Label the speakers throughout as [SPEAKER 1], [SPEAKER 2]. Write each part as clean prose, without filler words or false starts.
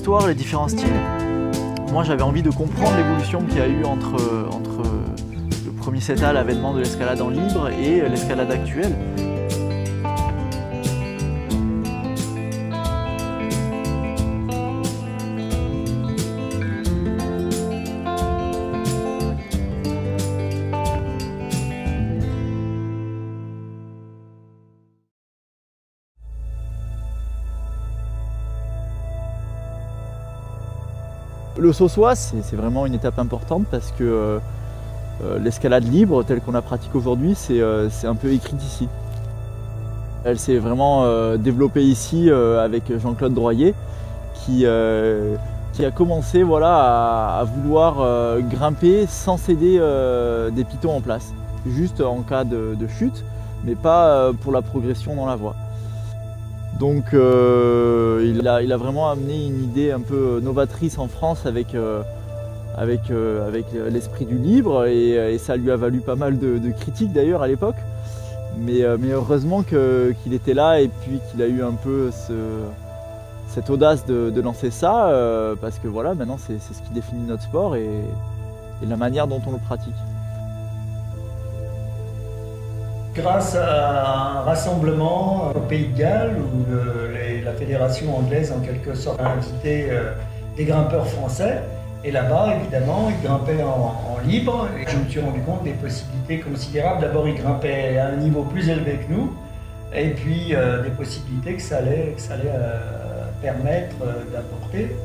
[SPEAKER 1] histoires, les différents styles. Moi j'avais envie de comprendre l'évolution qu'il y a eu entre le premier CETA, l'avènement de l'escalade en libre, et l'escalade actuelle. Le saut soi, c'est vraiment une étape importante parce que l'escalade libre, telle qu'on la pratique aujourd'hui, c'est un peu écrite ici. Elle s'est vraiment développée ici avec Jean-Claude Droyer qui a commencé à vouloir grimper sans céder des pitons en place. Juste en cas de chute, mais pas pour la progression dans la voie. Donc il a vraiment amené une idée un peu novatrice en France avec l'esprit du libre et ça lui a valu pas mal de critiques d'ailleurs à l'époque. Mais heureusement qu'il était là et puis qu'il a eu un peu cette audace de lancer ça parce que voilà, maintenant c'est ce qui définit notre sport et la manière dont on le pratique.
[SPEAKER 2] Grâce à un rassemblement au Pays de Galles où la fédération anglaise en quelque sorte a invité des grimpeurs français et là-bas évidemment ils grimpaient en libre et je me suis rendu compte des possibilités considérables. D'abord ils grimpaient à un niveau plus élevé que nous et puis des possibilités que ça allait permettre d'apporter.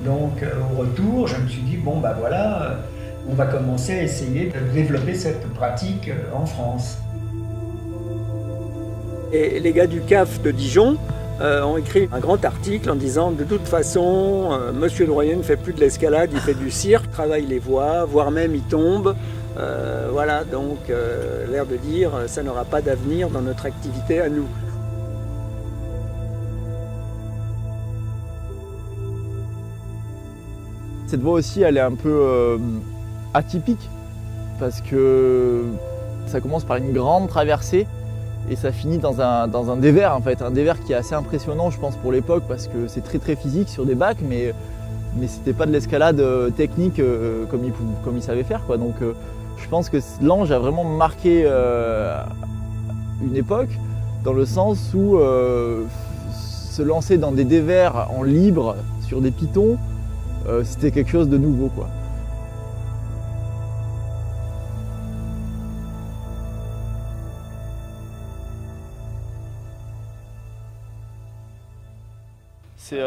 [SPEAKER 2] Donc au retour je me suis dit bon bah voilà, on va commencer à essayer de développer cette pratique en France.
[SPEAKER 3] Et les gars du CAF de Dijon ont écrit un grand article en disant de toute façon, Monsieur Droyer ne fait plus de l'escalade, il fait du cirque, travaille les voies, voire même il tombe. Voilà, donc l'air de dire ça n'aura pas d'avenir dans notre activité à nous.
[SPEAKER 1] Cette voie aussi, elle est un peu atypique parce que ça commence par une grande traversée. Et ça finit dans un dévers en fait, un dévers qui est assez impressionnant je pense pour l'époque parce que c'est très physique sur des bacs mais c'était pas de l'escalade technique comme il savait faire quoi. Donc je pense que l'Ange a vraiment marqué une époque dans le sens où se lancer dans des dévers en libre sur des pitons c'était quelque chose de nouveau quoi.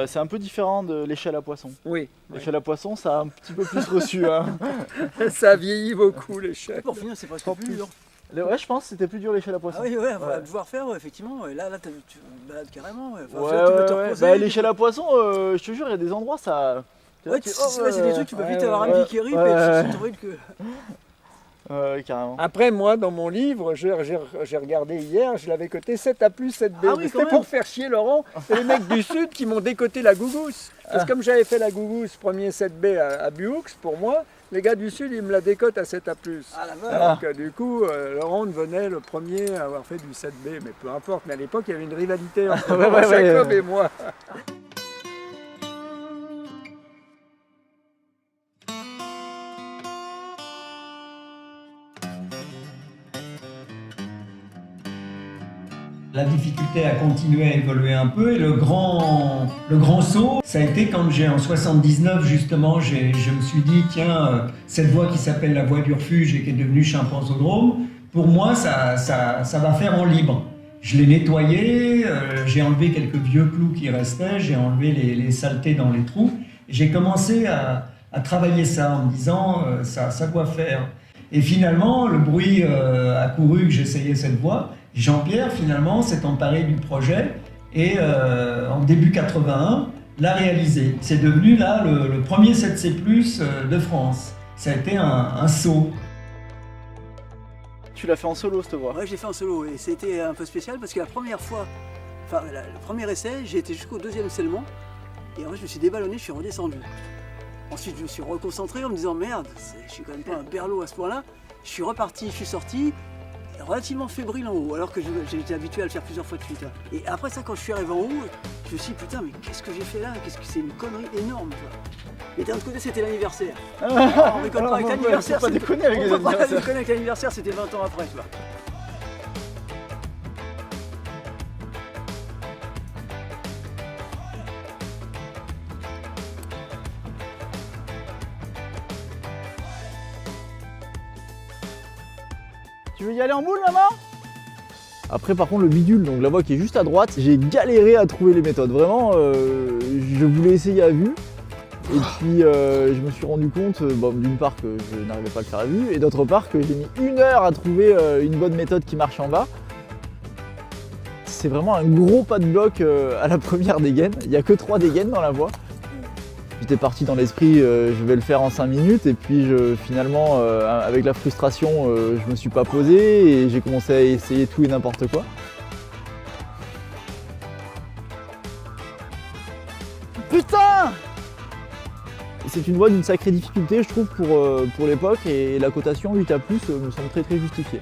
[SPEAKER 1] C'est un peu différent de l'échelle à poisson.
[SPEAKER 3] Oui.
[SPEAKER 1] L'échelle à poisson, ça a un petit peu plus reçu. Hein.
[SPEAKER 3] Ça vieillit beaucoup l'échelle.
[SPEAKER 4] Pour finir, c'est presque plus dur.
[SPEAKER 1] Ouais, je pense que c'était plus dur l'échelle à poisson.
[SPEAKER 4] Ah oui, ouais, on va devoir faire, effectivement. Là, tu balades carrément.
[SPEAKER 1] L'échelle à poisson, je te jure, il y a des endroits, ça.
[SPEAKER 4] Ouais, c'est des trucs, tu peux vite avoir un pied qui rip et tu trouves que.
[SPEAKER 1] Carrément.
[SPEAKER 3] Après, moi, dans mon livre, j'ai regardé hier, je l'avais coté 7A+, 7B.
[SPEAKER 4] Ah oui,
[SPEAKER 3] c'était pour faire chier Laurent. C'est les mecs du Sud qui m'ont décoté la gougousse. Parce que comme j'avais fait la gougousse, premier 7B à Buux, pour moi, les gars du Sud, ils me la décotent à 7A+. Donc, du coup, Laurent devenait le premier à avoir fait du 7B. Mais peu importe, mais à l'époque, il y avait une rivalité entre Jacob et moi.
[SPEAKER 2] La difficulté a continué à évoluer un peu et le grand saut, ça a été quand en 79 justement, je me suis dit tiens, cette voie qui s'appelle la voie du refuge et qui est devenue Chimpanzodrome, pour moi ça va faire en libre. Je l'ai nettoyé, j'ai enlevé quelques vieux clous qui restaient, j'ai enlevé les saletés dans les trous et j'ai commencé à travailler ça en me disant ça doit faire. Et finalement le bruit a couru que j'essayais cette voie. Jean-Pierre, finalement, s'est emparé du projet et en début 81, l'a réalisé. C'est devenu là le premier 7C+, de France. Ça a été un saut.
[SPEAKER 1] Tu l'as fait en solo, cette voie?
[SPEAKER 4] Ouais, j'ai fait en solo et c'était un peu spécial parce que la première fois, enfin le premier essai, j'ai été jusqu'au deuxième scellement et en fait je me suis déballonné, je suis redescendu. Ensuite je me suis reconcentré en me disant merde, je suis quand même pas un berlot à ce point-là. Je suis reparti, je suis sorti. relativement fébrile en haut, alors que j'étais habitué à le faire plusieurs fois de suite. Hein. Et après ça, quand je suis arrivé en haut, je me suis dit, putain, mais qu'est-ce que j'ai fait là? Qu'est-ce que c'est une connerie énorme, tu vois. Et d'un autre côté, c'était l'anniversaire. On rigole pas avec l'anniversaire.
[SPEAKER 1] Faut pas déconner avec les
[SPEAKER 4] On peut pas
[SPEAKER 1] anniversaires.
[SPEAKER 4] déconner avec l'anniversaire, c'était 20 ans après, tu vois.
[SPEAKER 1] Tu veux y aller en boule, maman? Après, par contre, le bidule, donc la voie qui est juste à droite, j'ai galéré à trouver les méthodes. Vraiment, je voulais essayer à vue. Et puis, je me suis rendu compte, bon, d'une part, que je n'arrivais pas à le faire à vue, et d'autre part, que j'ai mis 1 heure à trouver une bonne méthode qui marche en bas. C'est vraiment un gros pas de bloc à la première dégaine. Il n'y a que 3 dégaines dans la voie. J'étais parti dans l'esprit, je vais le faire en 5 minutes, et puis finalement, avec la frustration, je me suis pas posé et j'ai commencé à essayer tout et n'importe quoi. Putain! C'est une voie d'une sacrée difficulté, je trouve, pour l'époque, et la cotation 8A+, me semble très très justifiée.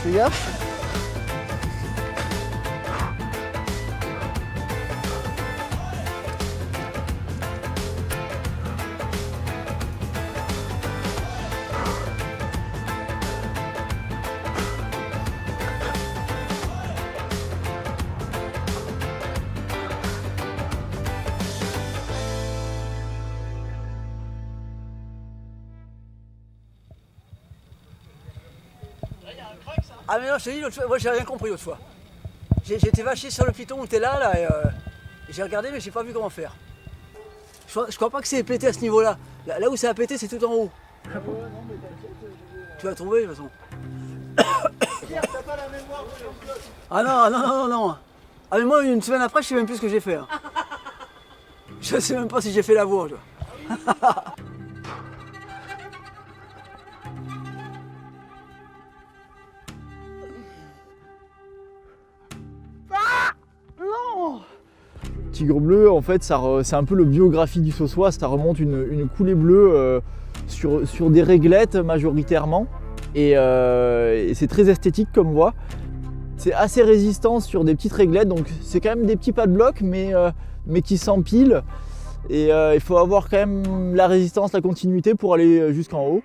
[SPEAKER 1] Fais gaffe.
[SPEAKER 4] Ah mais non, je te dis, l'autre fois, moi j'ai rien compris l'autre fois. J'ai été vaché sur le piton où t'es là et j'ai regardé mais j'ai pas vu comment faire. Je crois pas que c'est pété à ce niveau-là. Là où ça a pété, c'est tout en haut. Tu vas tomber de toute façon. Ah non. Ah mais moi, une semaine après, je sais même plus ce que j'ai fait. Hein. Je sais même pas si j'ai fait la voie. Tu vois.
[SPEAKER 1] Tigre bleu, en fait, c'est un peu le biographie du Saussois, ça remonte une coulée bleue sur des réglettes majoritairement, et c'est très esthétique comme voie. C'est assez résistant sur des petites réglettes, donc c'est quand même des petits pas de bloc, mais qui s'empilent, et il faut avoir quand même la résistance, la continuité pour aller jusqu'en haut.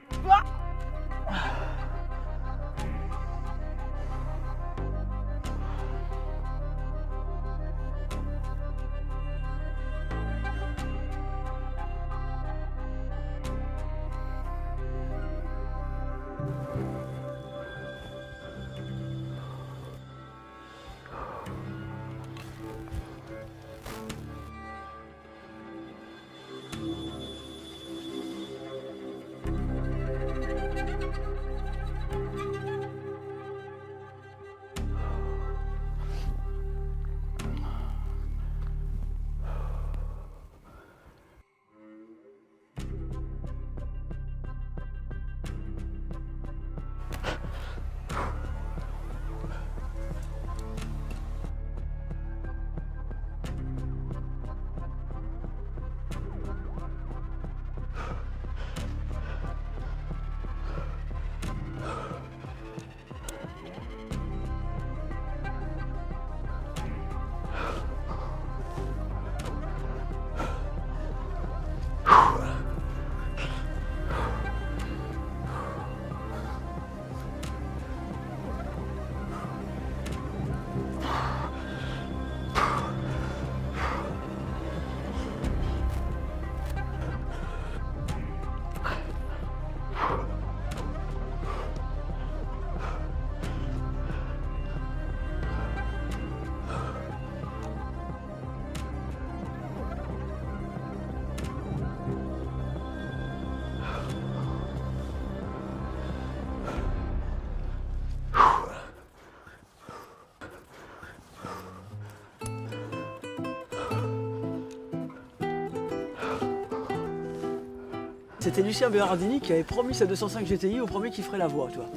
[SPEAKER 4] c'était Lucien Berardini qui avait promis sa 205 GTI au premier qui ferait la voix, tu vois.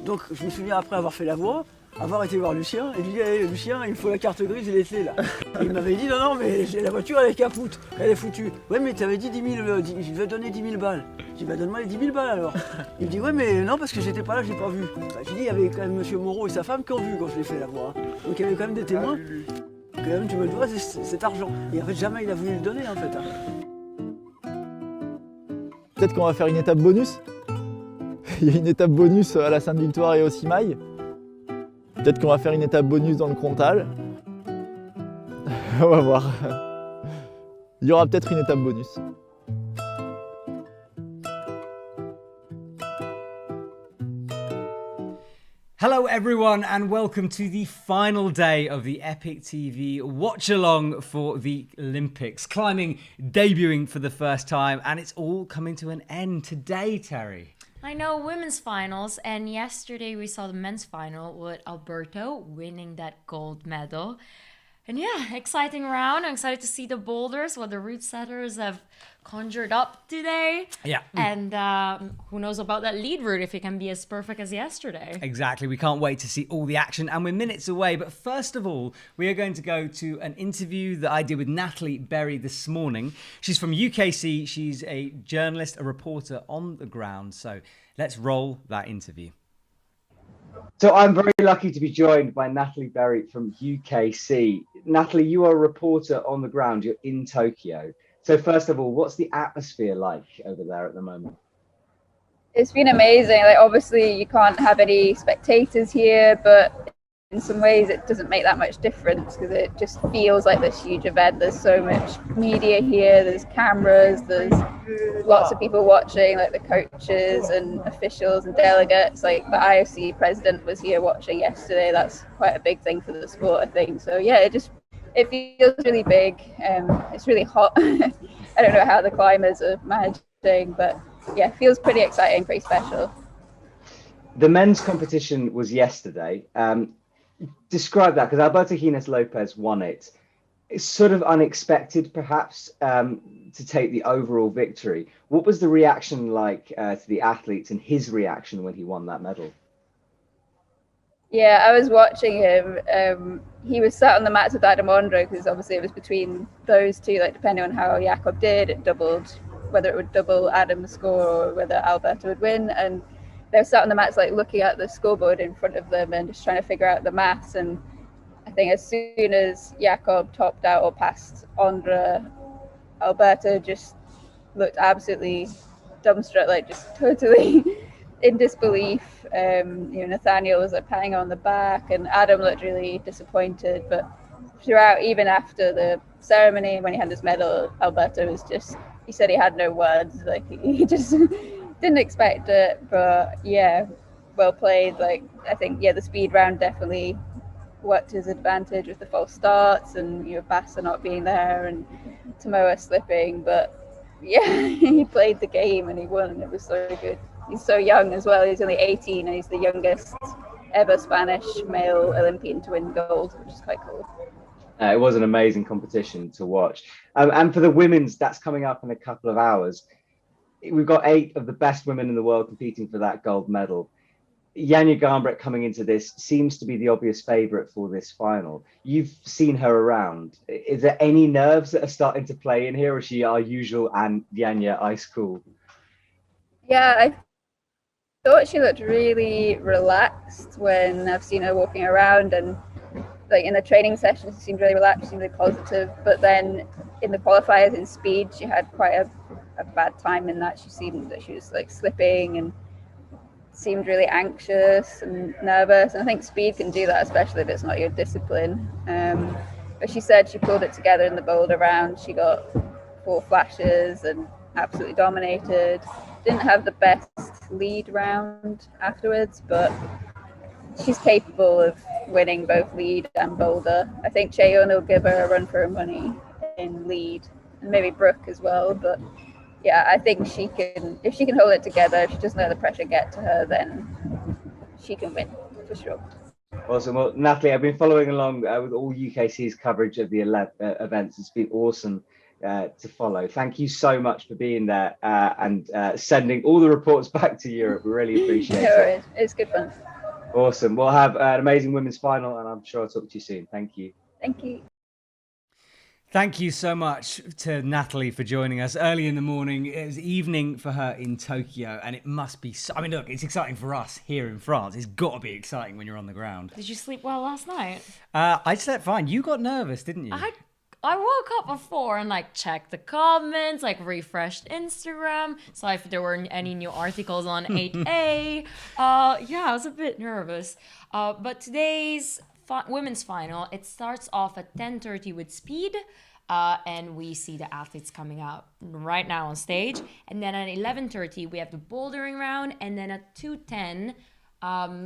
[SPEAKER 4] Donc je me souviens après avoir fait la voix, avoir été voir Lucien, et lui dit hey, Lucien, il faut la carte grise et les clés là. Et il m'avait dit non, mais la voiture elle est capoute, elle est foutue. Ouais, mais tu avais dit 10 000, je vais donner 10 000 balles. Je dis bah donne-moi les 10 000 balles alors. Il me dit ouais, mais non, parce que j'étais pas là, j'ai pas vu. Bah, j'ai dit il y avait quand même Monsieur Moreau et sa femme qui ont vu quand je l'ai fait la voix. Donc il y avait quand même des témoins. Quand même, tu me dois cet argent. Et en fait, jamais il a voulu le donner en fait.
[SPEAKER 1] Peut-être qu'on va faire une étape bonus. Il y a une étape bonus à la Sainte-Victoire et au Simail. Peut-être qu'on va faire une étape bonus dans le Comtal. On va voir. Il y aura peut-être une étape bonus.
[SPEAKER 5] Hello everyone and welcome to the final day of the EpicTV watch along for the Olympics. Climbing debuting for the first time and it's all coming to an end today, Terry.
[SPEAKER 6] I know, women's finals, and yesterday we saw the men's final with Alberto winning that gold medal. And yeah, exciting round. I'm excited to see the boulders, what the route setters have conjured up today.
[SPEAKER 5] Yeah.
[SPEAKER 6] And who knows about that lead route, if it can be as perfect as yesterday.
[SPEAKER 5] Exactly. We can't wait to see all the action and we're minutes away. But first of all, we are going to go to an interview that I did with Nathalie Berry this morning. She's from UKC. She's a journalist, a reporter on the ground. So let's roll that interview.
[SPEAKER 7] So I'm very lucky to be joined by Nathalie Berry from UKC. Nathalie, you are a reporter on the ground. You're in Tokyo. So first of all, what's the atmosphere like over there at the moment?
[SPEAKER 8] It's been amazing. Like, obviously you can't have any spectators here, but in some ways it doesn't make that much difference because it just feels like this huge event. There's so much media here, there's cameras, there's lots of people watching, like the coaches and officials and delegates. Like the IOC president was here watching yesterday. That's quite a big thing for the sport, I think. So yeah, it feels really big. It's really hot. I don't know how the climbers are managing, but yeah, it feels pretty exciting, pretty special.
[SPEAKER 7] The men's competition was yesterday. Describe that, because Alberto Gines Lopez won it. It's sort of unexpected, perhaps, to take the overall victory. What was the reaction like to the athletes and his reaction when he won that medal?
[SPEAKER 8] Yeah, I was watching him. He was sat on the mats with Adam Ondra because obviously it was between those two. Like depending on how Jakob did, it doubled whether it would double Adam's score or whether Alberto would win. And they were sat on the mats, like looking at the scoreboard in front of them and just trying to figure out the maths. And I think as soon as Jakob topped out or passed Ondra, Alberto just looked absolutely dumbstruck, like just totally in disbelief. Nathaniel was like patting on the back, and Adam looked really disappointed. But throughout, even after the ceremony, when he had his medal, Alberto was he said he had no words. Like he just didn't expect it, but yeah, well played. Like I think the speed round definitely worked to his advantage with the false starts and Bassa not being there and Tomoa slipping, but yeah, he played the game and he won. It was so good. He's so young as well. He's only 18 and he's the youngest ever Spanish male Olympian to win gold, which is quite cool.
[SPEAKER 7] It was an amazing competition to watch. And for the women's, that's coming up in a couple of hours. We've got 8 of the best women in the world competing for that gold medal. Janja Garnbret coming into this seems to be the obvious favourite for this final. You've seen her around. Is there any nerves that are starting to play in here, or is she our usual and Janja ice cool?
[SPEAKER 8] Yeah, I thought she looked really relaxed when I've seen her walking around, and like in the training sessions she seemed really relaxed, she seemed really positive, but then in the qualifiers in speed she had quite a bad time in that. She seemed that she was like slipping and seemed really anxious and nervous, and I think speed can do that, especially if it's not your discipline. But she said she pulled it together in the boulder round. She got 4 flashes and absolutely dominated. Didn't have the best lead round afterwards, but she's capable of winning both lead and boulder. I think Cheon will give her a run for her money in lead, and maybe Brooke as well, but yeah, I think she can, if she can hold it together, if she doesn't let the pressure get to her, then she can win for sure.
[SPEAKER 7] Awesome. Well, Nathalie, I've been following along with all UKC's coverage of the events. It's been awesome to follow. Thank you so much for being there and sending all the reports back to Europe. We really appreciate it.
[SPEAKER 8] It's good fun.
[SPEAKER 7] Awesome. We'll have an amazing women's final, and I'm sure I'll talk to you soon. Thank you.
[SPEAKER 8] Thank you.
[SPEAKER 5] Thank you so much to Nathalie for joining us early in the morning. It was evening for her in Tokyo, and it must be so, I mean, look, it's exciting for us here in France. It's got to be exciting when you're on the ground.
[SPEAKER 6] Did you sleep well last night?
[SPEAKER 5] I slept fine. You got nervous, didn't you?
[SPEAKER 6] I woke up before and like checked the comments, like refreshed Instagram, saw if there were any new articles on 8A. Yeah, I was a bit nervous. But today's women's final, it starts off at 10:30 with speed. And we see the athletes coming out right now on stage. And then at 11:30, we have the bouldering round. And then at 2:10,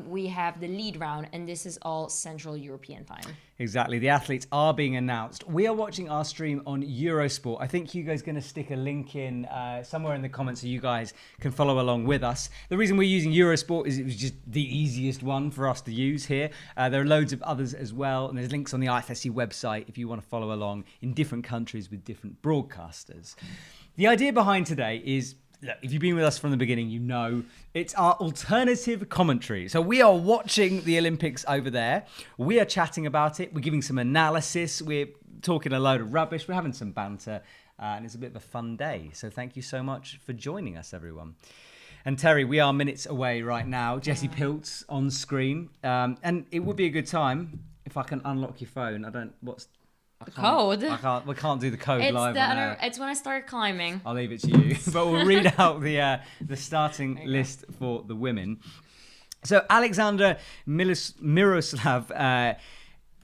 [SPEAKER 6] we have the lead round. And this is all Central European time.
[SPEAKER 5] Exactly. The athletes are being announced. We are watching our stream on Eurosport. I think Hugo's going to stick a link in somewhere in the comments so you guys can follow along with us. The reason we're using Eurosport is it was just the easiest one for us to use here. There are loads of others as well. And there's links on the IFSC website if you want to follow along in different countries with different broadcasters. The idea behind today is, look, if you've been with us from the beginning, you know it's our alternative commentary. So we are watching the Olympics over there. We are chatting about it. We're giving some analysis. We're talking a load of rubbish. We're having some banter. And it's a bit of a fun day. So thank you so much for joining us, everyone. And Terry, we are minutes away right now. Jessie Pilt's on screen. And it would be a good time if I can unlock your phone.
[SPEAKER 6] Code?
[SPEAKER 5] We can't do the code live on air.
[SPEAKER 6] It's when I start climbing.
[SPEAKER 5] I'll leave it to you. But we'll read out the starting list for the women. So Alexandra Miroslav,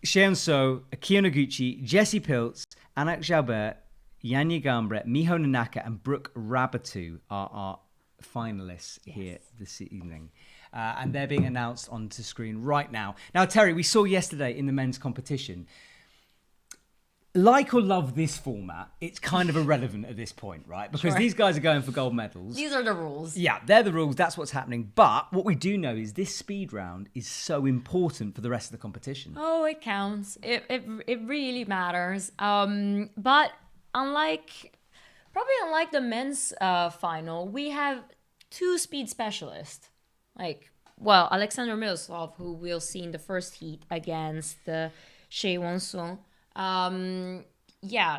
[SPEAKER 5] Cheonso, Akio Noguchi, Jessie Pilz, Anak Jaubert, Yanya Gambret, Miho Nanaka and Brooke Rabatu are our finalists here this evening. And they're being announced onto screen right now. Now, Terry, we saw yesterday in the men's competition, like or love this format, it's kind of irrelevant at this point, right? Because these guys are going for gold medals.
[SPEAKER 6] These are the rules.
[SPEAKER 5] Yeah, they're the rules. That's what's happening. But what we do know is this speed round is so important for the rest of the competition.
[SPEAKER 6] Oh, it counts. It really matters. But unlike the men's final, we have two speed specialists. Alexander Miroslav, who we'll see in the first heat against Shea Wonson.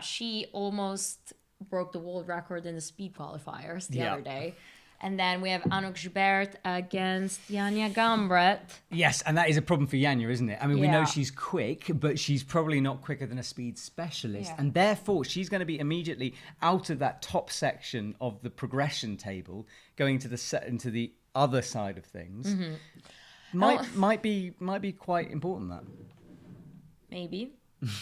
[SPEAKER 6] She almost broke the world record in the speed qualifiers the other day. And then we have Anouk Joubert against Yanya Gambret.
[SPEAKER 5] Yes, and that is a problem for Yanya, isn't it? I mean, we know she's quick, but she's probably not quicker than a speed specialist. Yeah. And therefore, she's going to be immediately out of that top section of the progression table, going to into the other side of things. Mm-hmm. Might be quite important, that.
[SPEAKER 6] Maybe.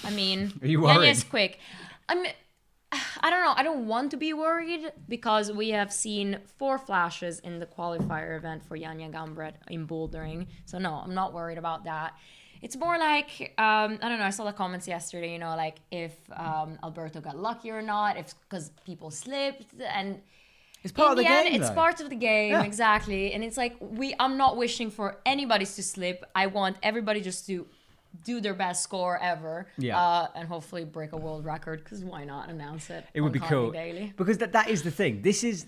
[SPEAKER 6] I mean,
[SPEAKER 5] are you worried?
[SPEAKER 6] Yanya's quick. I don't know. I don't want to be worried because we have seen 4 flashes in the qualifier event for Yanya Gambret in bouldering. So no, I'm not worried about that. It's more like, I don't know, I saw the comments yesterday, like if Alberto got lucky or not, because people slipped. And
[SPEAKER 5] it's part of the game,
[SPEAKER 6] it's part of the game, exactly. And it's like, I'm not wishing for anybody to slip. I want everybody just to do their best score ever, and hopefully break a world record, because why not announce it?
[SPEAKER 5] It would be cool.
[SPEAKER 6] Daily.
[SPEAKER 5] Because that is the thing. This is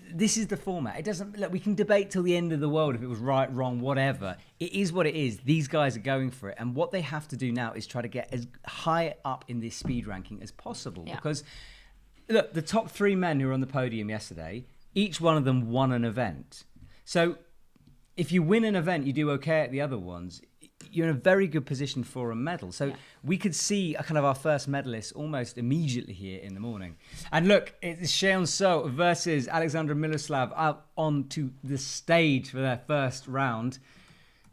[SPEAKER 5] the format. It doesn't, look, we can debate till the end of the world if it was right, wrong, whatever. It is what it is. These guys are going for it, and what they have to do now is try to get as high up in this speed ranking as possible. Yeah. Because look, the top 3 men who were on the podium yesterday, each one of them won an event. So if you win an event, you do okay at the other ones, you're in a very good position for a medal. So we could see kind of our first medalist almost immediately here in the morning. And look, it's Cheonso versus Alexandra Miroslav out onto the stage for their first round.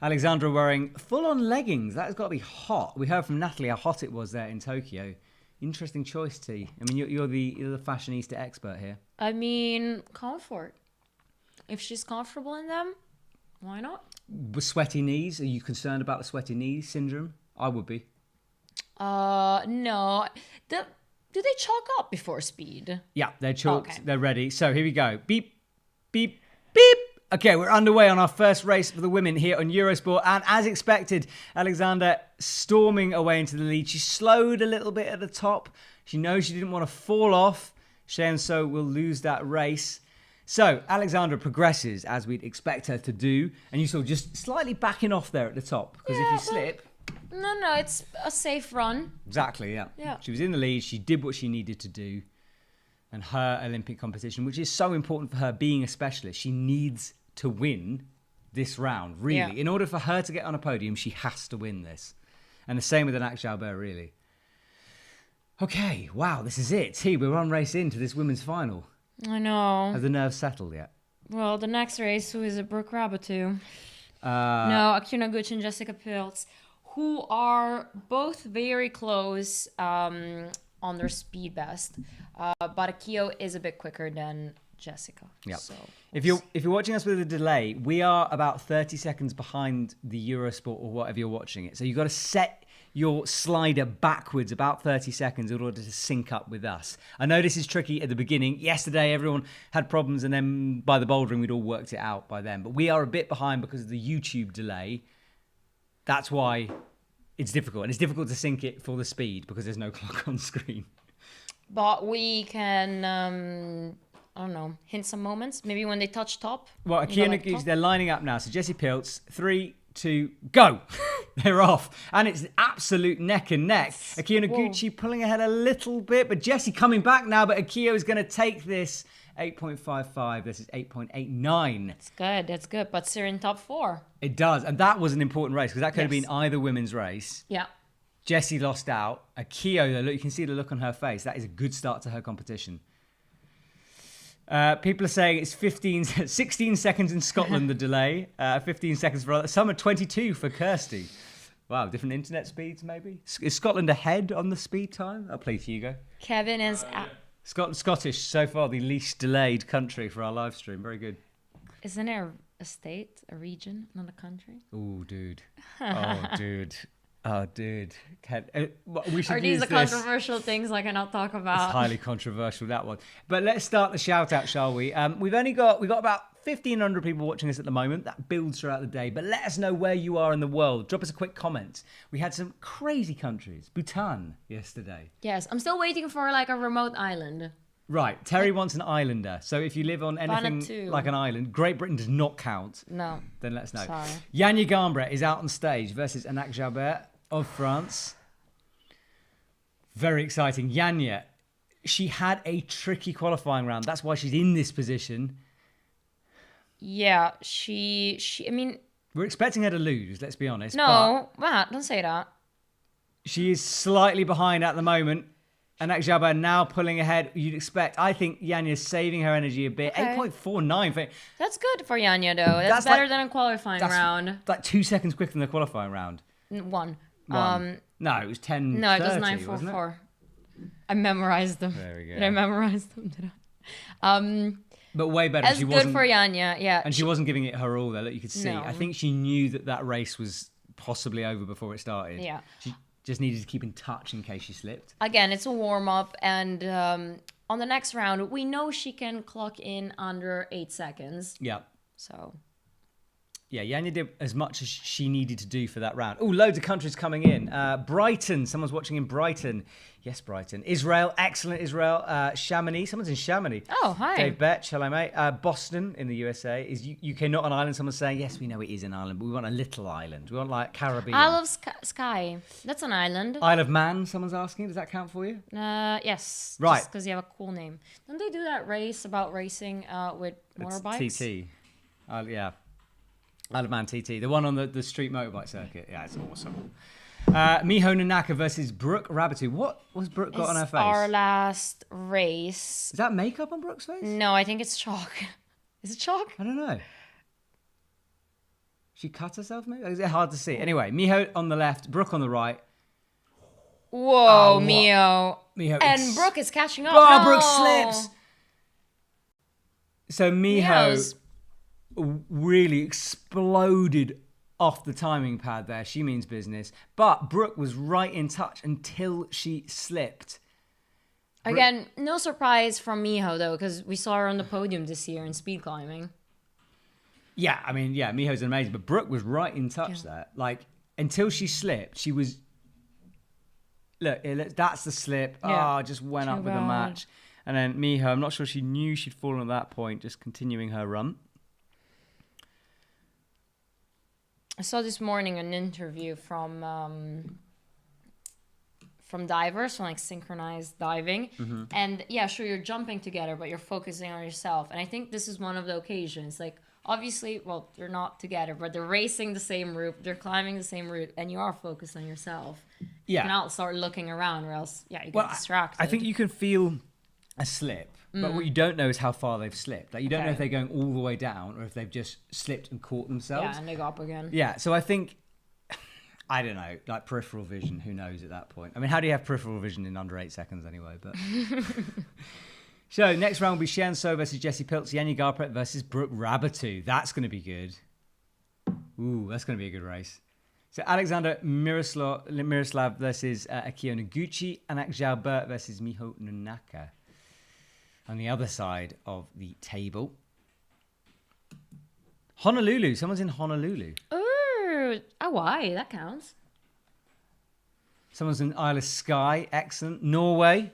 [SPEAKER 5] Alexandra wearing full-on leggings. That has got to be hot. We heard from Nathalie how hot it was there in Tokyo. Interesting choice, T. I mean, you're the fashionista expert here.
[SPEAKER 6] I mean, comfort. If she's comfortable in them, why not?
[SPEAKER 5] With sweaty knees, are you concerned about the sweaty knee syndrome? I would be.
[SPEAKER 6] No. Do they chalk up before speed?
[SPEAKER 5] Yeah, they're chalked. Okay. They're ready. So here we go. Beep, beep, beep. Okay, we're underway on our first race for the women here on Eurosport. And as expected, Alexander storming away into the lead. She slowed a little bit at the top. She knows she didn't want to fall off. So will lose that race. So Alexandra progresses as we'd expect her to do. And you saw just slightly backing off there at the top. Because if you slip...
[SPEAKER 6] No, it's a safe run.
[SPEAKER 5] Exactly, yeah. She was in the lead. She did what she needed to do. And her Olympic competition, which is so important for her being a specialist, she needs to win this round, really. Yeah. In order for her to get on a podium, she has to win this. And the same with Anak Jalbert, really. Okay, wow, this is it. We're one race into this women's final.
[SPEAKER 6] I know.
[SPEAKER 5] Have the nerves settled yet?
[SPEAKER 6] Well, the next race, who is it? Brooke Raboutou. No, Akio Gucci and Jessica Pilz, who are both very close on their speed best. But Akio is a bit quicker than Jessica.
[SPEAKER 5] Yeah.
[SPEAKER 6] So
[SPEAKER 5] if you're watching us with a delay, we are about 30 seconds behind the Eurosport or whatever you're watching it. So you've got to set your slider backwards about 30 seconds in order to sync up with us. I know this is tricky at the beginning. Yesterday, everyone had problems, and then by the bouldering, we'd all worked it out by then. But we are a bit behind because of the YouTube delay. That's why it's difficult. And it's difficult to sync it for the speed because there's no clock on screen.
[SPEAKER 6] But we can, I don't know, hint some moments. Maybe when they touch top.
[SPEAKER 5] Well, Akio Gucci, they're lining up now. So Jessie Pilz, 3, 2, go. They're off. And it's absolute neck and neck. Akio Gucci pulling ahead a little bit, but Jessie coming back now. But Akio is going to take this 8.55. This is 8.89.
[SPEAKER 6] That's good. Puts her in top 4.
[SPEAKER 5] It does. And that was an important race because that could have been either women's race.
[SPEAKER 6] Yeah.
[SPEAKER 5] Jessie lost out. Akio, though, look, you can see the look on her face. That is a good start to her competition. People are saying it's 16 seconds in Scotland, the delay. 15 seconds for others. Some are 22 for Kirsty. Wow, different internet speeds, maybe? Is Scotland ahead on the speed time? I'll play Hugo.
[SPEAKER 6] Kevin is...
[SPEAKER 5] Scottish, so far the least delayed country for our live stream. Very good.
[SPEAKER 6] Isn't it a state, a region, not a country?
[SPEAKER 5] Oh, dude. Oh, dude. Oh, dude. We should
[SPEAKER 6] Are these the controversial things I cannot talk about?
[SPEAKER 5] It's highly controversial, that one. But let's start the shout out, shall we? We've got about 1,500 people watching us at the moment. That builds throughout the day. But let us know where you are in the world. Drop us a quick comment. We had some crazy countries. Bhutan yesterday.
[SPEAKER 6] Yes, I'm still waiting for like a remote island.
[SPEAKER 5] Right. Terry wants an islander. So if you live on anything like an island, Great Britain does not count.
[SPEAKER 6] No.
[SPEAKER 5] Then let us know.
[SPEAKER 6] Sorry.
[SPEAKER 5] Yanya Gambret is out on stage versus Anak Jalbert of France. Very exciting. Yanya, she had a tricky qualifying round. That's why she's in this position.
[SPEAKER 6] Yeah, I mean...
[SPEAKER 5] We're expecting her to lose, let's be honest.
[SPEAKER 6] No, Matt, don't say that.
[SPEAKER 5] She is slightly behind at the moment. Anak Jalbert now pulling ahead. You'd expect. I think Yanya's saving her energy a bit. Okay. 8.49.
[SPEAKER 6] That's good for Yanya, though. That's better than a qualifying round.
[SPEAKER 5] Like 2 seconds quicker than the qualifying round.
[SPEAKER 6] One.
[SPEAKER 5] No, it was 10.
[SPEAKER 6] No, it was 9.44. I memorized them.
[SPEAKER 5] There we go.
[SPEAKER 6] Did I memorize them? Did I?
[SPEAKER 5] But way better.
[SPEAKER 6] That's good for Yanya, yeah.
[SPEAKER 5] And she wasn't giving it her all there. Look, you could see.
[SPEAKER 6] No.
[SPEAKER 5] I think she knew that race was possibly over before it started.
[SPEAKER 6] Yeah.
[SPEAKER 5] She just needed to keep in touch in case she slipped.
[SPEAKER 6] Again, it's a warm-up, and on the next round, we know she can clock in under 8 seconds.
[SPEAKER 5] Yeah.
[SPEAKER 6] So...
[SPEAKER 5] Yeah, Yanya did as much as she needed to do for that round. Oh, loads of countries coming in. Brighton, someone's watching in Brighton. Yes, Brighton. Israel, excellent Israel. Chamonix, someone's in Chamonix.
[SPEAKER 6] Oh, hi.
[SPEAKER 5] Dave Betch, hello, mate. Boston in the USA. Is UK not an island? Someone's saying, yes, we know it is an island, but we want a little island. We want like Caribbean.
[SPEAKER 6] Isle of Skye. That's an island.
[SPEAKER 5] Isle of Man, someone's asking. Does that count for you?
[SPEAKER 6] Yes.
[SPEAKER 5] Right.
[SPEAKER 6] Just because you have a cool name. Don't they do that race about racing with motorbikes?
[SPEAKER 5] It's TT. Yeah. Isle of Man TT, the one on the street motorbike circuit. Yeah, it's awesome. Miho Nanaka versus Brooke Raboutou. What was Brooke got on her face?
[SPEAKER 6] Our last race.
[SPEAKER 5] Is that makeup on Brooke's face?
[SPEAKER 6] No, I think it's chalk. Is it chalk?
[SPEAKER 5] I don't know. She cut herself, maybe? Is it hard to see? Anyway, Miho on the left, Brooke on the right.
[SPEAKER 6] Whoa, Miho. And Brooke is catching up.
[SPEAKER 5] Oh, no. Brooke slips. So Miho's really exploded off the timing pad there. She means business. But Brooke was right in touch until she slipped.
[SPEAKER 6] Again, no surprise from Miho, though, because we saw her on the podium this year in speed climbing.
[SPEAKER 5] Yeah, I mean, yeah, Miho's amazing. But Brooke was right in touch there. Like, until she slipped, she was... Look, that's the slip.
[SPEAKER 6] Yeah.
[SPEAKER 5] Just went up with the match. And then Miho, I'm not sure she knew she'd fallen at that point, just continuing her run.
[SPEAKER 6] I saw this morning an interview from divers, from like synchronized diving. And yeah, sure, you're jumping together, but you're focusing on yourself. And I think this is one of the occasions. Like, obviously, well, they're not together, but they're racing the same route, they're climbing the same route, and you are focused on yourself.
[SPEAKER 5] Yeah.
[SPEAKER 6] You cannot start looking around, or else, yeah, you get distracted.
[SPEAKER 5] I think you can feel a slip, but what you don't know is how far they've slipped. Like, you don't know if they're going all the way down or if they've just slipped and caught themselves.
[SPEAKER 6] Yeah, and they go up again.
[SPEAKER 5] Yeah, so I think, I don't know, like peripheral vision, who knows at that point? I mean, how do you have peripheral vision in under 8 seconds anyway? But so next round will be Xian So versus Jessie Pilz, Janja Garpret versus Brooke Rabatu. That's going to be good. Ooh, that's going to be a good race. So Alexander Miroslav versus Akio Noguchi, Anak Jalbert versus Miho Nunaka. On the other side of the table, Honolulu. Someone's in Honolulu.
[SPEAKER 6] Oh, Hawaii, that counts.
[SPEAKER 5] Someone's in Isle of Skye. Excellent. Norway.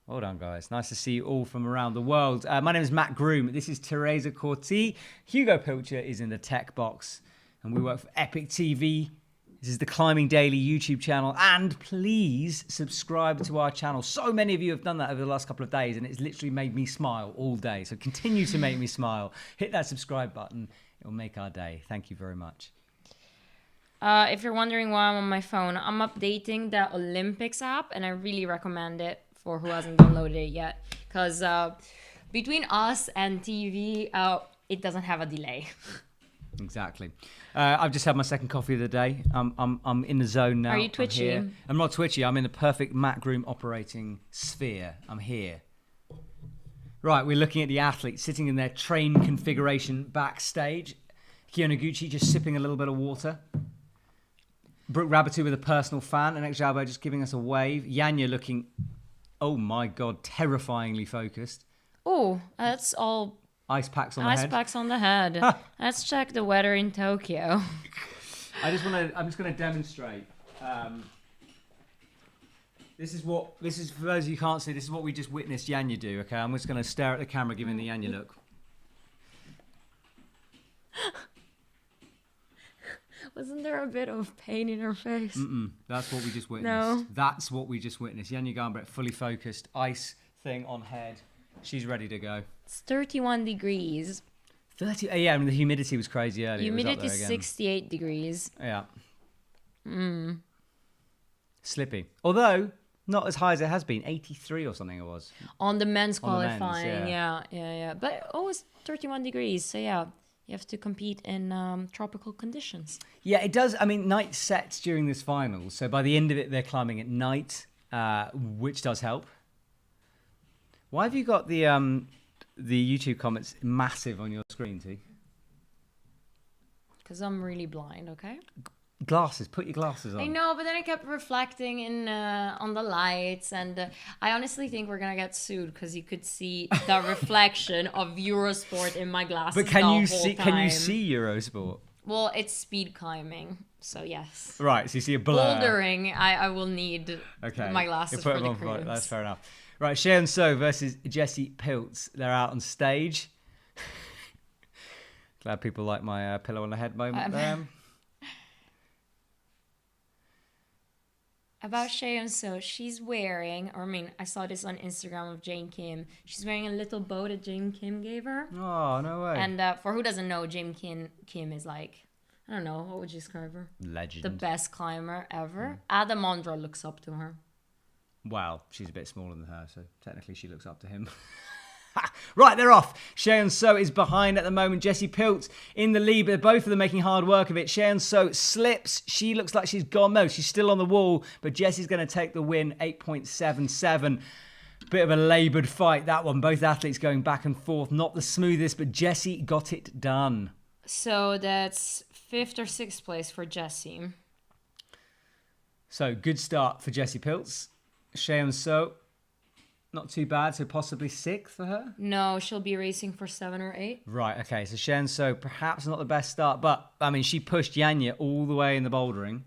[SPEAKER 5] Well done, guys. Nice to see you all from around the world. My name is Matt Groom. This is Teresa Corti. Hugo Pilcher is in the tech box. And we work for EpicTV. This is the Climbing Daily YouTube channel. And please subscribe to our channel. So many of you have done that over the last couple of days, and it's literally made me smile all day. So continue to make me smile. Hit that subscribe button. It'll make our day. Thank you very much.
[SPEAKER 6] If you're wondering why I'm on my phone, I'm updating the Olympics app, and I really recommend it for who hasn't downloaded it yet. Because between us and TV, it doesn't have a delay.
[SPEAKER 5] Exactly. I've just had my second coffee of the day. I'm in the zone now.
[SPEAKER 6] Are you twitchy?
[SPEAKER 5] I'm not twitchy. I'm in the perfect Matt Groom operating sphere. I'm here. Right, we're looking at the athletes sitting in their train configuration backstage. Akio Noguchi just sipping a little bit of water. Brooke Rabatu with a personal fan. And Jalbo just giving us a wave. Janja looking, oh my God, terrifyingly focused.
[SPEAKER 6] Oh, that's all...
[SPEAKER 5] Ice packs on the head.
[SPEAKER 6] Ice packs on the head. Let's check the weather in Tokyo.
[SPEAKER 5] I'm just going to demonstrate. This is for those of you who can't see, this is what we just witnessed Janja do, okay? I'm just going to stare at the camera giving the Janja look.
[SPEAKER 6] Wasn't there a bit of pain in her face?
[SPEAKER 5] That's what we just witnessed.
[SPEAKER 6] No.
[SPEAKER 5] That's what we just witnessed. Janja Garnbrett fully focused, ice thing on head. She's ready to go.
[SPEAKER 6] It's 31 degrees.
[SPEAKER 5] 30. Yeah, I mean, the humidity was crazy earlier.
[SPEAKER 6] Humidity is 68 degrees.
[SPEAKER 5] Yeah. Slippy. Although, not as high as it has been. 83 or something it was.
[SPEAKER 6] On the men's
[SPEAKER 5] On the men's,
[SPEAKER 6] qualifying, yeah. But always 31 degrees, so yeah. You have to compete in tropical conditions.
[SPEAKER 5] Yeah, it does. I mean, night sets during this final. So by the end of it, they're climbing at night, which does help. Why have you got the YouTube comments massive on your screen, T?
[SPEAKER 6] Because I'm really blind, okay?
[SPEAKER 5] Glasses. Put your glasses on.
[SPEAKER 6] I know, but then I kept reflecting on the lights, and I honestly think we're gonna get sued because you could see the reflection of Eurosport in my glasses.
[SPEAKER 5] But can you see Eurosport?
[SPEAKER 6] Well, it's speed climbing, so yes.
[SPEAKER 5] Right, so you see a blur.
[SPEAKER 6] Bouldering, I will need my glasses for the cruise.
[SPEAKER 5] That's fair enough. Right, Xian So versus Jessie Pilz. They're out on stage. Glad people like my pillow on the head moment there.
[SPEAKER 6] About Xian So, she's wearing, I saw this on Instagram of Jane Kim. She's wearing a little bow that Jane Kim gave her.
[SPEAKER 5] Oh, no way.
[SPEAKER 6] And for who doesn't know, Jane Kim is like, I don't know, what would you describe her?
[SPEAKER 5] Legend.
[SPEAKER 6] The best climber ever. Adam Ondra looks up to her.
[SPEAKER 5] Well, she's a bit smaller than her, so technically she looks up to him. Right, they're off. Xian So is behind at the moment. Jessie Pilz in the lead, but both of them making hard work of it. Xian So slips. She looks like she's gone. No, she's still on the wall, but Jessie's going to take the win, 8.77. Bit of a laboured fight, that one. Both athletes going back and forth. Not the smoothest, but Jessie got it done.
[SPEAKER 6] So that's 5th or 6th place for Jessie.
[SPEAKER 5] So, good start for Jessie Pilz. Xian So, not too bad, so possibly 6th for her?
[SPEAKER 6] No, she'll be racing for 7 or 8.
[SPEAKER 5] Right, okay, so Xian So perhaps not the best start, but, I mean, she pushed Janja all the way in the bouldering.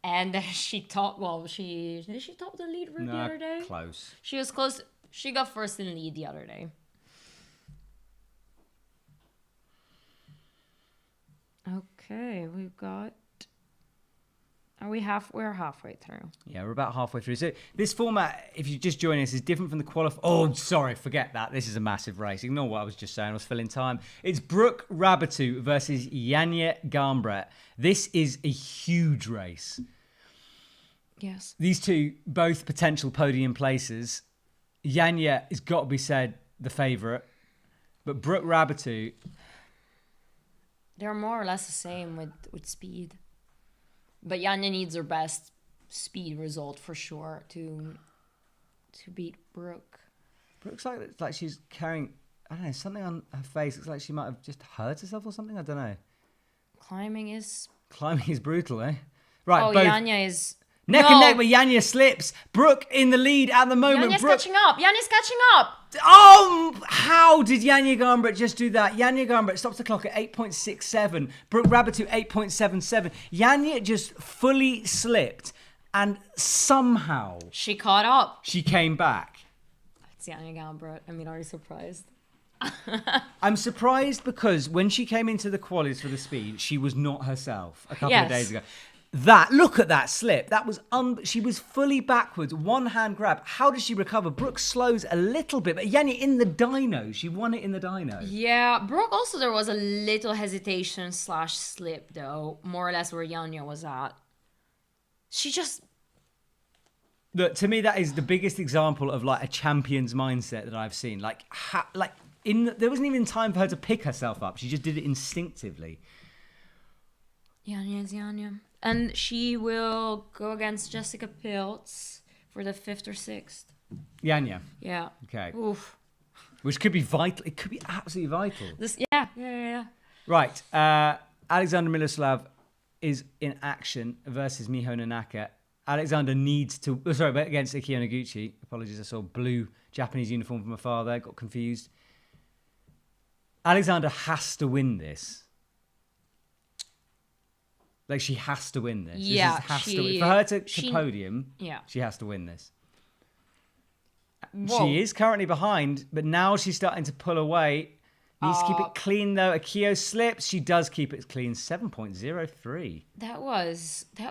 [SPEAKER 6] And she topped, did she top the lead route the other day?
[SPEAKER 5] Close.
[SPEAKER 6] She was close. She got first in lead the other day. Okay, we've got... We're halfway through.
[SPEAKER 5] Yeah, we're about halfway through. So this format, if you just join us, is different from the Oh, sorry, forget that. This is a massive race. Ignore what I was just saying. I was filling time. It's Brooke Raboutou versus Janja Garnbret. This is a huge race.
[SPEAKER 6] Yes.
[SPEAKER 5] These two, both potential podium places. Janja has got to be said the favourite. But Brooke Raboutou...
[SPEAKER 6] They're more or less the same with speed. But Janja needs her best speed result for sure to beat Brooke.
[SPEAKER 5] Brooke's like she's carrying, I don't know, something on her face. Looks like she might have just hurt herself or something. I don't know.
[SPEAKER 6] Climbing is
[SPEAKER 5] brutal, eh? Right,
[SPEAKER 6] both. Janja is...
[SPEAKER 5] Neck and neck, but Janja slips. Brooke in the lead at the moment.
[SPEAKER 6] Janja's catching up. Janja's catching up.
[SPEAKER 5] Oh, how did Janja Garnbret just do that? Janja Garnbret stops the clock at 8.67. Brooke Raboutou 8.77. Janja just fully slipped and somehow...
[SPEAKER 6] She caught up.
[SPEAKER 5] She came back.
[SPEAKER 6] It's Janja Garnbret. I mean, are you surprised?
[SPEAKER 5] I'm surprised because when she came into the qualies for the speed, she was not herself a couple of days ago. Look at that slip. That was she was fully backwards, one hand grab. How did she recover? Brooke slows a little bit, but Janja in the dyno. She won it in the dyno.
[SPEAKER 6] Yeah, Brooke also there was a little hesitation / slip though, more or less where Janja was at. She just...
[SPEAKER 5] Look, to me that is the biggest example of like a champion's mindset that I've seen. There wasn't even time for her to pick herself up. She just did it instinctively.
[SPEAKER 6] Janja is Janja. And she will go against Jessica Piltz for the 5th or 6th.
[SPEAKER 5] Janja.
[SPEAKER 6] Yeah.
[SPEAKER 5] Okay.
[SPEAKER 6] Oof.
[SPEAKER 5] Which could be vital. It could be absolutely vital.
[SPEAKER 6] Yeah.
[SPEAKER 5] Right. Alexander Miloslav is in action versus Miho Nanaka. Alexander needs to... against Akio Noguchi. Apologies, I saw blue Japanese uniform from afar there. Got confused. Alexander has to win this. Like, she has to win this.
[SPEAKER 6] Yeah,
[SPEAKER 5] For her to podium, she has to win this.
[SPEAKER 6] Whoa.
[SPEAKER 5] She is currently behind, but now she's starting to pull away. Needs to keep it clean, though. Akio slips. She does keep it clean. 7.03.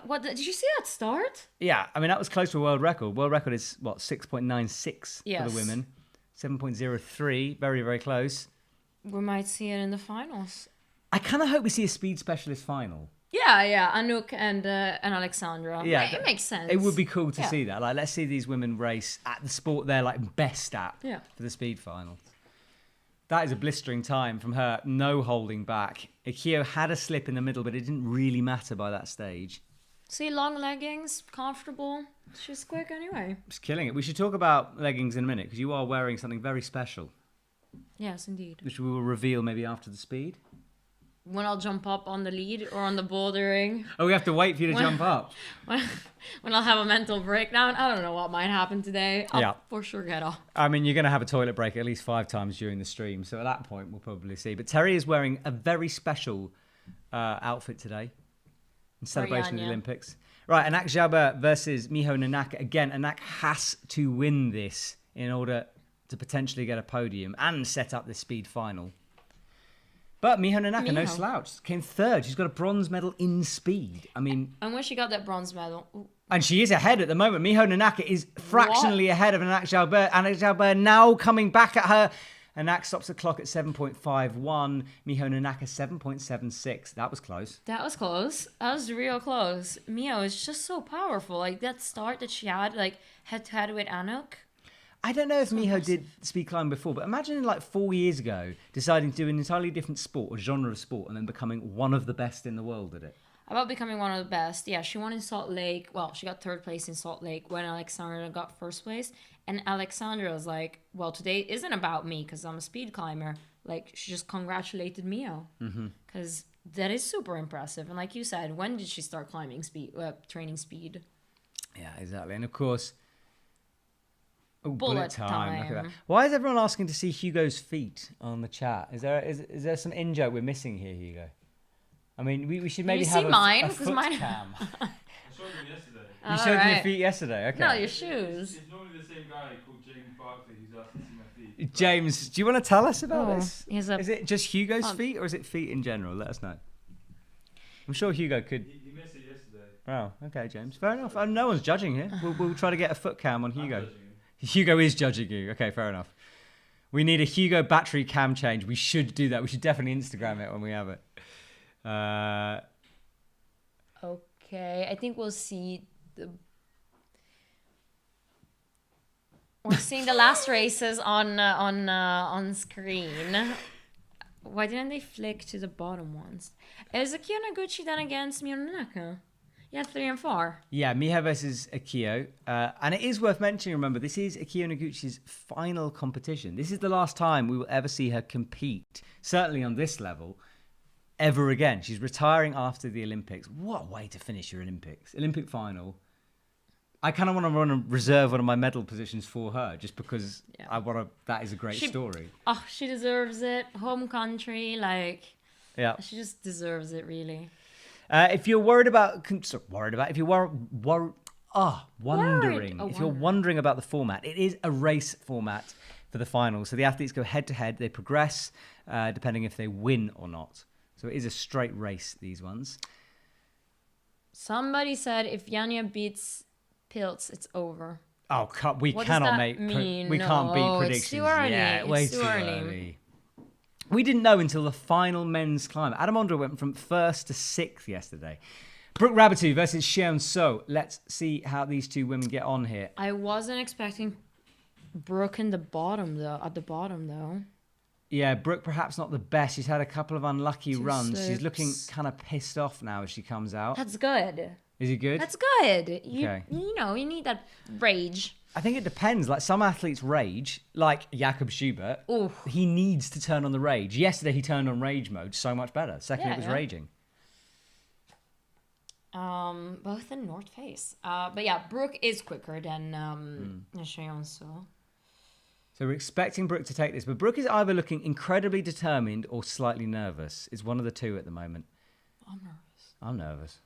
[SPEAKER 6] What did you see that start?
[SPEAKER 5] Yeah, I mean, that was close to a world record. World record is, 6.96 for the women. 7.03. Very, very close.
[SPEAKER 6] We might see it in the finals.
[SPEAKER 5] I kind of hope we see a speed specialist final.
[SPEAKER 6] Yeah, Anouk and Alexandra. Yeah, it makes sense.
[SPEAKER 5] It would be cool to see that. Like, let's see these women race at the sport they're like best at for the speed final. That is a blistering time from her. No holding back. Akio had a slip in the middle, but it didn't really matter by that stage.
[SPEAKER 6] See, long leggings, comfortable. She's quick anyway.
[SPEAKER 5] Just killing it. We should talk about leggings in a minute because you are wearing something very special.
[SPEAKER 6] Yes, indeed.
[SPEAKER 5] Which we will reveal maybe after the speed.
[SPEAKER 6] When I'll jump up on the lead or on the bouldering.
[SPEAKER 5] Oh, we have to wait for you to jump up.
[SPEAKER 6] When I'll have a mental breakdown. I don't know what might happen today. I'll for sure get off.
[SPEAKER 5] I mean, you're going to have a toilet break at least 5 times during the stream. So at that point, we'll probably see. But Terry is wearing a very special outfit today in celebration of the Olympics. Right, Anak Jabber versus Miho Nanaka. Again, Anak has to win this in order to potentially get a podium and set up the speed final. But Miho Nanaka, no slouch, came 3rd. She's got a bronze medal in speed. I mean...
[SPEAKER 6] And when she got that bronze medal... Ooh.
[SPEAKER 5] And she is ahead at the moment. Miho Nanaka is fractionally ahead of Anak Jalbert. Anak Jalbert now coming back at her. Anak stops the clock at 7.51. Miho Nanaka 7.76. That was close.
[SPEAKER 6] That was close. That was real close. Miho is just so powerful. Like, that start that she had, like, head-to-head with Anouk...
[SPEAKER 5] I don't know if Miho did speed climb before, but imagine like 4 years ago deciding to do an entirely different sport or genre of sport and then becoming one of the best in the world at it.
[SPEAKER 6] About becoming one of the best, yeah. She won in Salt Lake. Well, she got 3rd place in Salt Lake when Alexandra got 1st place. And Alexandra was like, well, today isn't about me because I'm a speed climber. Like, she just congratulated Miho. Because that is super impressive. And like you said, when did she start climbing speed, training speed?
[SPEAKER 5] Yeah, exactly. And of course... Oh,
[SPEAKER 6] bullet time.
[SPEAKER 5] Look at that. Why is everyone asking to see Hugo's feet on the chat? Is there some in-joke we're missing here, Hugo? I mean, we should maybe have a foot cam.
[SPEAKER 9] I showed him yesterday.
[SPEAKER 5] You showed me your feet yesterday, okay.
[SPEAKER 6] No, your shoes.
[SPEAKER 9] It's normally the same guy called James Barkley who's
[SPEAKER 5] James, do you want to tell us about
[SPEAKER 6] Oh,
[SPEAKER 5] this?
[SPEAKER 6] he has a-
[SPEAKER 5] Is it just Hugo's feet or is it feet in general? Let us know. I'm sure Hugo could.
[SPEAKER 9] He missed it yesterday.
[SPEAKER 5] Oh, okay, James. Fair enough. No one's judging here. We'll try to get a foot cam on Hugo. Hugo is judging you. Okay, fair enough. We need a Hugo battery cam change. We should do that. We should definitely Instagram it when we have it.
[SPEAKER 6] Okay, I think we'll see we're seeing the last races on screen. Why didn't they flick to the bottom ones? Is Akio Noguchi then against Miyonaka? Yeah, 3 and 4.
[SPEAKER 5] Yeah, Miha versus Akio. And it is worth mentioning, remember, this is Akio Noguchi's final competition. This is the last time we will ever see her compete, certainly on this level, ever again. She's retiring after the Olympics. What a way to finish your Olympics. Olympic final. I kind of want to reserve one of my medal positions for her, just because that is a great story.
[SPEAKER 6] Oh, she deserves it. Home country,
[SPEAKER 5] Yeah.
[SPEAKER 6] she just deserves it, really.
[SPEAKER 5] If you're wondering about the format, it is a race format for the finals. So the athletes go head to head. They progress depending if they win or not. So it is a straight race, these ones.
[SPEAKER 6] Somebody said if Yanya beats Pilz, it's over.
[SPEAKER 5] Oh, we
[SPEAKER 6] What
[SPEAKER 5] cannot
[SPEAKER 6] does that
[SPEAKER 5] make.
[SPEAKER 6] mean?
[SPEAKER 5] We can't beat
[SPEAKER 6] No,
[SPEAKER 5] predictions.
[SPEAKER 6] it's too early.
[SPEAKER 5] Yeah, way
[SPEAKER 6] It's too early.
[SPEAKER 5] early. We didn't know until the final men's climb. Adam Ondra went from 1st to 6th yesterday. Brooke Rabatu versus Xian So. Let's see how these two women get on here.
[SPEAKER 6] I wasn't expecting Brooke at the bottom though.
[SPEAKER 5] Yeah, Brooke perhaps not the best. She's had a couple of unlucky
[SPEAKER 6] Two
[SPEAKER 5] runs. She's
[SPEAKER 6] slips.
[SPEAKER 5] looking kind of pissed off now as she comes out.
[SPEAKER 6] That's good.
[SPEAKER 5] Is he good?
[SPEAKER 6] That's good.
[SPEAKER 5] Okay.
[SPEAKER 6] You need that rage.
[SPEAKER 5] I think it depends. Like some athletes rage, like Jakob Schubert.
[SPEAKER 6] Oof.
[SPEAKER 5] He needs to turn on the rage. Yesterday he turned on rage mode so much better. Second
[SPEAKER 6] Yeah,
[SPEAKER 5] it was
[SPEAKER 6] yeah.
[SPEAKER 5] raging.
[SPEAKER 6] Both in North Face. But yeah, Brooke is quicker than Cheyenne So.
[SPEAKER 5] So we're expecting Brooke to take this, but Brooke is either looking incredibly determined or slightly nervous. It's one of the two at the moment. I'm nervous.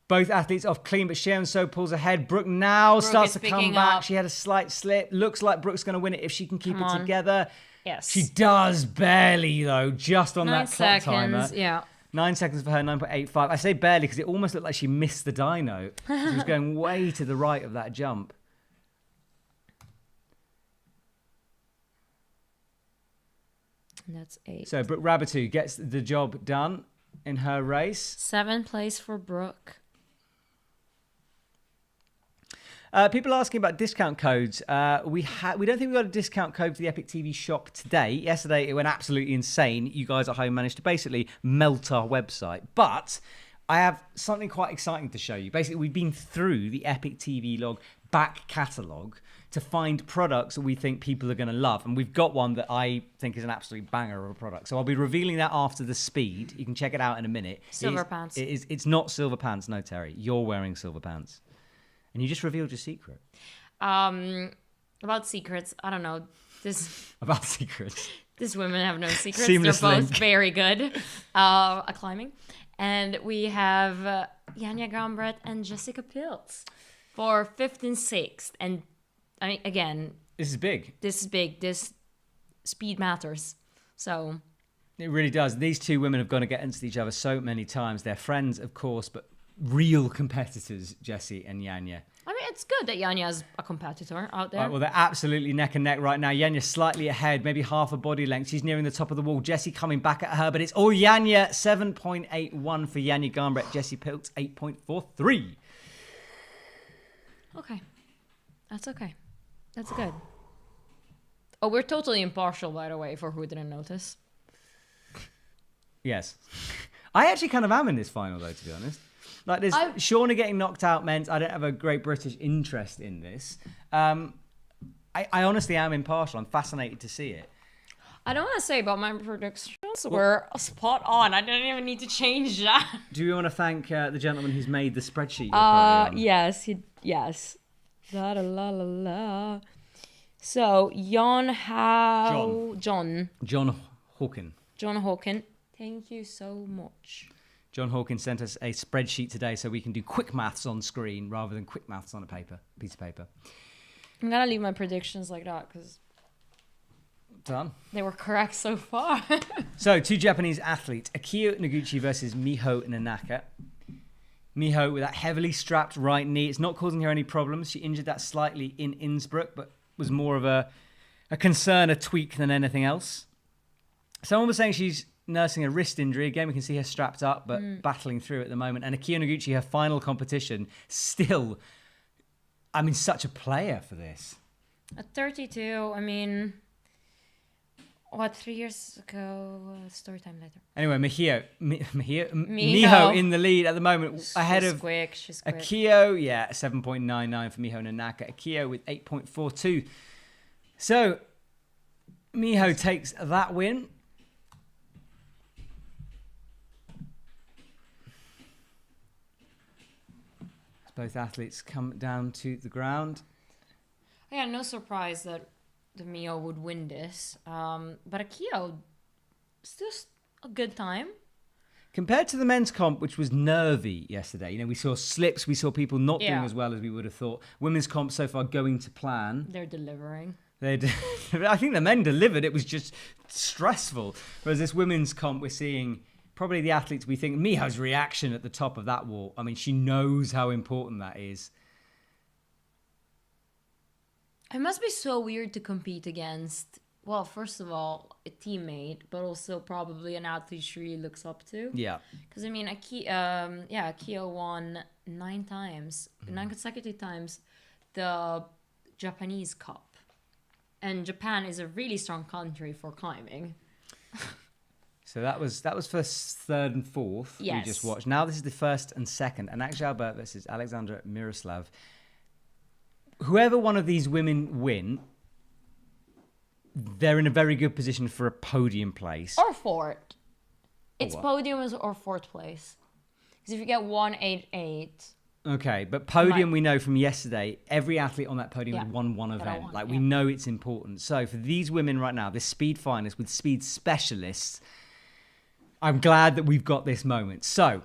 [SPEAKER 5] Both athletes off clean, but Cheyenne So pulls ahead. Brooke now starts
[SPEAKER 6] is
[SPEAKER 5] to come
[SPEAKER 6] picking
[SPEAKER 5] back.
[SPEAKER 6] up.
[SPEAKER 5] She had a slight slip. Looks like Brooke's going to win it if she can keep
[SPEAKER 6] Come
[SPEAKER 5] it
[SPEAKER 6] on.
[SPEAKER 5] together.
[SPEAKER 6] Yes.
[SPEAKER 5] She does barely, though, just on
[SPEAKER 6] 9
[SPEAKER 5] that clock timer.
[SPEAKER 6] seconds. Yeah.
[SPEAKER 5] 9 seconds for her, 9.85. I say barely because it almost looked like she missed the dyno. She was going way to the right of that jump.
[SPEAKER 6] And that's 8.
[SPEAKER 5] So Brooke Rabatu gets the job done in her race.
[SPEAKER 6] 7th place for Brooke.
[SPEAKER 5] People asking about discount codes. We don't think we got a discount code for the EpicTV shop today. Yesterday it went absolutely insane. You guys at home managed to basically melt our website. But I have something quite exciting to show you. Basically, we've been through the EpicTV log back catalogue to find products that we think people are going to love. And we've got one that I think is an absolute banger of a product. So I'll be revealing that after the speed. You can check it out in a minute.
[SPEAKER 6] Silver pants.
[SPEAKER 5] It's not silver pants, no, Terry. You're wearing silver pants. And you just revealed your secret.
[SPEAKER 6] About secrets, I don't know.
[SPEAKER 5] About secrets.
[SPEAKER 6] These women have no secrets.
[SPEAKER 5] Seamless
[SPEAKER 6] They're both
[SPEAKER 5] link.
[SPEAKER 6] very good at climbing. And we have Yanya Gambret and Jessica Pilz for 5th and 6th. And I mean, again,
[SPEAKER 5] This is big.
[SPEAKER 6] this is big. This speed matters. So
[SPEAKER 5] It really does. These two women have gone against each other so many times. They're friends, of course, but real competitors, Jessie and Yanya.
[SPEAKER 6] I mean, it's good that Yanya's a competitor out there.
[SPEAKER 5] Right, well, they're absolutely neck and neck right now. Yanya slightly ahead, maybe half a body length. She's nearing the top of the wall. Jessie coming back at her, but it's all Yanya. 7.81 for Yanya Gambret. Jessie Pilz, 8.43.
[SPEAKER 6] Okay. That's okay. That's good. Oh, we're totally impartial, by the way, for who didn't notice.
[SPEAKER 5] Yes. I actually kind of am in this final, though, to be honest. Like, this Shauna getting knocked out meant I don't have a great British interest in this. I honestly am impartial. I'm fascinated to see it.
[SPEAKER 6] I don't want to say, but my predictions were spot on. I didn't even need to change that.
[SPEAKER 5] Do you want to thank the gentleman who's made the spreadsheet? you're currently on?
[SPEAKER 6] Yes, yes. La la la la la. So John
[SPEAKER 5] John Hawken.
[SPEAKER 6] John Hawken. Thank you so much.
[SPEAKER 5] John Hawkins sent us a spreadsheet today so we can do quick maths on screen rather than quick maths on a piece of paper.
[SPEAKER 6] I'm gonna leave my predictions like that because
[SPEAKER 5] Done.
[SPEAKER 6] They were correct so far.
[SPEAKER 5] So, 2 Japanese athletes, Akio Noguchi versus Miho Nanaka. Miho with that heavily strapped right knee. It's not causing her any problems. She injured that slightly in Innsbruck, but was more of a concern, a tweak than anything else. Someone was saying she's nursing a wrist injury. Again, we can see her strapped up, but battling through at the moment. And Akio Noguchi, her final competition, still, such a player for this.
[SPEAKER 6] At 32, 3 years ago? Story time later.
[SPEAKER 5] Anyway, Miho in the lead at the moment, ahead of
[SPEAKER 6] She's quick.
[SPEAKER 5] Akio. 7.99 for Miho Nanaka. Akio with 8.42. So, Miho takes that win. Both athletes come down to the ground.
[SPEAKER 6] Yeah, no surprise that the Mio would win this. But Akio, it's just a good time.
[SPEAKER 5] Compared to the men's comp, which was nervy yesterday, we saw slips, we saw people not doing as well as we would have thought. Women's comp so far going to plan.
[SPEAKER 6] They're delivering.
[SPEAKER 5] I think the men delivered. It was just stressful. Whereas this women's comp, we're seeing probably the athletes we think. Miho's reaction at the top of that wall. She knows how important that is.
[SPEAKER 6] It must be so weird to compete against, well, first of all, a teammate, but also probably an athlete she really looks up to.
[SPEAKER 5] Yeah.
[SPEAKER 6] Because, Akio won 9 consecutive times, the Japanese Cup. And Japan is a really strong country for climbing.
[SPEAKER 5] So that was for 3rd and 4th.
[SPEAKER 6] Yes.
[SPEAKER 5] We just watched. Now this is the 1st and 2nd. Anak Jalbert versus Alexandra Miroslav. Whoever one of these women win, they're in a very good position for a podium place.
[SPEAKER 6] Or 4th. It's podium or 4th place. Because if you get 188...
[SPEAKER 5] Okay, but podium we know from yesterday, every athlete on that podium had won one event. We know it's important. So for these women right now, this speed finalists with speed specialists, I'm glad that we've got this moment. So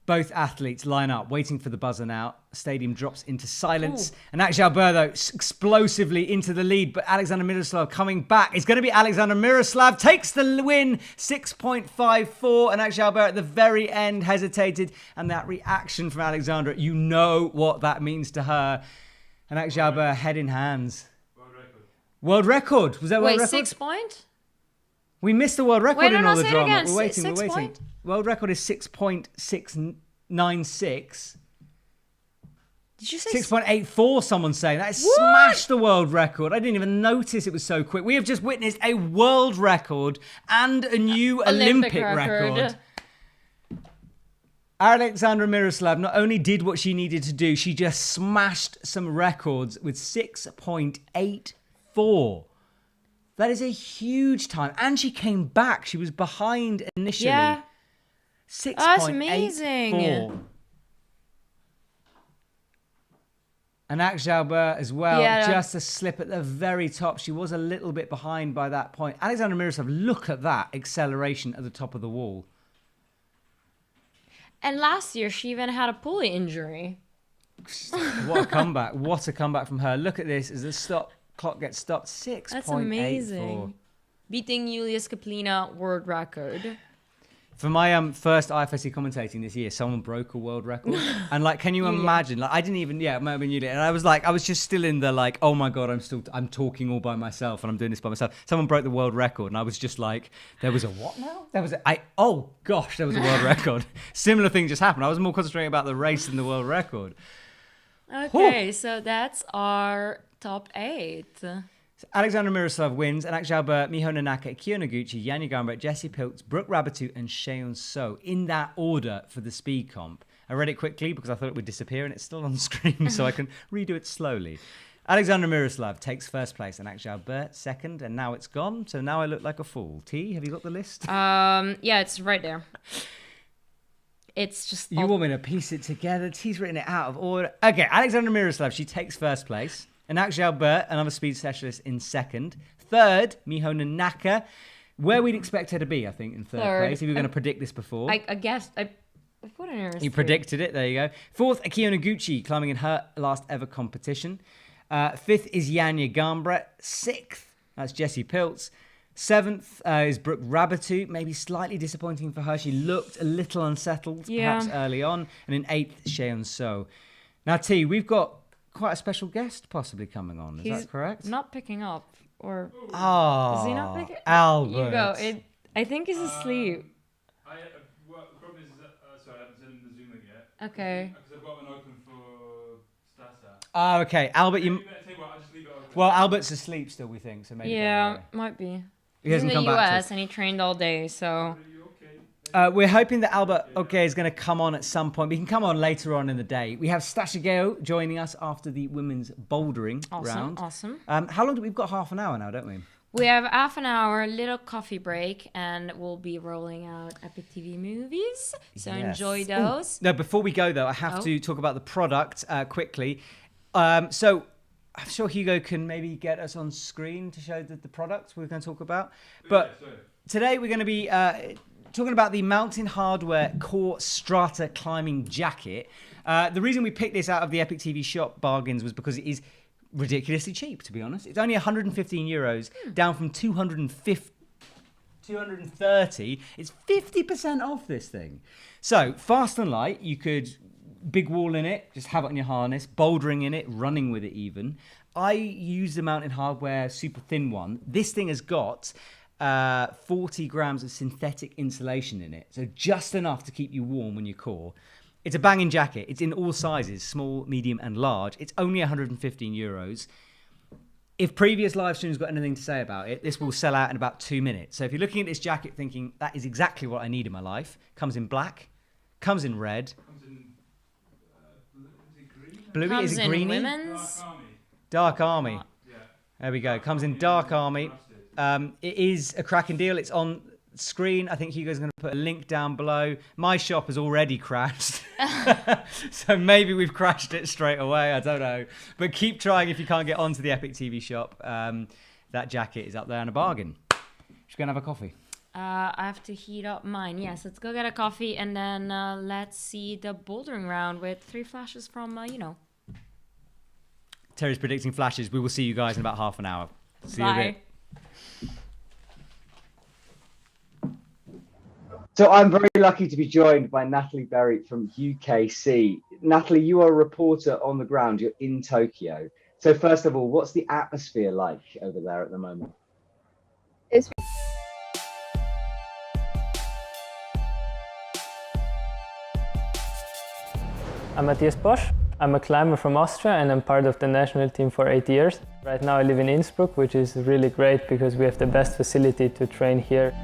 [SPEAKER 5] both athletes line up, waiting for the buzzer now. Stadium drops into silence. And Jalbert, though, explosively into the lead. But Alexander Miroslav coming back. It's going to be Alexander Miroslav. Takes the win, 6.54. And Jalbert at the very end hesitated. And that reaction from Alexandra, you know what that means to her. And Jalbert, head in hands. World record. Was that world record?
[SPEAKER 6] 6 point?
[SPEAKER 5] We missed the world record in all the drama.
[SPEAKER 6] Again.
[SPEAKER 5] We're waiting.
[SPEAKER 6] Point?
[SPEAKER 5] World record is 6.696.
[SPEAKER 6] Did you say
[SPEAKER 5] 6.84? Someone's saying that smashed the world record. I didn't even notice it was so quick. We have just witnessed a world record and a new Olympic record. Alexandra Miroslav not only did what she needed to do, she just smashed some records with 6.84. That is a huge time. And she came back. She was behind initially.
[SPEAKER 6] Yeah.
[SPEAKER 5] 6.84.
[SPEAKER 6] That's amazing.
[SPEAKER 5] And Jalbert as well.
[SPEAKER 6] Yeah.
[SPEAKER 5] Just a slip at the very top. She was a little bit behind by that point. Alexandra Miroslav, look at that acceleration at the top of the wall.
[SPEAKER 6] And last year, she even had a pulley injury.
[SPEAKER 5] What a comeback. What a comeback from her. Look at this as the clock gets stopped. 6.84.
[SPEAKER 6] That's amazing. Beating Julius Kaplina world record.
[SPEAKER 5] For my first IFSC commentating this year, someone broke a world record. And can you imagine? I didn't even, it might have been Julia. And I was just still in the oh my God, I'm talking all by myself and I'm doing this by myself. Someone broke the world record and I was just there was a what now? There was there was a world record. Similar thing just happened. I was more concentrating about the race than the world record.
[SPEAKER 6] Okay, so that's our top 8.
[SPEAKER 5] So Alexander Miroslav wins, and Jalbert, Miho Nanaka, Akio Noguchi, Janja Garnbret, Jessie Pilz, Brooke Rabatu, and Cheon So in that order for the speed comp. I read it quickly because I thought it would disappear, and it's still on screen, so I can redo it slowly. Alexander Miroslav takes 1st place, and Jalbert 2nd, and now it's gone. So now I look like a fool. T, have you got the list?
[SPEAKER 6] Yeah, it's right there. It's just...
[SPEAKER 5] You want me to piece it together? T's written it out of order. Okay, Alexander Miroslav, she takes 1st place. And Jalbert, another speed specialist, in 2nd. 3rd, Miho Nanaka, where we'd expect her to be, I think, in 3rd place. If you were going to predict this before.
[SPEAKER 6] I guess I put in her as
[SPEAKER 5] You
[SPEAKER 6] 3rd.
[SPEAKER 5] predicted it. There you go. 4th, Akio Noguchi, climbing in her last ever competition. 5th is Janja Garnbret. 6th, that's Jessie Pilz. 7th is Brooke Rabatou, maybe slightly disappointing for her. She looked a little unsettled, perhaps early on. And in 8th, Cheon So. Now, T, we've got quite a special guest possibly coming on. Is that correct?
[SPEAKER 6] Not picking up, or
[SPEAKER 5] is
[SPEAKER 6] he not picking?
[SPEAKER 5] Albert.
[SPEAKER 6] You go. I think he's asleep.
[SPEAKER 9] The problem is, sorry, I haven't sent him the Zoom link yet.
[SPEAKER 6] Okay.
[SPEAKER 9] Because I've got one open for Stasa.
[SPEAKER 5] Oh, okay. Albert,
[SPEAKER 9] I'll just leave it open.
[SPEAKER 5] Well, Albert's asleep still, we think, so maybe.
[SPEAKER 6] Yeah, might be.
[SPEAKER 5] He
[SPEAKER 6] He's in
[SPEAKER 5] hasn't
[SPEAKER 6] the
[SPEAKER 5] come back to
[SPEAKER 6] US
[SPEAKER 5] us.
[SPEAKER 6] and he trained all day, so.
[SPEAKER 5] We're hoping that Albert is going to come on at some point. We can come on later on in the day. We have Stasa Gejo joining us after the women's bouldering round.
[SPEAKER 6] Awesome.
[SPEAKER 5] How long do we've got? Half an hour now, don't we?
[SPEAKER 6] We have half an hour, little coffee break, and we'll be rolling out EpicTV movies. So enjoy those.
[SPEAKER 5] No, before we go though, I have to talk about the product quickly. So I'm sure Hugo can maybe get us on screen to show the product we're going to talk about. But today we're going to be talking about the Mountain Hardware Core Strata Climbing Jacket. The reason we picked this out of the EpicTV shop bargains was because it is ridiculously cheap, to be honest. It's only 115 euros, down from 230. It's 50% off this thing. So, fast and light, you could big wall in it, just have it on your harness, bouldering in it, running with it even. I use the Mountain Hardware super thin one. This thing has got 40 grams of synthetic insulation in it, so just enough to keep you warm when you core. It's a banging jacket. It's in all sizes, small, medium, and large. It's only 115 euros. If previous live streams got anything to say about it, this will sell out in about 2 minutes. So if you're looking at this jacket thinking, that is exactly what I need in my life, comes in black, comes in red.
[SPEAKER 9] Comes in,
[SPEAKER 5] Blue,
[SPEAKER 6] Comes
[SPEAKER 5] is it
[SPEAKER 6] in
[SPEAKER 5] greeny?
[SPEAKER 6] women's.
[SPEAKER 5] Dark Army.
[SPEAKER 9] Yeah.
[SPEAKER 5] There we go. Comes in Dark Army. It is a cracking deal. It's on screen. I think Hugo's going to put a link down below. My shop has already crashed. So maybe we've crashed it straight away. I don't know. But keep trying if you can't get onto the EpicTV shop. That jacket is up there in a bargain. Just go and have a coffee.
[SPEAKER 6] I have to heat up mine. Yes, let's go get a coffee and then let's see the bouldering round with 3 flashes from,
[SPEAKER 5] Terry's predicting flashes. We will see you guys in about half an hour. See you in a bit.
[SPEAKER 7] So I'm very lucky to be joined by Nathalie Berry from UKC. Nathalie, you are a reporter on the ground. You're in Tokyo. So first of all, what's the atmosphere like over there at the moment?
[SPEAKER 10] I'm Matthias Bosch. I'm a climber from Austria and I'm part of the national team for 8 years. Right now I live in Innsbruck, which is really great because we have the best facility to train here.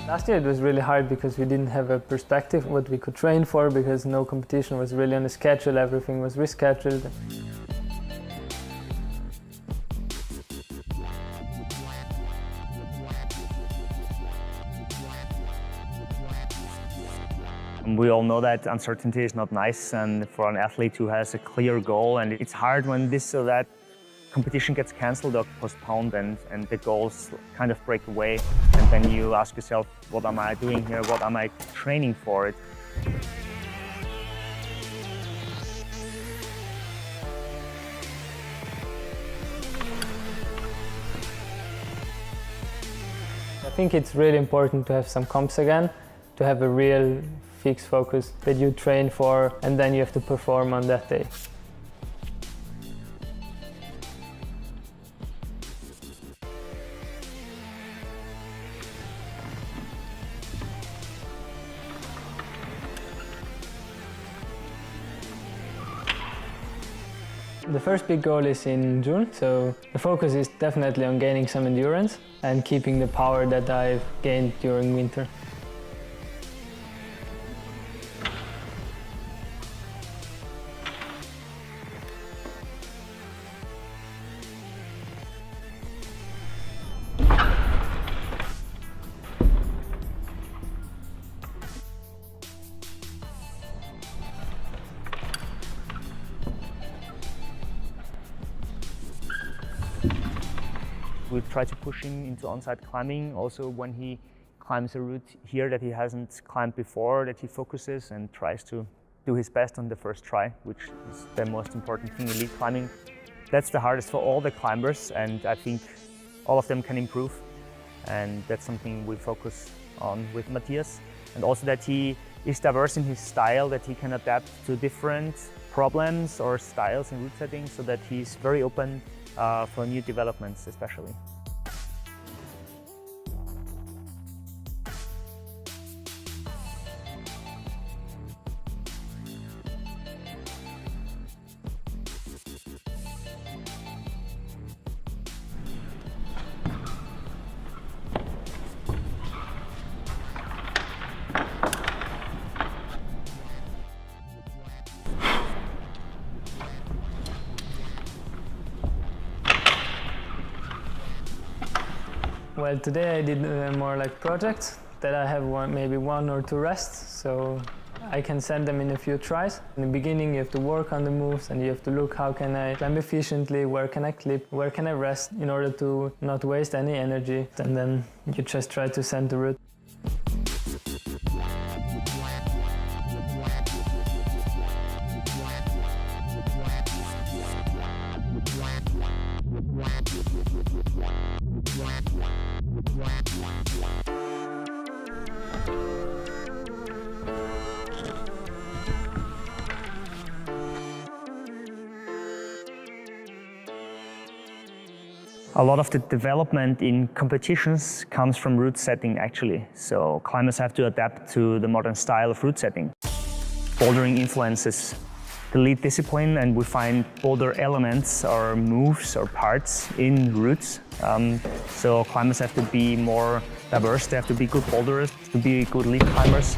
[SPEAKER 10] Last year it was really hard because we didn't have a perspective what we could train for because no competition was really on the schedule, everything was rescheduled.
[SPEAKER 11] We all know that uncertainty is not nice, and for an athlete who has a clear goal, and it's hard when this or that competition gets cancelled or postponed and the goals kind of break away, and then you ask yourself, what am I doing here? What am I training for?
[SPEAKER 10] I think it's really important to have some comps again, to have a real fixed focus that you train for and then you have to perform on that day. The first big goal is in June, so the focus is definitely on gaining some endurance and keeping the power that I've gained during winter.
[SPEAKER 11] We try to push him into on-site climbing. Also, when he climbs a route here that he hasn't climbed before, that he focuses and tries to do his best on the first try, which is the most important thing in elite climbing. That's the hardest for all the climbers, and I think all of them can improve. And that's something we focus on with Matthias. And also that he is diverse in his style, that he can adapt to different problems or styles in route setting, so that he's very open for new developments especially.
[SPEAKER 10] Well, today I did more like projects that I have maybe 1 or 2 rests, so I can send them in a few tries. In the beginning you have to work on the moves and you have to look how can I climb efficiently, where can I clip, where can I rest in order to not waste any energy, and then you just try to send the route.
[SPEAKER 11] A lot of the development in competitions comes from route setting actually. So climbers have to adapt to the modern style of route setting. Bouldering influences the lead discipline, and we find boulder elements or moves or parts in routes. So climbers have to be more diverse, they have to be good boulderers, to be good lead climbers.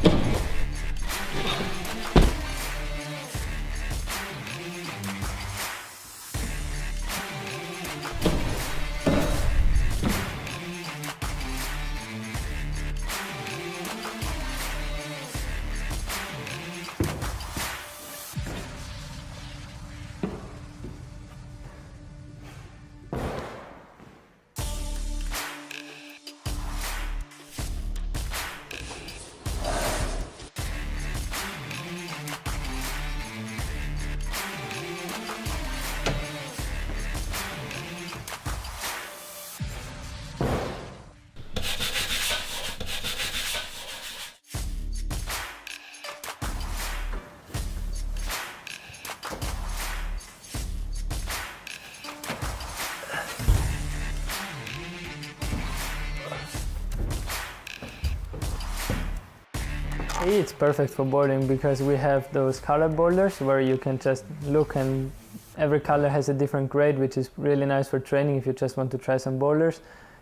[SPEAKER 10] It's perfect for boarding because we have those color boulders where you can just look and every color has a different grade, which is really nice for training if you just want to try some boulders.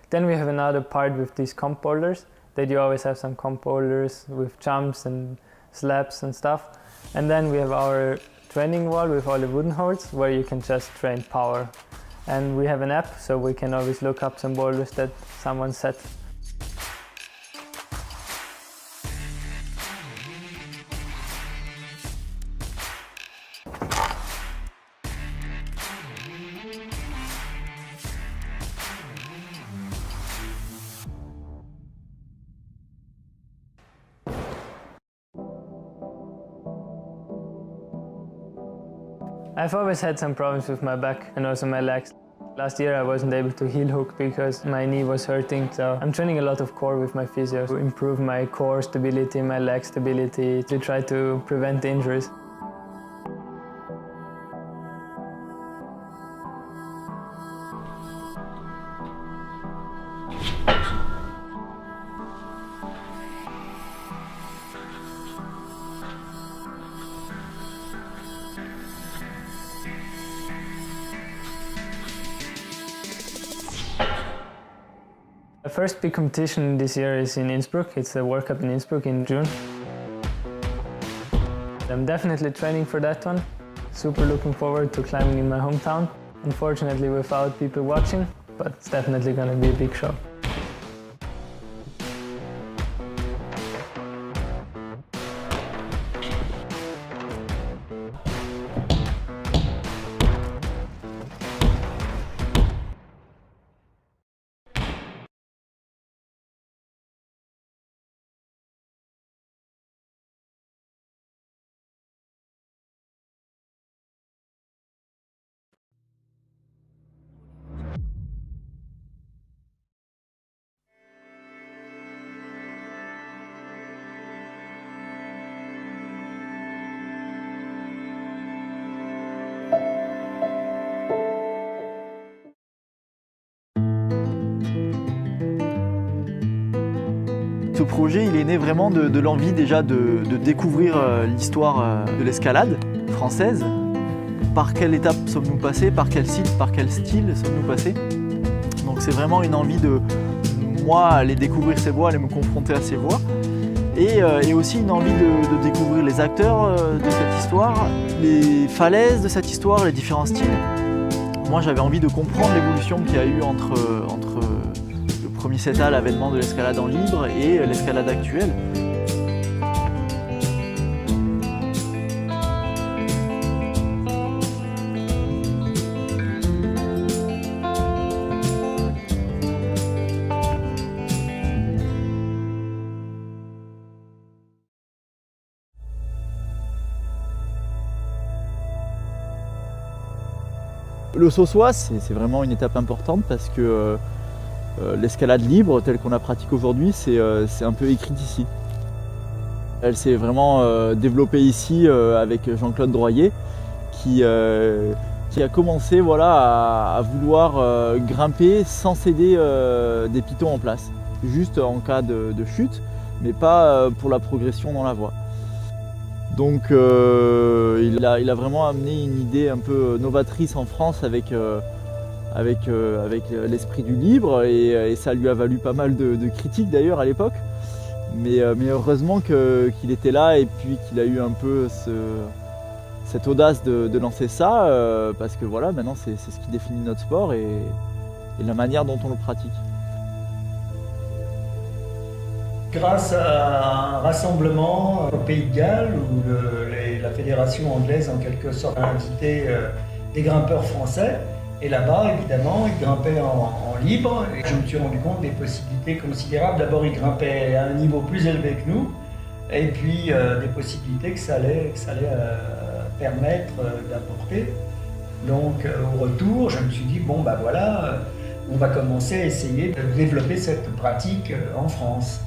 [SPEAKER 10] Then we have another part with these comp boulders that you always have some comp boulders with jumps and slabs and stuff. And then we have our training wall with all the wooden holes where you can just train power. And we have an app so we can always look up some boulders that someone set. I've always had some problems with my back and also my legs. Last year I wasn't able to heel hook because my knee was hurting, so I'm training a lot of core with my physio to improve my core stability, my leg stability, to try to prevent injuries. The first big competition this year is in Innsbruck. It's a World Cup in Innsbruck in June. I'm definitely training for that one. Super looking forward to climbing in my hometown. Unfortunately without people watching, but it's definitely going to be a big show.
[SPEAKER 1] projet, il est né vraiment de l'envie déjà de découvrir l'histoire de l'escalade française. Par quelle étape sommes-nous passés, par quel site, par quel style sommes-nous passés. Donc c'est vraiment une envie de, moi, aller découvrir ces voies, aller me confronter à ces voies. Et aussi une envie de découvrir les acteurs de cette histoire, les falaises de cette histoire, les différents styles. Moi j'avais envie de comprendre l'évolution qu'il y a eu entre le premier CETA, l'avènement de l'escalade en libre, et l'escalade actuelle. Le saut soi, c'est vraiment une étape importante parce que l'escalade libre, telle qu'on la pratique aujourd'hui, c'est un peu écrite ici. Elle s'est vraiment développée ici avec Jean-Claude Droyer qui a commencé voilà, à vouloir grimper sans céder des pitons en place. Juste en cas de chute, mais pas pour la progression dans la voie. Donc il a vraiment amené une idée un peu novatrice en France avec l'esprit du libre et ça lui a valu pas mal de critiques d'ailleurs à l'époque. Mais heureusement qu'il était là et puis qu'il a eu un peu cette audace de lancer ça parce que voilà, maintenant c'est ce qui définit notre sport et la manière dont on le pratique.
[SPEAKER 2] Grâce à un rassemblement au Pays de Galles où la fédération anglaise en quelque sorte a invité des grimpeurs français et là-bas évidemment ils grimpaient en libre et je me suis rendu compte des possibilités considérables. D'abord ils grimpaient à un niveau plus élevé que nous et puis des possibilités que ça allait permettre d'apporter. Donc au retour je me suis dit bon bah voilà, on va commencer à essayer de développer cette pratique en France.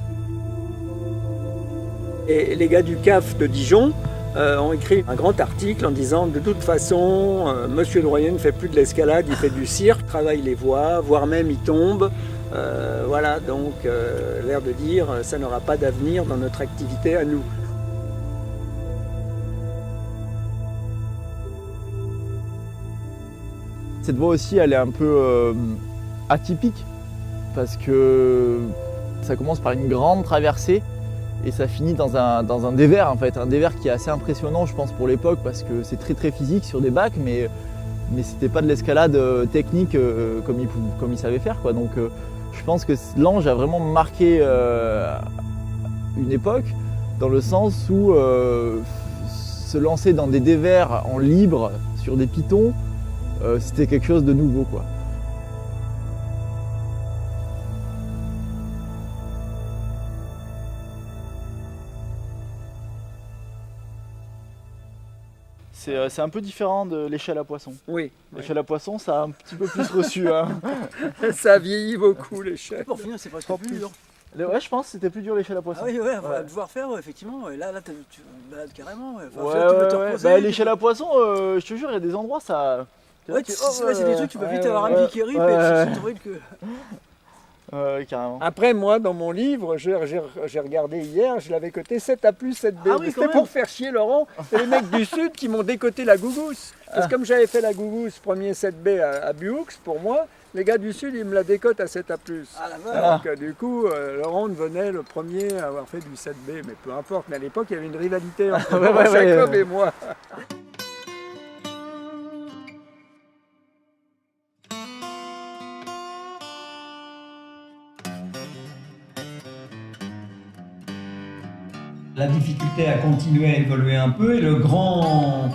[SPEAKER 3] Et les gars du CAF de Dijon ont écrit un grand article en disant de toute façon, Monsieur Droyer ne fait plus de l'escalade, il fait du cirque, travaille les voies, voire même il tombe. Voilà, donc l'air de dire ça n'aura pas d'avenir dans notre activité à nous.
[SPEAKER 1] Cette voie aussi, elle est un peu atypique parce que ça commence par une grande traversée. Et ça finit dans un dévers en fait, un dévers qui est assez impressionnant je pense pour l'époque parce que c'est très physique sur des bacs mais c'était pas de l'escalade technique comme il savait faire quoi. Donc je pense que l'Ange a vraiment marqué une époque dans le sens où se lancer dans des dévers en libre sur des pitons c'était quelque chose de nouveau quoi. C'est un peu différent de l'échelle à poisson.
[SPEAKER 3] Oui.
[SPEAKER 1] L'échelle à poisson, ça a un petit peu plus reçu. Hein.
[SPEAKER 3] Ça vieillit beaucoup l'échelle.
[SPEAKER 4] Pour finir, c'est presque plus dur.
[SPEAKER 1] Ouais, je pense que c'était plus dur l'échelle à poisson.
[SPEAKER 4] Ah oui, ouais, on va devoir faire, effectivement. Là, tu balades carrément. Ouais. Enfin,
[SPEAKER 1] ouais,
[SPEAKER 4] tu peux te reposer.
[SPEAKER 1] Bah, l'échelle à poisson, je te jure, il y a des endroits, ça.
[SPEAKER 4] Ouais, c'est des trucs, tu peux vite avoir un pied qui rip et c'est horrible que.
[SPEAKER 1] Carrément.
[SPEAKER 3] Après, moi, dans mon livre, j'ai regardé hier, je l'avais coté 7A+, 7B.
[SPEAKER 4] Ah oui,
[SPEAKER 3] c'était pour faire chier Laurent. C'est les mecs du Sud qui m'ont décoté la gougousse. Parce que comme j'avais fait la gougousse, premier 7B à Buux, pour moi, les gars du Sud, ils me la décotent à 7A+. Donc du coup, Laurent devenait le premier à avoir fait du 7B. Mais peu importe, mais à l'époque, il y avait une rivalité entre Jacob et moi.
[SPEAKER 2] La difficulté a continué à évoluer un peu et le grand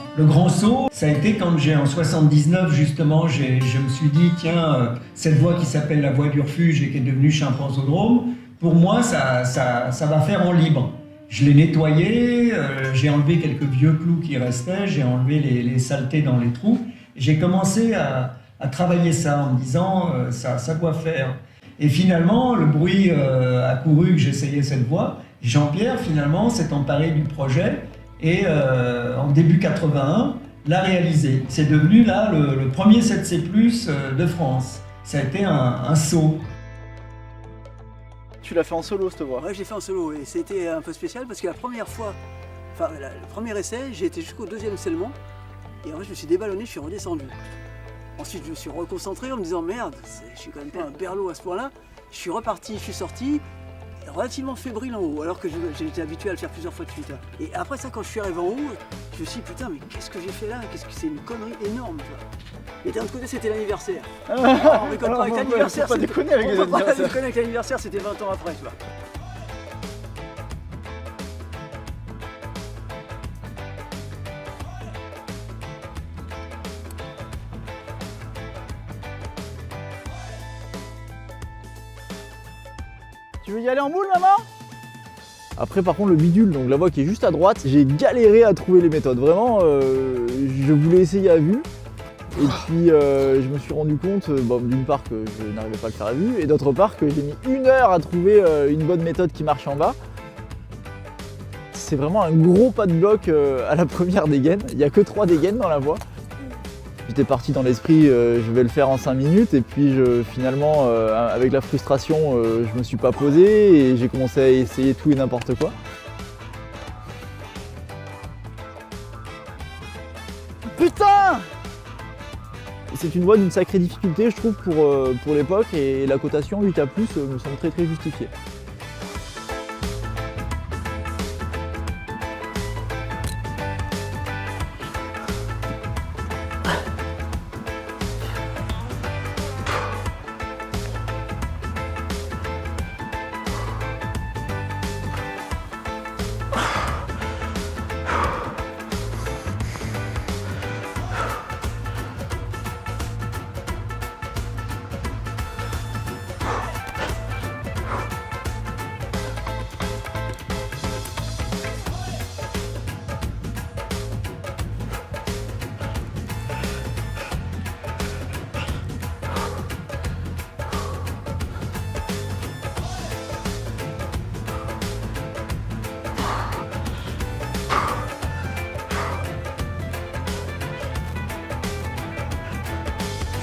[SPEAKER 2] saut, ça a été quand en 79 justement, je me suis dit tiens, cette voie qui s'appelle la voie du refuge et qui est devenue Chimpanzodrome, pour moi ça va faire en libre. Je l'ai nettoyé, j'ai enlevé quelques vieux clous qui restaient, j'ai enlevé les saletés dans les trous. J'ai commencé à travailler ça en me disant ça doit faire. Et finalement, le bruit a couru que j'essayais cette voie. Jean-Pierre, finalement, s'est emparé du projet et en début 81, l'a réalisé. C'est devenu là le premier 7C+, de France. Ça a été un saut.
[SPEAKER 1] tu l'as fait en solo cette voie.
[SPEAKER 4] Ouais, j'ai fait en solo et c'était un peu spécial parce que la première fois, enfin le premier essai, j'ai été jusqu'au deuxième scellement et en fait je me suis déballonné, je suis redescendu. Ensuite je me suis reconcentré en me disant merde, je suis quand même pas un berlot à ce point-là. Je suis reparti, je suis sorti, relativement fébrile en haut, alors que j'étais habitué à le faire plusieurs fois de suite. Hein. Et après ça, quand je suis arrivé en haut, je me suis dit putain, mais qu'est-ce que j'ai fait là? Qu'est-ce que c'est une connerie énorme, tu vois. Et d'un autre côté, c'était l'anniversaire. On rigole pas avec l'anniversaire.
[SPEAKER 1] Faut pas déconner avec les anniversaires.
[SPEAKER 4] Pas déconner avec l'anniversaire, c'était 20 ans après, tu vois.
[SPEAKER 1] Tu veux y aller en boule, maman? Après, par contre, le bidule, donc la voie qui est juste à droite, j'ai galéré à trouver les méthodes. Vraiment, je voulais essayer à vue. Et puis, je me suis rendu compte, d'une part, que je n'arrivais pas à le faire à vue, et d'autre part, que j'ai mis 1 heure à trouver une bonne méthode qui marche en bas. C'est vraiment un gros pas de bloc à la première dégaine. Il n'y a que 3 dégaines dans la voie. J'étais parti dans l'esprit, je vais le faire en 5 minutes, et puis finalement, avec la frustration, je me suis pas posé et j'ai commencé à essayer tout et n'importe quoi. Putain! C'est une voie d'une sacrée difficulté, je trouve, pour l'époque, et la cotation 8A+, me semble très justifiée.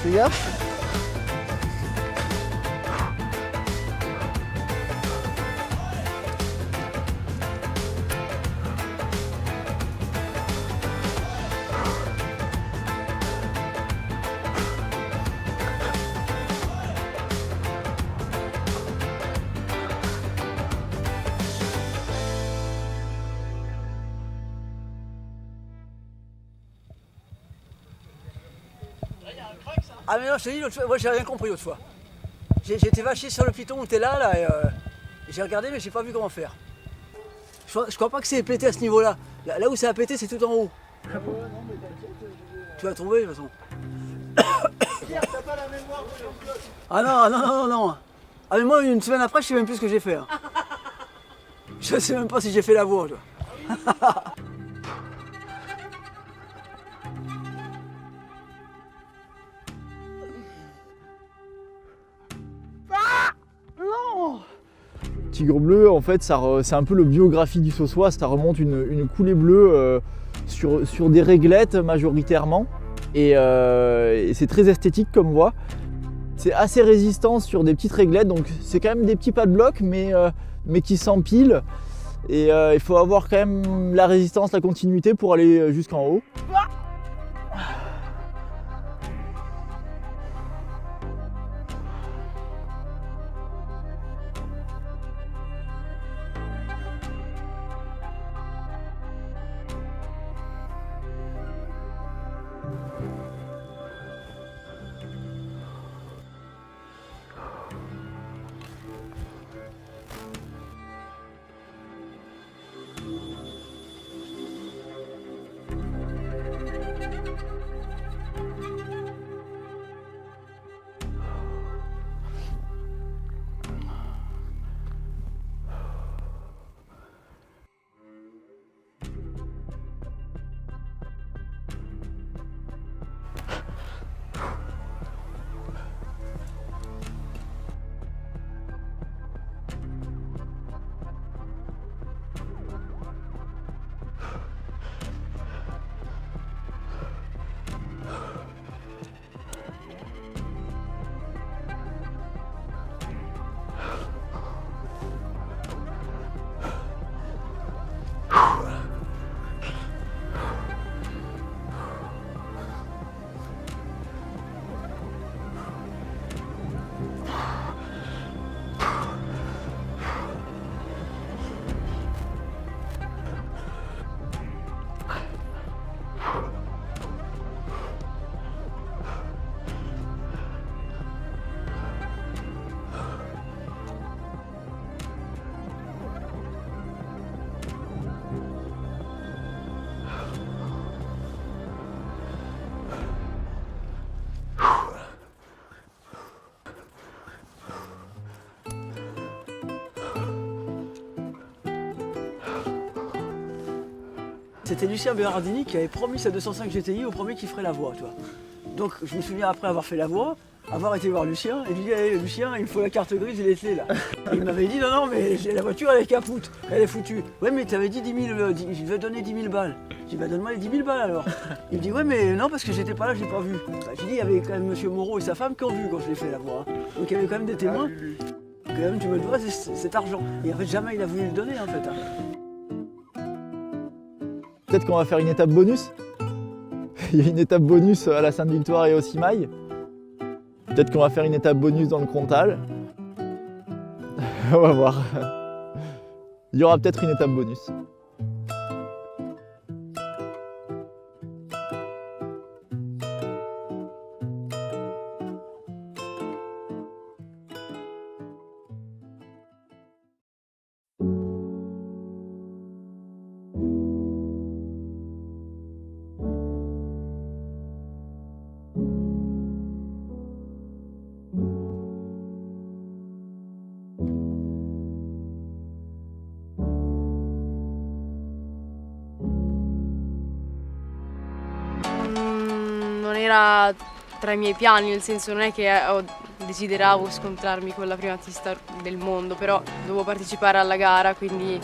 [SPEAKER 1] Fais gaffe.
[SPEAKER 4] Ah mais non, je te dis, l'autre fois, moi j'ai rien compris l'autre fois. J'étais vaché sur le piton où t'es là et j'ai regardé mais j'ai pas vu comment faire. Je crois pas que c'est pété à ce niveau-là. Là où ça a pété, c'est tout en haut. Tu vas tomber de toute façon. Ah non. Ah mais moi, une semaine après, je sais même plus ce que j'ai fait. Hein. Je sais même pas si j'ai fait la voie.
[SPEAKER 1] Tigre bleu, en fait, c'est un peu le biographie du Sauçois, ça remonte une coulée bleue sur des réglettes majoritairement, et c'est très esthétique comme voie. C'est assez résistant sur des petites réglettes, donc c'est quand même des petits pas de bloc, mais qui s'empilent, et il faut avoir quand même la résistance, la continuité pour aller jusqu'en haut.
[SPEAKER 4] C'était Lucien Berardini qui avait promis sa 205 GTI au premier qui ferait la voie, tu vois. Donc je me souviens après avoir fait la voie, avoir été voir Lucien, et lui dit hey, Lucien, il me faut la carte grise et les clés là. Il m'avait dit non mais la voiture elle est capoute, elle est foutue. Ouais mais t'avais dit 10 000, je vais donner 10 000 balles. J'ai dit bah donne-moi les 10 000 balles alors. Il me dit ouais mais non parce que j'étais pas là, je l'ai pas vu. Bah, j'ai dit il y avait quand même Monsieur Moreau et sa femme qui ont vu quand je l'ai fait la voie. Donc il y avait quand même des témoins. Quand même tu me dois cet argent. Et en fait jamais il a voulu le donner en fait.
[SPEAKER 1] Peut-être qu'on va faire une étape bonus. Il y a une étape bonus à la Sainte-Victoire et au Simail. Peut-être qu'on va faire une étape bonus dans le Crontal. On va voir. Il y aura peut-être une étape bonus.
[SPEAKER 12] Non era tra i miei piani, nel senso non è che desideravo scontrarmi con la prima artista del mondo, però dovevo partecipare alla gara, quindi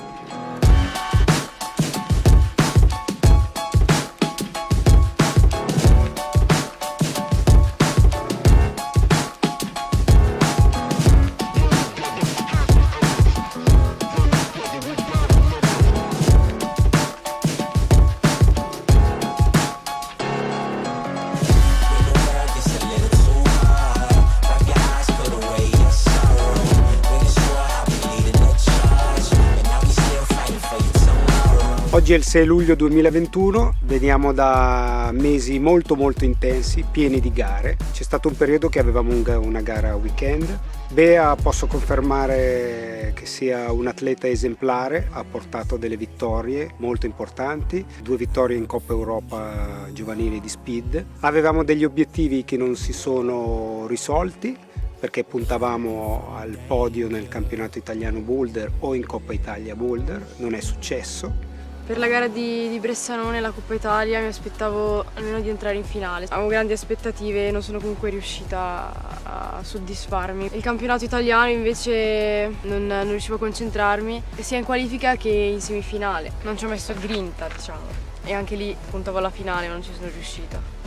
[SPEAKER 13] Oggi è il 6 luglio 2021, veniamo da mesi molto intensi, pieni di gare. C'è stato un periodo che avevamo una gara weekend. Bea posso confermare che sia un atleta esemplare, ha portato delle vittorie molto importanti, 2 vittorie in Coppa Europa giovanili di speed. Avevamo degli obiettivi che non si sono risolti, perché puntavamo al podio nel campionato italiano boulder o in Coppa Italia boulder, non è successo.
[SPEAKER 12] per la gara di Bressanone, la Coppa Italia, mi aspettavo almeno di entrare in finale. Avevo grandi aspettative e non sono comunque riuscita a soddisfarmi. Il campionato italiano invece non riuscivo a concentrarmi, sia in qualifica che in semifinale. Non ci ho messo grinta, diciamo, e anche lì puntavo alla finale ma non ci sono riuscita.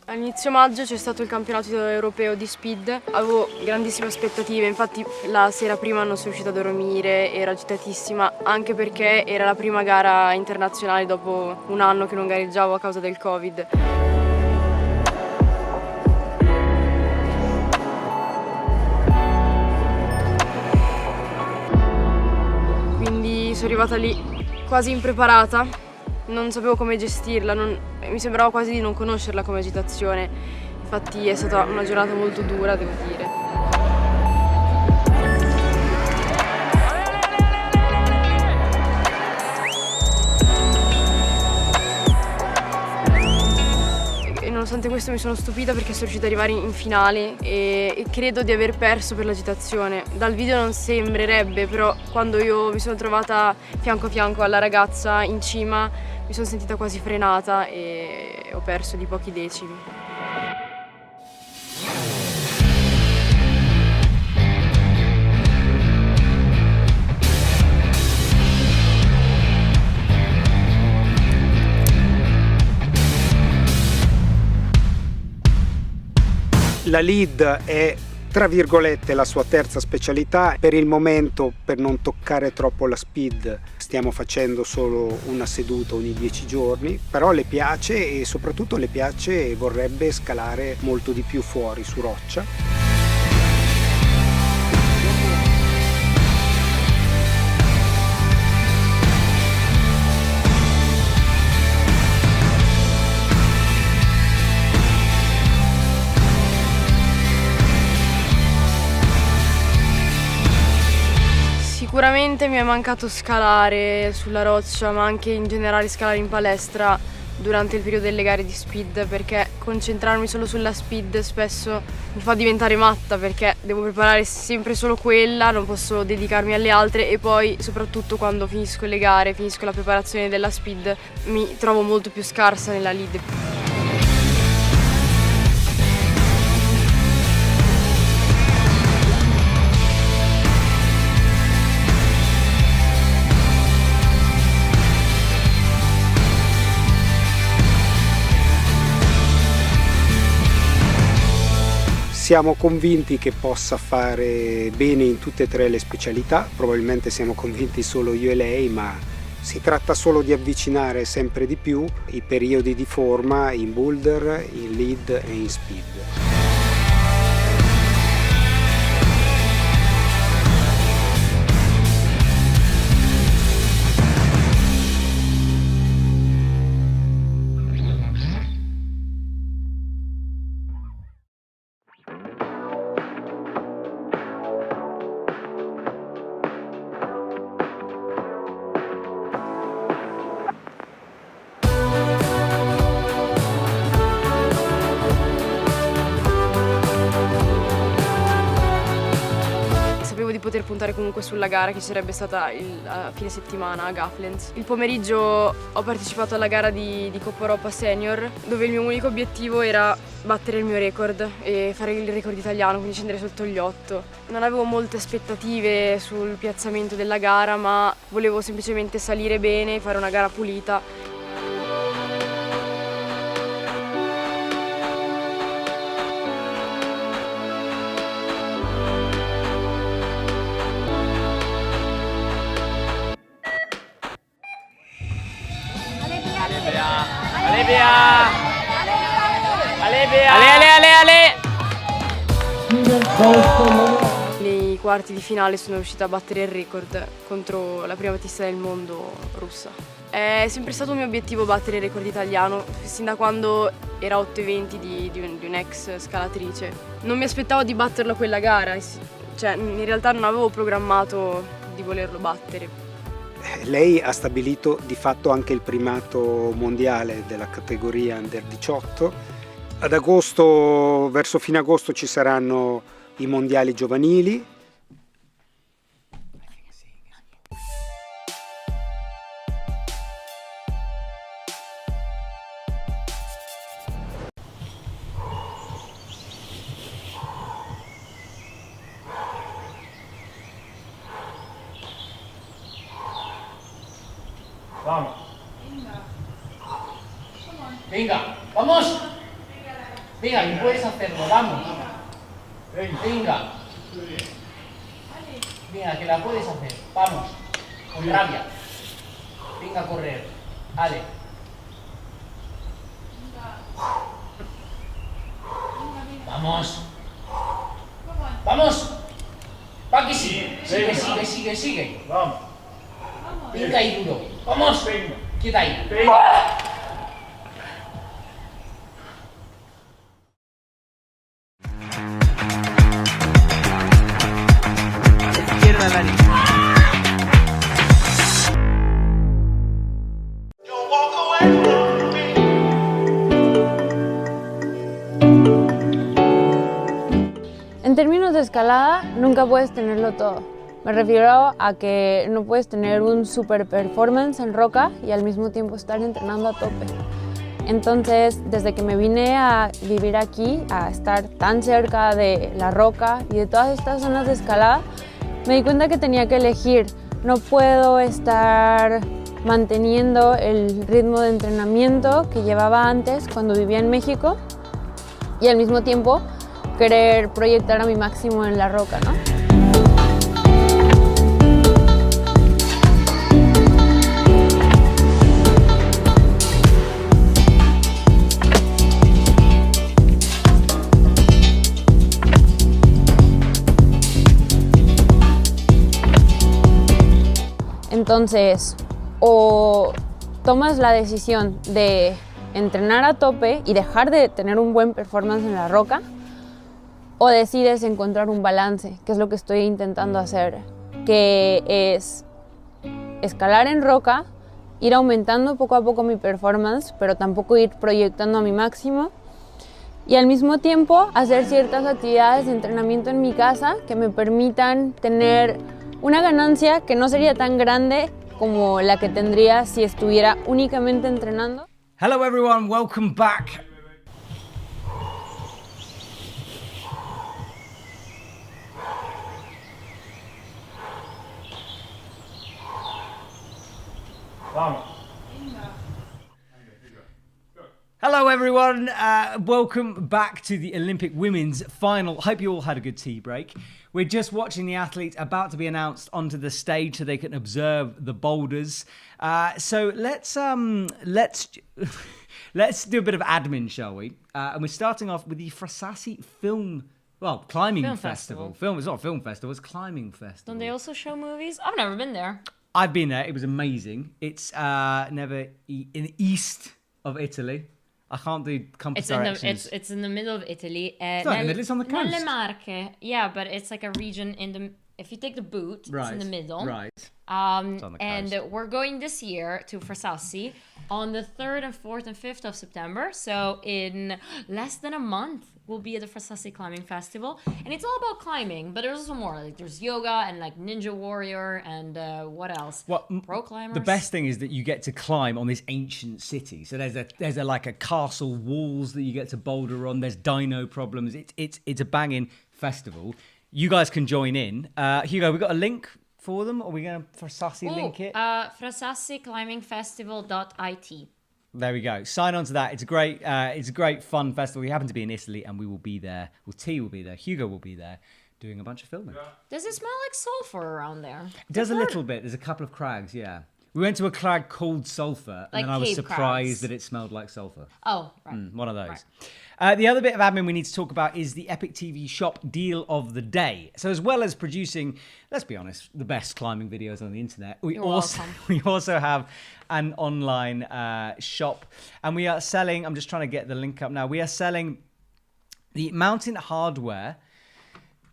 [SPEAKER 12] All'inizio maggio c'è stato il campionato europeo di speed, avevo grandissime aspettative, infatti la sera prima non sono riuscita a dormire, ero agitatissima, anche perché era la prima gara internazionale dopo un anno che non gareggiavo a causa del Covid. Quindi sono arrivata lì quasi impreparata. Non sapevo come gestirla, mi sembrava quasi di non conoscerla come agitazione, infatti è stata una giornata molto dura, devo dire. E nonostante questo mi sono stupita perché sono riuscita ad arrivare in finale e credo di aver perso per l'agitazione. Dal video non sembrerebbe, però quando io mi sono trovata fianco a fianco alla ragazza in cima mi sono sentita quasi frenata e ho perso di pochi decimi.
[SPEAKER 13] La lead è tra virgolette la sua terza specialità. Per il momento, per non toccare troppo la speed, stiamo facendo solo una seduta ogni 10 giorni, però le piace e soprattutto le piace e vorrebbe scalare molto di più fuori su roccia.
[SPEAKER 12] Sicuramente mi è mancato scalare sulla roccia, ma anche in generale scalare in palestra durante il periodo delle gare di speed, perché concentrarmi solo sulla speed spesso mi fa diventare matta, perché devo preparare sempre solo quella, non posso dedicarmi alle altre, e poi soprattutto quando finisco le gare, finisco la preparazione della speed, mi trovo molto più scarsa nella lead.
[SPEAKER 13] Siamo convinti che possa fare bene in tutte e tre le specialità, probabilmente siamo convinti solo io e lei, ma si tratta solo di avvicinare sempre di più i periodi di forma in boulder, in lead e in speed.
[SPEAKER 12] Di poter puntare comunque sulla gara che ci sarebbe stata a fine settimana a Gaflenz. Il pomeriggio ho partecipato alla gara di Coppa Europa Senior, dove il mio unico obiettivo era battere il mio record e fare il record italiano, quindi scendere sotto gli 8. Non avevo molte aspettative sul piazzamento della gara, ma volevo semplicemente salire bene e fare una gara pulita. Nei quarti di finale sono riuscita a battere il record contro la prima battista del mondo russa. È sempre stato un mio obiettivo battere il record italiano, sin da quando era 8,20 di un'ex scalatrice. Non mi aspettavo di batterlo a quella gara, cioè in realtà non avevo programmato di volerlo battere.
[SPEAKER 13] Lei ha stabilito di fatto anche il primato mondiale della categoria Under 18. Ad agosto, verso fine agosto, ci saranno i mondiali giovanili.
[SPEAKER 14] Vamos. Venga, vamos. Venga, que puedes hacerlo, vamos. Venga. Venga, que la puedes hacer. Vamos. Con rabia. Venga a correr. Ale. Vamos. Vamos. Va que sí. Sigue. Vamos. Venga ahí duro. Vamos. Quieta ahí. Izquierda, Dani.
[SPEAKER 15] En términos de escalada, nunca puedes tenerlo todo. Me refiero a que no puedes tener un super performance en roca y al mismo tiempo estar entrenando a tope. Entonces, desde que me vine a vivir aquí, a estar tan cerca de la roca y de todas estas zonas de escalada, me di cuenta que tenía que elegir. No puedo estar manteniendo el ritmo de entrenamiento que llevaba antes cuando vivía en México y al mismo tiempo querer proyectar a mi máximo en la roca, ¿no? Entonces, o tomas la decisión de entrenar a tope y dejar de tener un buen performance en la roca, o decides encontrar un balance, que es lo que estoy intentando hacer, que es escalar en roca ir aumentando poco a poco mi performance, pero tampoco ir proyectando a mi máximo. Y al mismo tiempo hacer ciertas actividades de entrenamiento en mi casa que me permitan tener una ganancia que no sería tan grande como la que tendría si estuviera únicamente entrenando.
[SPEAKER 5] Hello everyone, welcome back. Hello everyone, welcome back to the Olympic women's final. Hope you all had a good tea break. We're just watching the athletes about to be announced onto the stage so they can observe the boulders. So let's let's do a bit of admin, shall we? And we're starting off with the Frasassi climbing festival. It's not a film festival, it's climbing festival.
[SPEAKER 6] Don't they also show movies? I've never been there.
[SPEAKER 5] I've been there, it was amazing. It's in the east of Italy. I can't do compass directions.
[SPEAKER 6] It's in the middle of Italy.
[SPEAKER 5] It's not in the middle, it's on the coast.
[SPEAKER 6] Nelle Marche. Yeah, but it's like a region in the... If you take the boot, it's in the middle.
[SPEAKER 5] Right.
[SPEAKER 6] It's on the coast. And we're going this year to Frasassi on the 3rd and 4th and 5th of September. So in less than a month, we'll be at the Frasassi Climbing Festival. And it's all about climbing, but there's also more. Like there's yoga and like Ninja Warrior and what else? Pro climbers.
[SPEAKER 5] The best thing is that you get to climb on this ancient city. So there's like a castle walls that you get to boulder on. There's dino problems. It's a banging festival. You guys can join in. Hugo, we got a link for them? Or are we going to Frasassi link it?
[SPEAKER 6] FrasassiClimbingFestival.it.
[SPEAKER 5] There we go. Sign on to that. It's a great fun festival. We happen to be in Italy and we will be there. Well, T will be there. Hugo will be there doing a bunch of filming.
[SPEAKER 6] Does it smell like sulfur around there?
[SPEAKER 5] It does a little bit. There's a couple of crags, yeah. We went to a crag called Sulphur, and then I was surprised that it smelled like sulphur.
[SPEAKER 6] Oh, right.
[SPEAKER 5] One of those.
[SPEAKER 6] Right.
[SPEAKER 5] The other bit of admin we need to talk about is the EpicTV shop deal of the day. So as well as producing, let's be honest, the best climbing videos on the internet, we also have an online shop, and we are selling, I'm just trying to get the link up now, we are selling the Mountain Hardware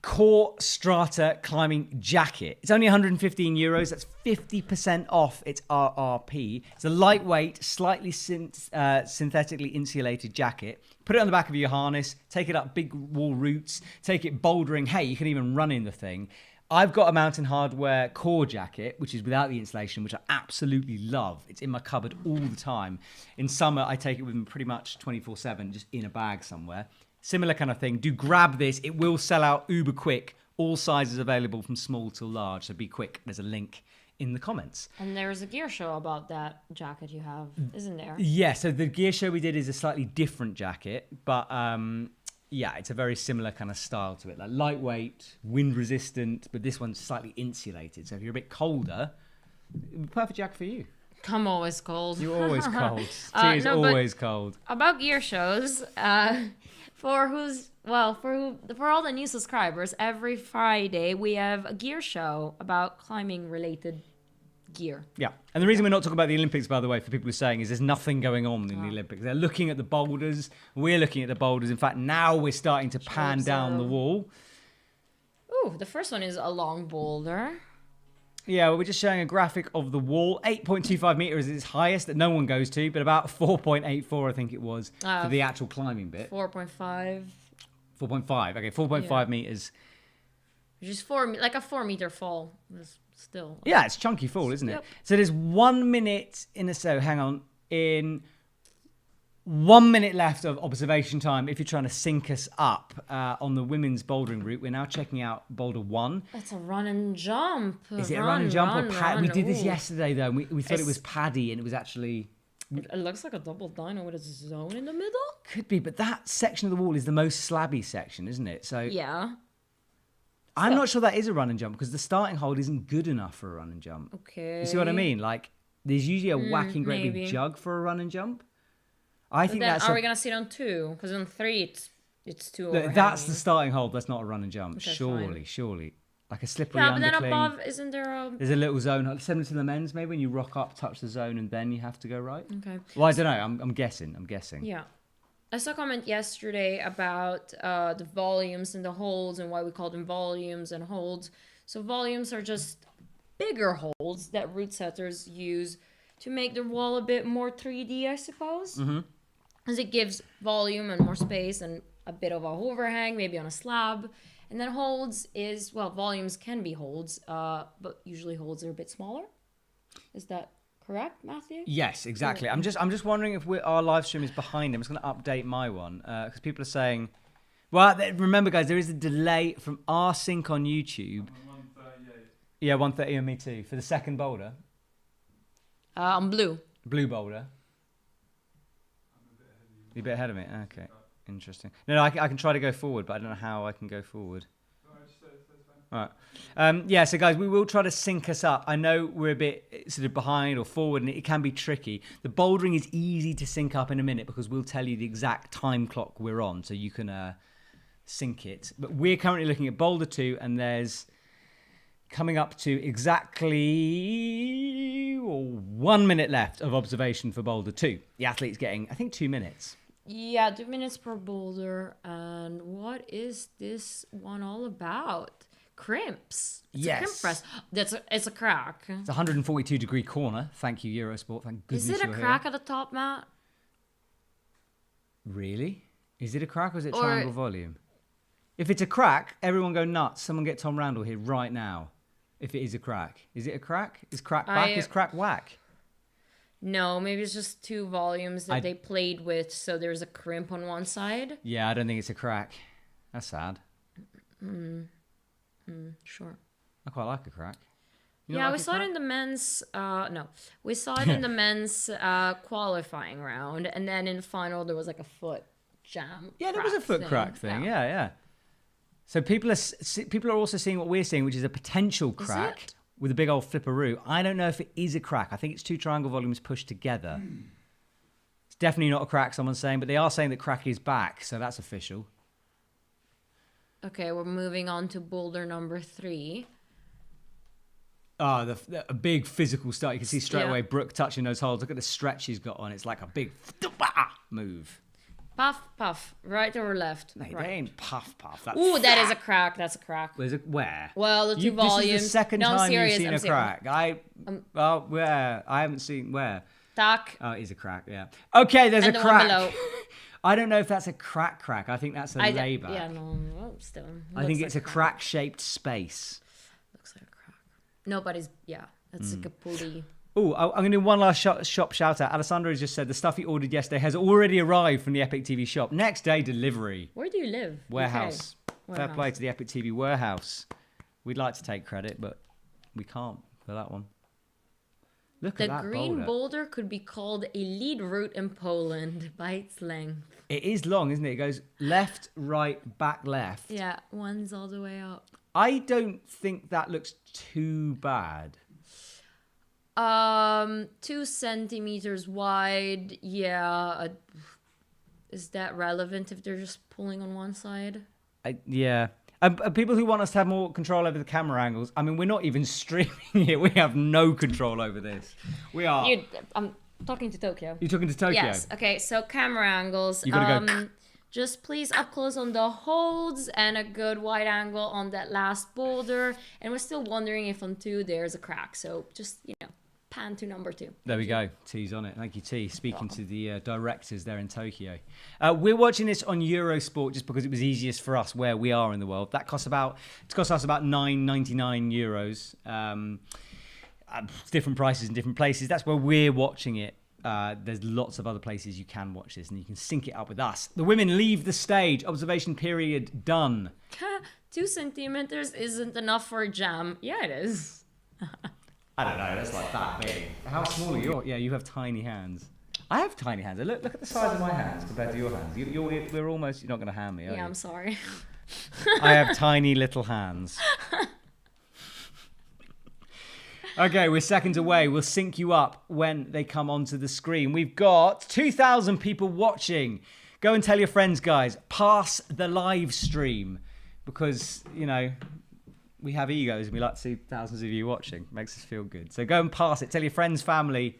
[SPEAKER 5] Core Strata climbing jacket. It's only 115 euros. That's 50% off its RRP. It's a lightweight, slightly synthetically insulated jacket. Put it on the back of your harness, take it up big wall routes, take it bouldering. Hey, you can even run in the thing. I've got a Mountain Hardware core jacket, which is without the insulation, which I absolutely love. It's in my cupboard all the time. In summer, I take it with me pretty much 24/7, just in a bag somewhere. Similar kind of thing. Do grab this. It will sell out uber quick. All sizes available from small to large. So be quick. There's a link in the comments.
[SPEAKER 6] And there's a gear show about that jacket you have, isn't there?
[SPEAKER 5] Yeah. So the gear show we did is a slightly different jacket. But yeah, it's a very similar kind of style to it. Like lightweight, wind resistant. But this one's slightly insulated. So if you're a bit colder, perfect jacket for you.
[SPEAKER 6] I'm always cold.
[SPEAKER 5] You're always cold. T is always cold.
[SPEAKER 6] About gear shows... For all the new subscribers, every Friday we have a gear show about climbing related gear.
[SPEAKER 5] Yeah. And the reason we're not talking about the Olympics, by the way, for people who are saying, is there's nothing going on in the Olympics. They're looking at the boulders. We're looking at the boulders. In fact, now we're starting to pan down the wall.
[SPEAKER 6] Ooh, the first one is a long boulder.
[SPEAKER 5] Yeah, well, we're just showing a graphic of the wall. 8.25 meters is its highest that no one goes to, but about 4.84, I think it was, for the actual climbing bit.
[SPEAKER 6] 4.5.
[SPEAKER 5] 4.5, okay, 4.5 meters.
[SPEAKER 6] Which is like a 4 meter fall. Still.
[SPEAKER 5] Yeah, it's chunky fall, isn't it? Yep. So there's 1 minute in 1 minute left of observation time if you're trying to sync us up on the women's bouldering route. We're now checking out boulder 1.
[SPEAKER 6] That's a run and jump.
[SPEAKER 5] Is it a run and jump or pad? We did this yesterday though, and we thought it was paddy, and it was actually...
[SPEAKER 6] It looks like a double dino with a zone in the middle.
[SPEAKER 5] Could be, but that section of the wall is the most slabby section, isn't it? So
[SPEAKER 6] yeah.
[SPEAKER 5] I'm not sure that is a run and jump because the starting hold isn't good enough for a run and jump.
[SPEAKER 6] Okay.
[SPEAKER 5] You see what I mean? Like, there's usually a whacking great big jug for a run and jump. I think that's...
[SPEAKER 6] Are we going to sit on 2? Because on 3, it's too overhanging.
[SPEAKER 5] That's the starting hold. That's not a run and jump.
[SPEAKER 6] Okay,
[SPEAKER 5] surely. Like a slippery
[SPEAKER 6] undercling.
[SPEAKER 5] Yeah,
[SPEAKER 6] but then above, isn't there a...
[SPEAKER 5] There's a little zone, similar to the men's, maybe, when you rock up, touch the zone, and then you have to go right.
[SPEAKER 6] Okay.
[SPEAKER 5] Well, I don't know. I'm guessing.
[SPEAKER 6] Yeah. I saw a comment yesterday about the volumes and the holds and why we call them volumes and holds. So volumes are just bigger holds that route setters use to make the wall a bit more 3D, I suppose.
[SPEAKER 5] Mm-hmm.
[SPEAKER 6] Because it gives volume and more space and a bit of a overhang, maybe on a slab. And then holds is, well, volumes can be holds, but usually holds are a bit smaller. Is that correct, Matthew?
[SPEAKER 5] Yes, exactly. I'm just wondering if our live stream is behind. I'm just going to update my one because people are saying, well, remember guys, there is a delay from our sync on YouTube.
[SPEAKER 9] 138.
[SPEAKER 5] Yeah, 130 on me too for the second boulder.
[SPEAKER 6] On blue.
[SPEAKER 5] Blue boulder. You're a bit ahead of me. Okay, interesting. No, I can try to go forward, but I don't know how I can go forward. All right. Yeah, so guys, we will try to sync us up. I know we're a bit sort of behind or forward, and it can be tricky. The bouldering is easy to sync up in a minute because we'll tell you the exact time clock we're on, so you can sync it. But we're currently looking at boulder 2, and there's coming up to exactly 1 minute left of observation for boulder 2. The athlete's getting, I think, 2 minutes.
[SPEAKER 6] Yeah, 2 minutes per boulder. And what is this one all about? Crimps. It's
[SPEAKER 5] Yes.
[SPEAKER 6] a crimp press. It's a crack.
[SPEAKER 5] It's a 142-degree corner. Thank you, Eurosport. Thank goodness
[SPEAKER 6] Is it a
[SPEAKER 5] you're
[SPEAKER 6] crack
[SPEAKER 5] here.
[SPEAKER 6] at the top, Matt?
[SPEAKER 5] Really? Is it a crack or is it
[SPEAKER 6] Or-
[SPEAKER 5] triangle volume? If it's a crack, everyone go nuts. Someone get Tom Randall here right now. If it is a crack. Is it a crack? Is crack back? Is crack whack?
[SPEAKER 6] No, maybe it's just 2 volumes that
[SPEAKER 5] I-
[SPEAKER 6] they played with, so there's a crimp on one side.
[SPEAKER 5] Yeah, I don't think it's a crack. That's sad.
[SPEAKER 6] Sure.
[SPEAKER 5] I quite like a crack. You don't
[SPEAKER 6] Yeah,
[SPEAKER 5] like
[SPEAKER 6] we
[SPEAKER 5] a
[SPEAKER 6] saw it
[SPEAKER 5] crack?
[SPEAKER 6] in the men's. No, we saw it in the men's qualifying round, and then in the final there was like a foot jam.
[SPEAKER 5] Yeah, there was a foot crack thing. Yeah. So people are also seeing what we're seeing, which is a potential crack with a big old flipperoo. I don't know if it is a crack. I think it's 2 triangle volumes pushed together. It's definitely not a crack, someone's saying, but they are saying that crack is back, so that's official.
[SPEAKER 6] Okay, we're moving on to boulder number 3.
[SPEAKER 5] Oh, a big physical start. You can see straight
[SPEAKER 6] Yeah.
[SPEAKER 5] away Brooke touching those holes. Look at the stretch he's got on. It's like a big move.
[SPEAKER 6] Puff, puff, right or left?
[SPEAKER 5] No,
[SPEAKER 6] right.
[SPEAKER 5] they ain't puff. That's
[SPEAKER 6] Ooh, that is a crack. That's a crack.
[SPEAKER 5] Where?
[SPEAKER 6] Well, the 2
[SPEAKER 5] This
[SPEAKER 6] volumes.
[SPEAKER 5] is the second
[SPEAKER 6] No, I'm
[SPEAKER 5] time
[SPEAKER 6] serious,
[SPEAKER 5] you've seen
[SPEAKER 6] I'm
[SPEAKER 5] a
[SPEAKER 6] serious.
[SPEAKER 5] crack. Where? I haven't seen where.
[SPEAKER 6] Tack.
[SPEAKER 5] Oh, it is a crack, yeah. Okay, there's
[SPEAKER 6] And
[SPEAKER 5] a
[SPEAKER 6] the one
[SPEAKER 5] crack.
[SPEAKER 6] below.
[SPEAKER 5] I don't know if that's a crack. I think that's a layback.
[SPEAKER 6] Yeah, no, still.
[SPEAKER 5] I think
[SPEAKER 6] looks
[SPEAKER 5] it's a
[SPEAKER 6] like
[SPEAKER 5] crack-shaped space.
[SPEAKER 6] Looks like a crack. Nobody's, yeah, that's like a pulley.
[SPEAKER 5] Oh, I'm going to do one last shop shout-out. Alessandro has just said the stuff he ordered yesterday has already arrived from the EpicTV shop. Next day delivery.
[SPEAKER 6] Where do you live?
[SPEAKER 5] Warehouse.
[SPEAKER 6] UK.
[SPEAKER 5] Fair play to the EpicTV warehouse. We'd like to take credit, but we can't for that one. Look
[SPEAKER 6] The
[SPEAKER 5] at that
[SPEAKER 6] green
[SPEAKER 5] boulder.
[SPEAKER 6] boulder could be called a lead route in Poland by its length.
[SPEAKER 5] It is long, isn't it? It goes left, right, back, left.
[SPEAKER 6] Yeah, one's all the way up.
[SPEAKER 5] I don't think that looks too bad.
[SPEAKER 6] 2 centimeters wide. Yeah. Is that relevant if they're just pulling on one side?
[SPEAKER 5] Yeah. People who want us to have more control over the camera angles, I mean, we're not even streaming it. We have no control over this. We are.
[SPEAKER 6] I'm talking to Tokyo.
[SPEAKER 5] You're talking to Tokyo?
[SPEAKER 6] Yes. Okay, so camera angles.
[SPEAKER 5] You gotta go.
[SPEAKER 6] Just please up close on the holds and a good wide angle on that last boulder. And we're still wondering if on 2 there's a crack. So just, pan to number 2.
[SPEAKER 5] There we go. T's on it. Thank you, T. Speaking to the directors there in Tokyo. We're watching this on Eurosport just because it was easiest for us where we are in the world. That cost us about €9.99. Different prices in different places. That's where we're watching it. There's lots of other places you can watch this and you can sync it up with us. The women leave the stage. Observation period done.
[SPEAKER 6] 2 centimeters isn't enough for a jam. Yeah, it is.
[SPEAKER 5] I don't know. That's like that big. How small are you? Yeah, you have tiny hands. I have tiny hands. Look at the size of my hands compared to your hands. We're almost. You're not going to hand me, are you?
[SPEAKER 6] Yeah, I'm sorry.
[SPEAKER 5] I have tiny little hands. Okay, we're seconds away. We'll sync you up when they come onto the screen. We've got 2,000 people watching. Go and tell your friends, guys. Pass the live stream because, we have egos and we like to see thousands of you watching. Makes us feel good. So go and pass it. Tell your friends, family.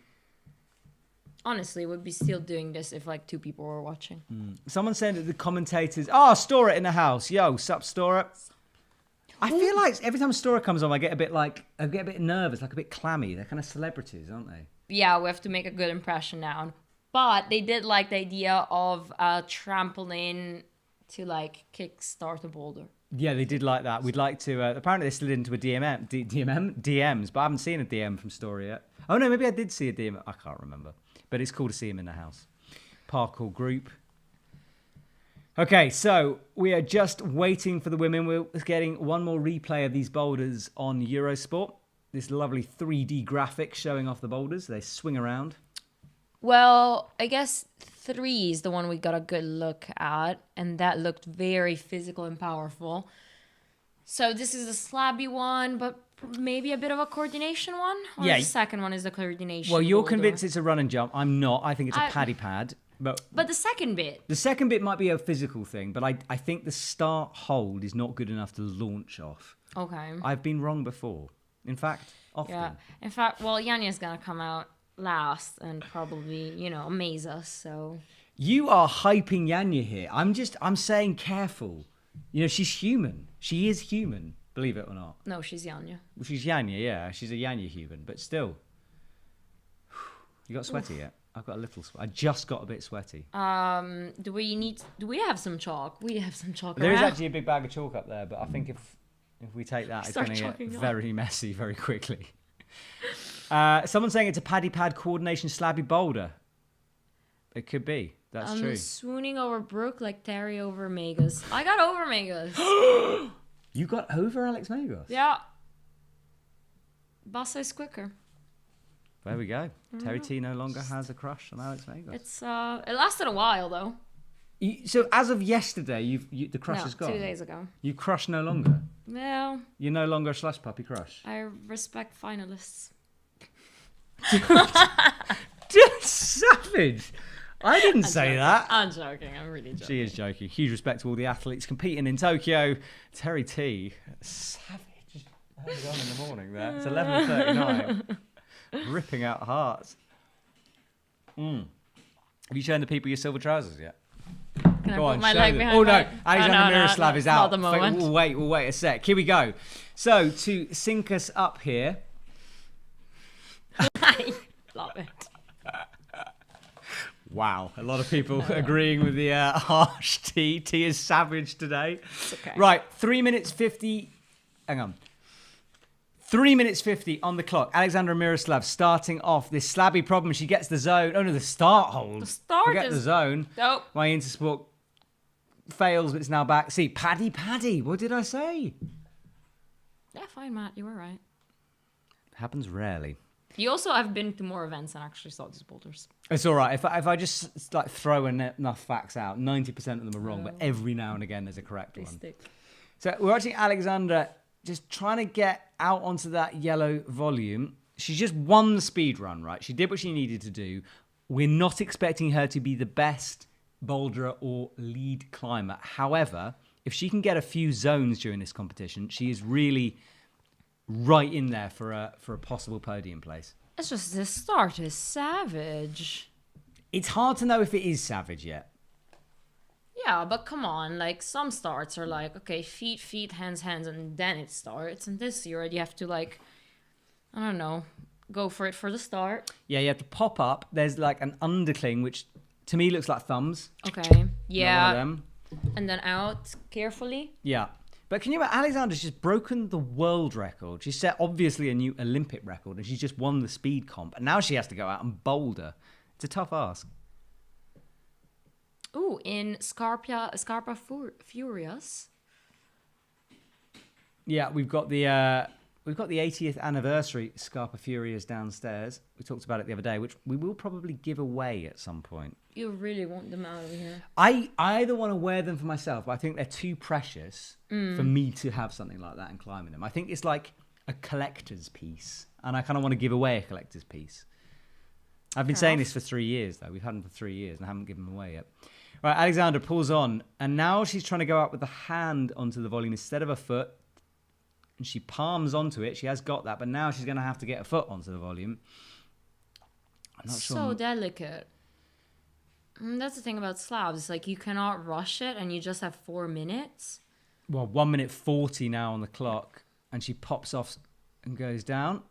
[SPEAKER 6] Honestly, we'd be still doing this if 2 people were watching.
[SPEAKER 5] Someone said that the commentators... Store It in the house. Yo, sup, Store It. I feel like every time Store It comes on, I get a bit nervous, like a bit clammy. They're kind of celebrities, aren't they?
[SPEAKER 6] yeah, we have to make a good impression now. But they did like the idea of a trampoline to like kickstart the boulder.
[SPEAKER 5] Yeah, they did like that. We'd like to. Apparently, they slid into a DMs, but I haven't seen a DM from Story yet. Oh no, maybe I did see a DM. I can't remember, but it's cool to see him in the house. Parkour group. Okay, so we are just waiting for the women. We're getting one more replay of these boulders on Eurosport. This lovely 3D graphic showing off the boulders. They swing around.
[SPEAKER 6] Well, I guess 3 is the one we got a good look at, and that looked very physical and powerful. So this is the slabby one, but maybe a bit of a coordination one? Or
[SPEAKER 5] Yeah.
[SPEAKER 6] the second one is the coordination
[SPEAKER 5] Well, you're
[SPEAKER 6] boulder?
[SPEAKER 5] convinced it's a run and jump. I'm not. I think it's a paddy pad. But
[SPEAKER 6] the second bit.
[SPEAKER 5] The second bit might be a physical thing, but I think the start hold is not good enough to launch off.
[SPEAKER 6] Okay.
[SPEAKER 5] I've been wrong before. In fact, often.
[SPEAKER 6] Yeah. In fact, well, Yanya's gonna come out last and probably, amaze us, so...
[SPEAKER 5] You are hyping Yanya here. I'm saying careful. She's human. She is human, believe it or not.
[SPEAKER 6] No, she's Yanya.
[SPEAKER 5] Well, she's Yanya, yeah. She's a Yanya human, but still. You got sweaty yet? I've got a little sweat. I just got a bit sweaty.
[SPEAKER 6] Do we have some chalk? We have some chalk
[SPEAKER 5] There is
[SPEAKER 6] around.
[SPEAKER 5] actually a big bag of chalk up there, but I think if we take that, it's going to get very messy very quickly. Someone's saying it's a paddy pad coordination slabby boulder. It could be. That's true.
[SPEAKER 6] Swooning over Brooke like Terry over Megas. I got over Megas.
[SPEAKER 5] You got over Alex Megos?
[SPEAKER 6] Yeah. Bassa is quicker.
[SPEAKER 5] There we go. Terry T no longer has a crush on Alex Megos.
[SPEAKER 6] It's it lasted a while though.
[SPEAKER 5] So as of yesterday, the crush is gone?
[SPEAKER 6] 2 days ago.
[SPEAKER 5] You crush no longer?
[SPEAKER 6] Well,
[SPEAKER 5] You're no longer a slush puppy crush?
[SPEAKER 6] I respect finalists.
[SPEAKER 5] Savage! I didn't say that.
[SPEAKER 6] I'm joking. I'm really joking.
[SPEAKER 5] She is joking. Huge respect to all the athletes competing in Tokyo. Terry T, savage. Early on in the morning there. It's 11:39. Ripping out hearts. Have you shown the people your silver trousers yet?
[SPEAKER 6] Can I put my leg behind
[SPEAKER 5] Oh no,
[SPEAKER 6] my...
[SPEAKER 5] Alexander Miroslav is out.
[SPEAKER 6] Not the moment.
[SPEAKER 5] We'll wait a sec. Here we go. So to sync us up here.
[SPEAKER 6] I love it.
[SPEAKER 5] Wow, a lot of people agreeing with the harsh T. T is savage today.
[SPEAKER 6] It's okay.
[SPEAKER 5] Right, 3 minutes 50. Hang on. 3 minutes 50 on the clock. Alexandra Miroslav starting off this slabby problem. She gets the zone. Oh no, the start hold.
[SPEAKER 6] The start
[SPEAKER 5] Forget
[SPEAKER 6] is...
[SPEAKER 5] the zone.
[SPEAKER 6] Nope.
[SPEAKER 5] My Intersport fails, but it's now back. See, paddy. What did I say?
[SPEAKER 6] Yeah, fine, Matt. You were right.
[SPEAKER 5] Happens rarely.
[SPEAKER 6] You also have been to more events and actually saw these boulders.
[SPEAKER 5] It's all right. If I just like throw enough facts out, 90% of them are wrong, but every now and again there's a correct one.
[SPEAKER 6] Stick.
[SPEAKER 5] So we're watching Alexandra just trying to get out onto that yellow volume. She's just won the speed run, right? She did what she needed to do. We're not expecting her to be the best boulderer or lead climber. However, if she can get a few zones during this competition, she is really right in there for a possible podium place.
[SPEAKER 6] It's just the start is savage.
[SPEAKER 5] It's hard to know if it is savage yet.
[SPEAKER 6] Yeah, but come on, like some starts are like, okay, feet, hands, and then it starts. And this you already have to like, I don't know, go for it for the start.
[SPEAKER 5] Yeah, you have to pop up. There's like an undercling, which to me looks like thumbs.
[SPEAKER 6] Okay, yeah.
[SPEAKER 5] Not one of them.
[SPEAKER 6] And then out carefully.
[SPEAKER 5] Yeah. But can you imagine, Alexandra's just broken the world record. She set obviously a new Olympic record and she's just won the speed comp. And now she has to go out and boulder. It's a tough ask.
[SPEAKER 6] Ooh, in Scarpa Furious.
[SPEAKER 5] Yeah, we've got the 80th anniversary Scarpa Furious downstairs. We talked about it the other day, which we will probably give away at some point.
[SPEAKER 6] You really want them out of here.
[SPEAKER 5] I either want to wear them for myself, but I think they're too precious for me to have something like that and climb in them. I think it's like a collector's piece, and I kind of want to give away a collector's piece. I've been saying this for 3 years, though. We've had them for 3 years, and I haven't given them away yet. Right, Alexandra pulls on, and now she's trying to go out with a hand onto the volume instead of a foot, and she palms onto it. She has got that, but now she's going to have to get a foot onto the volume. I'm not sure.
[SPEAKER 6] So delicate. That's the thing about slabs. It's like you cannot rush it, and you just have 4 minutes.
[SPEAKER 5] Well, 1 minute 40 now on the clock, and she pops off and goes down.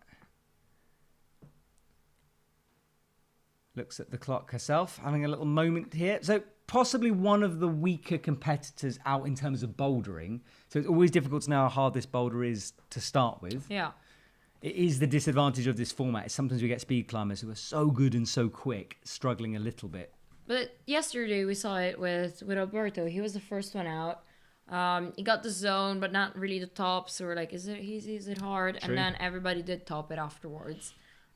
[SPEAKER 5] looks at the clock herself, having a little moment here. So possibly one of the weaker competitors out in terms of bouldering. So it's always difficult to know how hard this boulder is to start with.
[SPEAKER 6] Yeah.
[SPEAKER 5] It is the disadvantage of this format. Sometimes we get speed climbers who are so good and so quick, struggling a little bit.
[SPEAKER 6] But yesterday we saw it with Alberto. He was the first one out. He got the zone, but not really the top. So we're like, is it easy? Is it hard?
[SPEAKER 5] True.
[SPEAKER 6] And then everybody did top it afterwards.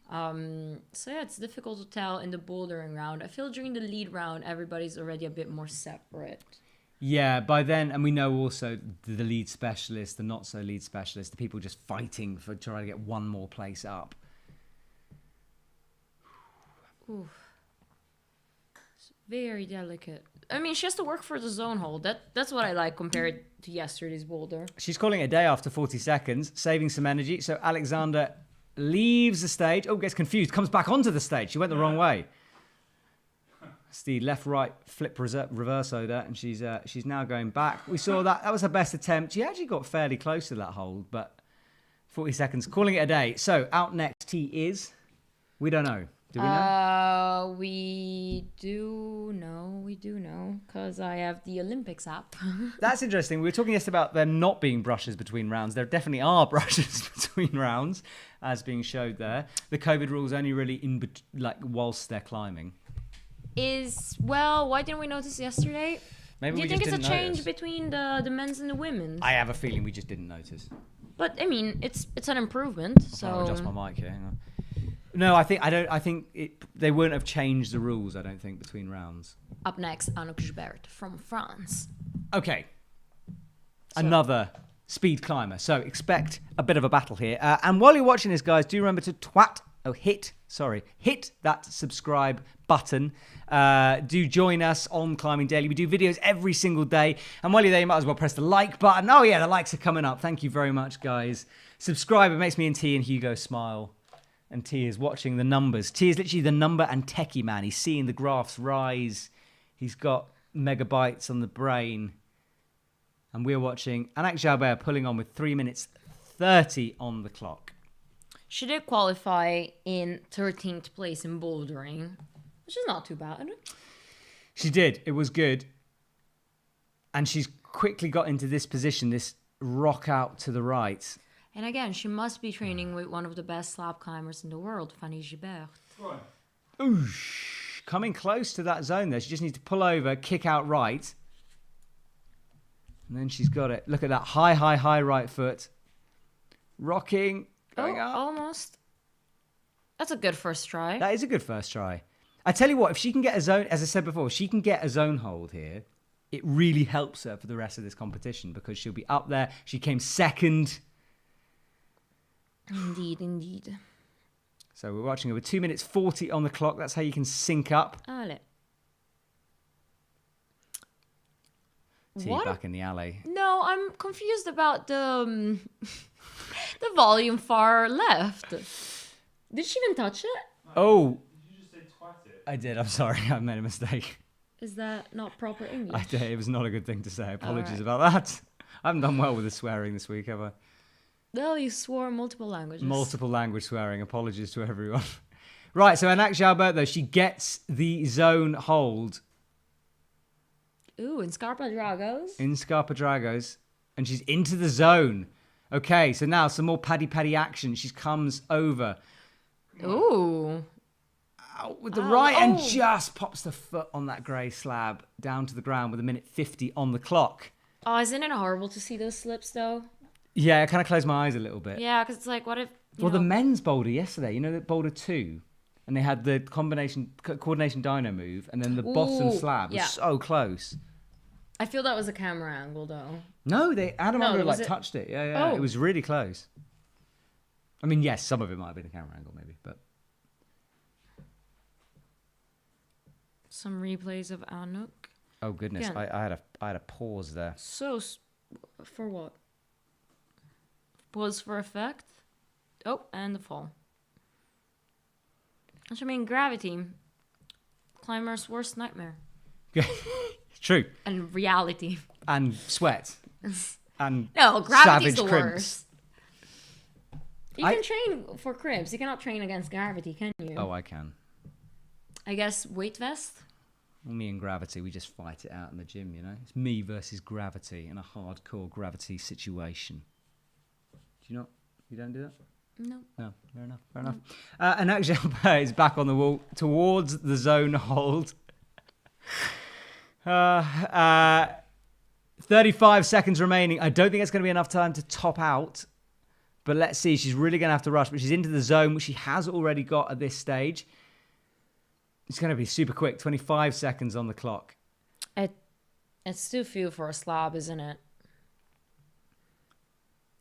[SPEAKER 6] So yeah, it's difficult to tell in the bouldering round. I feel during the lead round, everybody's already a bit more separate.
[SPEAKER 5] Yeah, by then, and we know also the lead specialist, the not so lead specialist, the people just fighting for trying to get one more place up.
[SPEAKER 6] Ooh. It's very delicate. I mean, she has to work for the zone hold. That's what I like compared to yesterday's boulder.
[SPEAKER 5] She's calling it a day after 40 seconds, saving some energy. So Alexander leaves the stage. Oh, gets confused, comes back onto the stage. She went the wrong way. It's the left-right flip reverso there, and she's now going back. We saw that. That was her best attempt. She actually got fairly close to that hold, but 40 seconds, calling it a day. So out next he is, we don't know. Do we know?
[SPEAKER 6] We do know, because I have the Olympics app.
[SPEAKER 5] That's interesting. We were talking yesterday about there not being brushes between rounds. There definitely are brushes between rounds, as being showed there. The COVID rules only really whilst they're climbing.
[SPEAKER 6] Why didn't we notice yesterday?
[SPEAKER 5] Maybe
[SPEAKER 6] Do you
[SPEAKER 5] we
[SPEAKER 6] think
[SPEAKER 5] just
[SPEAKER 6] it's a
[SPEAKER 5] didn't
[SPEAKER 6] change
[SPEAKER 5] notice.
[SPEAKER 6] between the men's and the women's?
[SPEAKER 5] I have a feeling we just didn't notice.
[SPEAKER 6] But I mean, it's an improvement. So
[SPEAKER 5] I'll adjust my mic here. Hang on. No, I think they wouldn't have changed the rules. I don't think between rounds.
[SPEAKER 6] Up next, Anouk Gilbert from France.
[SPEAKER 5] Okay. Another speed climber. So expect a bit of a battle here. And while you're watching this, guys, do remember to hit that subscribe button. Do join us on Climbing Daily. We do videos every single day. And while you're there, you might as well press the like button. Oh yeah, the likes are coming up. Thank you very much, guys. Subscribe. It makes me and T and Hugo smile. And T is watching the numbers. T is literally the number and techie man. He's seeing the graphs rise. He's got megabytes on the brain. And we're watching Anouk Gilbert pulling on with 3 minutes 30 on the clock.
[SPEAKER 6] She did qualify in 13th place in bouldering, which is not too bad.
[SPEAKER 5] She did. It was good. And she's quickly got into this position, this rock out to the right.
[SPEAKER 6] And again, she must be training with one of the best slab climbers in the world, Fanny Gilbert.
[SPEAKER 9] Right.
[SPEAKER 5] Oosh. Coming close to that zone there. She just needs to pull over, kick out right. And then she's got it. Look at that high right foot. Rocking. Going up.
[SPEAKER 6] Almost. That's a good first try.
[SPEAKER 5] That is a good first try. I tell you what, if she can get a zone, as I said before, if she can get a zone hold here, it really helps her for the rest of this competition because she'll be up there. She came second.
[SPEAKER 6] Indeed.
[SPEAKER 5] So we're watching over 2 minutes 40 on the clock. That's how you can sync up.
[SPEAKER 6] Allez.
[SPEAKER 5] T back in the alley.
[SPEAKER 6] No, I'm confused about the volume far left. Did she even touch it?
[SPEAKER 5] Oh.
[SPEAKER 9] Did you just say twat it?
[SPEAKER 5] I did. I'm sorry. I made a mistake.
[SPEAKER 6] Is that not proper English?
[SPEAKER 5] I did. It was not a good thing to say. Apologies
[SPEAKER 6] right.
[SPEAKER 5] about that. I haven't done well with the swearing this week, have I?
[SPEAKER 6] Well, you swore multiple languages.
[SPEAKER 5] Multiple language swearing. Apologies to everyone. Right, so Anouk Gilbert, though, she gets the zone hold.
[SPEAKER 6] Ooh, in Scarpa Dragos.
[SPEAKER 5] In Scarpa Dragos. And she's into the zone. Okay, so now some more paddy action. She comes over.
[SPEAKER 6] Ooh.
[SPEAKER 5] Out with the right and just pops the foot on that grey slab down to the ground with 1:50 on the clock.
[SPEAKER 6] Oh, isn't it horrible to see those slips, though?
[SPEAKER 5] Yeah, I kind of closed my eyes a little bit.
[SPEAKER 6] Yeah, because it's like, what if...
[SPEAKER 5] The men's boulder yesterday, you know, the boulder 2, and they had the coordination dyno move, and then the bottom slab was so close.
[SPEAKER 6] I feel that was a camera angle, though.
[SPEAKER 5] No, Adam touched it. Yeah.
[SPEAKER 6] Oh.
[SPEAKER 5] It was really close. I mean, yes, some of it might have been a camera angle, maybe, but...
[SPEAKER 6] Some replays of Anouk.
[SPEAKER 5] Oh, goodness.
[SPEAKER 6] Again.
[SPEAKER 5] I had a pause there.
[SPEAKER 6] So, for what? Pause for effect. Oh, and the fall. Which, I mean, gravity. Climber's worst nightmare.
[SPEAKER 5] True.
[SPEAKER 6] And reality.
[SPEAKER 5] And sweat. And
[SPEAKER 6] no, gravity's
[SPEAKER 5] savage
[SPEAKER 6] the
[SPEAKER 5] crimps.
[SPEAKER 6] worst. You can train for crimps. You cannot train against gravity, can you?
[SPEAKER 5] Oh, I can.
[SPEAKER 6] I guess weight vest?
[SPEAKER 5] Me and gravity, we just fight it out in the gym, you know? It's me versus gravity in a hardcore gravity situation. Do you not? You don't do that?
[SPEAKER 6] No.
[SPEAKER 5] No, fair enough, fair enough. And actually, Albert is back on the wall towards the zone hold. 35 seconds remaining. I don't think it's going to be enough time to top out. But let's see. She's really going to have to rush. But she's into the zone, which she has already got at this stage. It's going to be super quick. 25 seconds on the clock.
[SPEAKER 6] It's too few for a slab, isn't it?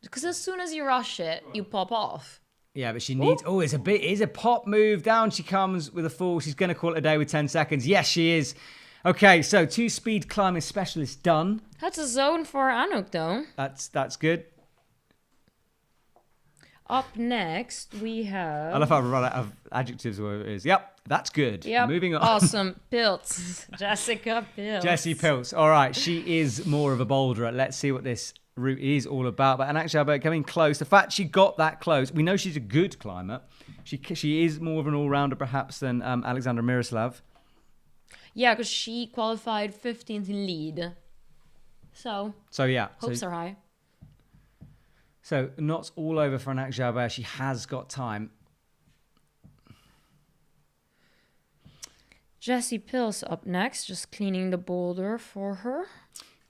[SPEAKER 6] Because as soon as you rush it, you pop off.
[SPEAKER 5] Yeah, but she needs... Oh, it's a pop move. Down she comes with a fall. She's going to call it a day with 10 seconds. Yes, she is. Okay, so 2 speed climbing specialists done.
[SPEAKER 6] That's a zone for Anouk, though.
[SPEAKER 5] That's good.
[SPEAKER 6] Up next, we have...
[SPEAKER 5] I love how I run out of adjectives where it is. Yep, that's good.
[SPEAKER 6] Yep,
[SPEAKER 5] moving on.
[SPEAKER 6] Awesome. Pilts. Jessica Pilts.
[SPEAKER 5] Jessie Pilts. All right, she is more of a boulderer. Let's see what this route is all about. And actually, Albert, coming close. The fact she got that close, we know she's a good climber. She is more of an all-rounder, perhaps, than Alexandra Miroslav.
[SPEAKER 6] Yeah, because she qualified 15th in lead. So
[SPEAKER 5] yeah.
[SPEAKER 6] Hopes are high.
[SPEAKER 5] So not all over for Anak Jaber. She has got time.
[SPEAKER 6] Jessie Pills up next, just cleaning the boulder for her.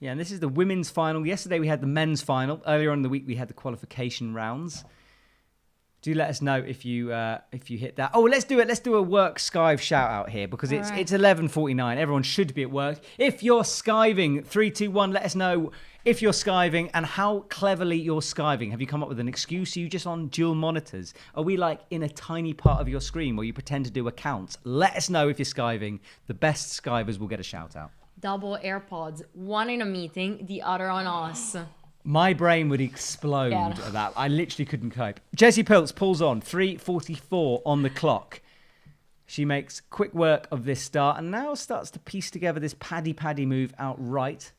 [SPEAKER 5] Yeah, and this is the women's final. Yesterday we had the men's final. Earlier on in the week we had the qualification rounds. Do let us know if you hit that. Oh, let's do it. Let's do a work skive shout out here because it's 11:49. Everyone should be at work. If you're skiving, 3, 2, 1. Let us know if you're skiving and how cleverly you're skiving. Have you come up with an excuse? Are you just on dual monitors? Are we like in a tiny part of your screen where you pretend to do accounts? Let us know if you're skiving. The best skivers will get a shout out.
[SPEAKER 6] Double AirPods, one in a meeting, the other on us.
[SPEAKER 5] My brain would explode at that. I literally couldn't cope. Jessie Pilts pulls on, 3:44 on the clock. She makes quick work of this start and now starts to piece together this paddy move outright.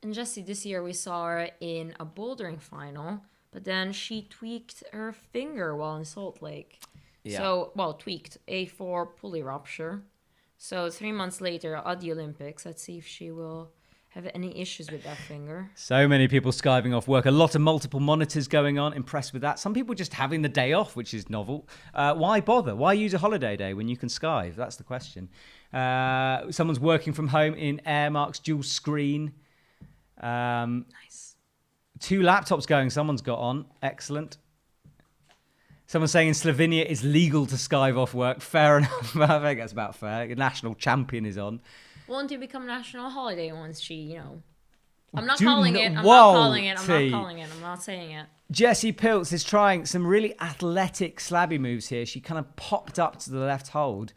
[SPEAKER 6] And Jessie, this year we saw her in a bouldering final, but then she tweaked her finger while in Salt Lake.
[SPEAKER 5] Yeah.
[SPEAKER 6] So, tweaked A4 pulley rupture. So 3 months later at the Olympics, let's see if she will have any issues with that finger.
[SPEAKER 5] So many people skiving off work. A lot of multiple monitors going on. Impressed with that. Some people just having the day off, which is novel. Why bother? Why use a holiday day when you can skive? That's the question. Someone's working from home in Airmark's dual screen.
[SPEAKER 6] Nice.
[SPEAKER 5] 2 laptops going. Someone's got on. Excellent. Someone's saying in Slovenia it's legal to skive off work. Fair enough. I think that's about fair. A national champion is on.
[SPEAKER 6] Won't it become national holiday once she, I'm not calling it. I'm not saying it.
[SPEAKER 5] Jessie Pilts is trying some really athletic slabby moves here. She kind of popped up to the left hold.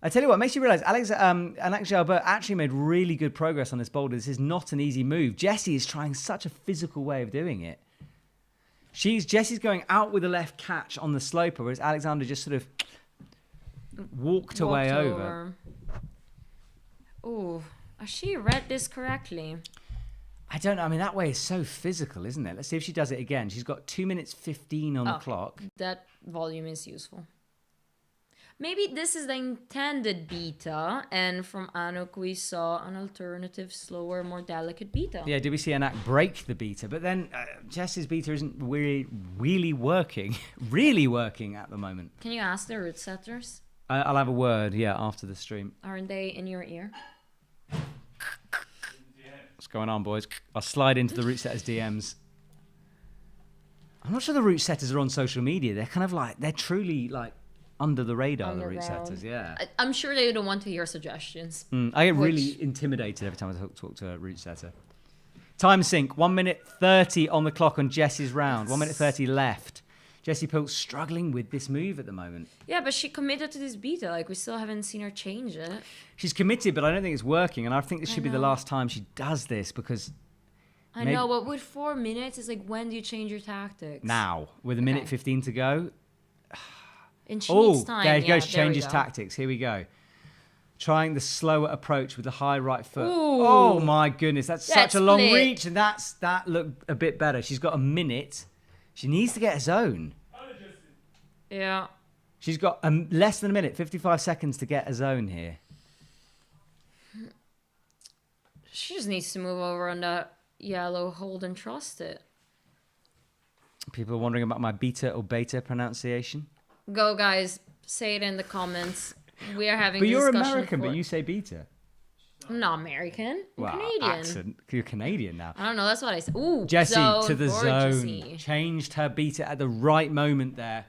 [SPEAKER 5] I tell you what, it makes you realise Anak Jalbert actually made really good progress on this boulder. This is not an easy move. Jessie is trying such a physical way of doing it. Jessie's going out with the left catch on the sloper, whereas Alexander just sort of walked away over.
[SPEAKER 6] Oh, has she read this correctly?
[SPEAKER 5] I don't know. I mean, that way is so physical, isn't it? Let's see if she does it again. She's got 2 minutes 15 on the clock.
[SPEAKER 6] That volume is useful. Maybe this is the intended beta, and from Anouk we saw an alternative, slower, more delicate beta.
[SPEAKER 5] Yeah, did we see Anak break the beta? But then Jess's beta isn't really working, at the moment.
[SPEAKER 6] Can you ask the root setters?
[SPEAKER 5] I'll have a word, after the stream.
[SPEAKER 6] Aren't they in your ear?
[SPEAKER 5] What's going on, boys? I'll slide into the root setters DMs. I'm not sure the root setters are on social media. They're kind of like, they're truly like, under the radar, the root setters, yeah.
[SPEAKER 6] I'm sure they don't want to hear suggestions.
[SPEAKER 5] I get really intimidated every time I talk to a root setter. Time sync, 1 minute 30 on the clock on Jessie's round. 1 minute 30 left. Jessie Pilt's struggling with this move at the moment.
[SPEAKER 6] Yeah, but she committed to this beta. Like, we still haven't seen her change it.
[SPEAKER 5] She's committed, but I don't think it's working. And I think this should be the last time she does this because...
[SPEAKER 6] I know, but with 4 minutes, it's like, when do you change your tactics?
[SPEAKER 5] Now, with a minute 15 to go...
[SPEAKER 6] And she needs time.
[SPEAKER 5] There he goes. Changes tactics. Here we go. Trying the slower approach with the high right foot.
[SPEAKER 6] Ooh.
[SPEAKER 5] Oh my goodness, that's such a long reach, and that looked a bit better. She's got a minute. She needs to get a zone.
[SPEAKER 6] Yeah.
[SPEAKER 5] She's got less than a minute, 55 seconds to get a zone here.
[SPEAKER 6] She just needs to move over on that yellow hold and trust it.
[SPEAKER 5] People are wondering about my beta or beta pronunciation.
[SPEAKER 6] Go, guys. Say it in the comments. We are having
[SPEAKER 5] But you're
[SPEAKER 6] discussion
[SPEAKER 5] American, but you say beta.
[SPEAKER 6] I'm not American. I'm
[SPEAKER 5] Well,
[SPEAKER 6] Canadian.
[SPEAKER 5] accent. You're Canadian now.
[SPEAKER 6] I don't know. That's what I said. Ooh,
[SPEAKER 5] Jessie
[SPEAKER 6] zone
[SPEAKER 5] to the
[SPEAKER 6] for
[SPEAKER 5] zone.
[SPEAKER 6] Jessie.
[SPEAKER 5] Changed her beta at the right moment there.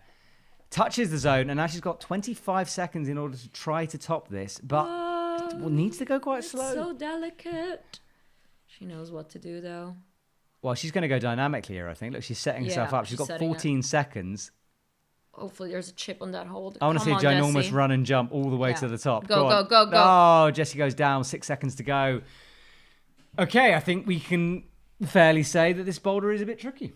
[SPEAKER 5] Touches the zone, and now she's got 25 seconds in order to try to top this, but needs to go quite slow.
[SPEAKER 6] So delicate. She knows what to do, though.
[SPEAKER 5] Well, she's going to go dynamically here, I think. Look, she's setting herself up. She's got 14 seconds.
[SPEAKER 6] Hopefully there's a chip on that hold.
[SPEAKER 5] I want to see a ginormous
[SPEAKER 6] Jessie.
[SPEAKER 5] run and jump all the way to the top.
[SPEAKER 6] Go, go.
[SPEAKER 5] Oh, Jessie goes down. 6 seconds to go. Okay, I think we can fairly say that this boulder is a bit tricky.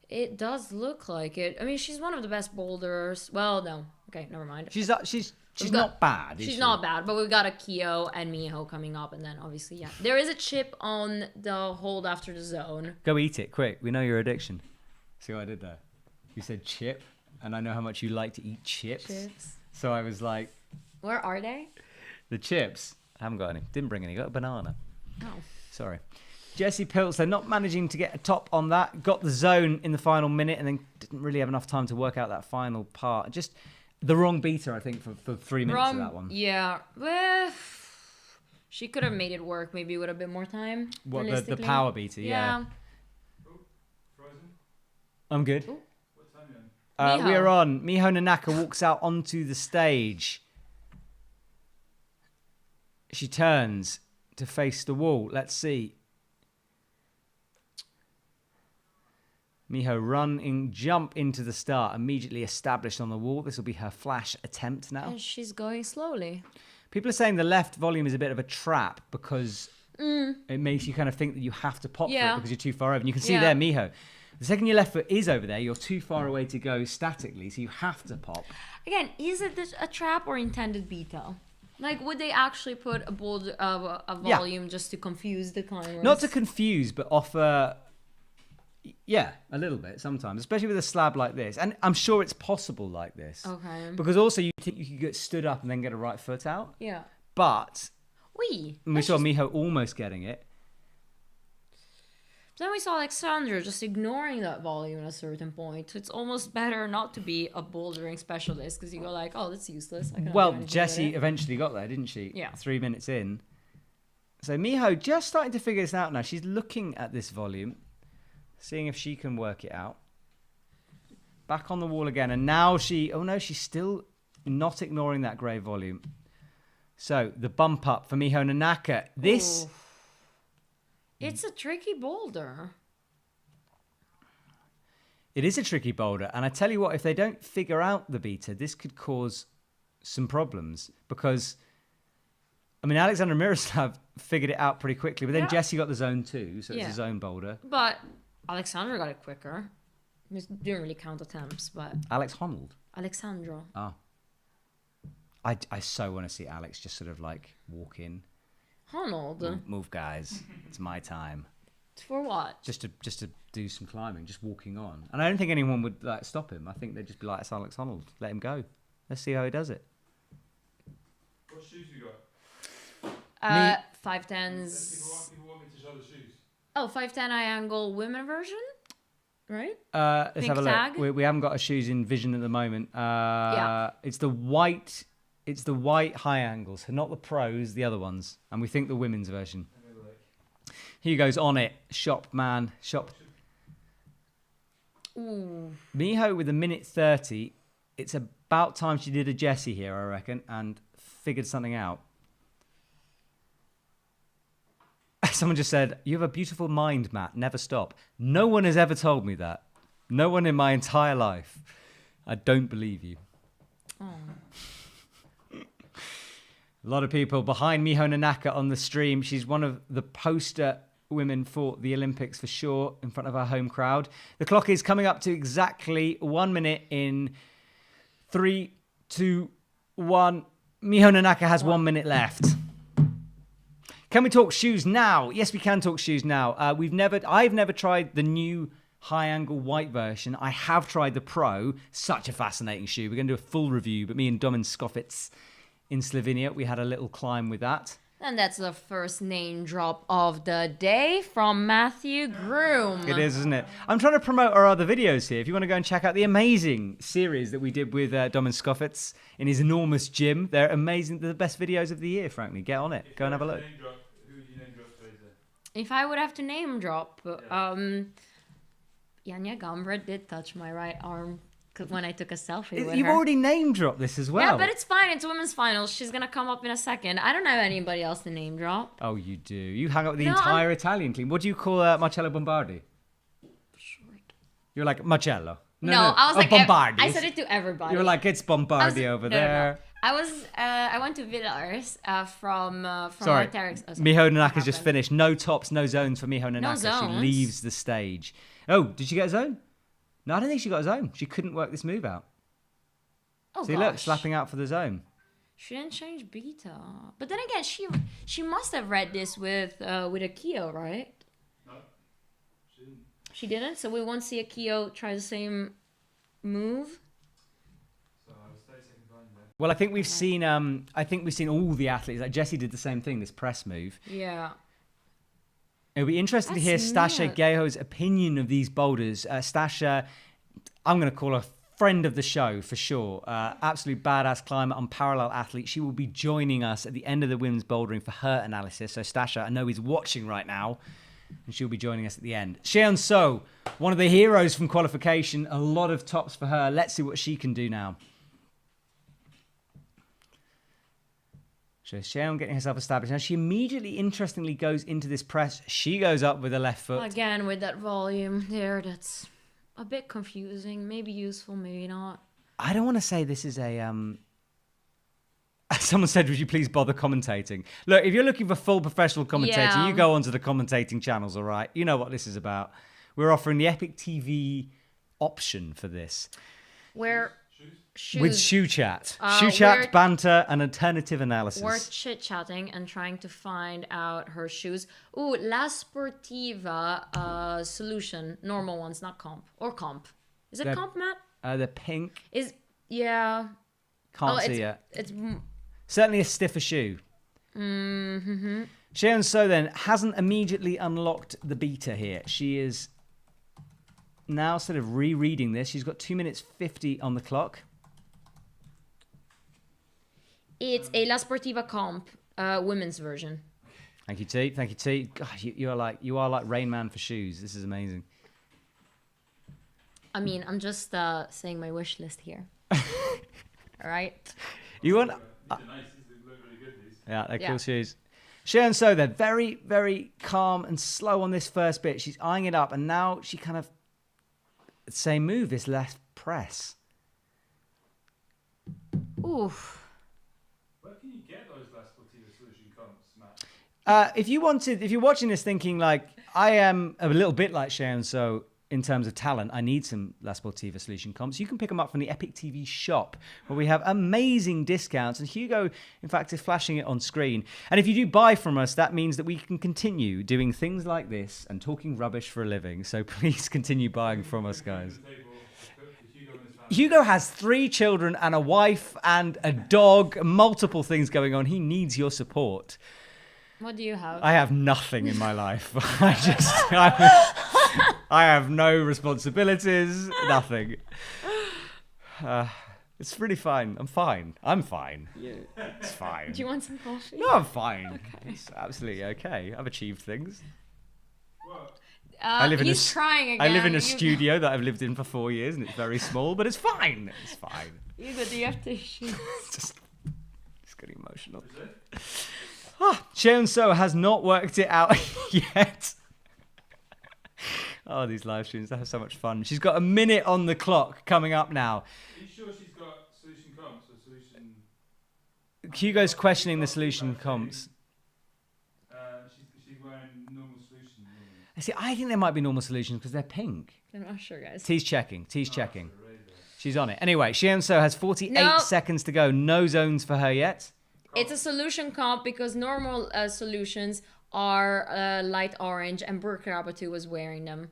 [SPEAKER 6] It does look like it. I mean, she's one of the best boulders. Well, no. Okay, never mind.
[SPEAKER 5] She's not bad.
[SPEAKER 6] She's not bad, but we've got a Kyo and Miho coming up, and then obviously, yeah. There is a chip on the hold after the zone.
[SPEAKER 5] Go eat it, quick. We know your addiction. See what I did there? You said chip, and I know how much you like to eat chips. So I was like...
[SPEAKER 6] Where are they?
[SPEAKER 5] The chips. I haven't got any. Didn't bring any. Got a banana.
[SPEAKER 6] Oh.
[SPEAKER 5] Sorry. Jessie Piltzer not managing to get a top on that. Got the zone in the final minute and then didn't really have enough time to work out that final part. Just the wrong beater, I think, for 3 minutes of that one.
[SPEAKER 6] Yeah. Well, she could have made it work maybe with a bit more time.
[SPEAKER 5] What, the power beater? Yeah. I'm good. We are on. Miho Nanaka walks out onto the stage. She turns to face the wall. Let's see. Miho running, jump into the start, immediately established on the wall. This will be her flash attempt now.
[SPEAKER 6] And she's going slowly.
[SPEAKER 5] People are saying the left volume is a bit of a trap because it makes you kind of think that you have to pop for it because you're too far over. And you can see there, Miho. The second your left foot is over there, you're too far away to go statically, so you have to pop.
[SPEAKER 6] Again, is it a trap or intended beta? Like, would they actually put a volume just to confuse the climbers?
[SPEAKER 5] Not to confuse, but offer... Yeah, a little bit sometimes, especially with a slab like this. And I'm sure it's possible like this.
[SPEAKER 6] Okay.
[SPEAKER 5] Because also you think you could get stood up and then get a right foot out.
[SPEAKER 6] Yeah.
[SPEAKER 5] But...
[SPEAKER 6] We
[SPEAKER 5] saw Miho almost getting it.
[SPEAKER 6] Then we saw Alexandra just ignoring that volume at a certain point. It's almost better not to be a bouldering specialist because you go like, oh, that's useless.
[SPEAKER 5] Well, Jessie eventually got there, didn't she?
[SPEAKER 6] Yeah.
[SPEAKER 5] 3 minutes in. So Miho just starting to figure this out now. She's looking at this volume, seeing if she can work it out. Back on the wall again. And now she's still not ignoring that grey volume. So the bump up for Miho Nanaka. This...
[SPEAKER 6] Ooh. It's a tricky boulder.
[SPEAKER 5] It is a tricky boulder. And I tell you what, if they don't figure out the beta, this could cause some problems. Because, I mean, Alexandra Miroslav figured it out pretty quickly. But then Jessie got the zone too, so it's a zone boulder.
[SPEAKER 6] But Alexandra got it quicker. It didn't really count attempts, but...
[SPEAKER 5] Alex Honnold?
[SPEAKER 6] Alexandra.
[SPEAKER 5] Oh. I so want to see Alex just sort of like walk in.
[SPEAKER 6] Honnold.
[SPEAKER 5] Move, guys. It's my time.
[SPEAKER 6] For what?
[SPEAKER 5] Just to do some climbing, just walking on. And I don't think anyone would like stop him. I think they'd just be like, it's Alex Honnold. Let him go. Let's see how he does it.
[SPEAKER 9] What shoes you got?
[SPEAKER 6] 510s.
[SPEAKER 9] People want me to show the shoes.
[SPEAKER 6] Oh, 510 high angle women version? Right?
[SPEAKER 5] Let's
[SPEAKER 6] Pink
[SPEAKER 5] have a
[SPEAKER 6] tag?
[SPEAKER 5] look. We haven't got our shoes in vision at the moment.
[SPEAKER 6] Yeah.
[SPEAKER 5] It's the white high angles, not the pros, the other ones. And we think the women's version. Here goes on it. Shop, man. Shop.
[SPEAKER 6] Ooh.
[SPEAKER 5] Miho with 1:30. It's about time she did a Jessie here, I reckon, and figured something out. Someone just said, you have a beautiful mind, Matt. Never stop. No one has ever told me that. No one in my entire life. I don't believe you.
[SPEAKER 6] Oh.
[SPEAKER 5] A lot of people behind Miho Nanaka on the stream. She's one of the poster women for the Olympics for sure in front of our home crowd. The clock is coming up to exactly 1 minute in 3, 2, 1. Miho Nanaka has 1 minute left. Can we talk shoes now? Yes, we can talk shoes now. I've never tried the new high angle white version. I have tried the Pro, such a fascinating shoe. We're going to do a full review, but me and Domin Skofitz in Slovenia, we had a little climb with that.
[SPEAKER 6] And that's the first name drop of the day from Matthew Groom.
[SPEAKER 5] It is, isn't it? I'm trying to promote our other videos here. If you want to go and check out the amazing series that we did with Domin Skofitz in his enormous gym, they're amazing. They're the best videos of the year, frankly. Get on it. Go and have a look.
[SPEAKER 9] Who would you name drop, Teresa?
[SPEAKER 6] If I would have to name drop, Janja Gambra did touch my right arm when I took a selfie with
[SPEAKER 5] You've
[SPEAKER 6] her.
[SPEAKER 5] already name dropped this as well.
[SPEAKER 6] Yeah, but it's fine. It's women's finals. She's going to come up in a second. I don't have anybody else to name drop.
[SPEAKER 5] Oh, you do. You hang out with the entire Italian team. What do you call Marcello Bombardi?
[SPEAKER 6] Short.
[SPEAKER 5] You're like, Marcello.
[SPEAKER 6] No, I was like,
[SPEAKER 5] Bombardi.
[SPEAKER 6] I said it to everybody.
[SPEAKER 5] You're like, it's Bombardi over there.
[SPEAKER 6] I went to Villars from
[SPEAKER 5] Sorry,
[SPEAKER 6] Arterix. Oh,
[SPEAKER 5] Miho Nanaka's just finished. No tops, no zones for Miho Nanaka.
[SPEAKER 6] No zones?
[SPEAKER 5] She leaves the stage. Oh, did she get a zone? No, I don't think she got a zone. She couldn't work this move out.
[SPEAKER 6] Oh,
[SPEAKER 5] see, look, slapping out for the zone.
[SPEAKER 6] She didn't change beta. But then again, she must have read this with a Kyo, right?
[SPEAKER 9] No, she didn't.
[SPEAKER 6] She didn't? So we won't see a Kyo try the same move?
[SPEAKER 9] So I was 30 seconds behind there.
[SPEAKER 5] Well, I think we've seen all the athletes. Like Jessie did the same thing, this press move.
[SPEAKER 6] Yeah.
[SPEAKER 5] It'll be interesting to hear Stasa Gejo's opinion of these boulders. Stasa, I'm going to call her friend of the show for sure. Absolute badass climber, unparalleled athlete. She will be joining us at the end of the women's bouldering for her analysis. So Stasa, I know he's watching right now, and she'll be joining us at the end. Cheon So, one of the heroes from qualification. A lot of tops for her. Let's see what she can do now. So Cheon getting herself established. Now she immediately, interestingly, goes into this press. She goes up with the left foot.
[SPEAKER 6] Again, with that volume there, that's a bit confusing. Maybe useful, maybe not.
[SPEAKER 5] I don't want to say this is a... Someone said, would you please bother commentating? Look, if you're looking for full professional commentating, you go onto the commentating channels, all right? You know what this is about. We're offering the EpicTV option for this.
[SPEAKER 6] Where... Shoes.
[SPEAKER 5] With shoe chat. Shoe chat, banter, and alternative analysis.
[SPEAKER 6] We're chit-chatting and trying to find out her shoes. Ooh, La Sportiva solution. Normal ones, not comp. Or comp. Is it comp, Matt?
[SPEAKER 5] They're pink.
[SPEAKER 6] Yeah.
[SPEAKER 5] Can't see it.
[SPEAKER 6] It's...
[SPEAKER 5] Certainly a stiffer shoe.
[SPEAKER 6] Mm-hmm.
[SPEAKER 5] Cheon So then hasn't immediately unlocked the beta here. She is now sort of rereading this. She's got 2 minutes 50 on the clock.
[SPEAKER 6] It's a La Sportiva comp, women's version.
[SPEAKER 5] Thank you, T. Thank you, T. God, you are like Rain Man for shoes. This is amazing.
[SPEAKER 6] I mean, I'm just saying my wish list here. All right.
[SPEAKER 5] You want? Yeah, they're cool shoes. Cheon So, they're very, very calm and slow on this first bit. She's eyeing it up, and now she kind of same move, this left press.
[SPEAKER 6] Oof.
[SPEAKER 9] Where can you get those La Sportiva solution comps, Matt?
[SPEAKER 5] If you're watching this thinking like, I am a little bit like Cheon So in terms of talent, I need some La Sportiva solution comps, you can pick them up from the EpicTV shop, where we have amazing discounts. And Hugo, in fact, is flashing it on screen. And if you do buy from us, that means that we can continue doing things like this and talking rubbish for a living. So please continue buying from us, guys. Hugo has 3 children and a wife and a dog, multiple things going on. He needs your support.
[SPEAKER 6] What do you have?
[SPEAKER 5] I have nothing in my life. I have no responsibilities, nothing. It's really fine. I'm fine. Yeah. It's fine.
[SPEAKER 6] Do you want some coffee?
[SPEAKER 5] No, I'm fine.
[SPEAKER 6] Okay.
[SPEAKER 5] It's absolutely okay. I've achieved things.
[SPEAKER 6] He's trying again.
[SPEAKER 5] I live in a studio that I've lived in for 4 years, and it's very small, but it's fine. It's fine.
[SPEAKER 6] Hugo, do you have tissues?
[SPEAKER 5] Just getting emotional. Cheon So has not worked it out yet. Oh, these live streams, they have so much fun. She's got a minute on the clock coming up now.
[SPEAKER 9] Are you sure she's got solution comps or solution...
[SPEAKER 5] Hugo's questioning the solution comps.
[SPEAKER 9] She's wearing normal solution.
[SPEAKER 5] See, I think there might be normal solutions because they're pink.
[SPEAKER 6] I'm not sure, guys.
[SPEAKER 5] T's checking. She's on it. Anyway, Cheon So has 48 seconds to go. No zones for her yet.
[SPEAKER 6] It's a solution comp because normal solutions are light orange, and Burke Rabatu was wearing them.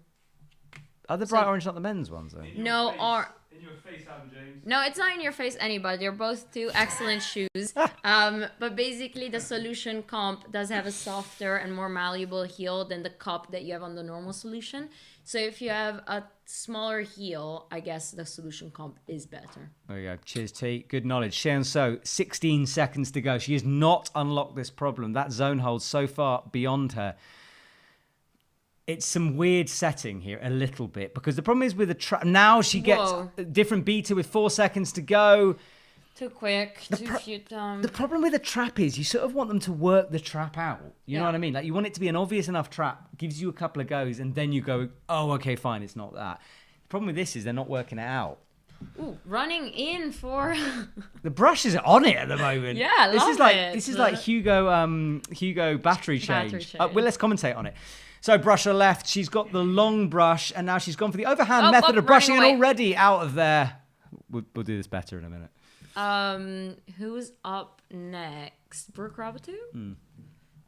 [SPEAKER 5] Are the bright orange not the men's ones though?
[SPEAKER 6] No, or
[SPEAKER 9] In your face, Adam James.
[SPEAKER 6] no, it's not in your face anybody. They're both two excellent shoes. But basically the Solution Comp does have a softer and more malleable heel than the cup that you have on the normal Solution. So if you have a smaller heel, I guess the Solution Comp is better.
[SPEAKER 5] There you go. Cheers, T. Good knowledge. Xian So, 16 seconds to go. She has not unlocked this problem. That zone hold so far beyond her. It's some weird setting here a little bit because the problem is with the trap. Now she gets a different beta with 4 seconds to go.
[SPEAKER 6] Too quick, too few time.
[SPEAKER 5] The problem with a trap is you sort of want them to work the trap out. You know what I mean? Like you want it to be an obvious enough trap, gives you a couple of goes, and then you go, oh, okay, fine, it's not that. The problem with this is they're not working it out.
[SPEAKER 6] Ooh, running in for
[SPEAKER 5] the brush is on it at the moment.
[SPEAKER 6] Yeah, I love it.
[SPEAKER 5] This is like Hugo battery change. Well, let's commentate on it. So brush her left. She's got the long brush, and now she's gone for the overhand method of brushing, and already out of there. We'll do this better in a minute.
[SPEAKER 6] Who's up next? Brooke Rabatou?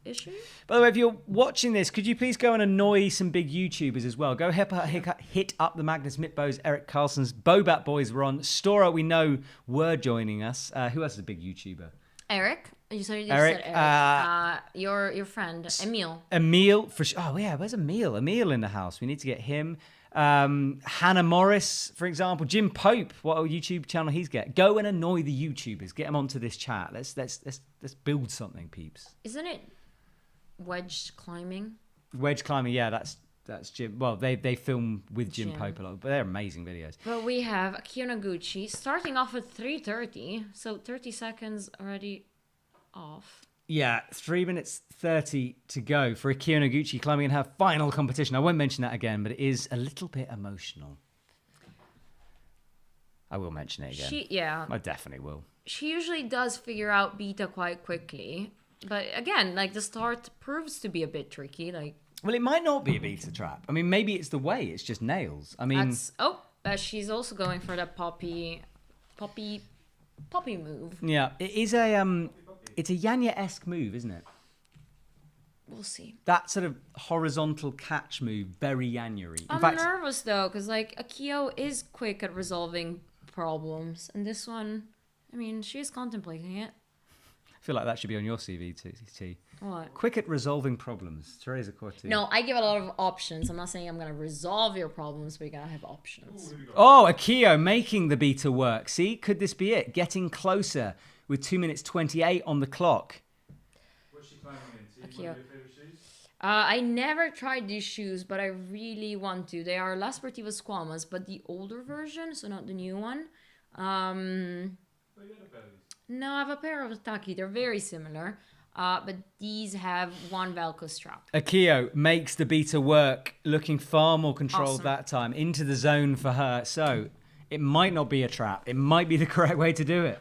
[SPEAKER 6] Is she?
[SPEAKER 5] By the way, if you're watching this, could you please go and annoy some big YouTubers as well? Go hit up the Magnus Mitbo's, Eric Carlson's, Bobat Boys were on. Stora, we know, were joining us. Who else is a big YouTuber?
[SPEAKER 6] Eric. You said
[SPEAKER 5] Eric.
[SPEAKER 6] Your friend, Emil.
[SPEAKER 5] Emil. Oh, yeah, where's Emil? Emil in the house. We need to get him. Hannah Morris, for example. Jim Pope, what YouTube channel he's got. Go and annoy the YouTubers. Get them onto this chat. Let's build something, peeps.
[SPEAKER 6] Isn't it wedge climbing?
[SPEAKER 5] Wedge climbing, yeah, that's Jim. Well, they film with Jim Pope a lot, but they're amazing videos.
[SPEAKER 6] But we have Akio Noguchi starting off at 3:30, so 30 seconds already off.
[SPEAKER 5] Yeah, 3 minutes 30 to go for Akio Noguchi climbing in her final competition. I won't mention that again, but it is a little bit emotional. I will mention it again. I definitely will.
[SPEAKER 6] She usually does figure out beta quite quickly. But again, like the start proves to be a bit tricky.
[SPEAKER 5] Well, it might not be a beta trap. I mean, maybe it's the way. It's just nails. I mean,
[SPEAKER 6] she's also going for that poppy move.
[SPEAKER 5] Yeah, it is it's a Yanya-esque move, isn't it?
[SPEAKER 6] We'll see.
[SPEAKER 5] That sort of horizontal catch move, very Yanya-y.
[SPEAKER 6] I'm nervous though, because Akio is quick at resolving problems, and this one, I mean, she is contemplating it.
[SPEAKER 5] I feel like that should be on your CV, T.
[SPEAKER 6] What?
[SPEAKER 5] Quick at resolving problems. Teresa Corti.
[SPEAKER 6] No, I give a lot of options. I'm not saying I'm going to resolve your problems, but you're going to have options.
[SPEAKER 5] Oh, Akio making the beta work. See, could this be it? Getting closer with 2 minutes 28 on the clock.
[SPEAKER 9] What's she climbing into?
[SPEAKER 6] Akio. I never tried these shoes, but I really want to. They are La Sportiva Squamas, but the older version, so not the new one. No, I have a pair of Taki. They're very similar, but these have one Velcro strap.
[SPEAKER 5] Akio makes the beta work, looking far more controlled that time. Into the zone for her. So it might not be a trap. It might be the correct way to do it.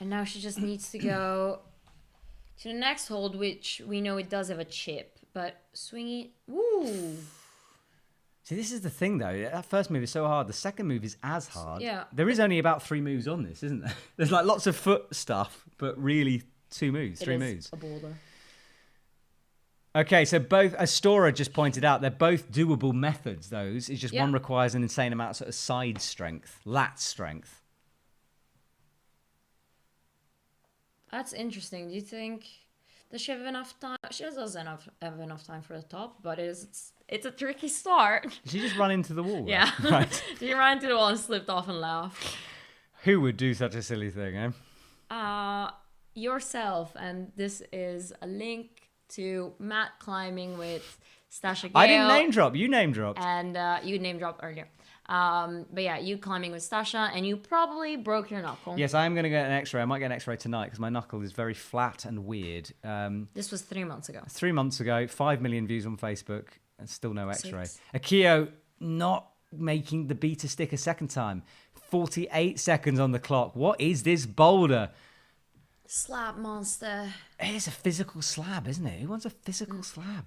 [SPEAKER 6] And now she just needs to go to the next hold, which we know it does have a chip, but swingy. Woo!
[SPEAKER 5] See, this is the thing, though. That first move is so hard. The second move is as hard.
[SPEAKER 6] Yeah.
[SPEAKER 5] There is only about 3 moves on this, isn't there? There's like lots of foot stuff, but really 2 moves, 3 moves.
[SPEAKER 6] A boulder.
[SPEAKER 5] Okay, so both, as Stora just pointed out, they're both doable methods, those. It's just one requires an insane amount of sort of side strength, lat strength.
[SPEAKER 6] That's interesting. Do you think... Does she have enough time? She doesn't have enough time for the top, but it's a tricky start.
[SPEAKER 5] Did she just run into the wall?
[SPEAKER 6] Yeah.
[SPEAKER 5] Right.
[SPEAKER 6] She ran into the wall and slipped off and laughed.
[SPEAKER 5] Who would do such a silly thing, eh?
[SPEAKER 6] Yourself. And this is a link to Matt climbing with Stasa.
[SPEAKER 5] I didn't name drop. You name dropped.
[SPEAKER 6] And you name dropped earlier. But yeah, you climbing with Stasa, and you probably broke your knuckle.
[SPEAKER 5] Yes, I am going to get an x-ray. I might get an x-ray tonight because my knuckle is very flat and weird.
[SPEAKER 6] This was 3 months ago.
[SPEAKER 5] 3 months ago, 5 million views on Facebook, and still no x-ray. Akio not making the beta stick a second time. 48 seconds on the clock. What is this boulder?
[SPEAKER 6] Slab monster.
[SPEAKER 5] It is a physical slab, isn't it? Who wants a physical slab?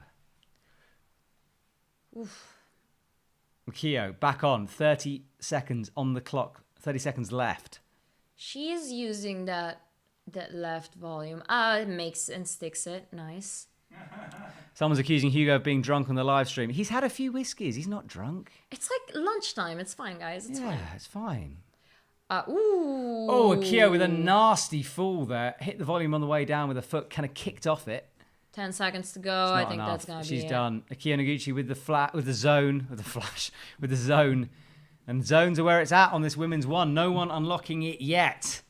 [SPEAKER 6] Oof.
[SPEAKER 5] Akio, back on. 30 seconds on the clock. 30 seconds left.
[SPEAKER 6] She is using that left volume. It makes and sticks it. Nice.
[SPEAKER 5] Someone's accusing Hugo of being drunk on the live stream. He's had a few whiskeys. He's not drunk.
[SPEAKER 6] It's like lunchtime. It's fine, guys. It's fine.
[SPEAKER 5] It's fine.
[SPEAKER 6] Ooh.
[SPEAKER 5] Oh, Akio with a nasty fall there. Hit the volume on the way down with a foot, kind of kicked off it.
[SPEAKER 6] 10 seconds to go. I think that's going to be
[SPEAKER 5] She's done. Akio Noguchi with the flat, with the zone, with the flash, with the zone. And zones are where it's at on this women's one. No one unlocking it yet.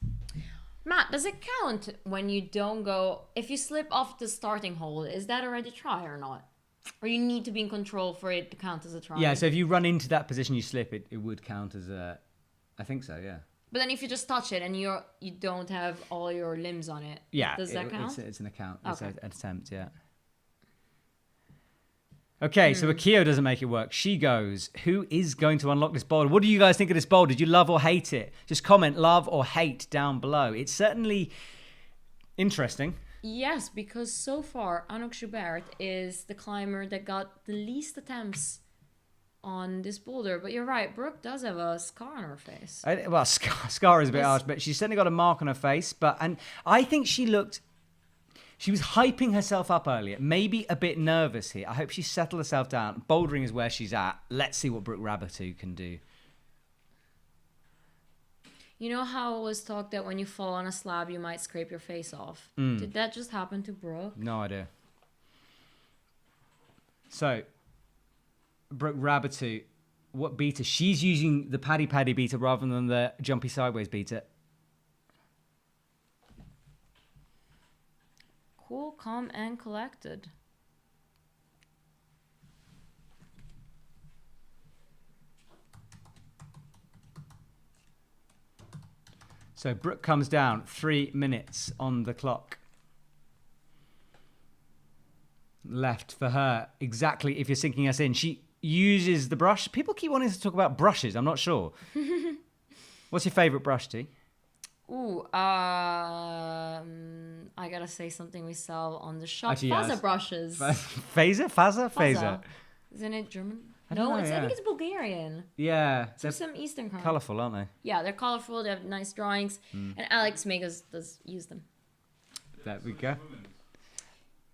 [SPEAKER 6] Matt, does it count when you don't go... If you slip off the starting hole, is that already a try or not? Or you need to be in control for it to count as a try?
[SPEAKER 5] Yeah, so if you run into that position, you slip, it would count as a... I think so, yeah.
[SPEAKER 6] But then if you just touch it and you don't have all your limbs on it, does that count?
[SPEAKER 5] It's an account.
[SPEAKER 6] Okay.
[SPEAKER 5] It's an attempt, yeah. Okay, so Akio doesn't make it work. She goes. Who is going to unlock this boulder? What do you guys think of this boulder? Did you love or hate it? Just comment love or hate down below. It's certainly interesting.
[SPEAKER 6] Yes, because so far, Anouk Joubert is the climber that got the least attempts on this boulder. But you're right, Brooke does have a scar on her face.
[SPEAKER 5] Well, scar is a bit harsh, but she's certainly got a mark on her face. And I think she was hyping herself up earlier, maybe a bit nervous here. I hope she settled herself down. Bouldering is where she's at. Let's see what Brooke Rabatou can do.
[SPEAKER 6] You know how it was talked that when you fall on a slab, you might scrape your face off? Did that just happen to Brooke?
[SPEAKER 5] No idea. So, Brooke Rabatou, what beater? She's using the paddy beater rather than the jumpy sideways beater.
[SPEAKER 6] Cool, calm, and collected.
[SPEAKER 5] So Brooke comes down, 3 minutes on the clock. Left for her, exactly if you're sinking us in. She uses the brush. People keep wanting to talk about brushes, I'm not sure. What's your favourite brush, T?
[SPEAKER 6] Ooh, I gotta say something we sell on the shop.
[SPEAKER 5] Actually,
[SPEAKER 6] Faza
[SPEAKER 5] yes.
[SPEAKER 6] brushes.
[SPEAKER 5] Faza?
[SPEAKER 6] Isn't it German?
[SPEAKER 5] I don't know,
[SPEAKER 6] I think it's Bulgarian.
[SPEAKER 5] Yeah.
[SPEAKER 6] They're some Eastern color.
[SPEAKER 5] Colourful, aren't they?
[SPEAKER 6] Yeah, they're colorful. They have nice drawings. And Alex Megas does use them.
[SPEAKER 5] There we go.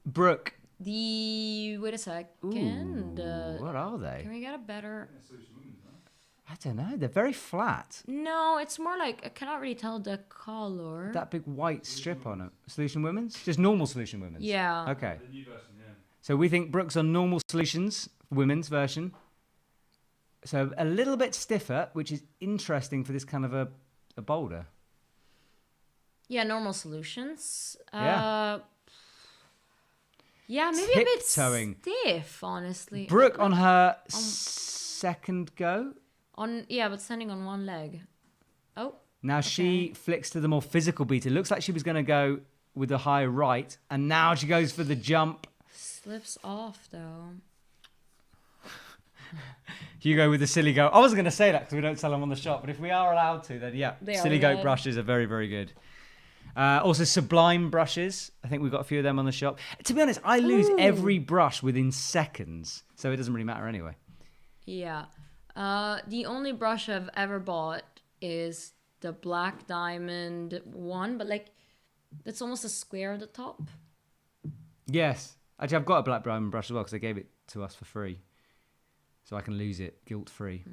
[SPEAKER 5] Brooke.
[SPEAKER 6] Wait a second.
[SPEAKER 5] What are they?
[SPEAKER 6] Can we get a better...
[SPEAKER 5] I don't know. They're very flat.
[SPEAKER 6] No, it's more like, I cannot really tell the color.
[SPEAKER 5] That big white strip on it. Solution Women's? Just normal Solution Women's?
[SPEAKER 6] Yeah.
[SPEAKER 5] Okay.
[SPEAKER 9] The new version, yeah.
[SPEAKER 5] So we think Brooke's on normal Solutions, women's version. So a little bit stiffer, which is interesting for this kind of a boulder.
[SPEAKER 6] Yeah, normal Solutions.
[SPEAKER 5] Yeah.
[SPEAKER 6] Yeah, maybe a bit
[SPEAKER 5] Tiptoeing.
[SPEAKER 6] stiff, honestly.
[SPEAKER 5] Brooke on her second go.
[SPEAKER 6] But standing on one leg. Oh.
[SPEAKER 5] Now she flicks to the more physical beat. It looks like she was going to go with the high right, and now she goes for the jump.
[SPEAKER 6] Slips off, though.
[SPEAKER 5] Hugo with the silly goat. I wasn't going to say that because we don't sell them on the shop, but if we are allowed to, then yeah, silly goat brushes are very, very good. Also, Sublime brushes. I think we've got a few of them on the shop. To be honest, I lose every brush within seconds, so it doesn't really matter anyway.
[SPEAKER 6] Yeah. The only brush I've ever bought is the Black Diamond one, but like, that's almost a square at the top.
[SPEAKER 5] Yes. Actually, I've got a Black Diamond brush as well because they gave it to us for free. So I can lose it guilt-free.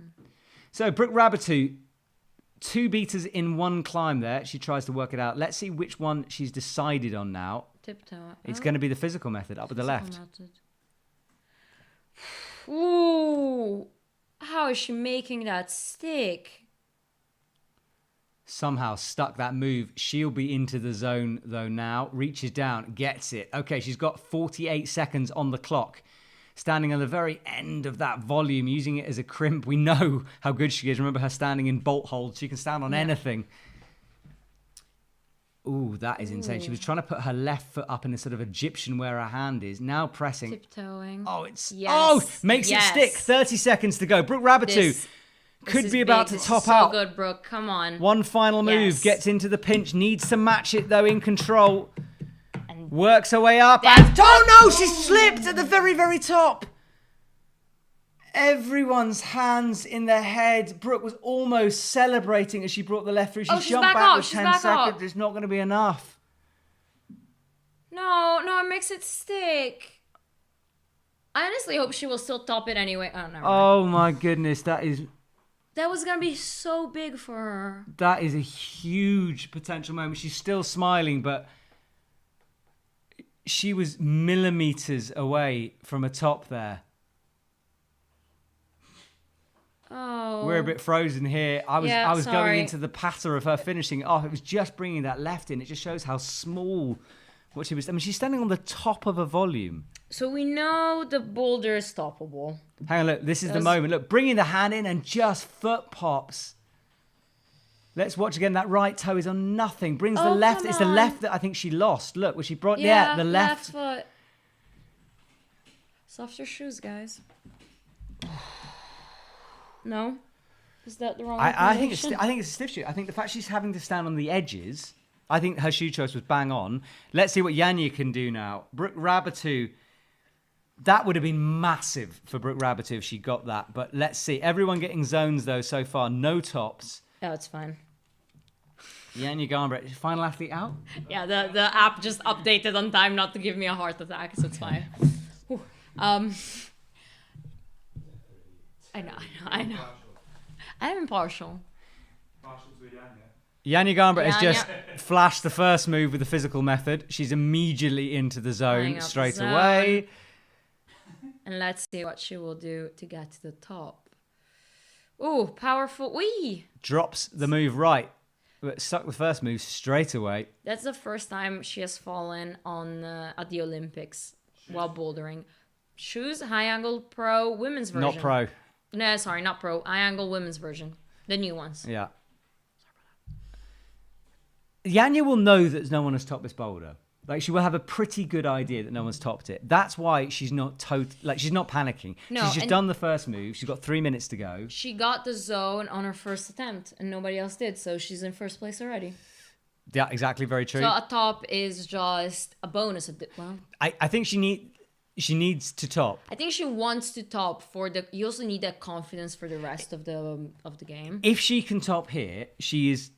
[SPEAKER 5] So, Brooke Rabatou, 2 beaters in 1 climb there. She tries to work it out. Let's see which one she's decided on now.
[SPEAKER 6] Tiptoe.
[SPEAKER 5] It's going to be the physical method, up with the left.
[SPEAKER 6] Ooh! How is she making that stick?
[SPEAKER 5] Somehow stuck that move. She'll be into the zone, though, now. Reaches down, gets it. Okay, she's got 48 seconds on the clock. Standing on the very end of that volume, using it as a crimp. We know how good she is. Remember her standing in bolt holds. She can stand on anything. Ooh, that is insane. She was trying to put her left foot up in a sort of Egyptian where her hand is. Now pressing.
[SPEAKER 6] Tiptoeing.
[SPEAKER 5] Oh, it's...
[SPEAKER 6] Yes.
[SPEAKER 5] Oh, makes it stick. 30 seconds to go. Brooke Rabatou could be about to top out.
[SPEAKER 6] So good, Brooke. Come on.
[SPEAKER 5] One final move. Gets into the pinch. Needs to match it, though, in control. Works her way up. And, oh, no! She slipped at the very, very top. Everyone's hands in their head. Brooke was almost celebrating as she brought the left through. She jumped back with 10 seconds. It's not going to be enough.
[SPEAKER 6] No, it makes it stick. I honestly hope she will still top it anyway. Oh, never mind.
[SPEAKER 5] Oh my goodness, that
[SPEAKER 6] was gonna be so big for her.
[SPEAKER 5] That is a huge potential moment. She's still smiling, but she was millimeters away from a top there.
[SPEAKER 6] Oh.
[SPEAKER 5] We're a bit frozen here. I was
[SPEAKER 6] sorry.
[SPEAKER 5] going into the patter of her finishing off. It was just bringing that left in. It just shows how small what she was. I mean, she's standing on the top of a volume.
[SPEAKER 6] So we know the boulder is stoppable.
[SPEAKER 5] Hang on, look. This is the moment. Look, bringing the hand in and just foot pops. Let's watch again. That right toe is on nothing. Brings the left. It's the left that I think she lost. Look, where she brought. Yeah, the left.
[SPEAKER 6] Foot. Softer shoes, guys. No? Is that the wrong
[SPEAKER 5] I think it's a stiff shoe. I think the fact she's having to stand on the edges, I think her shoe choice was bang on. Let's see what Janja can do now. Brooke Rabatu, that would have been massive for Brooke Rabatu if she got that. But let's see. Everyone getting zones, though, so far. No tops.
[SPEAKER 6] Oh, it's fine.
[SPEAKER 5] Janja Garnbret, final athlete out?
[SPEAKER 6] Yeah, the app just updated on time not to give me a heart attack, so it's fine. I know. I'm impartial.
[SPEAKER 5] Janja Garnbret has just flashed the first move with the physical method. She's immediately into the zone straight away.
[SPEAKER 6] And let's see what she will do to get to the top. Ooh, powerful. Wee!
[SPEAKER 5] Drops the move right. But stuck the first move straight away.
[SPEAKER 6] That's the first time she has fallen on at the Olympics while bouldering. Shoes, high angle pro, women's version.
[SPEAKER 5] Not pro.
[SPEAKER 6] No, sorry, not pro. High angle women's version. The new ones.
[SPEAKER 5] Yeah. Janja will know that no one has topped this boulder. Like, she will have a pretty good idea that no one's topped it. That's why she's not she's not panicking.
[SPEAKER 6] No,
[SPEAKER 5] she's just done the first move. She's got 3 minutes to go.
[SPEAKER 6] She got the zone on her first attempt, and nobody else did, so she's in first place already.
[SPEAKER 5] Yeah, exactly. Very true.
[SPEAKER 6] So a top is just a bonus. Well,
[SPEAKER 5] I think she needs to top.
[SPEAKER 6] I think she wants to top for the. You also need that confidence for the rest of the game.
[SPEAKER 5] If she can top here, she is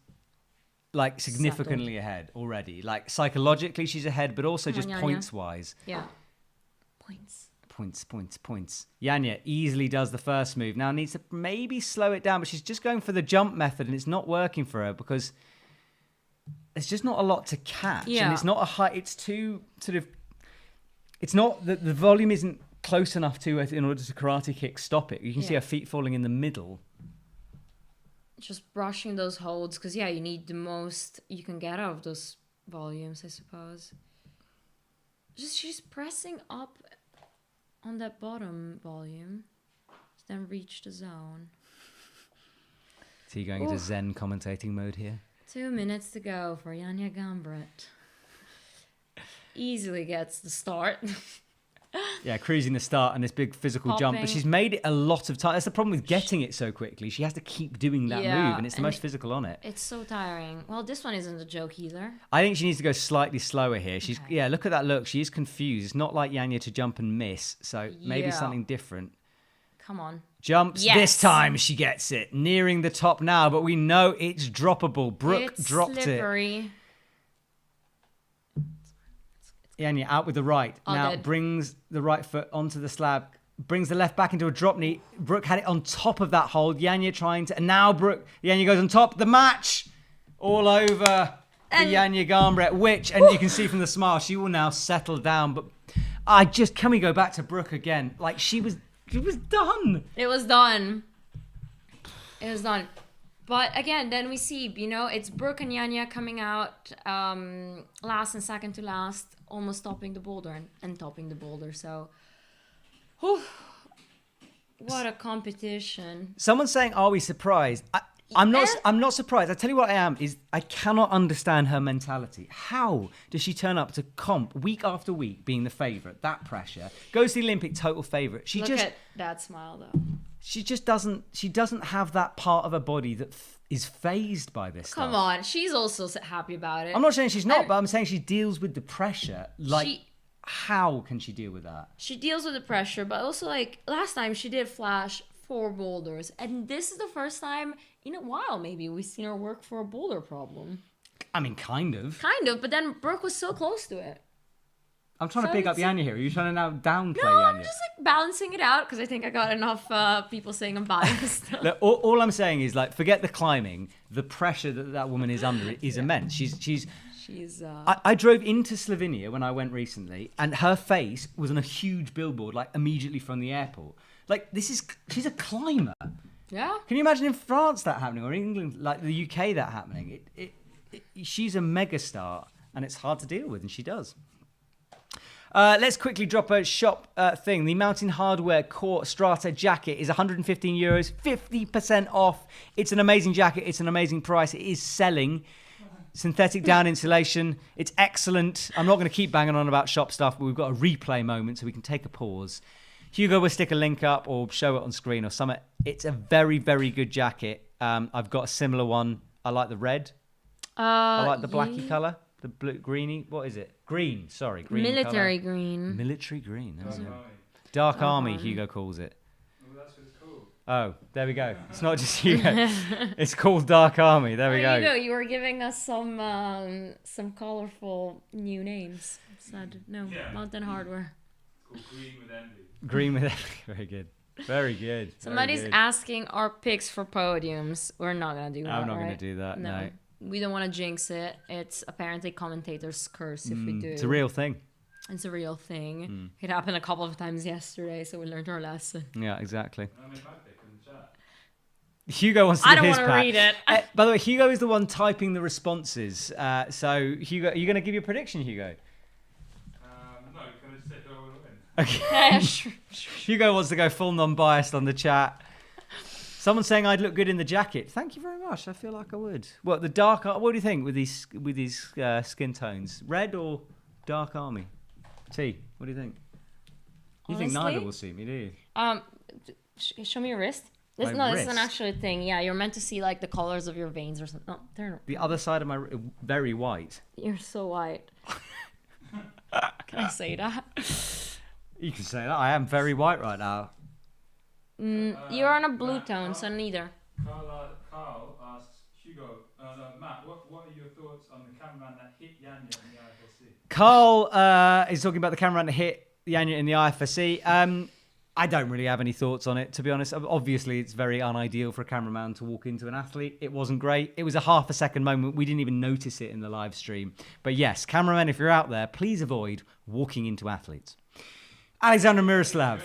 [SPEAKER 5] like significantly ahead already. Like psychologically, she's ahead, but also just points wise.
[SPEAKER 6] Yeah.
[SPEAKER 5] Points. Janja easily does the first move. Now needs to maybe slow it down, but she's just going for the jump method, and it's not working for her because there's just not a lot to catch.
[SPEAKER 6] Yeah.
[SPEAKER 5] And it's not a high. It's too sort of. It's not that the volume isn't close enough to it in order to karate kick stop it. You can see her feet falling in the middle.
[SPEAKER 6] Just brushing those holds, because you need the most you can get out of those volumes, I suppose. She's pressing up on that bottom volume, then reach the zone.
[SPEAKER 5] So you're going into Zen commentating mode here?
[SPEAKER 6] 2 minutes to go for Janja Garnbret. Easily gets the start.
[SPEAKER 5] Yeah, cruising the start and this big physical jump. But she's made it a lot of time. That's the problem with getting it so quickly. She has to keep doing that move, and it's the most physical on it.
[SPEAKER 6] It's so tiring. Well, this one isn't a joke either.
[SPEAKER 5] I think she needs to go slightly slower here. She's look at that look. She is confused. It's not like Janja to jump and miss, so maybe something different.
[SPEAKER 6] Come on.
[SPEAKER 5] Jumps.
[SPEAKER 6] Yes.
[SPEAKER 5] This time she gets it. Nearing the top now, but we know it's droppable. Brooke dropped
[SPEAKER 6] slippery.
[SPEAKER 5] it. Janja out with the right. Now brings the right foot onto the slab. Brings the left back into a drop knee. Brooke had it on top of that hold. Janja trying to... And now Janja goes on top. The match all over for Janja Garnbret, which, and you can see from the smile, she will now settle down. But can we go back to Brooke again? Like, she was done.
[SPEAKER 6] It was done. But again, then we see, it's Brooke and Janja coming out last and second to last, almost topping the boulder and topping the boulder. So, what a competition.
[SPEAKER 5] Someone's saying, are we surprised? I'm not surprised. I tell you what I am, is I cannot understand her mentality. How does she turn up to comp week after week being the favourite? That pressure. Goes to the Olympic total favourite.
[SPEAKER 6] Look at that smile, though.
[SPEAKER 5] She just doesn't have that part of her body that is phased by this
[SPEAKER 6] Come
[SPEAKER 5] stuff.
[SPEAKER 6] on, she's also happy about it.
[SPEAKER 5] I'm not saying she's not, but I'm saying she deals with the pressure. How can she deal with that?
[SPEAKER 6] She deals with the pressure, but also, last time she did flash 4 boulders, and this is the first time in a while, maybe, we've seen her work for a boulder problem.
[SPEAKER 5] I mean, kind of.
[SPEAKER 6] Kind of, but then Brooke was so close to it.
[SPEAKER 5] I'm trying to pick up Yanya here. Are you trying to now downplay
[SPEAKER 6] No,
[SPEAKER 5] Yanya?
[SPEAKER 6] I'm just like balancing it out because I think I got enough people saying I'm biased.
[SPEAKER 5] Look, all I'm saying is, like, forget the climbing. The pressure that woman is under is immense. She's. I drove into Slovenia when I went recently, and her face was on a huge billboard, like immediately from the airport. Like, she's a climber.
[SPEAKER 6] Yeah.
[SPEAKER 5] Can you imagine in France that happening, or England, like the UK that happening? She's a megastar, and it's hard to deal with, and she does. Let's quickly drop a shop thing. The Mountain Hardware Core Strata jacket is €115, 50% off. It's an amazing jacket. It's an amazing price. It is selling. Synthetic down insulation. It's excellent. I'm not going to keep banging on about shop stuff, but we've got a replay moment, so we can take a pause. Hugo will stick a link up or show it on screen or something. It's a very, very good jacket. I've got a similar one. I like the red. I like the blacky colour. The blue, greeny, what is it? Green, sorry. Green
[SPEAKER 6] Military
[SPEAKER 5] colour.
[SPEAKER 6] green.
[SPEAKER 5] Military green. Dark Army, Hugo calls it.
[SPEAKER 9] Oh, that's what it's called.
[SPEAKER 5] Oh, there we go. It's not just Hugo. It's called Dark Army. There we go.
[SPEAKER 6] Hugo, you were giving us some colourful new names. Mountain Hardware.
[SPEAKER 9] It's called Green with Envy.
[SPEAKER 5] Green with Envy. Very good. Very good.
[SPEAKER 6] Somebody's asking our picks for podiums. We're not going to do that,
[SPEAKER 5] I'm not going to do that, no.
[SPEAKER 6] We don't want to jinx it. It's apparently commentators' curse if we do.
[SPEAKER 5] It's a real thing.
[SPEAKER 6] It's a real thing. It happened a couple of times yesterday, so we learned our lesson.
[SPEAKER 5] Yeah, exactly.
[SPEAKER 9] I made my pick in the chat.
[SPEAKER 5] Hugo wants to give his pack.
[SPEAKER 6] I don't want to read it.
[SPEAKER 5] By the way, Hugo is the one typing the responses. So, Hugo, are you going to give your prediction, Hugo?
[SPEAKER 9] No, can I just say who I want to win?
[SPEAKER 5] Okay.
[SPEAKER 6] Yeah, sure.
[SPEAKER 5] Hugo wants to go full non-biased on the chat. Someone's saying I'd look good in the jacket. Thank you very much. I feel like I would. What, the dark? What do you think with these skin tones? Red or dark army? T. What do you think? You think neither will suit me, do you?
[SPEAKER 6] Show me your wrist. This is an actual thing. Yeah, you're meant to see like the colors of your veins or something. No, they're not.
[SPEAKER 5] The other side of my very white.
[SPEAKER 6] You're so white. Can I say that?
[SPEAKER 5] You can say that. I am very white right now.
[SPEAKER 6] You're on a blue tone, so neither.
[SPEAKER 9] Carl asks Hugo, Matt, what are your thoughts on the cameraman that hit Yanya in the IFSC?
[SPEAKER 5] Carl is talking about the cameraman that hit Yanya in the IFSC. I don't really have any thoughts on it, to be honest. Obviously, it's very unideal for a cameraman to walk into an athlete. It wasn't great. It was a half a second moment. We didn't even notice it in the live stream. But yes, cameramen, if you're out there, please avoid walking into athletes. Alexander Miroslav.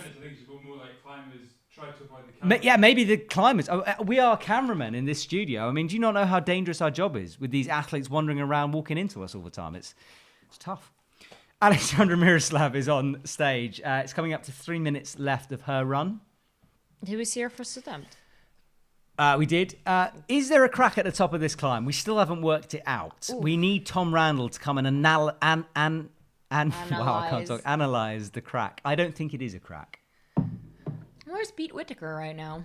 [SPEAKER 5] Yeah, maybe the climbers. We are cameramen in this studio. I mean, do you not know how dangerous our job is with these athletes wandering around walking into us all the time? It's tough. Alexandra Miroslav is on stage. It's coming up to 3 minutes left of her run.
[SPEAKER 6] Did we see her first attempt?
[SPEAKER 5] We did. Is there a crack at the top of this climb? We still haven't worked it out. Ooh. We need Tom Randall to come and analyze the crack. I don't think it is a crack.
[SPEAKER 6] Where's Pete Whittaker right now?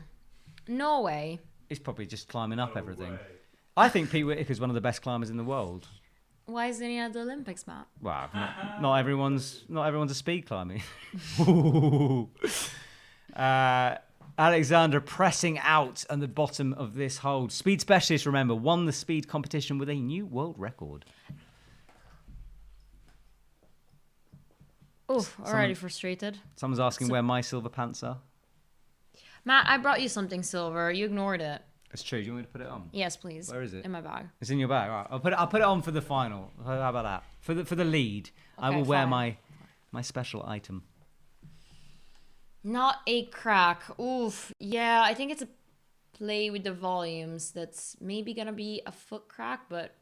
[SPEAKER 6] No way.
[SPEAKER 5] He's probably just climbing up everything. I think Pete Whittaker is one of the best climbers in the world.
[SPEAKER 6] Why isn't he at the Olympics, Matt?
[SPEAKER 5] Well, not everyone's a speed climber. Alexander pressing out on the bottom of this hold. Speed specialist, remember, won the speed competition with a new world record.
[SPEAKER 6] Oh, already frustrated.
[SPEAKER 5] Someone's asking where my silver pants are.
[SPEAKER 6] Matt, I brought you something silver. You ignored it.
[SPEAKER 5] It's true. Do you want me to put it on?
[SPEAKER 6] Yes, please.
[SPEAKER 5] Where is it?
[SPEAKER 6] In my bag.
[SPEAKER 5] It's in your bag. All right. I'll put it on for the final. How about that? For the lead, okay, I will wear my special item.
[SPEAKER 6] Not a crack. Oof. Yeah, I think it's a play with the volumes. That's maybe gonna be a foot crack, but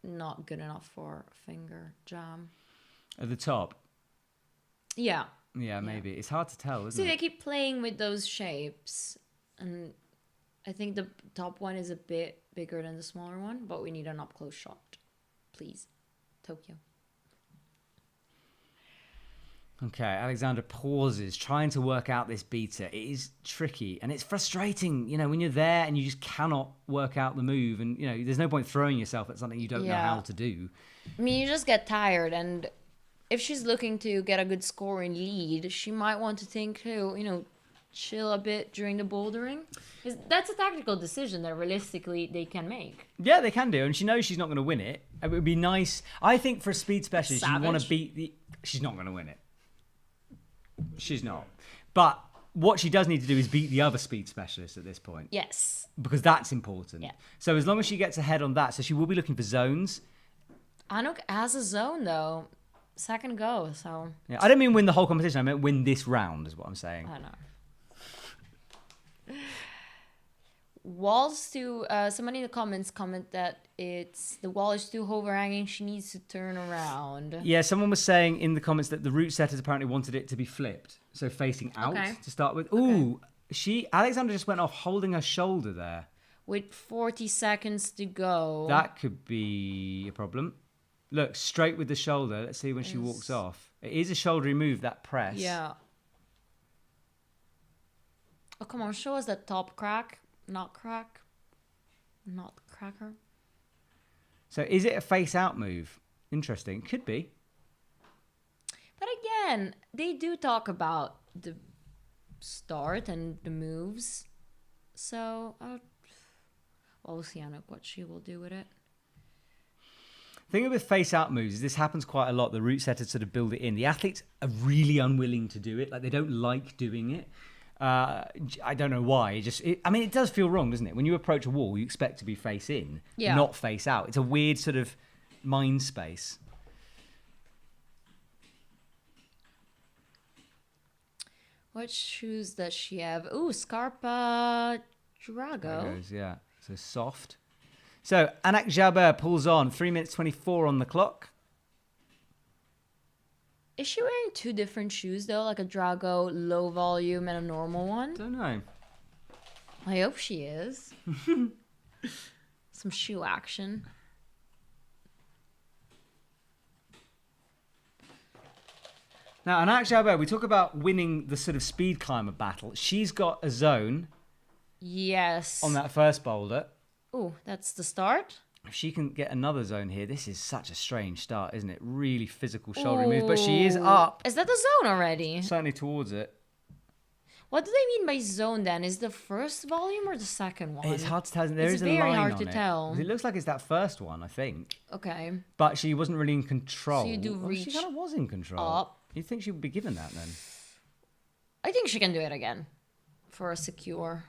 [SPEAKER 6] not good enough for a finger jam.
[SPEAKER 5] At the top.
[SPEAKER 6] Yeah.
[SPEAKER 5] Yeah, maybe. It's hard to tell, isn't it?
[SPEAKER 6] See, they keep playing with those shapes. And I think the top one is a bit bigger than the smaller one, but we need an up-close shot. Please. Tokyo.
[SPEAKER 5] Okay, Alexander pauses, trying to work out this beta. It is tricky, and it's frustrating, you know, when you're there and you just cannot work out the move. And, you know, there's no point throwing yourself at something you don't know how to do.
[SPEAKER 6] I mean, you just get tired, and if she's looking to get a good score in lead, she might want to think to, you know, chill a bit during the bouldering. That's a tactical decision that realistically they can make.
[SPEAKER 5] Yeah, they can do, and she knows she's not going to win it. It would be nice. I think for a speed specialist, you want to beat the... she's not going to win it. She's not. But what she does need to do is beat the other speed specialist at this point.
[SPEAKER 6] Yes.
[SPEAKER 5] Because that's important.
[SPEAKER 6] Yeah.
[SPEAKER 5] So as long as she gets ahead on that, so she will be looking for zones.
[SPEAKER 6] Anuk has a zone though. Second go, so.
[SPEAKER 5] Yeah, I don't mean win the whole competition. I meant win this round, is what I'm saying.
[SPEAKER 6] I know. Walls too. Somebody in the comments comment that the wall is too overhanging. She needs to turn around.
[SPEAKER 5] Yeah, someone was saying in the comments that the route setters apparently wanted it to be flipped, so facing out to start with. Ooh, Alexandra just went off holding her shoulder there.
[SPEAKER 6] With 40 seconds to go.
[SPEAKER 5] That could be a problem. Look, straight with the shoulder. Let's see when she walks off. It is a shouldery move, that press.
[SPEAKER 6] Yeah. Oh, come on. Show us that top crack. Not crack. Not cracker.
[SPEAKER 5] So is it a face-out move? Interesting. Could be.
[SPEAKER 6] But again, they do talk about the start and the moves. So, we'll see what she will do with it.
[SPEAKER 5] The thing with face-out moves is this happens quite a lot. The route setters sort of build it in. The athletes are really unwilling to do it. Like, they don't like doing it. I don't know why. It does feel wrong, doesn't it? When you approach a wall, you expect to be face in, not face out. It's a weird sort of mind space.
[SPEAKER 6] What shoes does she have? Ooh, Scarpa Drago.
[SPEAKER 5] Dragos, yeah. So soft. So Anak Jaber pulls on. 3 minutes 24 on the clock.
[SPEAKER 6] Is she wearing two different shoes though? Like a Drago low volume and a normal one?
[SPEAKER 5] Don't know.
[SPEAKER 6] I hope she is. Some shoe action.
[SPEAKER 5] Now, Anak Jaber, we talk about winning the sort of speed climber battle. She's got a zone.
[SPEAKER 6] Yes.
[SPEAKER 5] On that first boulder.
[SPEAKER 6] Ooh, that's the start.
[SPEAKER 5] If she can get another zone here, this is such a strange start, isn't it? Really physical shoulder move, but she is up.
[SPEAKER 6] Is that the zone already?
[SPEAKER 5] Certainly towards it.
[SPEAKER 6] What do they mean by zone then? Is the first volume or the second one?
[SPEAKER 5] It's hard to tell. There is a line
[SPEAKER 6] very hard
[SPEAKER 5] on
[SPEAKER 6] to
[SPEAKER 5] it.
[SPEAKER 6] tell.
[SPEAKER 5] It looks like it's that first one, I think.
[SPEAKER 6] Okay.
[SPEAKER 5] But she wasn't really in control.
[SPEAKER 6] So you do reach
[SPEAKER 5] she kind of was in control.
[SPEAKER 6] up.
[SPEAKER 5] You'd think she would be given that then.
[SPEAKER 6] I think she can do it again for a secure.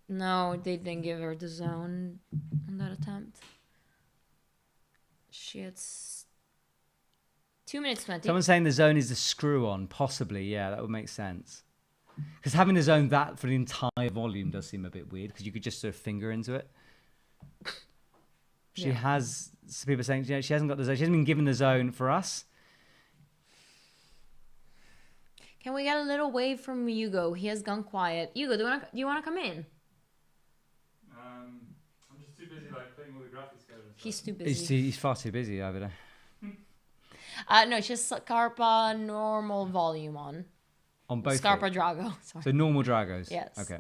[SPEAKER 6] No, they didn't give her the zone on that attempt. She had 2 minutes 20.
[SPEAKER 5] Someone's saying the zone is the screw on. Possibly, yeah, that would make sense. Because having the zone that for the entire volume does seem a bit weird because you could just sort of finger into it. She has, some people are saying, she hasn't got the zone. She hasn't been given the zone for us.
[SPEAKER 6] Can we get a little wave from Hugo? He has gone quiet. Hugo, do you want to come in?
[SPEAKER 9] I'm just too busy putting all the graphics together.
[SPEAKER 6] He's too busy.
[SPEAKER 5] He's far too busy over there.
[SPEAKER 6] No, it's just Scarpa normal volume on.
[SPEAKER 5] On both.
[SPEAKER 6] Scarpa Drago. Sorry.
[SPEAKER 5] So normal Dragos.
[SPEAKER 6] Yes.
[SPEAKER 5] Okay.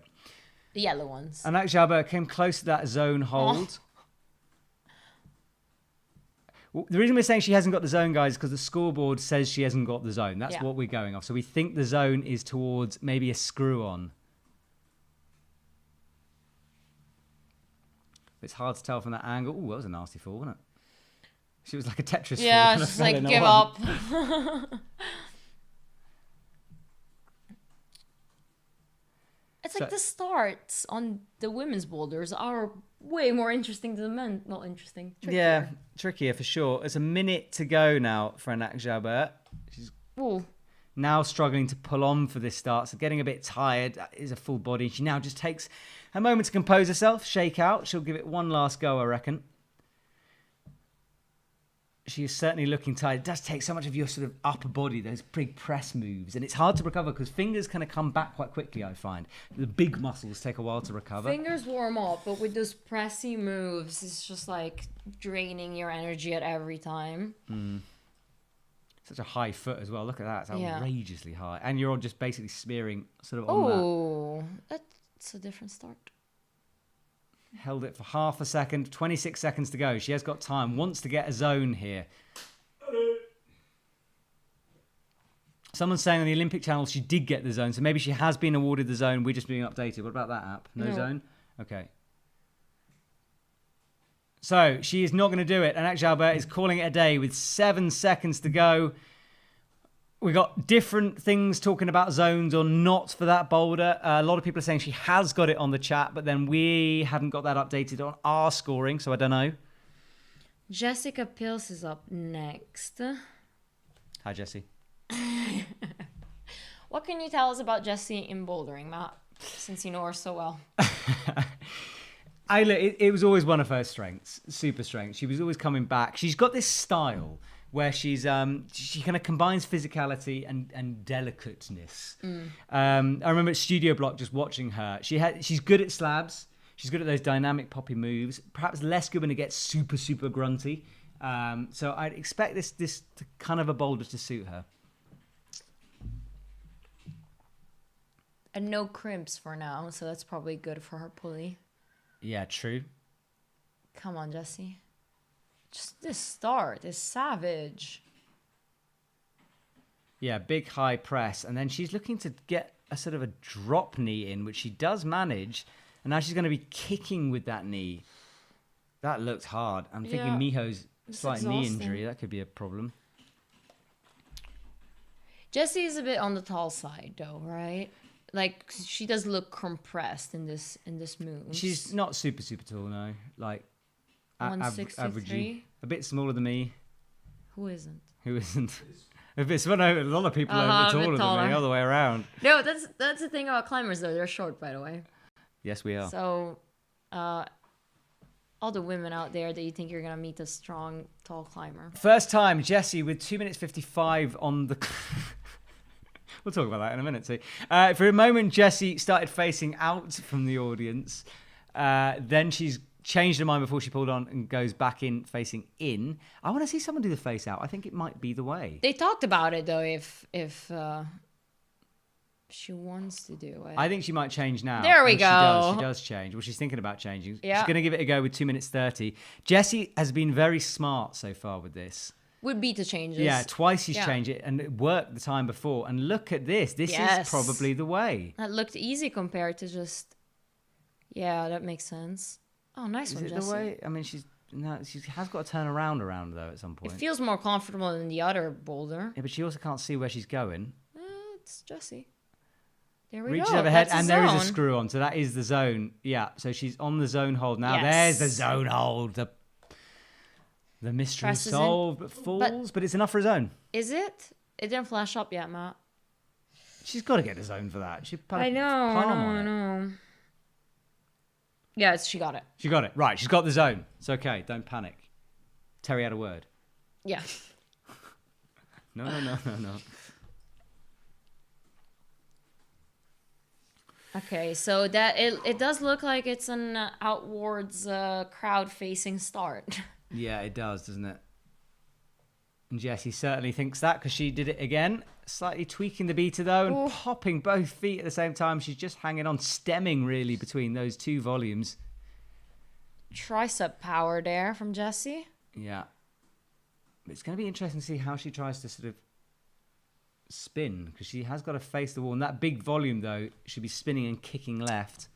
[SPEAKER 6] The yellow ones.
[SPEAKER 5] Anak Jaber came close to that zone hold. Well, the reason we're saying she hasn't got the zone, guys, is because the scoreboard says she hasn't got the zone. That's what we're going off. So we think the zone is towards maybe a screw on. It's hard to tell from that angle. Oh, that was a nasty fall, wasn't it? She was like a Tetris fall.
[SPEAKER 6] Yeah, she's like, give up. It's like the starts on the women's boulders are way more interesting than the men. Not interesting. Trickier.
[SPEAKER 5] Yeah, trickier for sure. It's a minute to go now for Anak Jaber. She's now struggling to pull on for this start, so getting a bit tired. That is a full body. She now just takes a moment to compose herself, shake out. She'll give it one last go, I reckon. She is certainly looking tired. It does take so much of your sort of upper body, those big press moves. And it's hard to recover because fingers kind of come back quite quickly, I find. The big muscles take a while to recover.
[SPEAKER 6] Fingers warm up, but with those pressy moves, it's just like draining your energy at every time.
[SPEAKER 5] Such a high foot as well. Look at that. It's outrageously high. And you're just basically smearing sort of on
[SPEAKER 6] Oh, that's a different start.
[SPEAKER 5] Held it for half a second. 26 seconds to go. She has got time. Wants to get a zone here. Someone's saying on the Olympic channel she did get the zone. So maybe she has been awarded the zone. We're just being updated. What about that app? No zone? Okay. So she is not going to do it. And Anak Jaber is calling it a day with 7 seconds to go. We got different things talking about zones or not for that boulder. A lot of people are saying she has got it on the chat, but then we haven't got that updated on our scoring, so I don't know.
[SPEAKER 6] Jessica Pils is up next.
[SPEAKER 5] Hi, Jessie.
[SPEAKER 6] What can you tell us about Jessie in bouldering, Matt, since you know her so well?
[SPEAKER 5] It was always one of her strengths, super strengths. She was always coming back. She's got this style where she kind of combines physicality and delicateness. I remember at Studio Block just watching her. She's good at slabs. She's good at those dynamic poppy moves. Perhaps less good when it gets super, super grunty. So I'd expect this kind of a boulder to suit her.
[SPEAKER 6] And no crimps for now, so that's probably good for her pulley.
[SPEAKER 5] Yeah, true.
[SPEAKER 6] Come on, Jessie. Just this start is savage.
[SPEAKER 5] Yeah, big high press. And then she's looking to get a sort of a drop knee in, which she does manage. And now she's going to be kicking with that knee. That looked hard. I'm thinking Miho's slight knee injury. That could be a problem.
[SPEAKER 6] Jessie is a bit on the tall side, though, right? Like, she does look compressed in this move.
[SPEAKER 5] She's not super, super tall, no. Like,
[SPEAKER 6] 163.
[SPEAKER 5] A bit smaller than me.
[SPEAKER 6] Who isn't?
[SPEAKER 5] Who isn't? A lot of people are a bit taller than me, all the way around.
[SPEAKER 6] No, that's the thing about climbers, though. They're short, by the way.
[SPEAKER 5] Yes, we are.
[SPEAKER 6] So, all the women out there that you think you're going to meet a strong, tall climber.
[SPEAKER 5] First time, Jessie with 2 minutes 55 on the... We'll talk about that in a minute, too. For a moment, Jessie started facing out from the audience. Then she's changed her mind before she pulled on and goes back in, facing in. I want to see someone do the face out. I think it might be the way.
[SPEAKER 6] They talked about it, though, if she wants to do it.
[SPEAKER 5] I think she might change now.
[SPEAKER 6] There we go.
[SPEAKER 5] She does change. Well, she's thinking about changing.
[SPEAKER 6] Yeah.
[SPEAKER 5] She's going to give it a go with 2 minutes 30. Jessie has been very smart so far with this.
[SPEAKER 6] Would be to change this.
[SPEAKER 5] Yeah, twice she's changed it, and it worked the time before. And look at this. This is probably the way.
[SPEAKER 6] That looked easy compared to just... Yeah, that makes sense. Oh, nice one, Jessie.
[SPEAKER 5] Is it the way? I mean, she has got to turn around, though, at some point.
[SPEAKER 6] It feels more comfortable than the other boulder.
[SPEAKER 5] Yeah, but she also can't see where she's going.
[SPEAKER 6] It's Jessie. There we
[SPEAKER 5] Reaches
[SPEAKER 6] go.
[SPEAKER 5] overhead,
[SPEAKER 6] That's
[SPEAKER 5] and
[SPEAKER 6] the
[SPEAKER 5] there is a
[SPEAKER 6] zone.
[SPEAKER 5] screw on. So that is the zone. Yeah, so she's on the zone hold now.
[SPEAKER 6] Yes.
[SPEAKER 5] There's the zone hold. The mystery is solved, but falls. But it's enough for a zone.
[SPEAKER 6] Is it? It didn't flash up yet, Matt.
[SPEAKER 5] She's got to get a zone for that.
[SPEAKER 6] I know. Yeah, she got it.
[SPEAKER 5] She got it. Right, she's got the zone. It's okay. Don't panic. Terry had a word.
[SPEAKER 6] Yeah.
[SPEAKER 5] No.
[SPEAKER 6] Okay, so that it does look like it's an outwards crowd-facing start.
[SPEAKER 5] Yeah, it does, doesn't it? And Jessie certainly thinks that because she did it again. Slightly tweaking the beater, though, and popping both feet at the same time. She's just hanging on, stemming, really, between those two volumes.
[SPEAKER 6] Tricep power there from Jessie.
[SPEAKER 5] Yeah. It's going to be interesting to see how she tries to sort of spin, because she has got to face the wall. And that big volume, though, should be spinning and kicking left.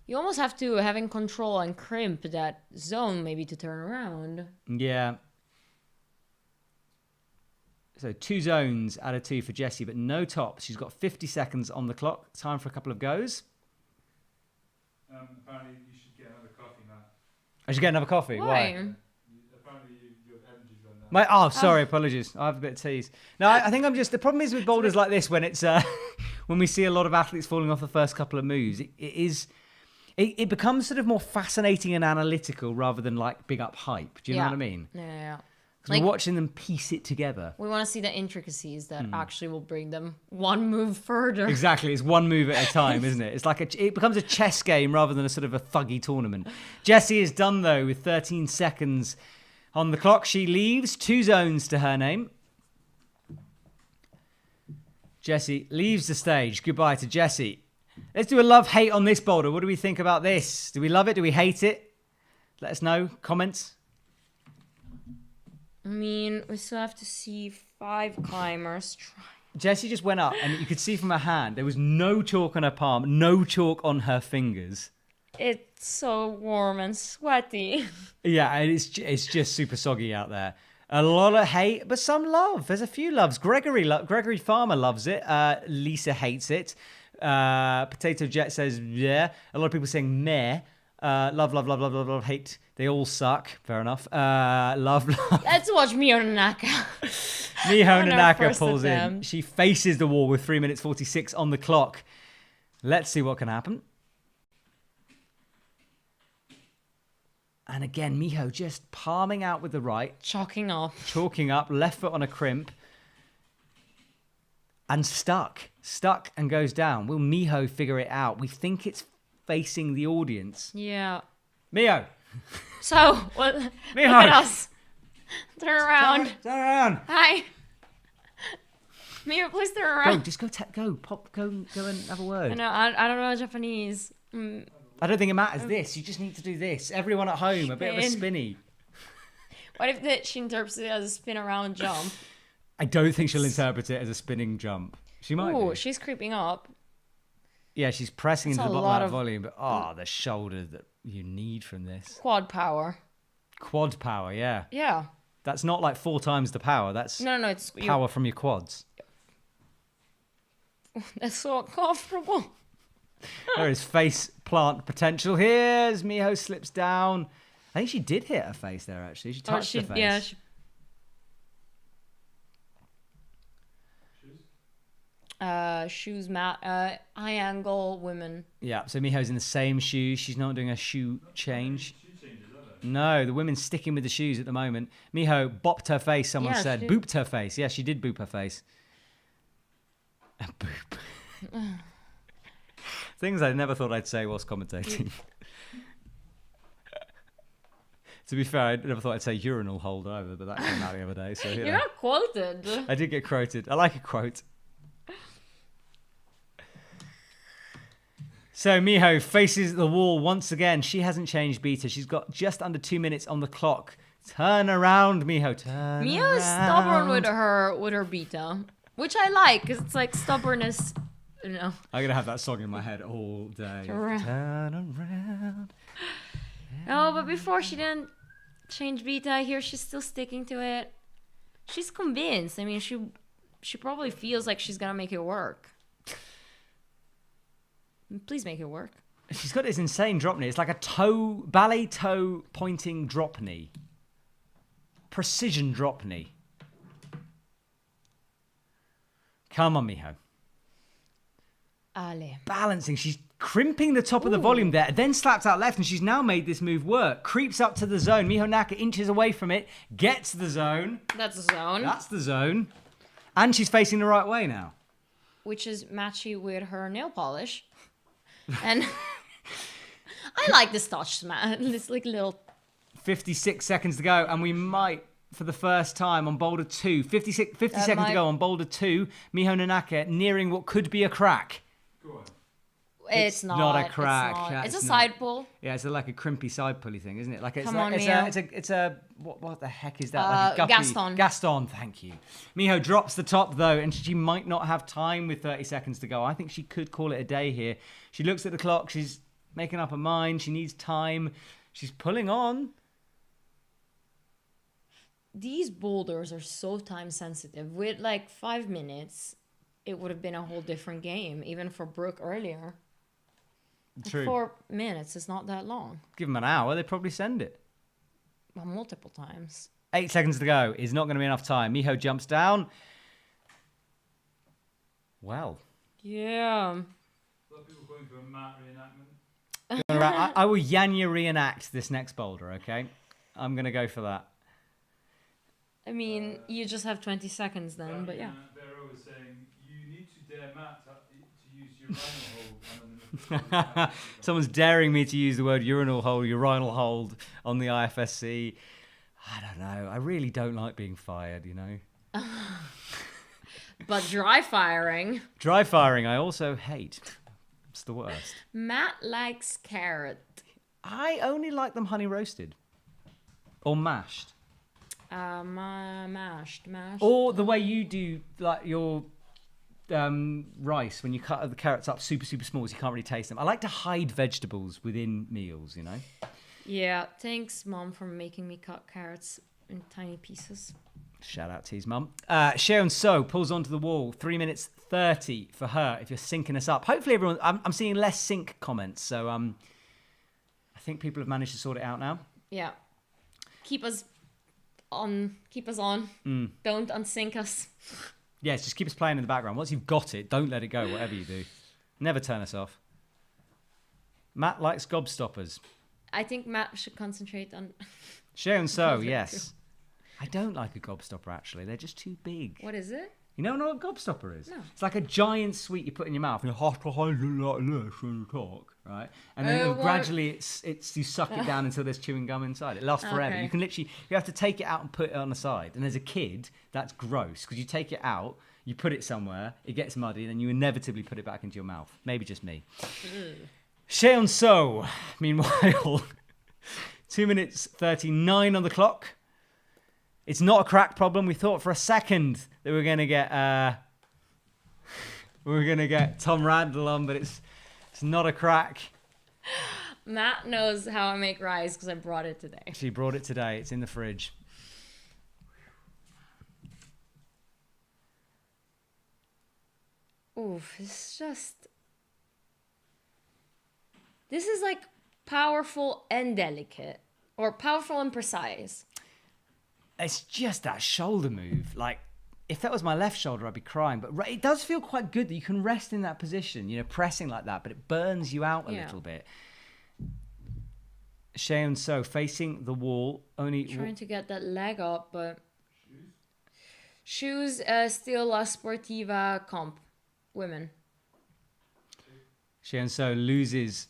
[SPEAKER 6] You almost have to having control and crimp that zone maybe to turn around.
[SPEAKER 5] Yeah. So 2 zones out of 2 for Jessie, but no tops. She's got 50 seconds on the clock. Time for a couple of goes.
[SPEAKER 9] Apparently you should get another coffee, Matt.
[SPEAKER 5] I should get another coffee? Why?
[SPEAKER 9] Apparently your energy's run out.
[SPEAKER 5] Sorry, apologies. I have a bit of tease. No, I think I'm just... The problem is with boulders like this, when it's when we see a lot of athletes falling off the first couple of moves, it becomes sort of more fascinating and analytical rather than like big up hype. Do you know what I mean?
[SPEAKER 6] Yeah.
[SPEAKER 5] Because we're watching them piece it together.
[SPEAKER 6] We want to see the intricacies that actually will bring them one move further.
[SPEAKER 5] Exactly. It's one move at a time, isn't it? It's like it becomes a chess game rather than a sort of a thuggy tournament. Jessie is done, though, with 13 seconds on the clock. She leaves 2 zones to her name. Jessie leaves the stage. Goodbye to Jessie. Let's do a love-hate on this boulder. What do we think about this? Do we love it? Do we hate it? Let us know. Comments.
[SPEAKER 6] I mean, we still have to see 5 climbers try.
[SPEAKER 5] Jessie just went up, and you could see from her hand, there was no chalk on her palm, no chalk on her fingers.
[SPEAKER 6] It's so warm and sweaty.
[SPEAKER 5] Yeah, and it's just super soggy out there. A lot of hate, but some love. There's a few loves. Gregory Farmer loves it. Lisa hates it. Potato Jet says, yeah. A lot of people saying meh. Love, hate. They all suck. Fair enough. Love.
[SPEAKER 6] Let's watch Miho Nanaka.
[SPEAKER 5] Miho Nanaka pulls in. She faces the wall with 3 minutes 46 on the clock. Let's see what can happen. And again, Miho just palming out with the right.
[SPEAKER 6] Chalking up,
[SPEAKER 5] left foot on a crimp. And stuck and goes down. Will Miho figure it out? We think it's facing the audience.
[SPEAKER 6] Yeah.
[SPEAKER 5] Miho.
[SPEAKER 6] So, what?
[SPEAKER 5] Miho.
[SPEAKER 6] Look at us. Turn around.
[SPEAKER 5] Turn around.
[SPEAKER 6] Hi. Miho, please turn around.
[SPEAKER 5] Go, just go. Go and have a word.
[SPEAKER 6] No, I don't know Japanese.
[SPEAKER 5] I don't think it matters this. You just need to do this. Everyone at home, a bit of a spinny.
[SPEAKER 6] What if she interprets it as a spin around jump?
[SPEAKER 5] I don't think she'll interpret it as a spinning jump. She might.
[SPEAKER 6] Oh, she's creeping up.
[SPEAKER 5] Yeah, she's pressing
[SPEAKER 6] That's
[SPEAKER 5] into the
[SPEAKER 6] a
[SPEAKER 5] bottom
[SPEAKER 6] lot
[SPEAKER 5] of
[SPEAKER 6] of
[SPEAKER 5] that volume. But the shoulder that you need from this.
[SPEAKER 6] Quad power.
[SPEAKER 5] Quad power, yeah.
[SPEAKER 6] Yeah.
[SPEAKER 5] That's not like 4 times the power. That's
[SPEAKER 6] no, it's
[SPEAKER 5] power from your quads.
[SPEAKER 6] That's so uncomfortable.
[SPEAKER 5] There is face plant potential here as Miho slips down. I think she did hit her face there, actually. She touched her face.
[SPEAKER 6] Yeah, shoes, Matt. High angle women.
[SPEAKER 5] Yeah, so Miho's in the same shoes. She's not doing a shoe change. No, the women's sticking with the shoes at the moment. Miho bopped her face, someone said. Booped her face. Yeah, she did boop her face. Boop. Things I never thought I'd say whilst commentating. To be fair, I never thought I'd say urinal hold either, but that came out the other day. So,
[SPEAKER 6] you got quoted.
[SPEAKER 5] I did get quoted. I like a quote. So Miho faces the wall once again. She hasn't changed beta. She's got just under 2 minutes on the clock. Turn around, Miho. Turn
[SPEAKER 6] Miho is stubborn with her beta, which I like because it's like stubbornness. You know.
[SPEAKER 5] I'm gonna have that song in my head all day. Turn around.
[SPEAKER 6] Oh, but before she didn't change beta. I hear she's still sticking to it. She's convinced. I mean, she probably feels like she's gonna make it work. Please make it work.
[SPEAKER 5] She's got this insane drop knee. It's like a ballet toe pointing drop knee. Precision drop knee. Come on, Miho.
[SPEAKER 6] Ale.
[SPEAKER 5] Balancing. She's crimping the top of the volume there, then slaps out left, and she's now made this move work. Creeps up to the zone. Miho Naka inches away from it. Gets the zone.
[SPEAKER 6] That's the zone.
[SPEAKER 5] That's the zone. And she's facing the right way now.
[SPEAKER 6] Which is matchy with her nail polish. And I like this touch, man. It's like little...
[SPEAKER 5] 56 seconds to go, and we might, for the first time on Boulder 2, 50 seconds to go on Boulder 2, Miho Nanaka nearing what could be a crack.
[SPEAKER 6] Go on. It's not
[SPEAKER 5] a crack.
[SPEAKER 6] It's a side pull.
[SPEAKER 5] Yeah, it's like a crimpy side pulley thing, isn't it? Like
[SPEAKER 6] Come on, Miho.
[SPEAKER 5] It's a what the heck is that? Like a guppy.
[SPEAKER 6] Gaston.
[SPEAKER 5] Gaston, thank you. Miho drops the top though, and she might not have time with 30 seconds to go. I think she could call it a day here. She looks at the clock. She's making up her mind. She needs time. She's pulling on.
[SPEAKER 6] These boulders are so time sensitive. With like 5 minutes, it would have been a whole different game, even for Brooke earlier.
[SPEAKER 5] True.
[SPEAKER 6] 4 minutes is not that long.
[SPEAKER 5] Give them an hour, they'd probably send it.
[SPEAKER 6] Well, multiple times.
[SPEAKER 5] 8 seconds to go. Is not going to be enough time. Miho jumps down. Well.
[SPEAKER 6] Yeah.
[SPEAKER 9] A lot of people going for a Matt reenactment.
[SPEAKER 5] I will Yanya reenact this next boulder, okay? I'm going to go for that.
[SPEAKER 6] I mean, you just have 20 seconds then, but yeah.
[SPEAKER 9] Vero was saying, you need to dare Matt to use urinal hold.
[SPEAKER 5] Someone's daring me to use the word urinal hold, urinal hold on the IFSC. I don't know. I really don't like being fired, you know?
[SPEAKER 6] But dry firing.
[SPEAKER 5] Dry firing, I also hate. It's the worst.
[SPEAKER 6] Matt likes carrot.
[SPEAKER 5] I only like them honey roasted. Or mashed.
[SPEAKER 6] Mashed.
[SPEAKER 5] Or the way you do like your rice when you cut the carrots up super small so you can't really taste them. I like to hide vegetables within meals, you know?
[SPEAKER 6] Yeah, thanks, Mom, for making me cut carrots in tiny pieces.
[SPEAKER 5] Shout out to his mum. Sharon So pulls onto the wall. 3 minutes 30 for her. If you're syncing us up, hopefully everyone. I'm seeing less sync comments, so I think people have managed to sort it out now.
[SPEAKER 6] Yeah, keep us on. Don't unsync us.
[SPEAKER 5] Yes, just keep us playing in the background. Once you've got it, don't let it go. Whatever you do, never turn us off. Matt likes gobstoppers.
[SPEAKER 6] I think Matt should concentrate on.
[SPEAKER 5] Sharon So, yes. I don't like a gobstopper, actually. They're just too big.
[SPEAKER 6] What is it?
[SPEAKER 5] You don't know what a gobstopper is?
[SPEAKER 6] No.
[SPEAKER 5] It's like a giant sweet you put in your mouth and you have to hold it like this when you talk, right? And then gradually it's you suck it down until there's chewing gum inside. It lasts forever.
[SPEAKER 6] Okay.
[SPEAKER 5] You can literally, you have to take it out and put it on the side. And as a kid, that's gross because you take it out, you put it somewhere, it gets muddy, and then you inevitably put it back into your mouth. Maybe just me. Sharon So, meanwhile, 2 minutes 39 on the clock. It's not a crack problem. We thought for a second that we were gonna get Tom Randall on, but it's not a crack.
[SPEAKER 6] Matt knows how I make rice because I brought it today.
[SPEAKER 5] She brought it today. It's in the fridge.
[SPEAKER 6] Oof, this is like powerful and delicate, or powerful and precise.
[SPEAKER 5] It's just that shoulder move. Like, if that was my left shoulder, I'd be crying. But it does feel quite good that you can rest in that position, pressing like that, but it burns you out a little bit. Sharon So facing the wall, only
[SPEAKER 6] trying to get that leg up, but shoes still La Sportiva comp, women.
[SPEAKER 5] Sharon So loses.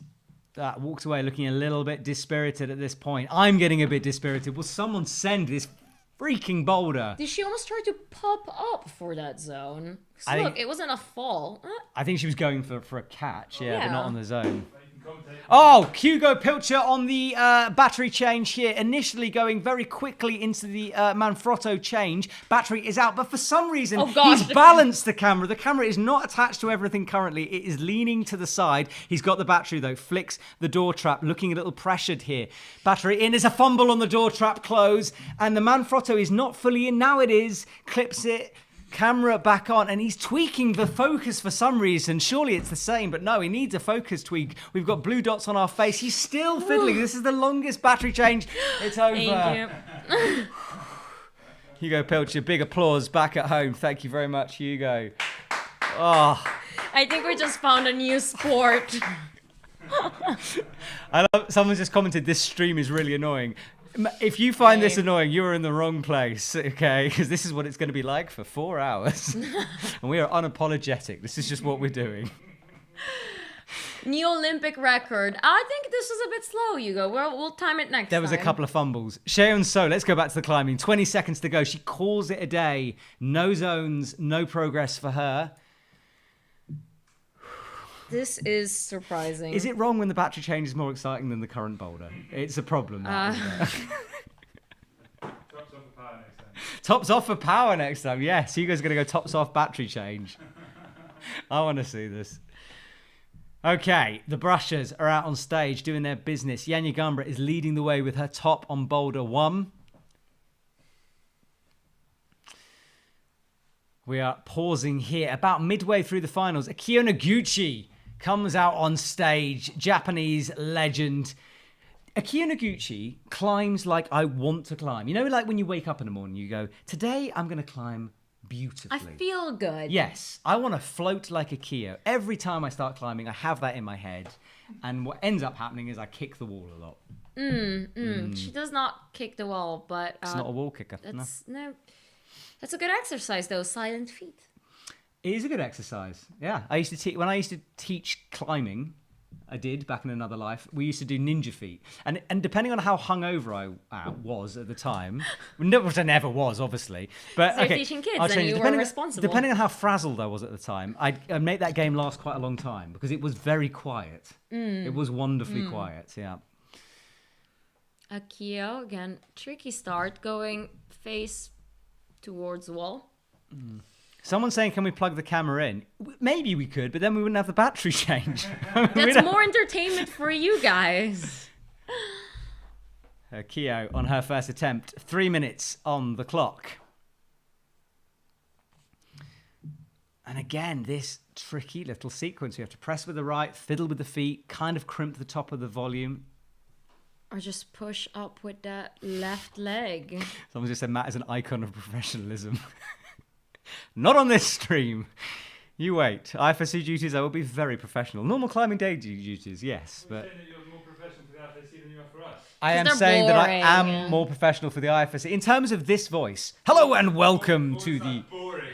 [SPEAKER 5] Walks away looking a little bit dispirited at this point. I'm getting a bit dispirited. Will someone send this freaking boulder?
[SPEAKER 6] Did she almost try to pop up for that zone? Look, it wasn't a fall.
[SPEAKER 5] I think she was going for a catch, but not on the zone. Oh, Hugo Pilcher on the battery change here. Initially going very quickly into the Manfrotto change. Battery is out, but for some reason, he's balanced the camera. The camera is not attached to everything currently. It is leaning to the side. He's got the battery, though. Flicks the door trap, looking a little pressured here. Battery in. There's a fumble on the door trap close, and the Manfrotto is not fully in. Now it is. Clips it. Camera back on, and he's tweaking the focus for some reason. Surely it's the same, but no, he needs a focus tweak. We've got blue dots on our face. He's still fiddling. This is the longest battery change. It's over.
[SPEAKER 6] Thank you.
[SPEAKER 5] Hugo Pilcher, big applause back at home. Thank you very much, Hugo. Oh.
[SPEAKER 6] I think we just found a new sport.
[SPEAKER 5] I love, someone just commented, this stream is really annoying. If you find this annoying, you're in the wrong place, okay? Because this is what it's going to be like for 4 hours. And we are unapologetic. This is just what we're doing.
[SPEAKER 6] New Olympic record. I think this was a bit slow, Hugo. We'll time it next time.
[SPEAKER 5] There was a couple of fumbles. Sharon So, let's go back to the climbing. 20 seconds to go. She calls it a day. No zones, no progress for her.
[SPEAKER 6] This is surprising.
[SPEAKER 5] Is it wrong when the battery change is more exciting than the current boulder? It's a problem. Tops off for power next time. Yes, Hugo's going to go tops off battery change. I want to see this. Okay, the brushers are out on stage doing their business. Janja Gambra is leading the way with her top on boulder 1. We are pausing here. About midway through the finals, Akio Noguchi comes out on stage. Japanese legend. Akio Noguchi climbs like I want to climb. Like when you wake up in the morning, you go, today I'm going to climb beautifully.
[SPEAKER 6] I feel good.
[SPEAKER 5] Yes, I want to float like Akio. Every time I start climbing, I have that in my head. And what ends up happening is I kick the wall a lot.
[SPEAKER 6] She does not kick the wall, but...
[SPEAKER 5] It's not a wall kicker.
[SPEAKER 6] No. That's a good exercise, though. Silent feet.
[SPEAKER 5] It is a good exercise. Yeah, when I used to teach climbing, I did back in another life. We used to do ninja feet, and depending on how hungover I was at the time, which I never was, obviously. But
[SPEAKER 6] so you're teaching kids, and you were responsible.
[SPEAKER 5] Depending on how frazzled I was at the time, I'd make that game last quite a long time because it was very quiet. It was wonderfully quiet. Yeah.
[SPEAKER 6] Akio again, tricky start, going face towards the wall.
[SPEAKER 5] Someone's saying, can we plug the camera in? Maybe we could, but then we wouldn't have the battery change.
[SPEAKER 6] That's more entertainment for you guys.
[SPEAKER 5] Gejo on her first attempt. 3 minutes on the clock. And again, this tricky little sequence. You have to press with the right, fiddle with the feet, kind of crimp the top of the volume.
[SPEAKER 6] Or just push up with that left leg.
[SPEAKER 5] Someone just said Matt is an icon of professionalism. Not on this stream. You wait. IFSC duties, I will be very professional. Normal climbing day duties, yes. But
[SPEAKER 9] You're saying that you're more professional for the IFSC than you are for us.
[SPEAKER 5] I am saying that I am more professional for the IFSC. In terms of this voice, hello and welcome to the...
[SPEAKER 9] Boring.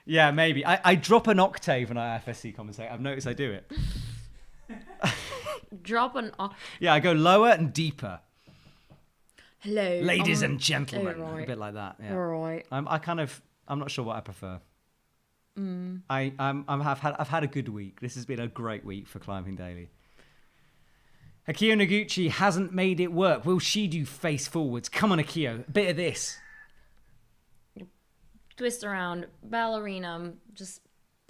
[SPEAKER 5] Yeah, maybe. I drop an octave when I IFSC commentate. I've noticed I do it.
[SPEAKER 6] Drop an octave.
[SPEAKER 5] Yeah, I go lower and deeper.
[SPEAKER 6] Hello.
[SPEAKER 5] Ladies and gentlemen.
[SPEAKER 6] Oh, right.
[SPEAKER 5] A bit like that. Yeah.
[SPEAKER 6] Right.
[SPEAKER 5] I'm not sure what I prefer.
[SPEAKER 6] Mm.
[SPEAKER 5] I've had a good week. This has been a great week for Climbing Daily. Akio Noguchi hasn't made it work. Will she do face forwards? Come on, Akio. A bit of this.
[SPEAKER 6] Twist around, ballerina, just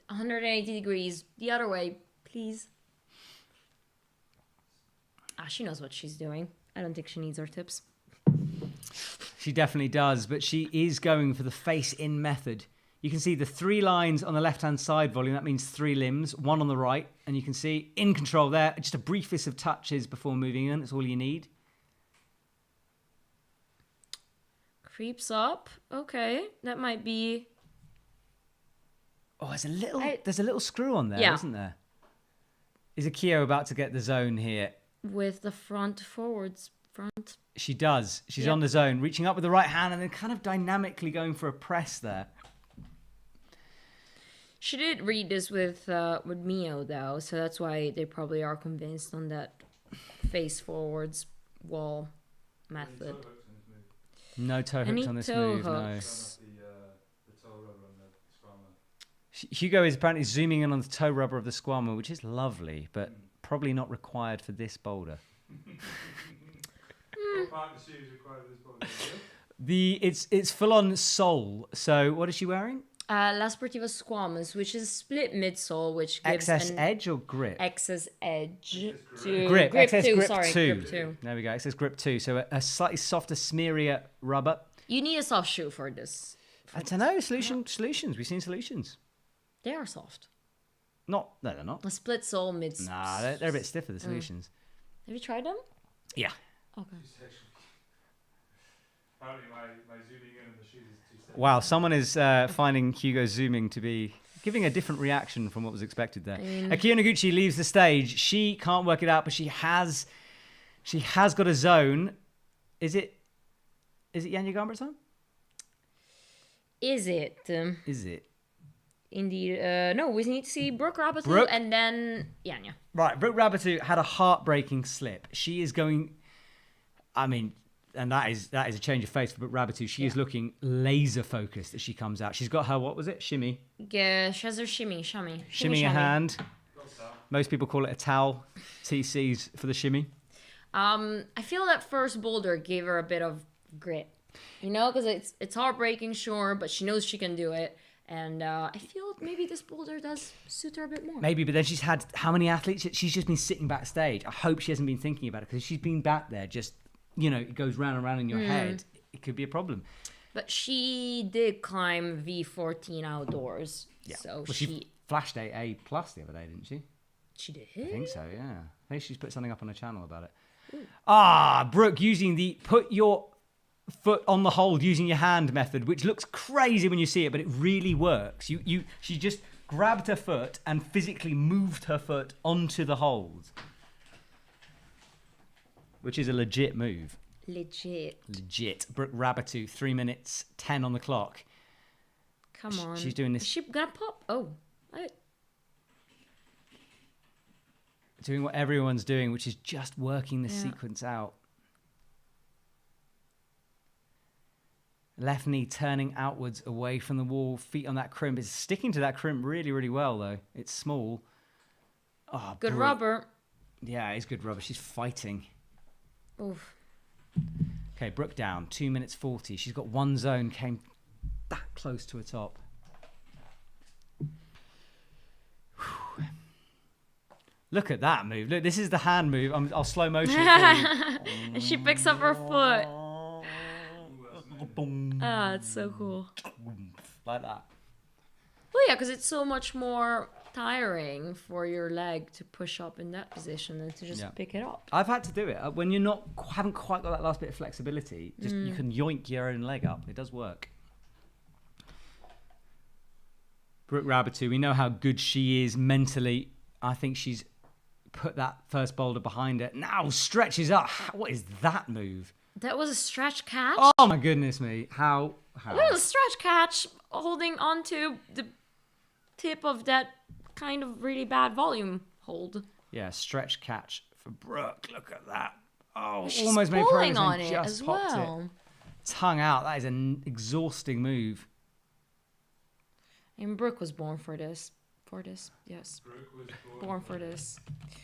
[SPEAKER 6] 180 degrees the other way, please. She knows what she's doing. I don't think she needs our tips.
[SPEAKER 5] She definitely does, but she is going for the face-in method. You can see the 3 lines on the left-hand side volume. That means 3 limbs, 1 on the right. And you can see in control there, just a briefest of touches before moving in. That's all you need.
[SPEAKER 6] Creeps up. Okay, that might be...
[SPEAKER 5] Oh, there's a little screw on there,
[SPEAKER 6] Yeah.
[SPEAKER 5] isn't there? Is Akio about to get the zone here?
[SPEAKER 6] With the front forwards. Front.
[SPEAKER 5] She does. She's on the zone, reaching up with the right hand and then kind of dynamically going for a press there.
[SPEAKER 6] She did read this with Mio though, so that's why they probably are convinced on that face forwards wall method.
[SPEAKER 5] No toe hooks on this move, no. Hugo is apparently zooming in on the toe rubber of the squammer, which is lovely, but probably not required for this boulder.
[SPEAKER 9] What part of the shoe is required for this boulder?
[SPEAKER 5] It's full on sole. So what is she wearing?
[SPEAKER 6] La Sportiva Squamous, which is split midsole, which gives
[SPEAKER 5] excess edge or grip?
[SPEAKER 6] Excess edge to
[SPEAKER 5] grip. Excess
[SPEAKER 6] two.
[SPEAKER 5] grip
[SPEAKER 6] Sorry,
[SPEAKER 5] 2.
[SPEAKER 6] grip 2.
[SPEAKER 5] There we go. Excess grip 2. So a slightly softer, smearier rubber.
[SPEAKER 6] You need a soft shoe for this.
[SPEAKER 5] I don't know. Solutions. We've seen solutions.
[SPEAKER 6] They are soft.
[SPEAKER 5] No, they're not.
[SPEAKER 6] A split sole mid.
[SPEAKER 5] Nah, they're a bit stiffer, the solutions.
[SPEAKER 6] Have you tried them?
[SPEAKER 5] Yeah.
[SPEAKER 6] Okay.
[SPEAKER 9] Apparently my zooming in on the shoes is too stiff.
[SPEAKER 5] Wow, someone is finding Hugo zooming to be giving a different reaction from what was expected there. Akio Noguchi leaves the stage. She can't work it out, but she has got a zone. Is it Yanya Gambert's time?
[SPEAKER 6] Is it?
[SPEAKER 5] Is it?
[SPEAKER 6] Indeed. No, we need to see Brooke Rabatou and then Yanya.
[SPEAKER 5] Right, Brooke Rabatou had a heartbreaking slip. She is going... I mean... And that is a change of face for Brooke Rabatou. She is looking laser focused as she comes out. She's got her, what was it? Shimmy.
[SPEAKER 6] Yeah, she has her shimmy.
[SPEAKER 5] Shimmy a hand. Most people call it a towel. TC's for the shimmy.
[SPEAKER 6] I feel that first boulder gave her a bit of grit. You know, because it's heartbreaking, sure, but she knows she can do it. And I feel maybe this boulder does suit her a bit more.
[SPEAKER 5] Maybe, but then she's had how many athletes? She's just been sitting backstage. I hope she hasn't been thinking about it because she's been back there just... You know, it goes round and round in your head. It could be a problem.
[SPEAKER 6] But she did climb V14 outdoors.
[SPEAKER 5] Yeah.
[SPEAKER 6] So
[SPEAKER 5] well, she flashed A+ the other day, didn't she?
[SPEAKER 6] She did?
[SPEAKER 5] I think so, yeah. I think she's put something up on her channel about it. Brooke using the put your foot on the hold using your hand method, which looks crazy when you see it, but it really works. She just grabbed her foot and physically moved her foot onto the hold. Which is a legit move. Legit. Brooke Rabatou, 3 minutes 10 on the clock.
[SPEAKER 6] Come on.
[SPEAKER 5] She's doing this.
[SPEAKER 6] Is she gonna pop? Oh.
[SPEAKER 5] Doing what everyone's doing, which is just working the sequence out. Left knee turning outwards away from the wall. Feet on that crimp. It's sticking to that crimp really, really well, though. It's small. Oh,
[SPEAKER 6] good rubber.
[SPEAKER 5] Yeah, it's good rubber. She's fighting.
[SPEAKER 6] Oof.
[SPEAKER 5] Okay, Brooke down, 2 minutes 40. She's got one zone, came that close to a top. Look at that move. Look, this is the hand move. I'll slow motion it for you.
[SPEAKER 6] And she picks up her foot. Ah, it's so cool.
[SPEAKER 5] Like that.
[SPEAKER 6] Well, yeah, because it's so much more tiring for your leg to push up in that position than to just pick it up.
[SPEAKER 5] I've had to do it when you're haven't quite got that last bit of flexibility. Just you can yoink your own leg up. It does work. Brooke Rabbitou, we know how good she is mentally. I think she's put that first boulder behind her. Now stretches up. What is that move?
[SPEAKER 6] That was a stretch catch?
[SPEAKER 5] Oh my goodness me. How?
[SPEAKER 6] That was a stretch catch holding onto the tip of that kind of really bad volume hold.
[SPEAKER 5] Yeah, stretch catch for Brooke. Look at that. Oh,
[SPEAKER 6] she's
[SPEAKER 5] almost made
[SPEAKER 6] pulling
[SPEAKER 5] progress
[SPEAKER 6] on
[SPEAKER 5] and
[SPEAKER 6] it
[SPEAKER 5] just
[SPEAKER 6] as
[SPEAKER 5] popped
[SPEAKER 6] well.
[SPEAKER 5] it. It's hung out. That is an exhausting move.
[SPEAKER 6] And Brooke was born for this. Yes. Brooke was born for this.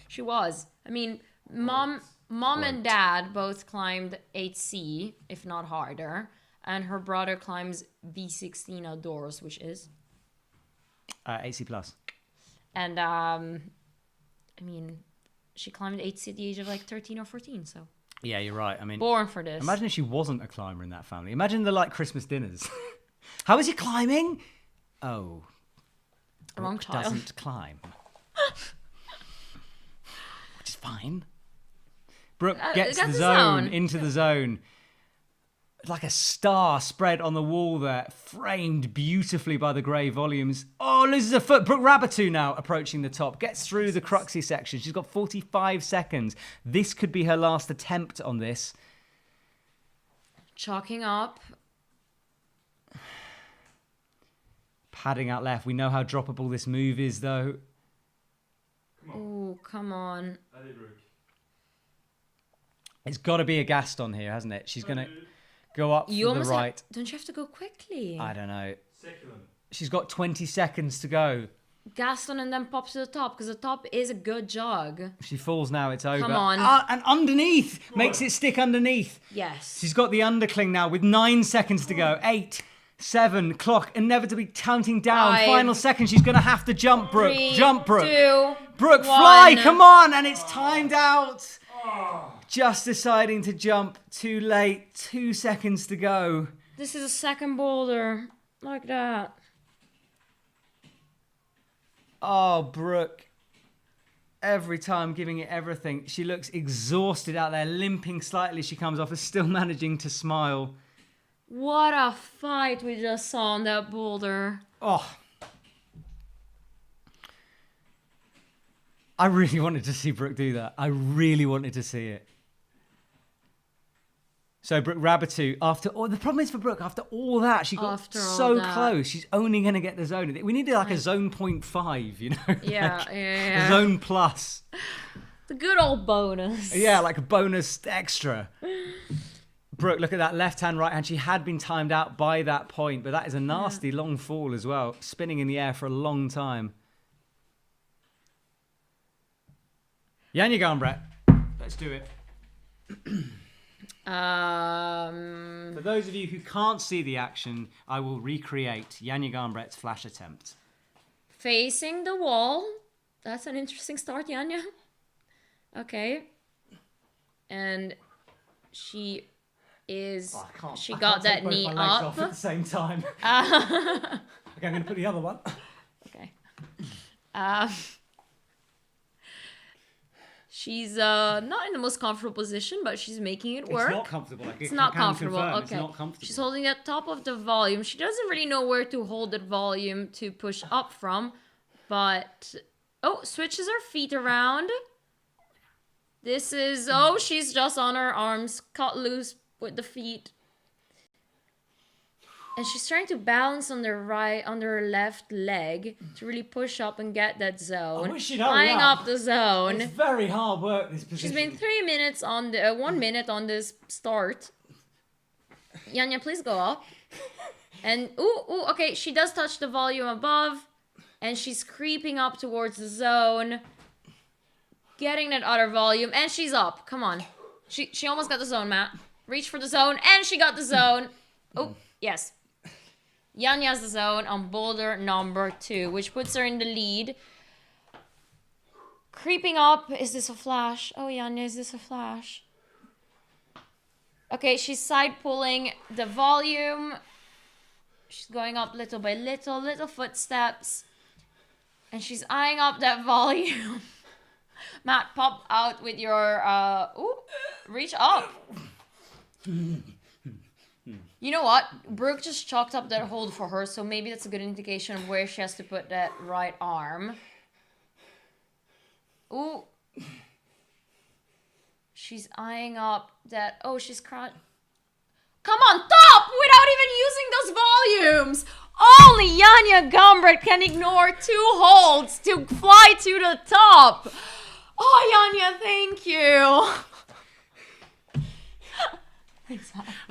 [SPEAKER 6] She was. I mean, mom and dad both climbed 8C, if not harder. And her brother climbs V16 outdoors, which is
[SPEAKER 5] 8C plus.
[SPEAKER 6] And I mean, she climbed 8C at the age of like 13 or 14. So
[SPEAKER 5] Yeah, you're right. I mean,
[SPEAKER 6] born for this.
[SPEAKER 5] Imagine if she wasn't a climber in that family. Imagine the Christmas dinners. How is he climbing? Oh,
[SPEAKER 6] Wrong
[SPEAKER 5] Brooke
[SPEAKER 6] child.
[SPEAKER 5] doesn't climb, which is fine. Brooke gets the zone into the zone. Like a star spread on the wall there, framed beautifully by the grey volumes. Oh, loses a foot. Brooke Rabbitou now approaching the top. Gets through the cruxy section. She's got 45 seconds. This could be her last attempt on this.
[SPEAKER 6] Chalking up.
[SPEAKER 5] Padding out left. We know how droppable this move is, though.
[SPEAKER 6] Oh, come on.
[SPEAKER 5] It's got to be a Gaston here, hasn't it? She's going to go up
[SPEAKER 6] You
[SPEAKER 5] to the
[SPEAKER 6] almost
[SPEAKER 5] right.
[SPEAKER 6] Don't you have to go quickly?
[SPEAKER 5] I don't know. She's got 20 seconds to go.
[SPEAKER 6] Gaston and then pop to the top, because the top is a good jog.
[SPEAKER 5] If she falls now, it's over.
[SPEAKER 6] Come on.
[SPEAKER 5] And underneath. Makes it stick underneath.
[SPEAKER 6] Yes.
[SPEAKER 5] She's got the undercling now with 9 seconds to go. 8, 7, clock inevitably counting down.
[SPEAKER 6] 5,
[SPEAKER 5] Final second. She's going to have to jump, Brooke.
[SPEAKER 6] 3,
[SPEAKER 5] Jump, Brooke.
[SPEAKER 6] 2,
[SPEAKER 5] Brooke,
[SPEAKER 6] 1.
[SPEAKER 5] fly. Come on. And it's timed out. Just deciding to jump. Too late. 2 seconds to go.
[SPEAKER 6] This is a second boulder. Like that.
[SPEAKER 5] Oh, Brooke. Every time giving it everything. She looks exhausted out there, limping slightly. She comes off and still managing to smile.
[SPEAKER 6] What a fight we just saw on that boulder.
[SPEAKER 5] Oh. I really wanted to see Brooke do that. I really wanted to see it. So Brooke Rabbitou, the problem is for Brooke, after all that, she got so close. She's only going to get the zone. We needed like a zone 0.5, you know?
[SPEAKER 6] Yeah,
[SPEAKER 5] like
[SPEAKER 6] yeah.
[SPEAKER 5] A zone plus.
[SPEAKER 6] The good old bonus.
[SPEAKER 5] Yeah, like a bonus extra. Brooke, look at that left hand, right hand. She had been timed out by that point, but that is a nasty long fall as well. Spinning in the air for a long time. Janja Garnbret, let's do it. For those of you who can't see the action, I will recreate Janja Garnbret's flash attempt.
[SPEAKER 6] Facing the wall. That's an interesting start, Janja. Okay. And she is... she got that knee
[SPEAKER 5] I can't take both my legs
[SPEAKER 6] up.
[SPEAKER 5] off at the same time. Okay, I'm going to put the other one.
[SPEAKER 6] Okay. She's not in the most comfortable position, but she's making it work.
[SPEAKER 5] It's not comfortable.
[SPEAKER 6] It's not comfortable.
[SPEAKER 5] Confirm,
[SPEAKER 6] Okay.
[SPEAKER 5] It's not comfortable.
[SPEAKER 6] She's holding at top of the volume. She doesn't really know where to hold that volume to push up from, but switches her feet around. This is she's just on her arms, cut loose with the feet. And she's trying to balance on her left leg to really push up and get that zone.
[SPEAKER 5] I wish she'd hurry
[SPEAKER 6] Flying up the zone.
[SPEAKER 5] It's very hard work, this position.
[SPEAKER 6] She's been 3 minutes on the 1 minute on this start. Janja, please go up. And okay, she does touch the volume above, and she's creeping up towards the zone, getting that other volume, and she's up. Come on, she almost got the zone, Matt. Reach for the zone, and she got the zone. Oh, yes. Janja has the zone on boulder number 2, which puts her in the lead. creeping up. Is this a flash? Oh, Janja, is this a flash? Okay, she's side pulling the volume. She's going up little by little, little footsteps. And she's eyeing up that volume. Matt, pop out with your, reach up. You know what? Brooke just chalked up that hold for her, so maybe that's a good indication of where she has to put that right arm. Ooh. She's eyeing up that, she's crouched. Come on, top! Without even using those volumes! Only Janja Gambret can ignore 2 holds to fly to the top! Oh, Janja, thank you!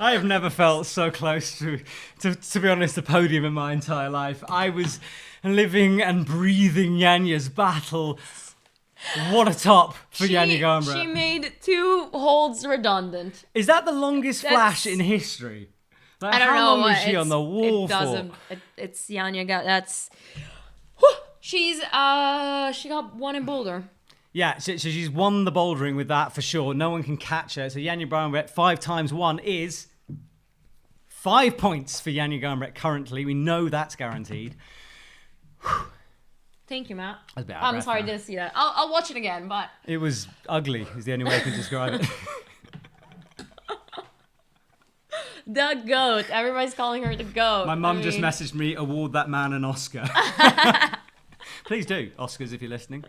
[SPEAKER 5] I have never felt so close to be honest, the podium in my entire life. I was living and breathing Janja's battle. What a top for Janja Gambret.
[SPEAKER 6] She made 2 holds redundant.
[SPEAKER 5] Is that the longest flash in history? Like,
[SPEAKER 6] I don't know.
[SPEAKER 5] How long was she on the wall
[SPEAKER 6] for? It's Janja. That's. She got 1 in Boulder.
[SPEAKER 5] Yeah, so she's won the bouldering with that for sure. No one can catch her. So Janja Gambret, 5 times 1 is 5 points for Janja Gambret currently. We know that's guaranteed.
[SPEAKER 6] Thank you, Matt.
[SPEAKER 5] I was a bit out of
[SPEAKER 6] I'm
[SPEAKER 5] breath
[SPEAKER 6] sorry I
[SPEAKER 5] now.
[SPEAKER 6] didn't see that. I'll watch it again, but...
[SPEAKER 5] It was ugly, is the only way I can describe it.
[SPEAKER 6] The GOAT. Everybody's calling her the GOAT.
[SPEAKER 5] My mum just messaged me, award that man an Oscar. Please do, Oscars, if you're listening.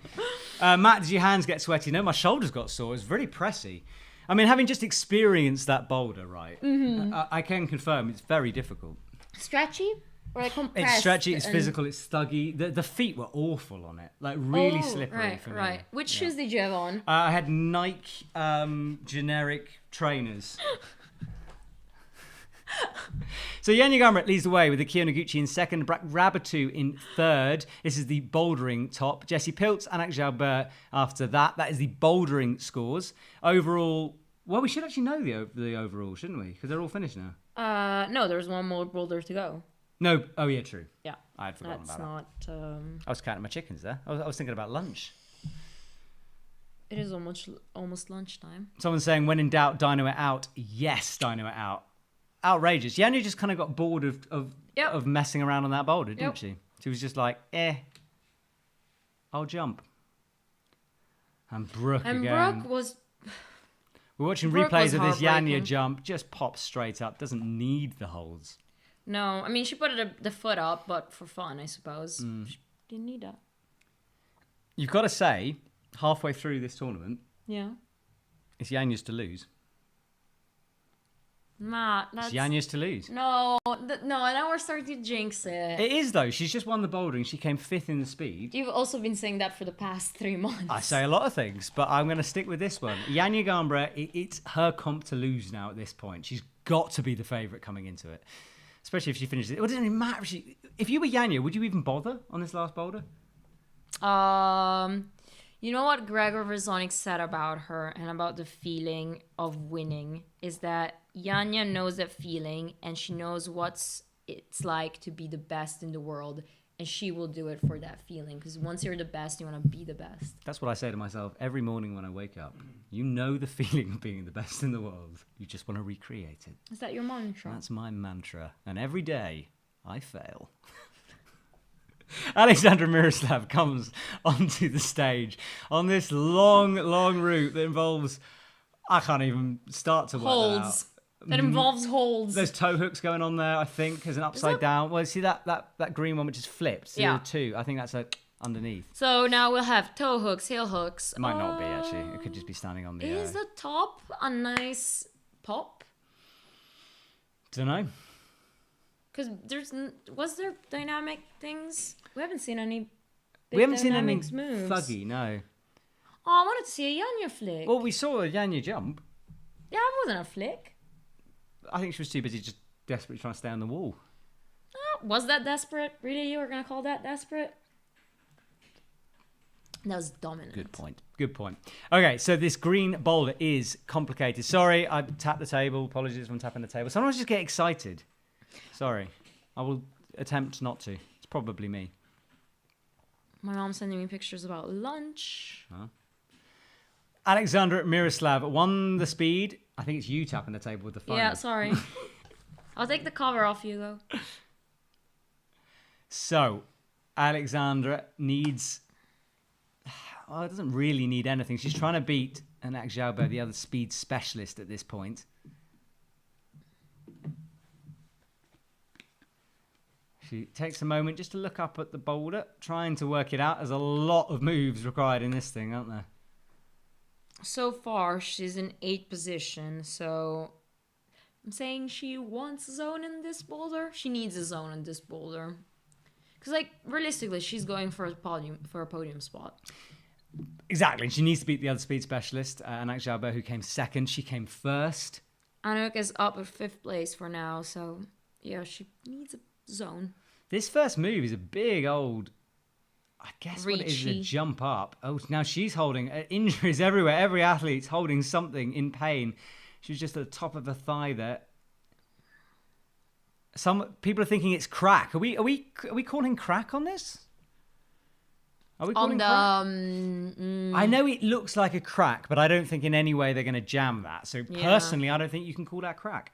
[SPEAKER 5] Matt, did your hands get sweaty? No, my shoulders got sore. It was really pressy. I mean, having just experienced that boulder, right, I can confirm it's very difficult.
[SPEAKER 6] Stretchy? Or like compressed?
[SPEAKER 5] It's stretchy, it's physical, it's stuggy. The feet were awful on it, like really slippery for me.
[SPEAKER 6] Right. Which shoes did you have on?
[SPEAKER 5] I had Nike generic trainers. So Janja Gambret leads the way with Akio Noguchi in second, Rabatu in third. This is the bouldering top. Jessie Piltz, Anak Jalbert after that. That is the bouldering scores. Overall, well, we should actually know the overall, shouldn't we? Because they're all finished now.
[SPEAKER 6] No, there's 1 more boulder to go.
[SPEAKER 5] No, oh yeah, true.
[SPEAKER 6] Yeah.
[SPEAKER 5] I had forgotten about
[SPEAKER 6] that.
[SPEAKER 5] I was counting my chickens there. I was thinking about lunch.
[SPEAKER 6] It is almost lunchtime.
[SPEAKER 5] Someone's saying, when in doubt, dino it out. Yes, dino it out. Outrageous. Janja just kind of got bored of messing around on that boulder, didn't she? She was just like, I'll jump. And Brooke again.
[SPEAKER 6] And Brooke was...
[SPEAKER 5] We're watching replays of this Janja jump. Just pops straight up. Doesn't need the holds.
[SPEAKER 6] No, I mean, she put the foot up, but for fun, I suppose. She didn't need that.
[SPEAKER 5] You've got to say, halfway through this tournament, it's Janja's to lose.
[SPEAKER 6] Matt, that's...
[SPEAKER 5] It's Janja's to lose.
[SPEAKER 6] No, now we're starting to jinx it.
[SPEAKER 5] It is, though. She's just won the bouldering. She came 5th in the speed.
[SPEAKER 6] You've also been saying that for the past 3 months.
[SPEAKER 5] I say a lot of things, but I'm going to stick with this one. Janja Gambret, it's her comp to lose now at this point. She's got to be the favourite coming into it. Especially if she finishes it. It doesn't even matter if you were Janja, would you even bother on this last boulder?
[SPEAKER 6] You know what Gregor Verzonic said about her and about the feeling of winning is that Janja knows that feeling and she knows it's like to be the best in the world, and she will do it for that feeling, because once you're the best, you want to be the best.
[SPEAKER 5] That's what I say to myself every morning when I wake up. You know the feeling of being the best in the world. You just want to recreate it.
[SPEAKER 6] Is that your mantra?
[SPEAKER 5] That's my mantra. And every day, I fail. Alexandra Miroslav comes onto the stage on this long, long route that involves... I can't even start to work that out.
[SPEAKER 6] That involves holds.
[SPEAKER 5] There's toe hooks going on there, I think. There's an upside down. Well, see that green one which is flipped? So there are 2. I think that's underneath.
[SPEAKER 6] So now we'll have toe hooks, heel hooks.
[SPEAKER 5] It might not be, actually. It could just be standing on the...
[SPEAKER 6] Is the top a nice pop?
[SPEAKER 5] Dunno.
[SPEAKER 6] Because was there dynamic things? We haven't seen any big
[SPEAKER 5] We haven't seen any
[SPEAKER 6] moves.
[SPEAKER 5] thuggy, no.
[SPEAKER 6] Oh, I wanted to see a Janja flick.
[SPEAKER 5] Well, we saw a Janja jump.
[SPEAKER 6] Yeah, it wasn't a flick.
[SPEAKER 5] I think she was too busy just desperately trying to stay on the wall.
[SPEAKER 6] Was that desperate? Really? You were going to call that desperate? That was dominant.
[SPEAKER 5] Good point. Good point. Okay, so this green boulder is complicated. Sorry, I tapped the table. Apologies for tapping the table. Sometimes I just get excited. Sorry. I will attempt not to. It's probably me.
[SPEAKER 6] My mom's sending me pictures about lunch.
[SPEAKER 5] Huh? Alexandra Miroslav won the speed. I think it's you tapping the table with the phone.
[SPEAKER 6] Yeah, sorry. I'll take the cover off, Hugo.
[SPEAKER 5] So, Alexandra needs... Well, it doesn't really need anything. She's trying to beat Anak Xiaobo, the other speed specialist at this point. She takes a moment just to look up at the boulder, trying to work it out. There's a lot of moves required in this thing, aren't there?
[SPEAKER 6] So far, she's in 8th position, so I'm saying she wants a zone in this boulder. She needs a zone in this boulder. Because, like, realistically, she's going for a podium spot.
[SPEAKER 5] Exactly. She needs to beat the other speed specialist, Anak Xiaobo, who came second. She came first.
[SPEAKER 6] Anouk is up at 5th place for now, so yeah, she needs a zone.
[SPEAKER 5] This first move is a big old... I guess what it is a jump up. Oh, now she's holding injuries everywhere. Every athlete's holding something in pain. She was just at the top of her thigh there. Some people are thinking it's crack. Are we calling crack on this? Are we calling crack? I know it looks like a crack, but I don't think in any way they're going to jam that. So personally, I don't think you can call that crack.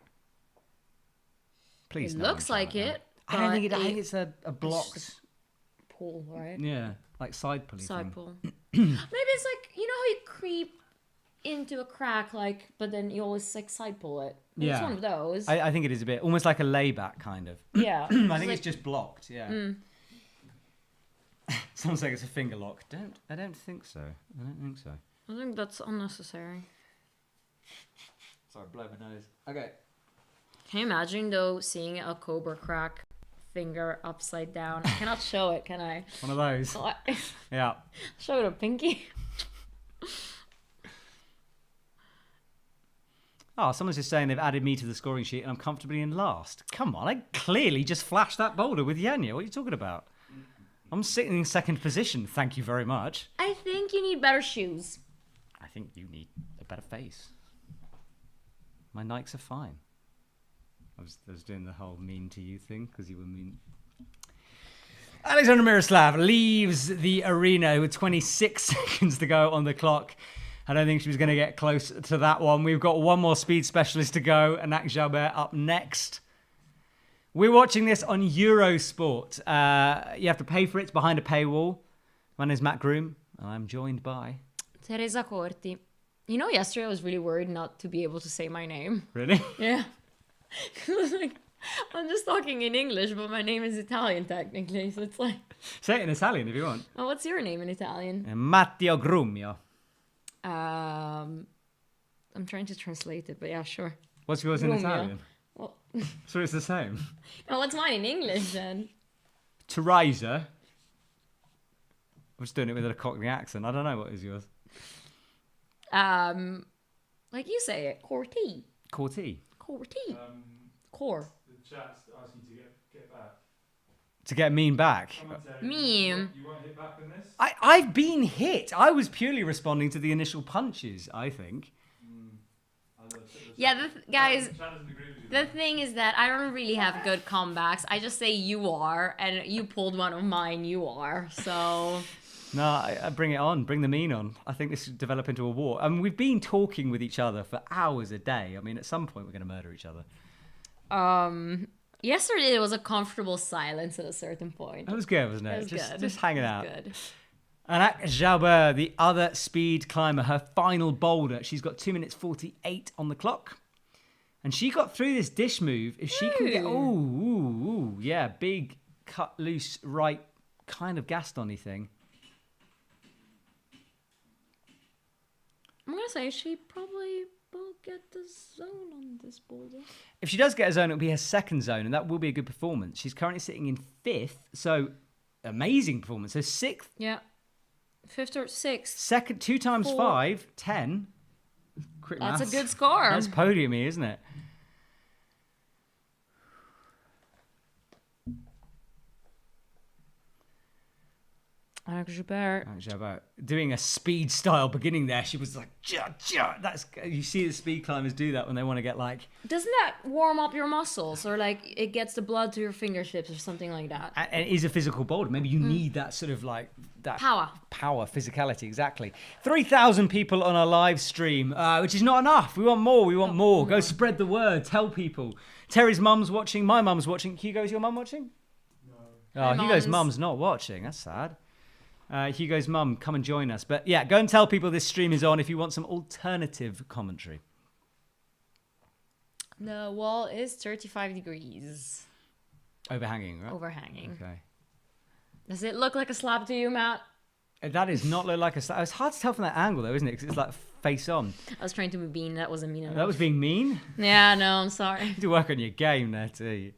[SPEAKER 5] Please.
[SPEAKER 6] It looks like it.
[SPEAKER 5] I don't think it. I think it's a blocked
[SPEAKER 6] pull, right?
[SPEAKER 5] Yeah, like side pulley.
[SPEAKER 6] Side pull. Maybe it's like, you know how you creep into a crack, like, but then you always like side pull it. Maybe it's one of those.
[SPEAKER 5] I think it is a bit almost like a layback kind of.
[SPEAKER 6] Yeah.
[SPEAKER 5] I think it's just blocked. Yeah. Sounds like it's a finger lock. I don't think so.
[SPEAKER 6] I think that's unnecessary.
[SPEAKER 5] Sorry, blow my nose. Okay.
[SPEAKER 6] Can you imagine though seeing a cobra crack finger upside down? I cannot show it, can I?
[SPEAKER 5] One of those. Yeah.
[SPEAKER 6] Show it a pinky.
[SPEAKER 5] Oh, someone's just saying they've added me to the scoring sheet and I'm comfortably in last. Come on, I clearly just flashed that boulder with Yanya. What are you talking about? I'm sitting in second position, thank you very much.
[SPEAKER 6] I think you need better shoes.
[SPEAKER 5] I think you need a better face. My Nikes are fine. I was doing the whole mean to you thing because you were mean. Alexandra Miroslav leaves the arena with 26 seconds to go on the clock. I don't think she was going to get close to that one. We've got one more speed specialist to go. Anak Xiaobo up next. We're watching this on Eurosport. You have to pay for it. It's behind a paywall. My name is Matt Groom, and I'm joined by...
[SPEAKER 6] Teresa Corti. You know, yesterday I was really worried not to be able to say my name.
[SPEAKER 5] Really?
[SPEAKER 6] Yeah. I was like, I'm just talking in English, but my name is Italian technically, so it's like...
[SPEAKER 5] Say it in Italian if you want.
[SPEAKER 6] Oh, what's your name in Italian?
[SPEAKER 5] Matteo Grumio.
[SPEAKER 6] I'm trying to translate it, but yeah, sure.
[SPEAKER 5] What's yours in Italian?
[SPEAKER 6] Well,
[SPEAKER 5] so it's the same.
[SPEAKER 6] No, what's mine in English then?
[SPEAKER 5] Teresa. I'm just doing it with a Cockney accent. I don't know what is yours.
[SPEAKER 6] Like you say it, Corti.
[SPEAKER 5] Corti.
[SPEAKER 6] Corti. Core.
[SPEAKER 9] The chat's asking you to get back.
[SPEAKER 5] To get mean back.
[SPEAKER 6] Meme.
[SPEAKER 9] You won't hit back on this?
[SPEAKER 5] I've been hit. I was purely responding to the initial punches, I think.
[SPEAKER 6] Yeah, guys, the thing is that I don't really have good comebacks. I just say you are, and you pulled one of mine, you are, so...
[SPEAKER 5] No, I bring it on. Bring the mean on. I think this should develop into a war. I mean, we've been talking with each other for hours a day. I mean, at some point we're going to murder each other.
[SPEAKER 6] Yesterday there was a comfortable silence at a certain point.
[SPEAKER 5] That was good, wasn't it?
[SPEAKER 6] It was good.
[SPEAKER 5] Just hanging out.
[SPEAKER 6] Good.
[SPEAKER 5] Anak Xiaobo, the other speed climber, her final boulder. She's got 2 minutes 48 on the clock. And she got through this dish move. If she can get... yeah, big, cut loose, right, kind of Gaston-y thing.
[SPEAKER 6] I'm going to say she probably will get the zone on this boulder.
[SPEAKER 5] If she does get a zone, it'll be her second zone, and that will be a good performance. She's currently sitting in 5th, so amazing performance. So 6th.
[SPEAKER 6] Yeah. 5th or 6th.
[SPEAKER 5] Second, 2 times
[SPEAKER 6] 4.
[SPEAKER 5] 5, 10. Quick
[SPEAKER 6] That's
[SPEAKER 5] maths.
[SPEAKER 6] a good score.
[SPEAKER 5] That's podium-y, isn't it?
[SPEAKER 6] Alex Joubert.
[SPEAKER 5] Doing a speed style beginning there. She was like, that's, you see the speed climbers do that when they want to get like...
[SPEAKER 6] Doesn't that warm up your muscles, or like it gets the blood to your fingertips or something like that?
[SPEAKER 5] And it is a physical boulder. Maybe you need that sort of like... that
[SPEAKER 6] Power,
[SPEAKER 5] physicality, exactly. 3,000 people on our live stream, which is not enough. We want more. Go spread the word. Tell people. Terry's mum's watching. My mum's watching. Hugo, is your mum watching? No. Oh, Hugo's mum's not watching. That's sad. Hugo's mum, come and join us. But yeah, go and tell people this stream is on if you want some alternative commentary.
[SPEAKER 6] The wall is 35 degrees.
[SPEAKER 5] Overhanging, right?
[SPEAKER 6] Overhanging.
[SPEAKER 5] Okay.
[SPEAKER 6] Does it look like a slab to you, Matt?
[SPEAKER 5] That does not look like a slab. It's hard to tell from that angle, though, isn't it? Because it's like face on.
[SPEAKER 6] I was trying to be mean. That wasn't mean enough.
[SPEAKER 5] That was being mean?
[SPEAKER 6] Yeah, no, I'm sorry.
[SPEAKER 5] You need to work on your game there, too.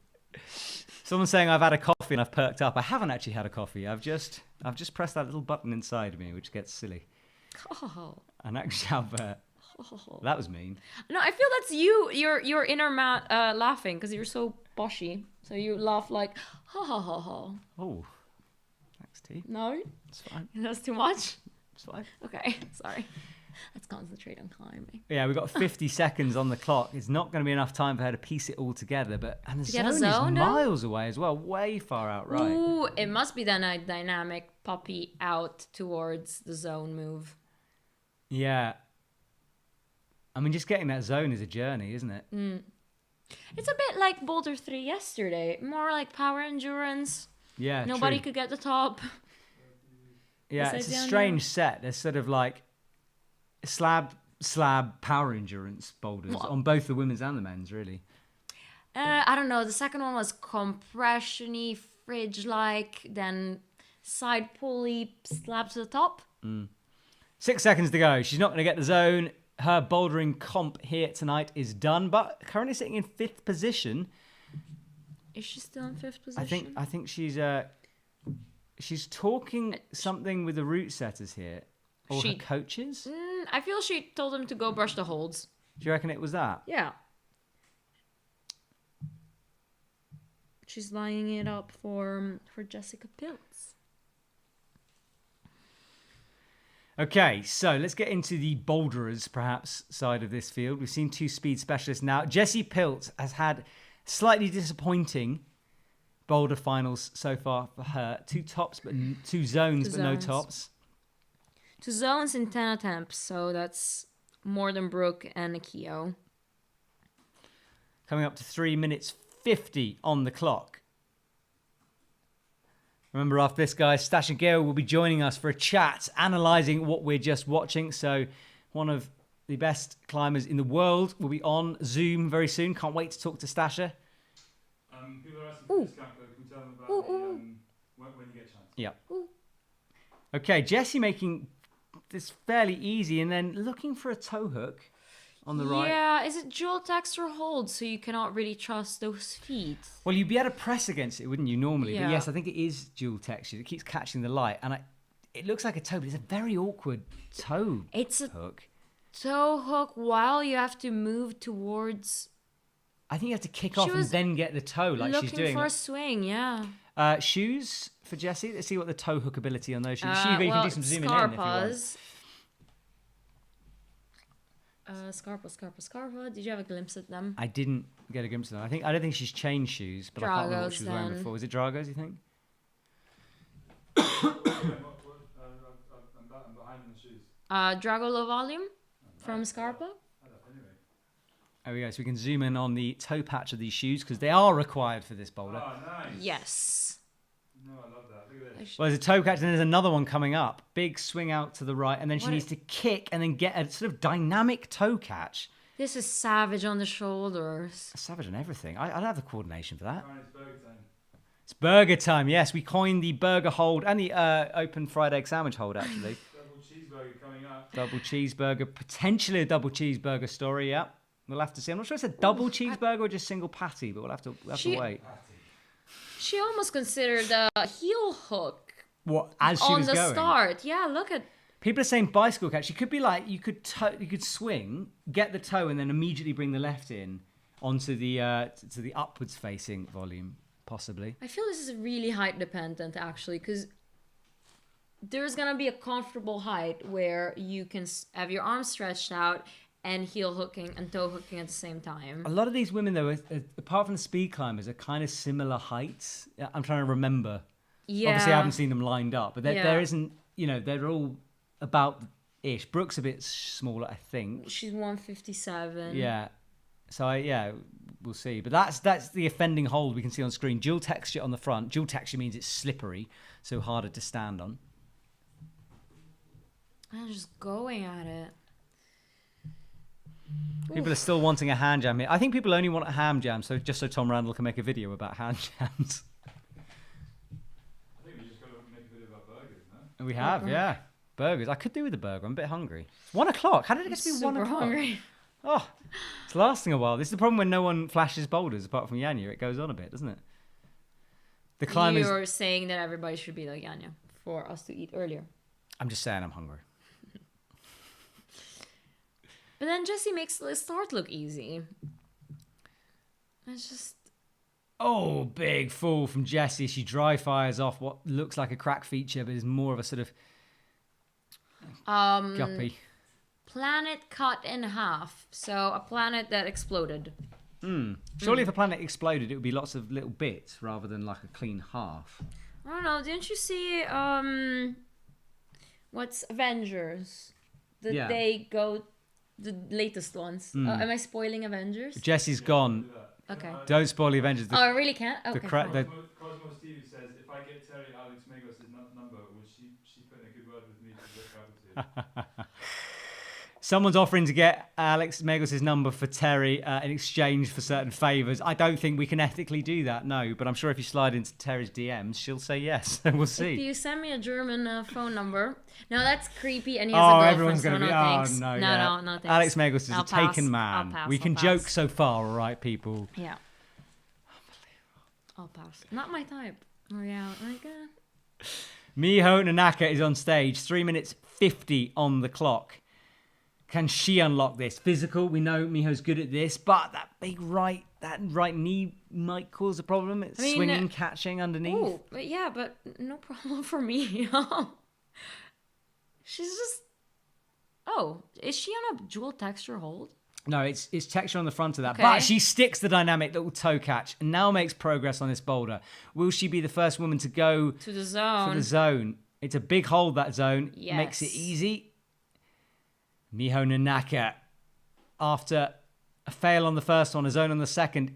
[SPEAKER 5] Someone's saying I've had a coffee and I've perked up. I haven't actually had a coffee. I've just pressed that little button inside me, which gets silly.
[SPEAKER 6] Oh.
[SPEAKER 5] And actually, that was mean.
[SPEAKER 6] No, I feel that's you. Your inner Matt laughing because you're so boshy. So you laugh like ha ha ha ha.
[SPEAKER 5] Oh, thanks, T.
[SPEAKER 6] No,
[SPEAKER 5] it's fine.
[SPEAKER 6] That's too much.
[SPEAKER 5] It's fine.
[SPEAKER 6] Okay, sorry. Let's concentrate on climbing.
[SPEAKER 5] Yeah, we've got 50 seconds on the clock. It's not going to be enough time for her to piece it all together. And the zone is miles away as well, way far out right.
[SPEAKER 6] Ooh, it must be then a dynamic puppy out towards the zone move.
[SPEAKER 5] Yeah. I mean, just getting that zone is a journey, isn't it?
[SPEAKER 6] It's a bit like Boulder 3 yesterday. More like power endurance.
[SPEAKER 5] Yeah,
[SPEAKER 6] Nobody could get the top.
[SPEAKER 5] Yeah, it's a strange set. There's sort of like slab power endurance boulders on both the women's and the men's, really.
[SPEAKER 6] I don't know. The second one was compression-y, fridge-like, then side pulley slab to the top.
[SPEAKER 5] 6 seconds to go. She's not going to get the zone. Her bouldering comp here tonight is done, but currently sitting in 5th position.
[SPEAKER 6] Is she still in 5th position?
[SPEAKER 5] I think she's talking something with the route setters here. Or her coaches?
[SPEAKER 6] I feel she told him to go brush the holds.
[SPEAKER 5] Do you reckon it was that?
[SPEAKER 6] Yeah. She's lining it up for Jessica Piltz.
[SPEAKER 5] Okay, so let's get into the boulderers, perhaps, side of this field. We've seen 2 speed specialists now. Jessie Piltz has had slightly disappointing boulder finals so far for her. 2 tops, but 2 zones, but no tops.
[SPEAKER 6] 2 zones in 10 attempts, so that's more than Brooke and Akio.
[SPEAKER 5] Coming up to 3 minutes 50 on the clock. Remember, after this, guys, Stasa and Gejo will be joining us for a chat, analysing what we're just watching. So one of the best climbers in the world will be on Zoom very soon. Can't wait to talk to Stasa.
[SPEAKER 9] People are asking for discount code. Can we tell them about when you get a chance?
[SPEAKER 5] Yeah. Okay, Jessie making this fairly easy and then looking for a toe hook on the right.
[SPEAKER 6] Yeah, is it dual texture hold so you cannot really trust those feet?
[SPEAKER 5] Well, you'd be able to press against it, wouldn't you, normally?
[SPEAKER 6] Yeah.
[SPEAKER 5] But yes, I think it is dual texture. It keeps catching the light. And it looks like a toe, but it's a very awkward toe hook.
[SPEAKER 6] Toe hook while you have to move towards...
[SPEAKER 5] I think you have to kick off and then get the toe like she's doing.
[SPEAKER 6] Looking for a swing, yeah.
[SPEAKER 5] Shoes for Jessie. Let's see what the toe hook ability on those shoes. You can do some zooming in if you want. Scarpa. Did you have a glimpse at them? I didn't get a glimpse of them. I don't think she's changed shoes, but I can't remember what she was wearing before. Was it Dragos, you think?
[SPEAKER 9] I'm behind in the shoes.
[SPEAKER 6] Drago Low Volume from Scarpa.
[SPEAKER 5] There we go. So we can zoom in on the toe patch of these shoes because they are required for this boulder.
[SPEAKER 9] Oh, nice.
[SPEAKER 6] Yes.
[SPEAKER 9] No, I love that. Look at this.
[SPEAKER 5] Well, there's a toe catch and there's another one coming up. Big swing out to the right, and then she needs to kick and then get a sort of dynamic toe catch.
[SPEAKER 6] This is savage on the shoulders.
[SPEAKER 5] Savage on everything. I don't have the coordination for that.
[SPEAKER 9] It's burger time.
[SPEAKER 5] It's burger time. Yes, we coined the burger hold and the open fried egg sandwich hold, actually.
[SPEAKER 9] Double cheeseburger coming up.
[SPEAKER 5] Double cheeseburger, potentially a double cheeseburger story. Yeah, we'll have to see. I'm not sure if it's a double cheeseburger or just single patty, but we'll have to wait.
[SPEAKER 6] She almost considered a heel hook.
[SPEAKER 5] What, as she was going?
[SPEAKER 6] On the start. Yeah, look at...
[SPEAKER 5] People are saying bicycle catch. She could be like, you could swing, get the toe, and then immediately bring the left in onto the to the upwards facing volume, possibly.
[SPEAKER 6] I feel this is really height dependent, actually, because there's gonna be a comfortable height where you can have your arms stretched out and heel hooking and toe hooking at the same time.
[SPEAKER 5] A lot of these women, though, apart from the speed climbers, are kind of similar heights. I'm trying to remember.
[SPEAKER 6] Yeah.
[SPEAKER 5] Obviously, I haven't seen them lined up, but
[SPEAKER 6] Yeah.
[SPEAKER 5] there isn't, they're all about-ish. Brooke's a bit smaller, I think.
[SPEAKER 6] She's 157.
[SPEAKER 5] Yeah. So, we'll see. But that's the offending hold we can see on screen. Dual texture on the front. Dual texture means it's slippery, so harder to stand on.
[SPEAKER 6] I'm just going at it.
[SPEAKER 5] People are still wanting a hand jam here. I think people only want a ham jam, so Tom Randall can make a video about hand jams.
[SPEAKER 9] I think we just got to make a video about burgers, no?
[SPEAKER 5] We have, yeah. Burgers. I could do with a burger. I'm a bit hungry. It's 1 o'clock. How did it get to be 1 o'clock?
[SPEAKER 6] Hungry.
[SPEAKER 5] Oh, it's lasting a while. This is the problem when no one flashes boulders apart from Yanya. It goes on a bit, doesn't it? The climbers.
[SPEAKER 6] You're saying that everybody should be like Yanya for us to eat earlier.
[SPEAKER 5] I'm just saying I'm hungry.
[SPEAKER 6] But then Jessie makes the start look easy. It's just...
[SPEAKER 5] Oh, big fall from Jessie. She dry fires off what looks like a crack feature, but is more of a sort of guppy.
[SPEAKER 6] Planet cut in half. So a planet that exploded.
[SPEAKER 5] Surely if a planet exploded, it would be lots of little bits rather than like a clean half.
[SPEAKER 6] I don't know. Didn't you see what's Avengers?
[SPEAKER 5] Yeah.
[SPEAKER 6] They go... The latest ones. Am I spoiling Avengers?
[SPEAKER 5] Jessie's gone.
[SPEAKER 6] Okay.
[SPEAKER 5] Don't spoil the Avengers.
[SPEAKER 6] I really can't? Okay,
[SPEAKER 5] the
[SPEAKER 9] Cosmo Stevie says, if I get Terry Alex Megos' number, will she put in a good word with me to look out to?
[SPEAKER 5] Someone's offering to get Alex Megos' number for Terry in exchange for certain favours. I don't think we can ethically do that, no. But I'm sure if you slide into Terry's DMs, she'll say yes. We'll see.
[SPEAKER 6] If you send me a German phone number. No, that's creepy. And he has a girlfriend,
[SPEAKER 5] everyone's going to be...
[SPEAKER 6] thanks.
[SPEAKER 5] no,
[SPEAKER 6] no, thanks.
[SPEAKER 5] Alex Megos is
[SPEAKER 6] I'll
[SPEAKER 5] a taken
[SPEAKER 6] pass.
[SPEAKER 5] man.
[SPEAKER 6] I'll
[SPEAKER 5] We can
[SPEAKER 6] pass.
[SPEAKER 5] joke so far, all right, people?
[SPEAKER 6] Yeah. I'll pass. Not my type. Oh, yeah.
[SPEAKER 5] Miho Nanaka is on stage. 3 minutes 50 on the clock. Can she unlock this? Physical, we know Miho's good at this, but that right knee might cause a problem. It's swinging, catching underneath.
[SPEAKER 6] Oh, yeah, but no problem for me. She's just... Oh, is she on a dual texture hold?
[SPEAKER 5] No, it's texture on the front of that.
[SPEAKER 6] Okay.
[SPEAKER 5] But she sticks the dynamic little toe catch and now makes progress on this boulder. Will she be the first woman to go
[SPEAKER 6] to the zone?
[SPEAKER 5] For the zone. It's a big hold, that zone.
[SPEAKER 6] Yes.
[SPEAKER 5] Makes it easy. Miho Nanaka, after a fail on the first one, a zone on the second,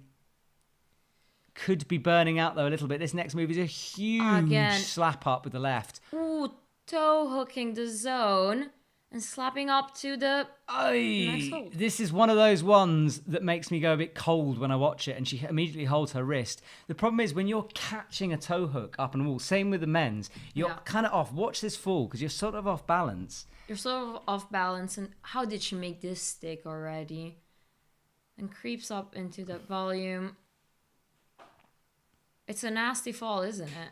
[SPEAKER 5] could be burning out though a little bit. This next move is a huge slap up with the left.
[SPEAKER 6] Ooh, toe hooking the zone and slapping up to the nice hold.
[SPEAKER 5] This is one of those ones that makes me go a bit cold when I watch it, and she immediately holds her wrist. The problem is when you're catching a toe hook up on a wall, same with the men's, you're kind of off. Watch this fall because you're sort of off balance.
[SPEAKER 6] You're sort of off balance, and how did she make this stick already? And creeps up into the volume. It's a nasty fall, isn't it?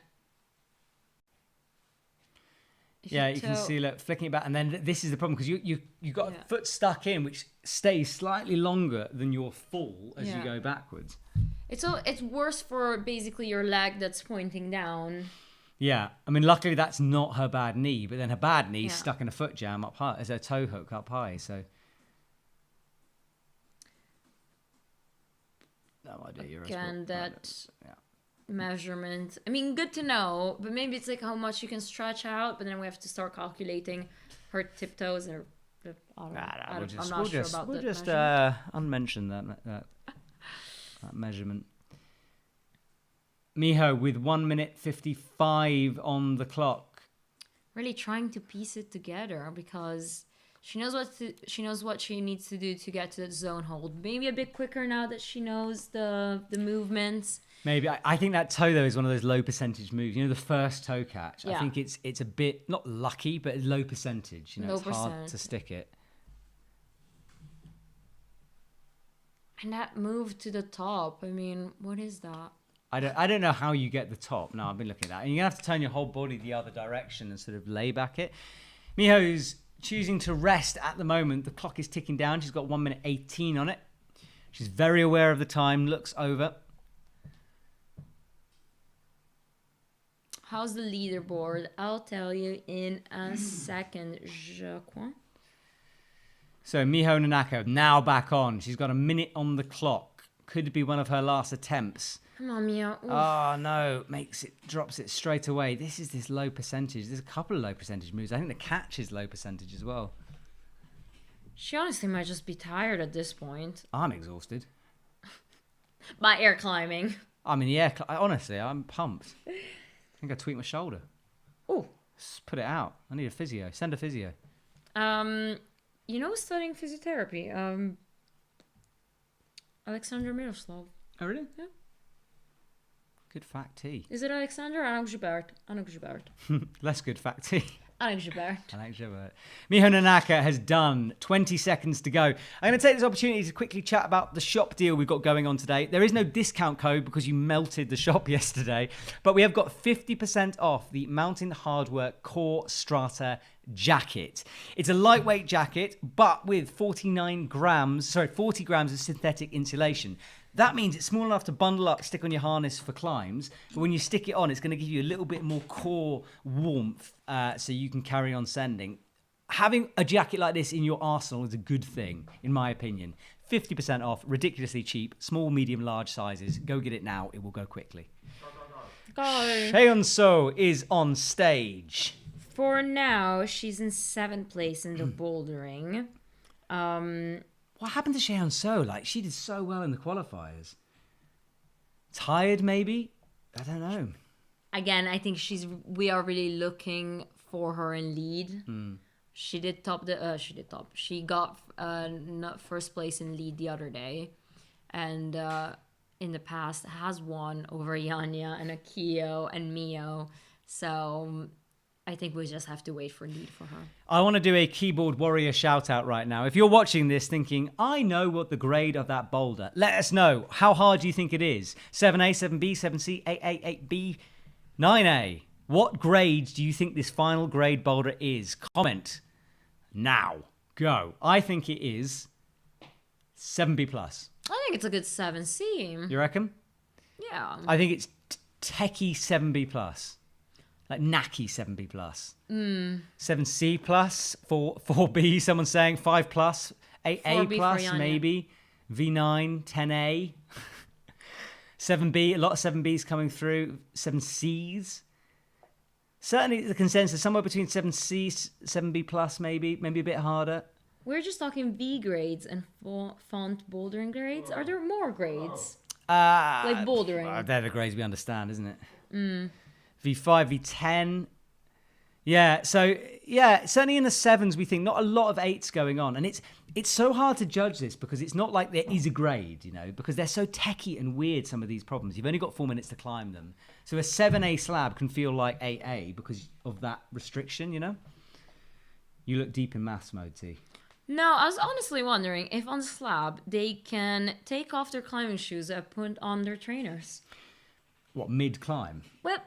[SPEAKER 5] Yeah, you can see, look, flicking it back, and then this is the problem because you got a foot stuck in, which stays slightly longer than your fall as you go backwards.
[SPEAKER 6] It's worse for basically your leg that's pointing down.
[SPEAKER 5] Yeah, I mean, luckily that's not her bad knee, but then her bad knee's stuck in a foot jam up high, as her toe hook up high. So no idea.
[SPEAKER 6] Again, that measurement. I mean, good to know, but maybe it's like how much you can stretch out, but then we have to start calculating her tiptoes or I'm not sure about that.
[SPEAKER 5] We'll just unmention that measurement. Miho with 1 minute 55 on the clock.
[SPEAKER 6] Really trying to piece it together because she knows what she needs to do to get to the zone hold. Maybe a bit quicker now that she knows the movements.
[SPEAKER 5] Maybe. I think that toe, though, is one of those low percentage moves. You know, the first toe catch.
[SPEAKER 6] Yeah.
[SPEAKER 5] I think it's a bit, not lucky, but low percentage. You know, it's hard to stick it.
[SPEAKER 6] And that move to the top, I mean, what is that?
[SPEAKER 5] I don't know how you get the top. No, I've been looking at that. And you're going to have to turn your whole body the other direction and sort of lay back it. Miho's choosing to rest at the moment. The clock is ticking down. She's got 1 minute 18 on it. She's very aware of the time, looks over.
[SPEAKER 6] How's the leaderboard? I'll tell you in a second, je crois.
[SPEAKER 5] So Miho Nanako now back on. She's got a minute on the clock. Could be one of her last attempts.
[SPEAKER 6] Come on, Mia. Oof.
[SPEAKER 5] Oh no, drops it straight away. This is this low percentage. There's a couple of low percentage moves. I think the catch is low percentage as well.
[SPEAKER 6] She honestly might just be tired at this point.
[SPEAKER 5] I'm exhausted.
[SPEAKER 6] By air climbing.
[SPEAKER 5] I'm in the air. Honestly, I'm pumped. I think I tweaked my shoulder.
[SPEAKER 6] Oh.
[SPEAKER 5] Just put it out. I need a physio. Send a physio.
[SPEAKER 6] You know, studying physiotherapy. Alexander Miroslav.
[SPEAKER 5] Oh, really?
[SPEAKER 6] Yeah.
[SPEAKER 5] Good fact tea.
[SPEAKER 6] Is it Alexander or Alex Gilbert? Alex Gilbert.
[SPEAKER 5] Less good fact tea.
[SPEAKER 6] Alex Gilbert.
[SPEAKER 5] Alex Gilbert. Miho Nanaka has done. 20 seconds to go. I'm going to take this opportunity to quickly chat about the shop deal we've got going on today. There is no discount code because you melted the shop yesterday, but we have got 50% off the Mountain Hardwork Core Strata jacket. It's a lightweight jacket, but with 40 grams of synthetic insulation. That means it's small enough to bundle up, stick on your harness for climbs. But when you stick it on, it's going to give you a little bit more core warmth so you can carry on sending. Having a jacket like this in your arsenal is a good thing, in my opinion. 50% off, ridiculously cheap, small, medium, large sizes. Go get it now. It will go quickly.
[SPEAKER 6] Go.
[SPEAKER 5] Cheon-so is on stage.
[SPEAKER 6] For now, she's in 7th place in the bouldering.
[SPEAKER 5] What happened to Cheon-so? Like, she did so well in the qualifiers. Tired, maybe? I don't know.
[SPEAKER 6] Again, I think we are really looking for her in lead. She got first place in lead the other day, and in the past has won over Yanya and Akio and Mio. So I think we just have to wait for lead for her.
[SPEAKER 5] I want to do a keyboard warrior shout out right now. If you're watching this thinking, I know what the grade of that boulder, let us know. How hard do you think it is? 7A, 7B, 7C, 8A, 8B, 9A. What grade do you think this final grade boulder is? Comment now. Go. I think it is 7B+.
[SPEAKER 6] I think it's a good 7C.
[SPEAKER 5] You reckon?
[SPEAKER 6] Yeah.
[SPEAKER 5] I think it's techie 7B+. Like knacky 7B+. 7C+, 4B, someone's saying 5+, 8A+, maybe. V9, 10A. 7B, a lot of 7Bs coming through. 7Cs. Certainly the consensus, somewhere between 7C, 7B+, maybe a bit harder.
[SPEAKER 6] We're just talking V grades and font bouldering grades. Are there more grades?
[SPEAKER 5] Like
[SPEAKER 6] bouldering.
[SPEAKER 5] They're the grades we understand, isn't it? V5, V10. Yeah, so, yeah, certainly in the 7s, we think not a lot of 8s going on. And it's so hard to judge this because it's not like there is a grade, you know, because they're so techie and weird, some of these problems. You've only got 4 minutes to climb them. So a 7A slab can feel like 8A because of that restriction, you know? You look deep in maths mode, T.
[SPEAKER 6] No, I was honestly wondering if on slab they can take off their climbing shoes and put on their trainers.
[SPEAKER 5] What, mid-climb?
[SPEAKER 6] Well,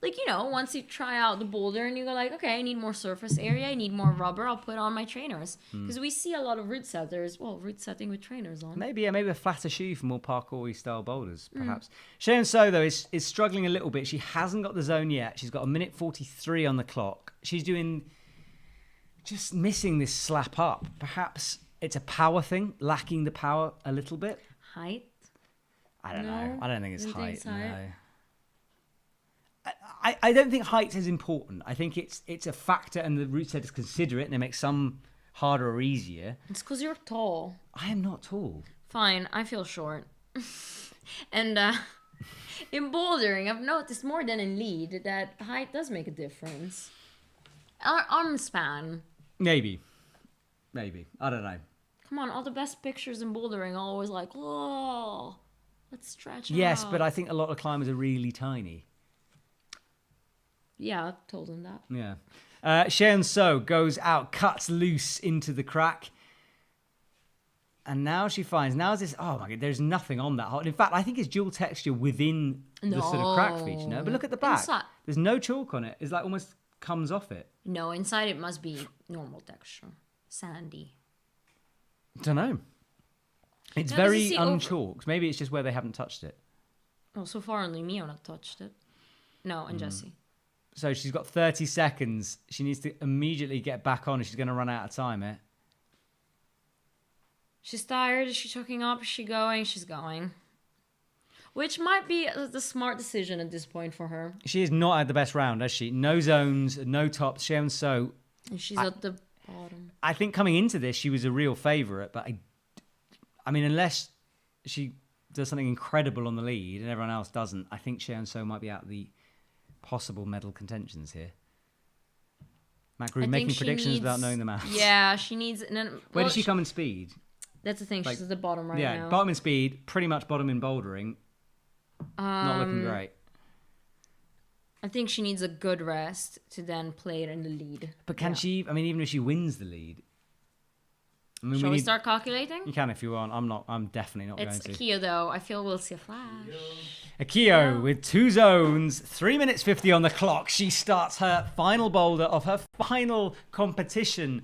[SPEAKER 6] like, you know, once you try out the boulder and you go like, okay, I need more surface area, I need more rubber, I'll put on my trainers. Because we see a lot of route setters, route setting with trainers on.
[SPEAKER 5] Maybe a flatter shoe for more parkour-y style boulders, perhaps. Cheon-so, though, is struggling a little bit. She hasn't got the zone yet. She's got 1:43 on the clock. She's just missing this slap up. Perhaps it's a power thing, lacking the power a little bit.
[SPEAKER 6] Height?
[SPEAKER 5] I don't know. I don't think it's height.
[SPEAKER 6] No.
[SPEAKER 5] I don't think height is important. I think it's a factor, and the route setters consider it, and they make some harder or easier.
[SPEAKER 6] It's because you're tall.
[SPEAKER 5] I am not tall.
[SPEAKER 6] Fine, I feel short. And in bouldering, I've noticed more than in lead that height does make a difference. Arm span.
[SPEAKER 5] Maybe. I don't know.
[SPEAKER 6] Come on, all the best pictures in bouldering are always like, whoa, let's stretch out.
[SPEAKER 5] Yes, but I think a lot of climbers are really tiny.
[SPEAKER 6] Yeah, I've told him that.
[SPEAKER 5] Yeah. Cheon-so goes out, cuts loose into the crack. And now she finds, oh my God, there's nothing on that hole. In fact, I think it's dual texture within the sort of crack feature, no? But look at the back. There's no chalk on it. It's like almost comes off it.
[SPEAKER 6] No, inside it must be normal texture. Sandy.
[SPEAKER 5] Don't know. It's very unchalked. Maybe it's just where they haven't touched it.
[SPEAKER 6] Well, so far only Mio not touched it. No, and Jessie.
[SPEAKER 5] So she's got 30 seconds. She needs to immediately get back on, or she's going to run out of time, eh?
[SPEAKER 6] She's tired. Is she choking up? Is she going? She's going. Which might be the smart decision at this point for her.
[SPEAKER 5] She has not had the best round, has she? No zones, no tops. So
[SPEAKER 6] And she's at the bottom.
[SPEAKER 5] I think coming into this, she was a real favourite. But I mean, unless she does something incredible on the lead and everyone else doesn't, I think So might be out of the possible medal contentions here. Matt Groom making predictions without knowing the maths.
[SPEAKER 6] Yeah, she needs...
[SPEAKER 5] Where does she come in speed?
[SPEAKER 6] That's the thing. She's at the bottom now.
[SPEAKER 5] Yeah, bottom in speed, pretty much bottom in bouldering. Not looking great.
[SPEAKER 6] I think she needs a good rest to then play it in the lead.
[SPEAKER 5] But can she... I mean, even if she wins the lead... I mean,
[SPEAKER 6] Shall we start calculating?
[SPEAKER 5] You can if you want. I'm definitely not going to.
[SPEAKER 6] It's Akio, though. I feel we'll see a flash.
[SPEAKER 5] Akio with 2 zones, 3 minutes 50 on the clock. She starts her final boulder of her final competition.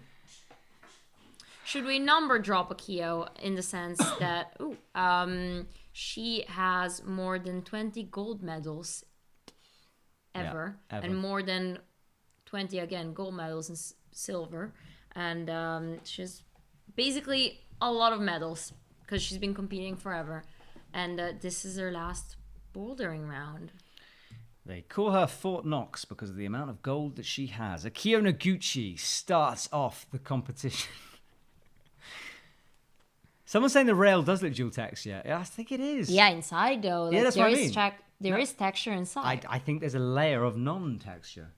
[SPEAKER 6] Should we number drop Akio in the sense that she has more than 20 gold medals ever. And more than 20 again gold medals in silver, and she's basically a lot of medals because she's been competing forever, and this is her last bouldering round.
[SPEAKER 5] They call her Fort Knox because of the amount of gold that she has. Akio Noguchi starts off the competition. Someone's saying the rail does look dual texture. Yeah, I think it is.
[SPEAKER 6] Yeah, inside though.
[SPEAKER 5] Yeah, that's what I mean.
[SPEAKER 6] There is texture inside.
[SPEAKER 5] I think there's a layer of non-texture.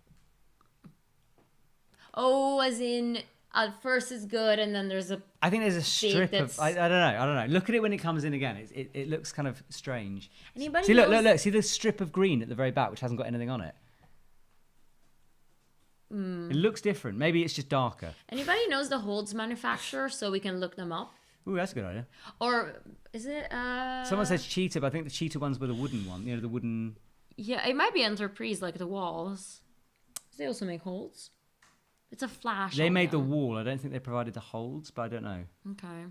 [SPEAKER 6] Oh, as in at first it's good, and then there's a...
[SPEAKER 5] I think there's a strip of... I don't know. Look at it when it comes in again. It looks kind of strange.
[SPEAKER 6] Anybody
[SPEAKER 5] See,
[SPEAKER 6] knows...
[SPEAKER 5] look. See the strip of green at the very back, which hasn't got anything on it? It looks different. Maybe it's just darker.
[SPEAKER 6] Anybody knows the holds manufacturer so we can look them up?
[SPEAKER 5] Ooh, that's a good idea.
[SPEAKER 6] Or is it...
[SPEAKER 5] Someone says cheetah, but I think the cheetah ones were the wooden one. You know, the wooden...
[SPEAKER 6] Yeah, it might be Enterprise, like the walls. They also make holds. It's a flash.
[SPEAKER 5] They made the wall. I don't think they provided the holds, but I don't know.
[SPEAKER 6] Okay.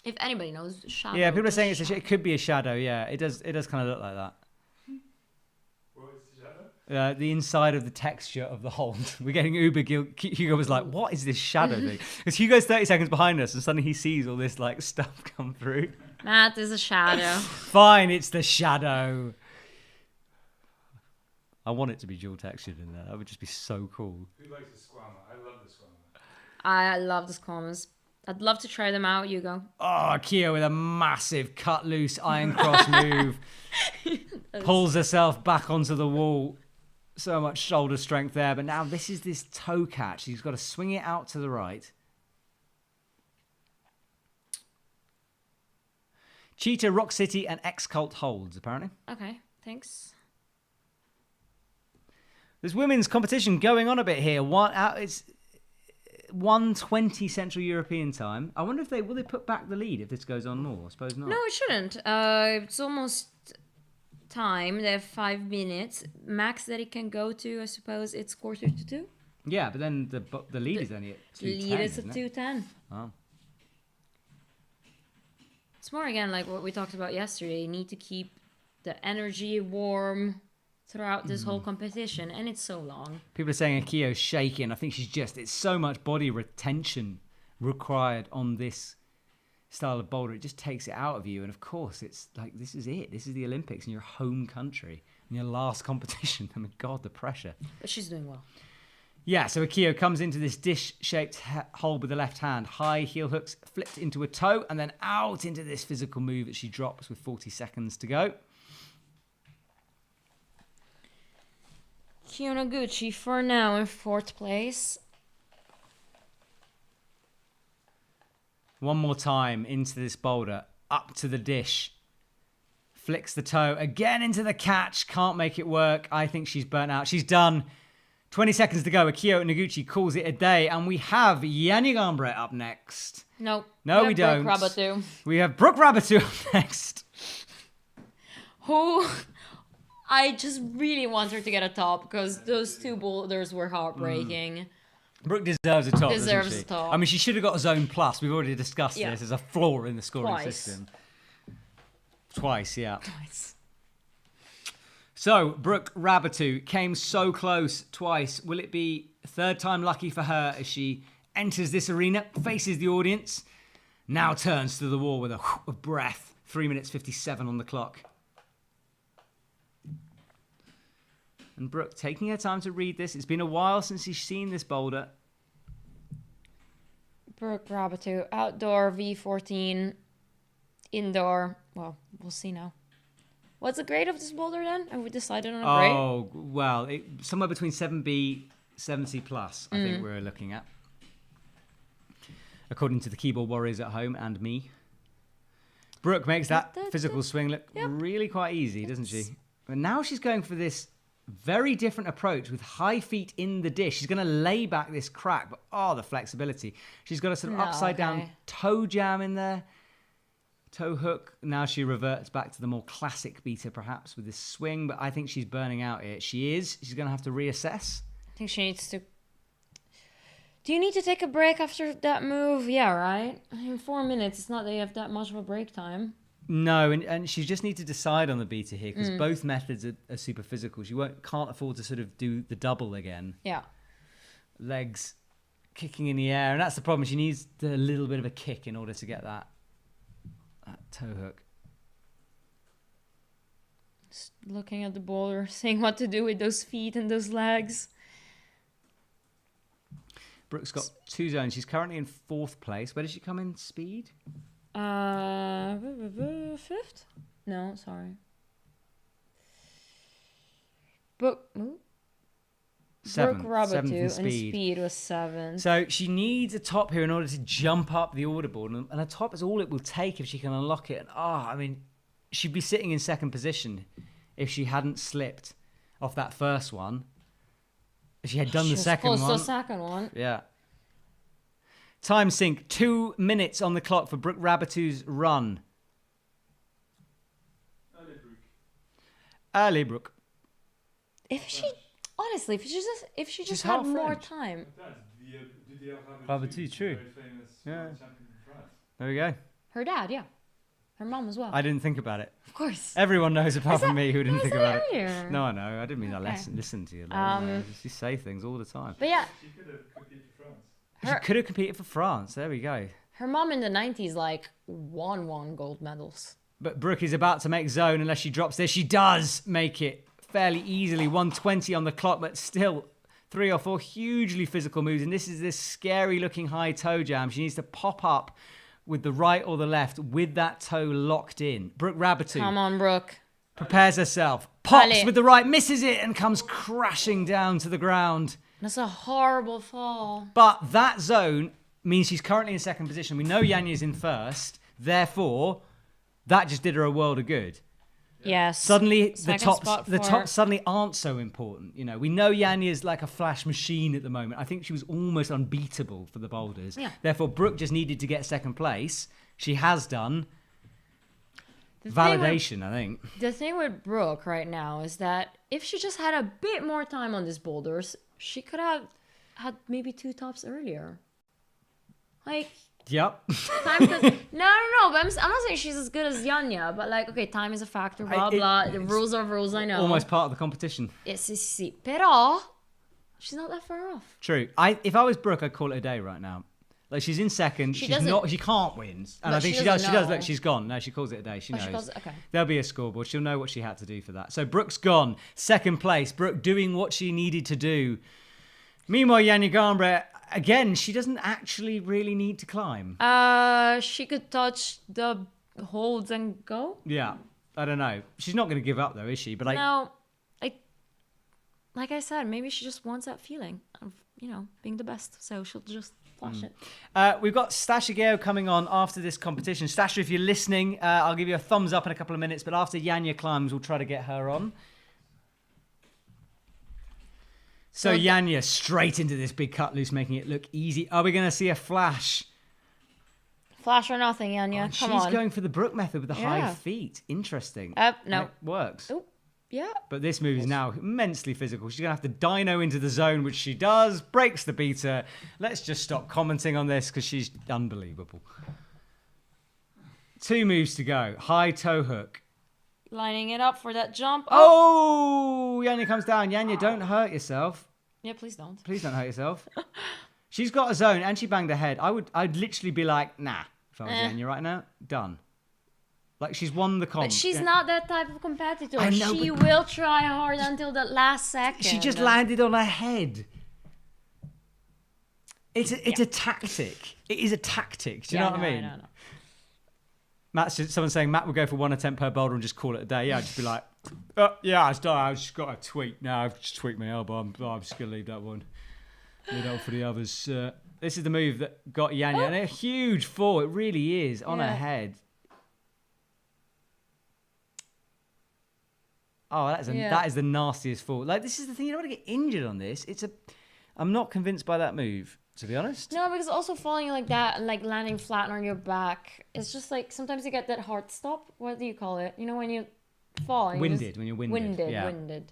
[SPEAKER 6] If anybody knows, shadow.
[SPEAKER 5] Yeah, people are saying it could be a shadow. Yeah, it does kind of look like that.
[SPEAKER 9] What is the shadow?
[SPEAKER 5] The inside of the texture of the hold. We're getting uber guilt. Hugo was like, "What is this shadow thing?" Because Hugo's 30 seconds behind us, and suddenly he sees all this like stuff come through.
[SPEAKER 6] Matt is a shadow.
[SPEAKER 5] Fine, it's the shadow. I want it to be dual textured in there. That would just be so cool.
[SPEAKER 9] Who likes the squammer? I love the squammer.
[SPEAKER 6] I love the squamers. I'd love to try them out, Hugo.
[SPEAKER 5] Oh, Kia with a massive cut loose iron cross move. Pulls herself back onto the wall. So much shoulder strength there. But now this is this toe catch. She's got to swing it out to the right. Cheetah, Rock City, and X-Cult holds, apparently.
[SPEAKER 6] Okay, thanks.
[SPEAKER 5] There's women's competition going on a bit here. It's 1:20 Central European time. I wonder if will they put back the lead if this goes on more? I suppose not.
[SPEAKER 6] No, it shouldn't. It's almost time. They have 5 minutes. Max that it can go to, I suppose, it's 1:45.
[SPEAKER 5] Yeah, but then the lead is only at 2:10.
[SPEAKER 6] The lead is at 2:10.
[SPEAKER 5] Oh.
[SPEAKER 6] It's more, again, like what we talked about yesterday. You need to keep the energy warm throughout this whole competition, and it's so long.
[SPEAKER 5] People are saying Akio's shaking. I think it's so much body retention required on this style of boulder. It just takes it out of you. And of course, it's like, this is it. This is the Olympics in your home country, in your last competition. I mean, God, the pressure.
[SPEAKER 6] But she's doing well.
[SPEAKER 5] Yeah, so Akio comes into this dish-shaped hold with the left hand. High heel hooks flipped into a toe, and then out into this physical move that she drops with 40 seconds to go.
[SPEAKER 6] Noguchi for now in 4th place.
[SPEAKER 5] One more time into this boulder, up to the dish. Flicks the toe again into the catch. Can't make it work. I think she's burnt out. She's done. 20 seconds to go. Akio Noguchi calls it a day, and we have Yanya Gambre up next.
[SPEAKER 6] Nope.
[SPEAKER 5] No, we don't.
[SPEAKER 6] Brooke Rabatu.
[SPEAKER 5] We have Brooke Rabatu up next.
[SPEAKER 6] Who... I just really want her to get a top because those 2 boulders were heartbreaking.
[SPEAKER 5] Brooke deserves a top.
[SPEAKER 6] Deserves a top.
[SPEAKER 5] I mean, she should have got a zone plus. We've already discussed this. There's a flaw in the scoring system. Twice, yeah. So, Brooke Rabatou came so close twice. Will it be third time lucky for her as she enters this arena, faces the audience, now turns to the wall with a whoosh of breath. 3 minutes 57 on the clock. And Brooke taking her time to read this. It's been a while since she's seen this boulder.
[SPEAKER 6] Brooke Rabatou, outdoor V14, indoor. Well, we'll see now. What's the grade of this boulder then? Have we decided on a grade?
[SPEAKER 5] Oh, well, somewhere between 7B, 7C+, I think we're looking at. According to the keyboard warriors at home and me. Brooke makes that physical swing look really quite easy, doesn't she? But now she's going for this very different approach with high feet in the dish. She's going to lay back this crack, but the flexibility. She's got a sort of upside down toe jam in there. Toe hook. Now she reverts back to the more classic beater, perhaps, with this swing, but I think she's burning out here. She's going to have to reassess.
[SPEAKER 6] I think she needs to... Do you need to take a break after that move? Yeah, right? In 4 minutes, it's not that you have that much of a break time.
[SPEAKER 5] No, and she just needs to decide on the beater here, because both methods are super physical. She can't afford to sort of do the double again.
[SPEAKER 6] Yeah.
[SPEAKER 5] Legs kicking in the air, and that's the problem. She needs a little bit of a kick in order to get that toe hook.
[SPEAKER 6] Just looking at the boulder, seeing what to do with those feet and those legs.
[SPEAKER 5] Brooke's got 2 zones. She's currently in 4th place. Where did she come in speed?
[SPEAKER 6] 5th? No, sorry. Brooke
[SPEAKER 5] 7th.
[SPEAKER 6] Brooke Rabatou
[SPEAKER 5] in
[SPEAKER 6] and
[SPEAKER 5] speed.
[SPEAKER 6] speed was 7.
[SPEAKER 5] So she needs a top here in order to jump up the order board, and a top is all it will take if she can unlock it. And I mean, she'd be sitting in 2nd position if she hadn't slipped off that first one. If she had done the second one.
[SPEAKER 6] The second one.
[SPEAKER 5] Yeah. Time sync. 2 minutes on the clock for Brooke Rabatou's run. Early Brooke.
[SPEAKER 6] If she just had more time.
[SPEAKER 5] Rabatou, true. Yeah. There we go.
[SPEAKER 6] Her dad, yeah. Her mom as well.
[SPEAKER 5] I didn't think about it.
[SPEAKER 6] Of course.
[SPEAKER 5] Everyone knows apart from me who didn't think about
[SPEAKER 6] earlier?
[SPEAKER 5] it. No, I know. I didn't mean I listen to you. You say things all the time.
[SPEAKER 6] But yeah.
[SPEAKER 9] She could have competed for France.
[SPEAKER 5] She could have competed for France. There we go.
[SPEAKER 6] Her mom in the 90s won gold medals.
[SPEAKER 5] But Brooke is about to make zone unless she drops this. She does make it fairly easily. 1:20 on the clock, but still 3 or 4 hugely physical moves. And this is this scary looking high toe jam. She needs to pop up with the right or the left with that toe locked in. Brooke Rabatou.
[SPEAKER 6] Come on, Brooke.
[SPEAKER 5] Prepares herself. Pops with the right, misses it, and comes crashing down to the ground.
[SPEAKER 6] That's a horrible fall.
[SPEAKER 5] But that zone means she's currently in 2nd position. We know Yanya's in 1st. Therefore, that just did her a world of good.
[SPEAKER 6] Yes.
[SPEAKER 5] Suddenly, the tops suddenly aren't so important. You know, we know Yanya's like a flash machine at the moment. I think she was almost unbeatable for the boulders.
[SPEAKER 6] Yeah.
[SPEAKER 5] Therefore, Brooke just needed to get 2nd place. She has done. Validation, I think.
[SPEAKER 6] The thing with Brooke right now is that if she just had a bit more time on these boulders, she could have had maybe 2 tops earlier. Like...
[SPEAKER 5] Yep.
[SPEAKER 6] Time no, but I'm not saying she's as good as Yanya, but like, okay, time is a factor, blah, blah. The rules are rules, I know.
[SPEAKER 5] Almost part of the competition.
[SPEAKER 6] Sì. Però, she's not that far off.
[SPEAKER 5] True. If I was Brooke, I'd call it a day right now. Like, she's in 2nd. She can't win. And I think she does. Look, she's gone. No, she calls it a day. She knows.
[SPEAKER 6] Okay.
[SPEAKER 5] There'll be a scoreboard. She'll know what she had to do for that. So Brooke's gone. 2nd place. Brooke doing what she needed to do. Meanwhile, Yanya Garnbret, again, she doesn't actually really need to climb.
[SPEAKER 6] She could touch the holds and go?
[SPEAKER 5] Yeah. I don't know. She's not going to give up, though, is she? But
[SPEAKER 6] no. Like I said, maybe she just wants that feeling of, being the best. So she'll just flash it.
[SPEAKER 5] We've got Stasa Gejo coming on after this competition. Stasa, if you're listening, I'll give you a thumbs up in a couple of minutes. But after Yanya climbs, we'll try to get her on. So Yanya straight into this big cut loose, making it look easy. Are we going to see a flash?
[SPEAKER 6] Flash or nothing, Yanya. Come on.
[SPEAKER 5] She's going for the Brooke method with the high feet. Interesting.
[SPEAKER 6] No.
[SPEAKER 5] It works.
[SPEAKER 6] Oh, yeah.
[SPEAKER 5] But this move is now immensely physical. She's going to have to dyno into the zone, which she does. Breaks the beater. Let's just stop commenting on this because she's unbelievable. 2 moves to go. High toe hook.
[SPEAKER 6] lining it up for that jump.
[SPEAKER 5] Oh, Janja comes down. Janja, don't hurt yourself.
[SPEAKER 6] Yeah, please don't.
[SPEAKER 5] Please don't hurt yourself. She's got a zone and she banged her head. I'd literally be like, nah, if I was Janja right now, done. Like, she's won the comp.
[SPEAKER 6] But she's not that type of competitor.
[SPEAKER 5] I know,
[SPEAKER 6] she
[SPEAKER 5] but-
[SPEAKER 6] will try hard until the last second.
[SPEAKER 5] She just landed on her head. It's a tactic. It is a tactic. Do you know what I mean?
[SPEAKER 6] I know.
[SPEAKER 5] Someone's saying Matt would go for 1 attempt per boulder and just call it a day. Yeah, I'd just be like, oh, yeah, I've just got a tweak. No, I've just tweaked my elbow. I'm just going to leave that one. Leave that one for the others. This is the move that got Janja. And a huge fall. It really is. On her head. Oh, that is the nastiest fall. Like, this is the thing. You don't want to get injured on this. I'm not convinced by that move, to be honest.
[SPEAKER 6] No, because also falling like that and like landing flat on your back, it's just like sometimes you get that hard stop. What do you call it? You know, when you fall.
[SPEAKER 5] When you're winded.
[SPEAKER 6] Winded.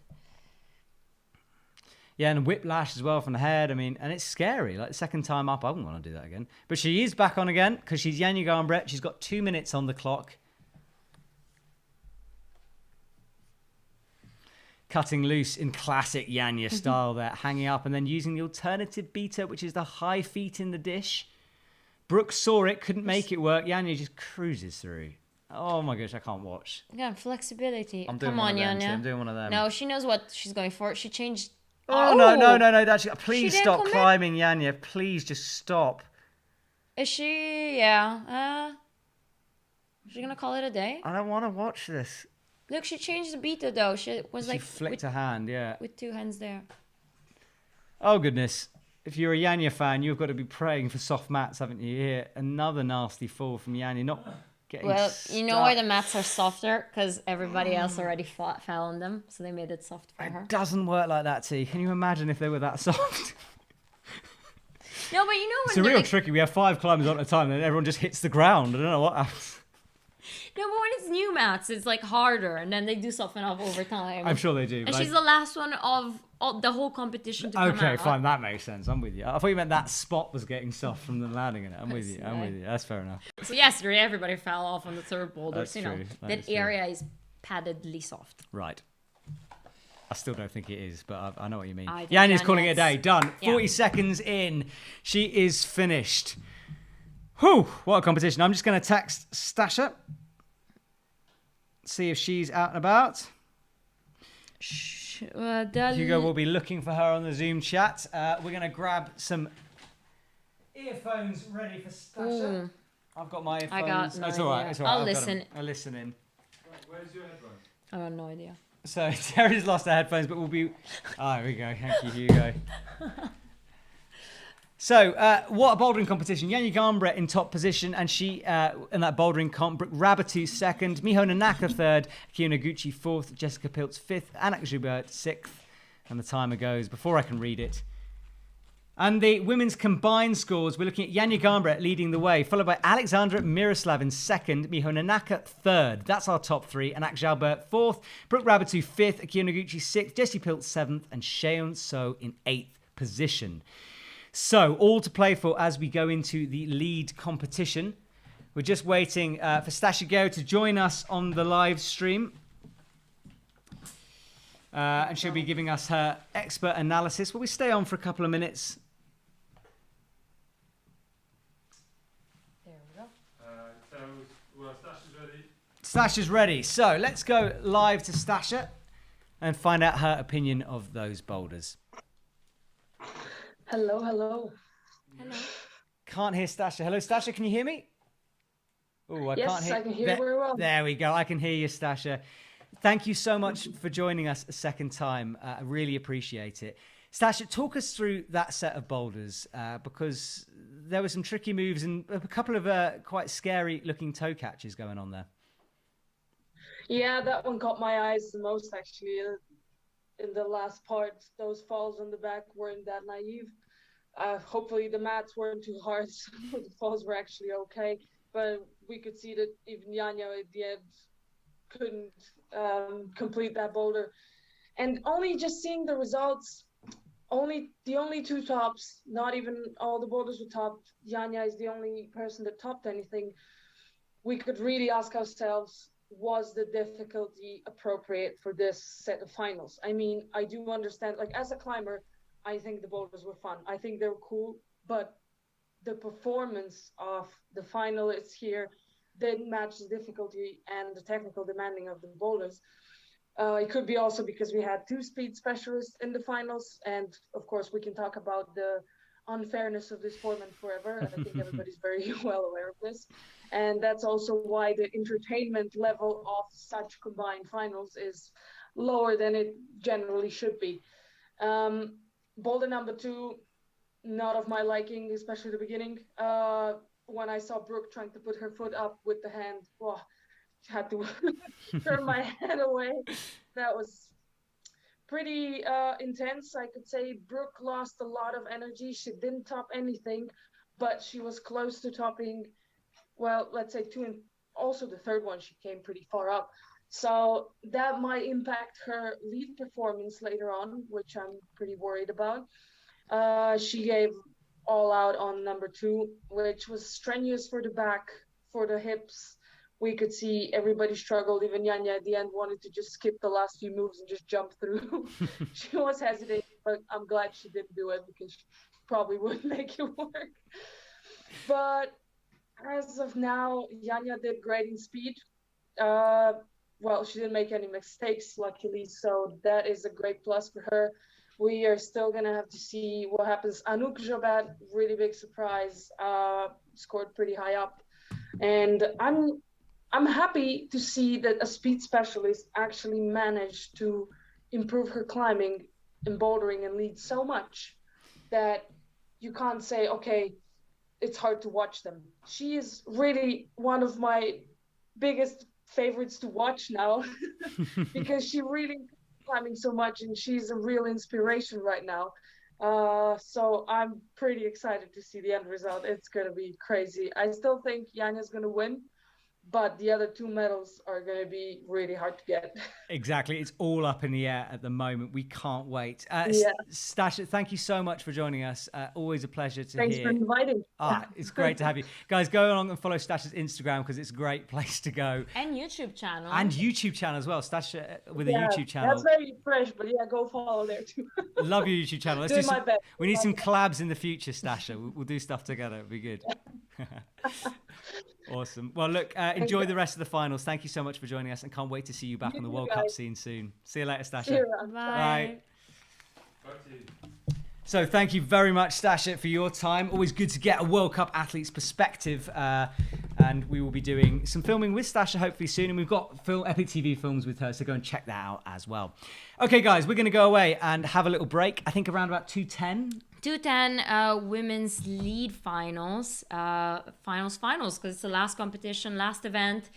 [SPEAKER 5] Yeah, and whiplash as well from the head. I mean, and it's scary. Like, the second time up, I wouldn't want to do that again. But she is back on again because she's Janja Garnbret. She's got 2 minutes on the clock. Cutting loose in classic Janja style there, hanging up and then using the alternative beater, which is the high feet in the dish. Brooke saw it, couldn't make it work. Janja just cruises through. Oh my gosh, I can't watch.
[SPEAKER 6] Yeah, flexibility.
[SPEAKER 5] I'm doing
[SPEAKER 6] Come
[SPEAKER 5] one
[SPEAKER 6] on,
[SPEAKER 5] of them,
[SPEAKER 6] Janja.
[SPEAKER 5] I'm doing one of them.
[SPEAKER 6] No, she knows what she's going for. She changed.
[SPEAKER 5] Oh, no. Please stop climbing, Janja. Please just stop.
[SPEAKER 6] Is she? Yeah. Is she gonna call it a day?
[SPEAKER 5] I don't want to watch this.
[SPEAKER 6] Look, she changed the beta though. She
[SPEAKER 5] flicked her hand, yeah.
[SPEAKER 6] With 2 hands there.
[SPEAKER 5] Oh, goodness. If you're a Janja fan, you've got to be praying for soft mats, haven't you? Here, another nasty fall from Janja. Not getting
[SPEAKER 6] Well,
[SPEAKER 5] stuck.
[SPEAKER 6] you know why the mats are softer? Because everybody else already fell on them. So they made it soft for her.
[SPEAKER 5] It doesn't work like that, T. Can you imagine if they were that soft?
[SPEAKER 6] No, but you know when
[SPEAKER 5] It's real tricky. We have 5 climbers on at a time, and everyone just hits the ground. I don't know what happens.
[SPEAKER 6] No, but when it's new mats, it's like harder, and then they do soften up over time.
[SPEAKER 5] I'm sure they do.
[SPEAKER 6] And she's the last one of the whole competition to come out.
[SPEAKER 5] Okay, fine. That makes sense. I'm with you. I thought you meant that spot was getting soft from the landing in it. I'm with you. That's fair enough.
[SPEAKER 6] So yesterday, everybody fell off on the third boulder.
[SPEAKER 5] That's
[SPEAKER 6] You know,
[SPEAKER 5] true.
[SPEAKER 6] that area is paddedly soft.
[SPEAKER 5] Right. I still don't think it is, but I know what you mean.
[SPEAKER 6] I think
[SPEAKER 5] Janja's calling it a day.
[SPEAKER 6] Janja's-
[SPEAKER 5] Done.
[SPEAKER 6] Yeah.
[SPEAKER 5] 40 seconds in. She is finished. Whew, what a competition. I'm just going to text Stasa. See if she's out and about. Hugo will be looking for her on the Zoom chat. We're going to grab some earphones ready for Stasa. I've got my earphones.
[SPEAKER 6] I got no
[SPEAKER 5] It's all right.
[SPEAKER 6] idea.
[SPEAKER 5] It's all right.
[SPEAKER 6] I'll
[SPEAKER 5] I've got
[SPEAKER 6] listen.
[SPEAKER 5] them. I'll listen in.
[SPEAKER 9] Where's your headphones?
[SPEAKER 6] I have no idea.
[SPEAKER 5] So Terry's lost her headphones, but we'll be... Oh, there we go. Thank you, Hugo. So, what a bouldering competition. Janja Garnbret in top position, and she, in that bouldering comp, Brooke Rabatu second, Miho Nanaka third, Akio Noguchi fourth, Jessica Piltz fifth, Anak Joubert sixth, and the timer goes before I can read it. And the women's combined scores, we're looking at Janja Garnbret leading the way, followed by Alexandra Miroslav in second, Miho Nanaka third. That's our top three. Anak Joubert fourth, Brooke Rabatu fifth, Akio Noguchi sixth, Jessie Piltz seventh, and Cheon So in eighth position. So, all to play for as we go into the lead competition. We're just waiting for Stasa Gejo to join us on the live stream. And she'll be giving us her expert analysis. Will we stay on for a couple of minutes?
[SPEAKER 6] There we go.
[SPEAKER 9] Stasa's ready.
[SPEAKER 5] Stasa's ready. So, let's go live to Stasa and find out her opinion of those boulders.
[SPEAKER 16] Hello, hello.
[SPEAKER 6] Hello.
[SPEAKER 5] Can't hear Stasa. Hello, Stasa, can you hear me? Oh, I
[SPEAKER 16] Yes,
[SPEAKER 5] can't hear.
[SPEAKER 16] I can hear you very well.
[SPEAKER 5] There we go. I can hear you, Stasa. Thank you so much for joining us a second time. I really appreciate it. Stasa, talk us through that set of boulders because there were some tricky moves and a couple of quite scary looking toe catches going on there.
[SPEAKER 16] Yeah, that one caught my eyes the most, actually. In the last part, those falls on the back weren't that naive. Hopefully the mats weren't too hard, so the falls were actually okay. But we could see that even Janja at the end couldn't complete that boulder. And only just seeing the results, the only two tops, not even all the boulders were topped. Janja is the only person that topped anything. We could really ask ourselves, was the difficulty appropriate for this set of finals? I mean, I do understand, like as a climber, I think the boulders were fun. I think they were cool, but the performance of the finalists here didn't match the difficulty and the technical demanding of the boulders. It could be also because we had 2 speed specialists in the finals, and of course we can talk about the unfairness of this format forever. I think everybody's very well aware of this, and that's also why the entertainment level of such combined finals is lower than it generally should be. Boulder number 2, not of my liking, especially the beginning. When I saw Brooke trying to put her foot up with the hand, well, had to turn my head away. That was pretty intense. I could say Brooke lost a lot of energy. She didn't top anything, but she was close to topping, well, let's say 2, and also the third one, she came pretty far up. So that might impact her lead performance later on, which I'm pretty worried about. She gave all out on number 2, which was strenuous for the back, for the hips. We could see everybody struggled. Even Janja at the end wanted to just skip the last few moves and just jump through. She was hesitating, but I'm glad she didn't do it because she probably would make it work. But as of now, Janja did great in speed. Well, she didn't make any mistakes, luckily, so that is a great plus for her. We are still going to have to see what happens. Anouk Jobat, really big surprise, scored pretty high up. And I'm happy to see that a speed specialist actually managed to improve her climbing and bouldering and lead so much that you can't say, okay, it's hard to watch them. She is really one of my biggest favorites to watch now because she really climbing so much and she's a real inspiration right now. So I'm pretty excited to see the end result. It's going to be crazy. I still think Janja's going to win, but the other 2 medals are going to be really hard to get.
[SPEAKER 5] Exactly. It's all up in the air at the moment. We can't wait. Stasa, thank you so much for joining us. Always a pleasure to
[SPEAKER 16] Thanks
[SPEAKER 5] hear.
[SPEAKER 16] for inviting.
[SPEAKER 5] It's great to have you. Guys, go along and follow Stasa's Instagram because it's a great place to go.
[SPEAKER 6] And YouTube channel.
[SPEAKER 5] And YouTube channel as well. Stasa with a YouTube channel.
[SPEAKER 16] That's very fresh, but yeah, go follow there too.
[SPEAKER 5] Love your YouTube channel. Let's
[SPEAKER 16] do
[SPEAKER 5] some,
[SPEAKER 16] my best.
[SPEAKER 5] We need some collabs in the future, Stasa. We'll do stuff together. It'll be good. Awesome. Well, look, enjoy the rest of the finals. Thank you so much for joining us and can't wait to see you back on the World Cup scene soon. See you later, Stasa.
[SPEAKER 6] Bye.
[SPEAKER 5] So thank you very much, Stasa, for your time. Always good to get a World Cup athlete's perspective. And we will be doing some filming with Stasa hopefully soon. And we've got EpicTV films with her, so go and check that out as well. Okay, guys, we're going to go away and have a little break. I think around about 2:10.
[SPEAKER 6] 2:10 women's lead finals, because it's the last competition, last event.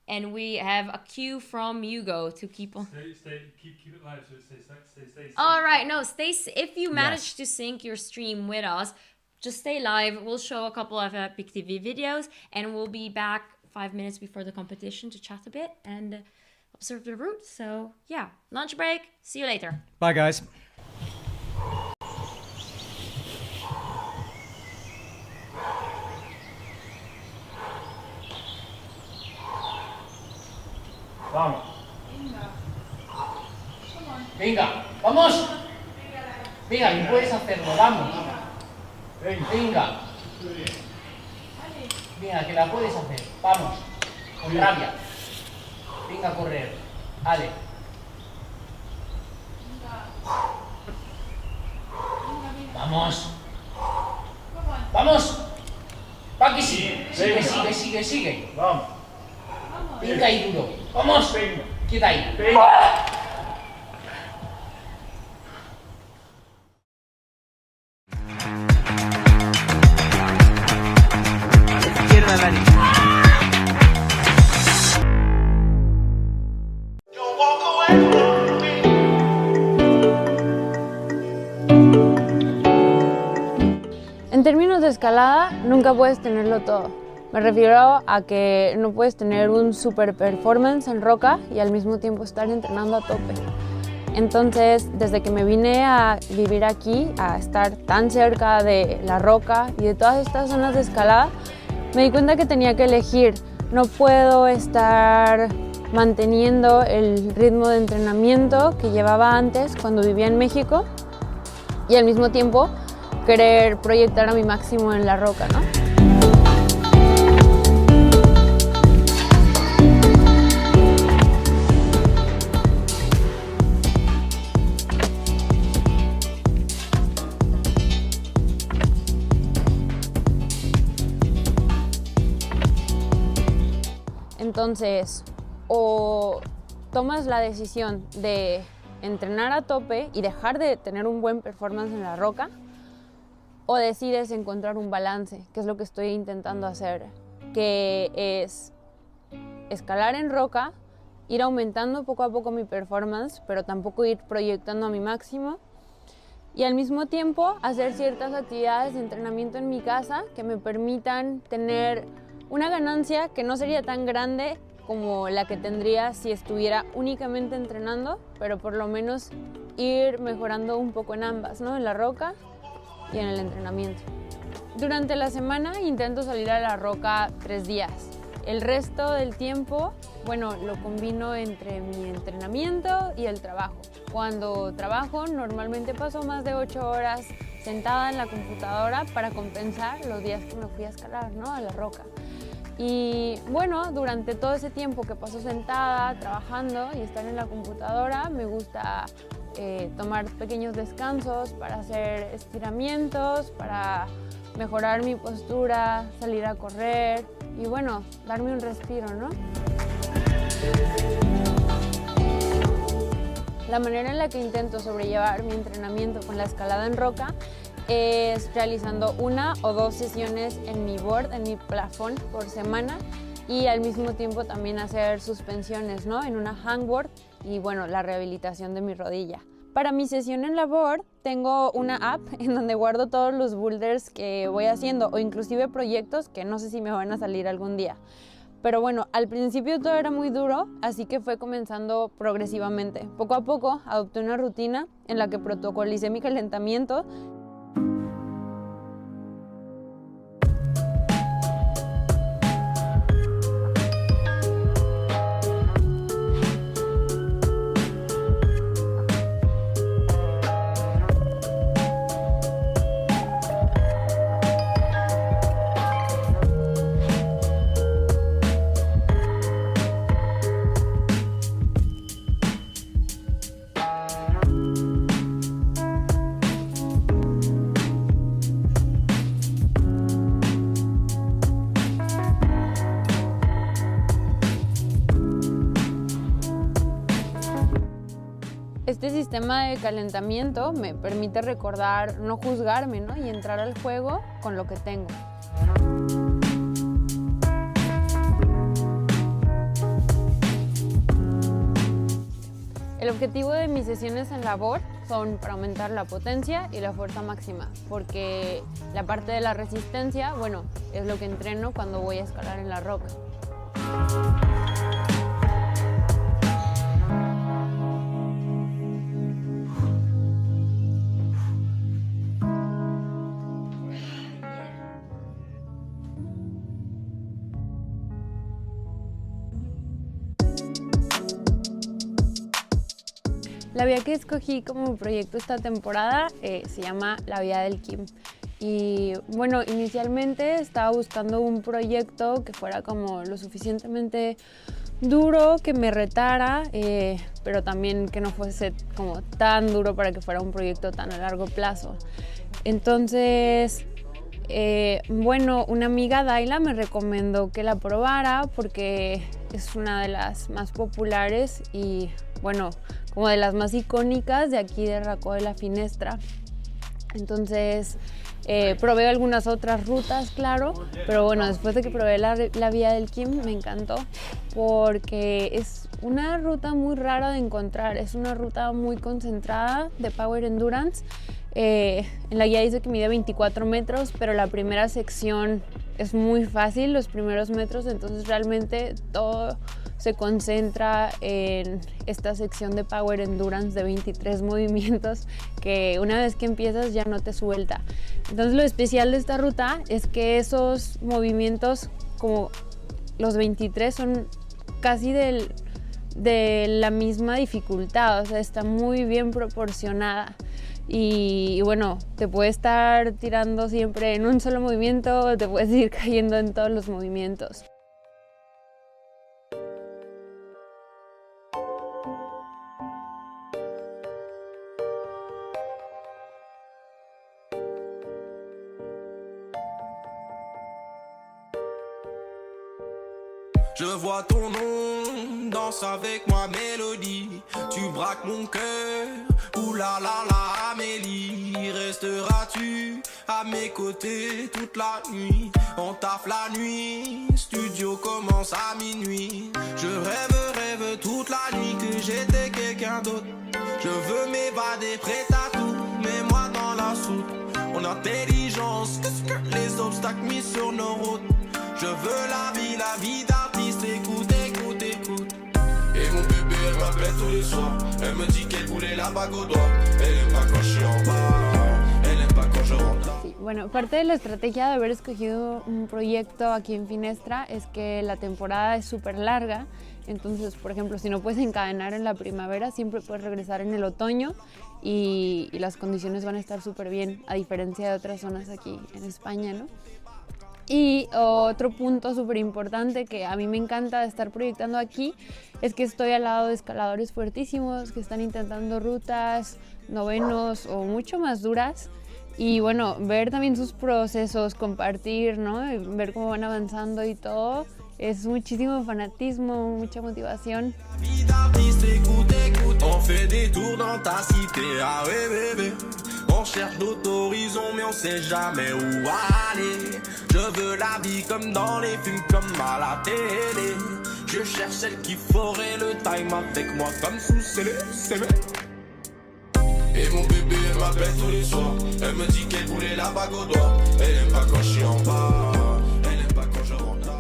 [SPEAKER 6] And we have a cue from Hugo to keep on.
[SPEAKER 9] Keep it live so it stays.
[SPEAKER 6] All right, no, if you manage to sync your stream with us, just stay live. We'll show a couple of EpicTV videos and we'll be back 5 minutes before the competition to chat a bit and observe the route. So yeah, lunch break. See you later.
[SPEAKER 5] Bye, guys.
[SPEAKER 14] Vamos. Venga, vamos. Venga, que puedes hacerlo, vamos. Venga. Venga, que la puedes hacer. Vamos. Con rabia. Venga a correr. Ale. Vamos. Vamos. Va que sí. Sigue.
[SPEAKER 9] Vamos.
[SPEAKER 14] Venga ahí duro. Vamos. Queda ahí.
[SPEAKER 17] Izquierda, Dani.
[SPEAKER 15] En términos de escalada, nunca puedes tenerlo todo. Me refiero a que no puedes tener un super performance en roca y al mismo tiempo estar entrenando a tope. Entonces, desde que me vine a vivir aquí, a estar tan cerca de la roca y de todas estas zonas de escalada, me di cuenta que tenía que elegir no puedo estar manteniendo el ritmo de entrenamiento que llevaba antes cuando vivía en México y al mismo tiempo querer proyectar a mi máximo en la roca, ¿no? Entonces, o tomas la decisión de entrenar a tope y dejar de tener un buen performance en la roca, o decides encontrar un balance, que es lo que estoy intentando hacer, que es escalar en roca, ir aumentando poco a poco mi performance, pero tampoco ir proyectando a mi máximo, y al mismo tiempo hacer ciertas actividades de entrenamiento en mi casa que me permitan tener una ganancia que no sería tan grande como la que tendría si estuviera únicamente entrenando, pero por lo menos ir mejorando un poco en ambas, ¿no? En la roca y en el entrenamiento. Durante la semana intento salir a la roca 3 días. El resto del tiempo, bueno, lo combino entre mi entrenamiento y el trabajo. Cuando trabajo, normalmente paso más de 8 horas sentada en la computadora para compensar los días que me fui a escalar, ¿no? A la roca. Y bueno, durante todo ese tiempo que paso sentada, trabajando y estar en la computadora, me gusta tomar pequeños descansos para hacer estiramientos, para mejorar mi postura, salir a correr y bueno, darme un respiro, ¿no? La manera en la que intento sobrellevar mi entrenamiento con la escalada en roca es realizando 1 o 2 sesiones en mi board, en mi plafón por semana y al mismo tiempo también hacer suspensiones, ¿no? En una hangboard y bueno, la rehabilitación de mi rodilla. Para mi sesión en la board tengo una app en donde guardo todos los boulders que voy haciendo o inclusive proyectos que no sé si me van a salir algún día. Pero bueno, al principio todo era muy duro, así que fue comenzando progresivamente. Poco a poco adopté una rutina en la que protocolicé mi calentamiento. Este sistema de calentamiento me permite recordar, no juzgarme, ¿no? Y entrar al juego con lo que tengo. El objetivo de mis sesiones en la board son para aumentar la potencia y la fuerza máxima, porque la parte de la resistencia, bueno, es lo que entreno cuando voy a escalar en la roca. La vía que escogí como proyecto esta temporada se llama la vía del Kim. Y bueno, inicialmente estaba buscando un proyecto que fuera como lo suficientemente duro, que me retara, pero también que no fuese como tan duro para que fuera un proyecto tan a largo plazo. Entonces, bueno, una amiga, Daila, me recomendó que la probara porque es una de las más populares y bueno, como de las más icónicas de aquí de Racó de la Finestra. Entonces probé algunas otras rutas, claro, pero bueno, después de que probé la vía del Kim me encantó porque es una ruta muy rara de encontrar, es una ruta muy concentrada de Power Endurance. En la guía dice que mide 24 metros, pero la primera sección es muy fácil, los primeros metros, entonces realmente todo se concentra en esta sección de Power Endurance de 23 movimientos que una vez que empiezas ya no te suelta. Entonces lo especial de esta ruta es que esos movimientos como los 23 son casi de la misma dificultad, o sea, está muy bien proporcionada. Y bueno, te puedes estar tirando siempre en un solo movimiento, te puedes ir cayendo en todos los movimientos.
[SPEAKER 18] Je vois ton nom, danse avec moi mélodie. Tu braques mon cœur, ouh la la la Amélie. Resteras-tu à mes côtés toute la nuit? On taffe la nuit, studio commence à minuit. Je rêve toute la nuit que j'étais quelqu'un d'autre. Je veux m'évader, prêt à tout, mets-moi dans la soupe. Mon intelligence, les obstacles mis sur nos routes. Je veux la vie d'artiste, écoute, écoute, écoute. Et mon bébé, elle m'appelle tous les soirs. Elle me dit qu'elle voulait la bague au doigt. Elle aime pas quand je suis en bas, elle aime pas quand je rentre là.
[SPEAKER 15] Sí, bueno, parte de la estrategia de haber escogido un proyecto aquí en Finestra es que la temporada es súper larga. Entonces, por ejemplo, si no puedes encadenar en la primavera, siempre puedes regresar en el otoño y las condiciones van a estar súper bien, a diferencia de otras zonas aquí en España, ¿no? Y otro punto súper importante que a mí me encanta de estar proyectando aquí es que estoy al lado de escaladores fuertísimos que están intentando rutas, novenos o mucho más duras. Y bueno, ver también sus procesos, compartir, ¿no? Ver cómo van avanzando y todo, es muchísimo fanatismo, mucha motivación.
[SPEAKER 18] On fait des tours dans ta cité, ah ouais bébé. On cherche d'autres horizons mais on sait jamais où aller. Je veux la vie comme dans les films, comme à la télé. Je cherche celle qui ferait le time avec moi comme sous scellé. Et mon bébé elle m'appelle tous les soirs. Elle me dit qu'elle voulait la bague au doigt. Elle aime pas quand je suis en bas, elle aime pas quand je rentre là.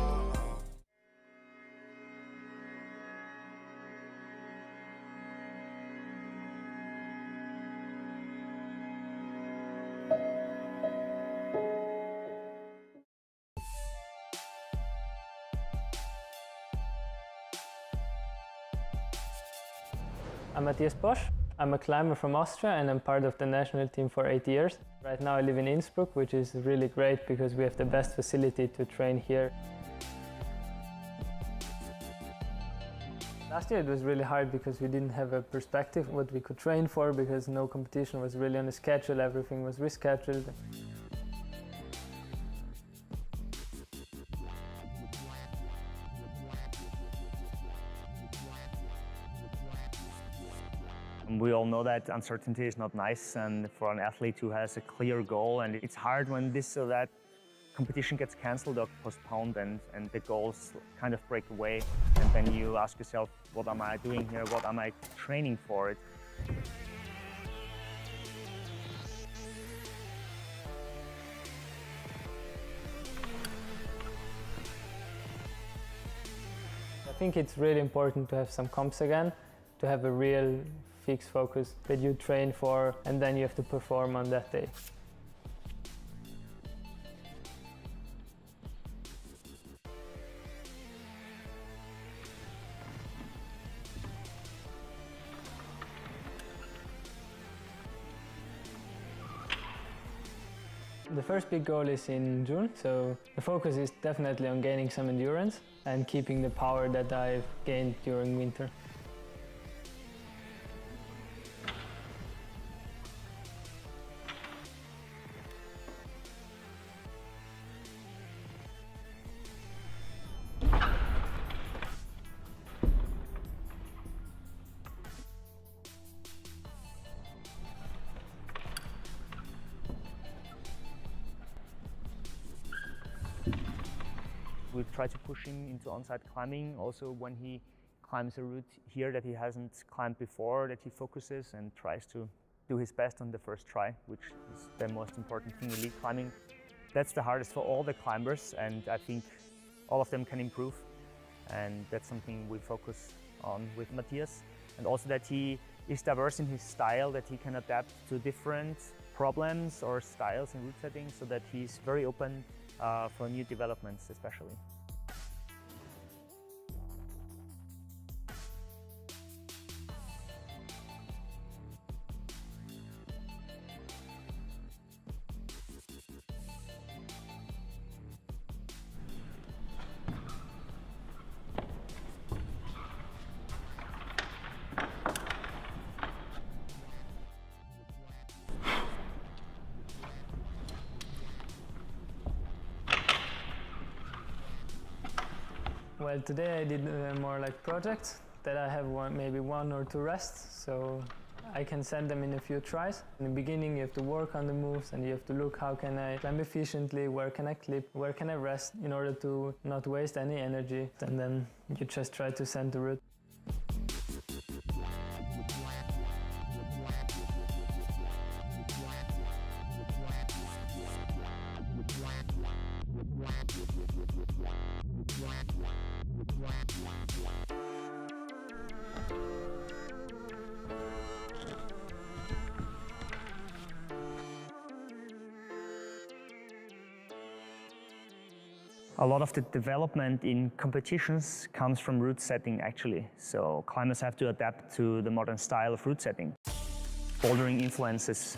[SPEAKER 10] I'm Matthias Bosch. I'm a climber from Austria and I'm part of the national team for 8 years. Right now I live in Innsbruck, which is really great because we have the best facility to train here. Last year it was really hard because we didn't have a perspective what we could train for because no competition was really on the schedule, everything was rescheduled.
[SPEAKER 11] We all know that uncertainty is not nice, and for an athlete who has a clear goal, and it's hard when this or that competition gets cancelled or postponed and the goals kind of break away, and then you ask yourself, what am I doing here? What am I training for?
[SPEAKER 10] I think it's really important to have some comps again, to have a real fixed focus that you train for and then you have to perform on that day. The first big goal is in June, so the focus is definitely on gaining some endurance and keeping the power that I've gained during winter.
[SPEAKER 11] We try to push him into on-site climbing, also when he climbs a route here that he hasn't climbed before, that he focuses and tries to do his best on the first try, which is the most important thing in lead climbing. That's the hardest for all the climbers, and I think all of them can improve, and that's something we focus on with Matthias. And also that he is diverse in his style, that he can adapt to different problems or styles and route settings, so that he's very open for new developments especially.
[SPEAKER 10] Well, today I did more like projects that I have maybe 1 or 2 rests, so I can send them in a few tries. In the beginning you have to work on the moves and you have to look how can I climb efficiently, where can I clip, where can I rest in order to not waste any energy, and then you just try to send the route.
[SPEAKER 11] A lot of the development in competitions comes from route setting, actually. So climbers have to adapt to the modern style of route setting. Bouldering influences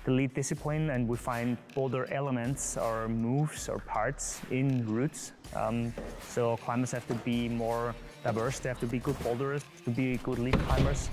[SPEAKER 11] the lead discipline, and we find boulder elements or moves or parts in routes. So climbers have to be more diverse. They have to be good boulderers, to be good lead climbers.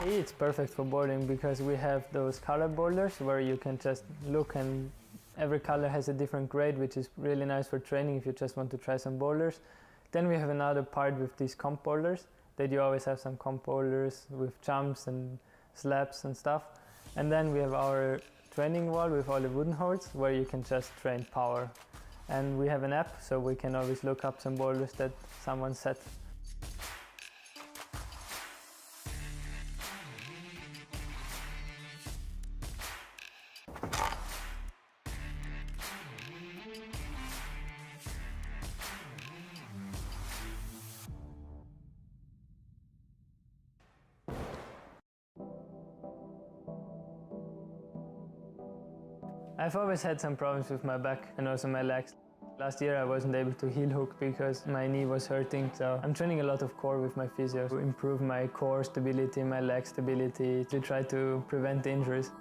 [SPEAKER 10] It's perfect for bouldering because we have those color boulders where you can just look and every color has a different grade, which is really nice for training if you just want to try some boulders. Then we have another part with these comp boulders that you always have some comp boulders with jumps and slabs and stuff. And then we have our training wall with all the wooden holes where you can just train power. And we have an app so we can always look up some boulders that someone set. I've always had some problems with my back and also my legs. Last year I wasn't able to heel hook because my knee was hurting, so I'm training a lot of core with my physio to improve my core stability, my leg stability, to try to prevent injuries.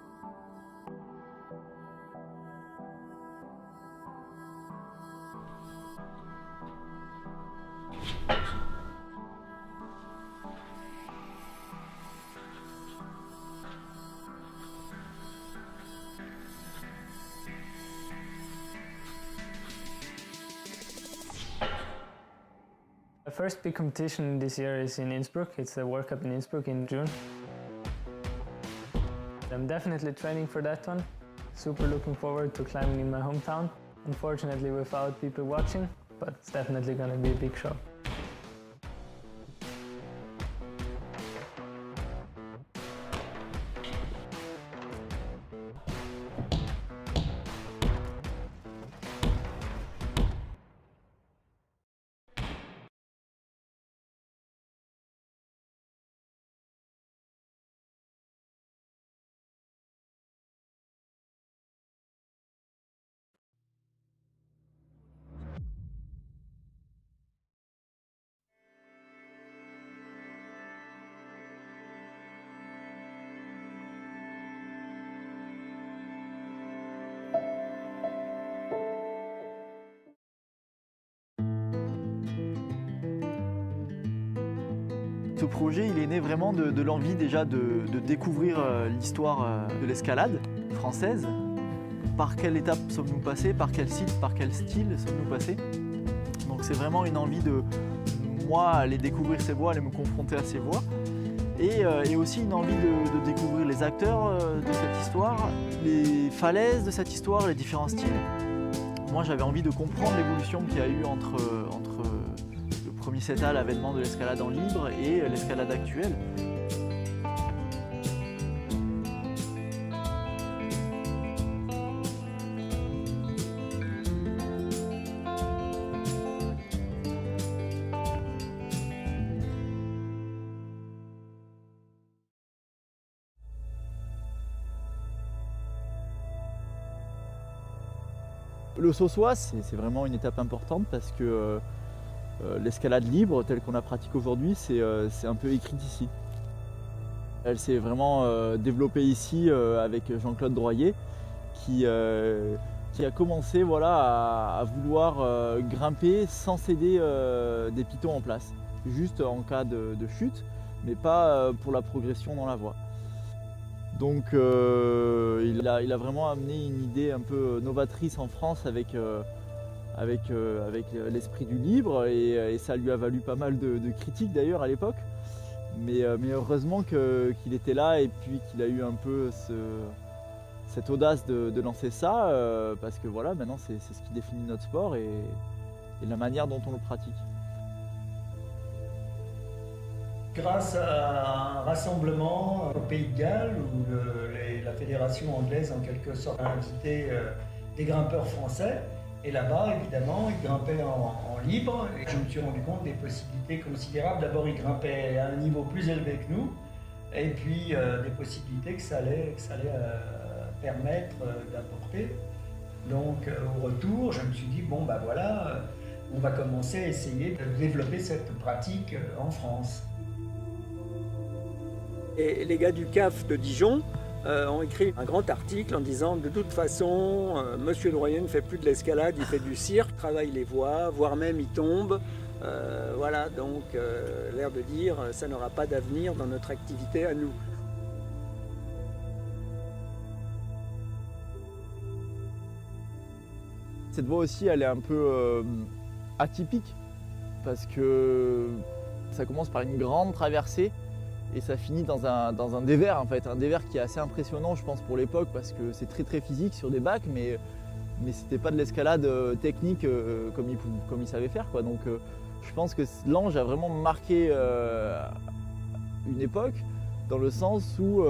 [SPEAKER 10] The first big competition this year is in Innsbruck. It's the World Cup in Innsbruck in June. I'm definitely training for that one. Super looking forward to climbing in my hometown. Unfortunately without people watching, but it's definitely going to be a big show.
[SPEAKER 1] Ce projet, il est né vraiment de l'envie déjà de découvrir l'histoire de l'escalade française. Par quelle étape sommes-nous passés, par quel site, par quel style sommes-nous passés. Donc c'est vraiment une envie de, moi, aller découvrir ces voies, aller me confronter à ces voies. Et aussi une envie de découvrir les acteurs de cette histoire, les falaises de cette histoire, les différents styles. Moi j'avais envie de comprendre l'évolution qu'il y a eu entre le premier CETA, l'avènement de l'escalade en libre et l'escalade actuelle. Le saut-soie, c'est vraiment une étape importante parce que l'escalade libre, telle qu'on la pratique aujourd'hui, c'est un peu écrite ici. Elle s'est vraiment développée ici avec Jean-Claude Droyer qui a commencé à vouloir grimper sans céder des pitons en place. Juste en cas de chute, mais pas pour la progression dans la voie. Donc il a vraiment amené une idée un peu novatrice en France avec l'esprit du libre et ça lui a valu pas mal de critiques d'ailleurs à l'époque. Mais heureusement qu'il était là et puis qu'il a eu un peu cette audace de lancer ça parce que voilà, maintenant c'est ce qui définit notre sport et la manière dont on le pratique.
[SPEAKER 2] Grâce à un rassemblement au Pays de Galles où la fédération anglaise en quelque sorte a invité des grimpeurs français et là-bas évidemment ils grimpaient en libre et je me suis rendu compte des possibilités considérables. D'abord ils grimpaient à un niveau plus élevé que nous et puis des possibilités que ça allait permettre d'apporter. Donc au retour je me suis dit bon bah voilà, on va commencer à essayer de développer cette pratique en France. Et les gars du CAF de Dijon ont écrit un grand article en disant de toute façon, Monsieur Droyer ne fait plus de l'escalade, il fait du cirque, travaille les voies, voire même il tombe. Voilà, donc l'air de dire ça n'aura pas d'avenir dans notre activité à nous.
[SPEAKER 1] Cette voie aussi, elle est un peu atypique parce que ça commence par une grande traversée et ça finit dans un dévers en fait, un dévers qui est assez impressionnant je pense pour l'époque parce que c'est très physique sur des bacs mais c'était pas de l'escalade technique comme il savait faire quoi. Donc je pense que l'Ange a vraiment marqué une époque dans le sens où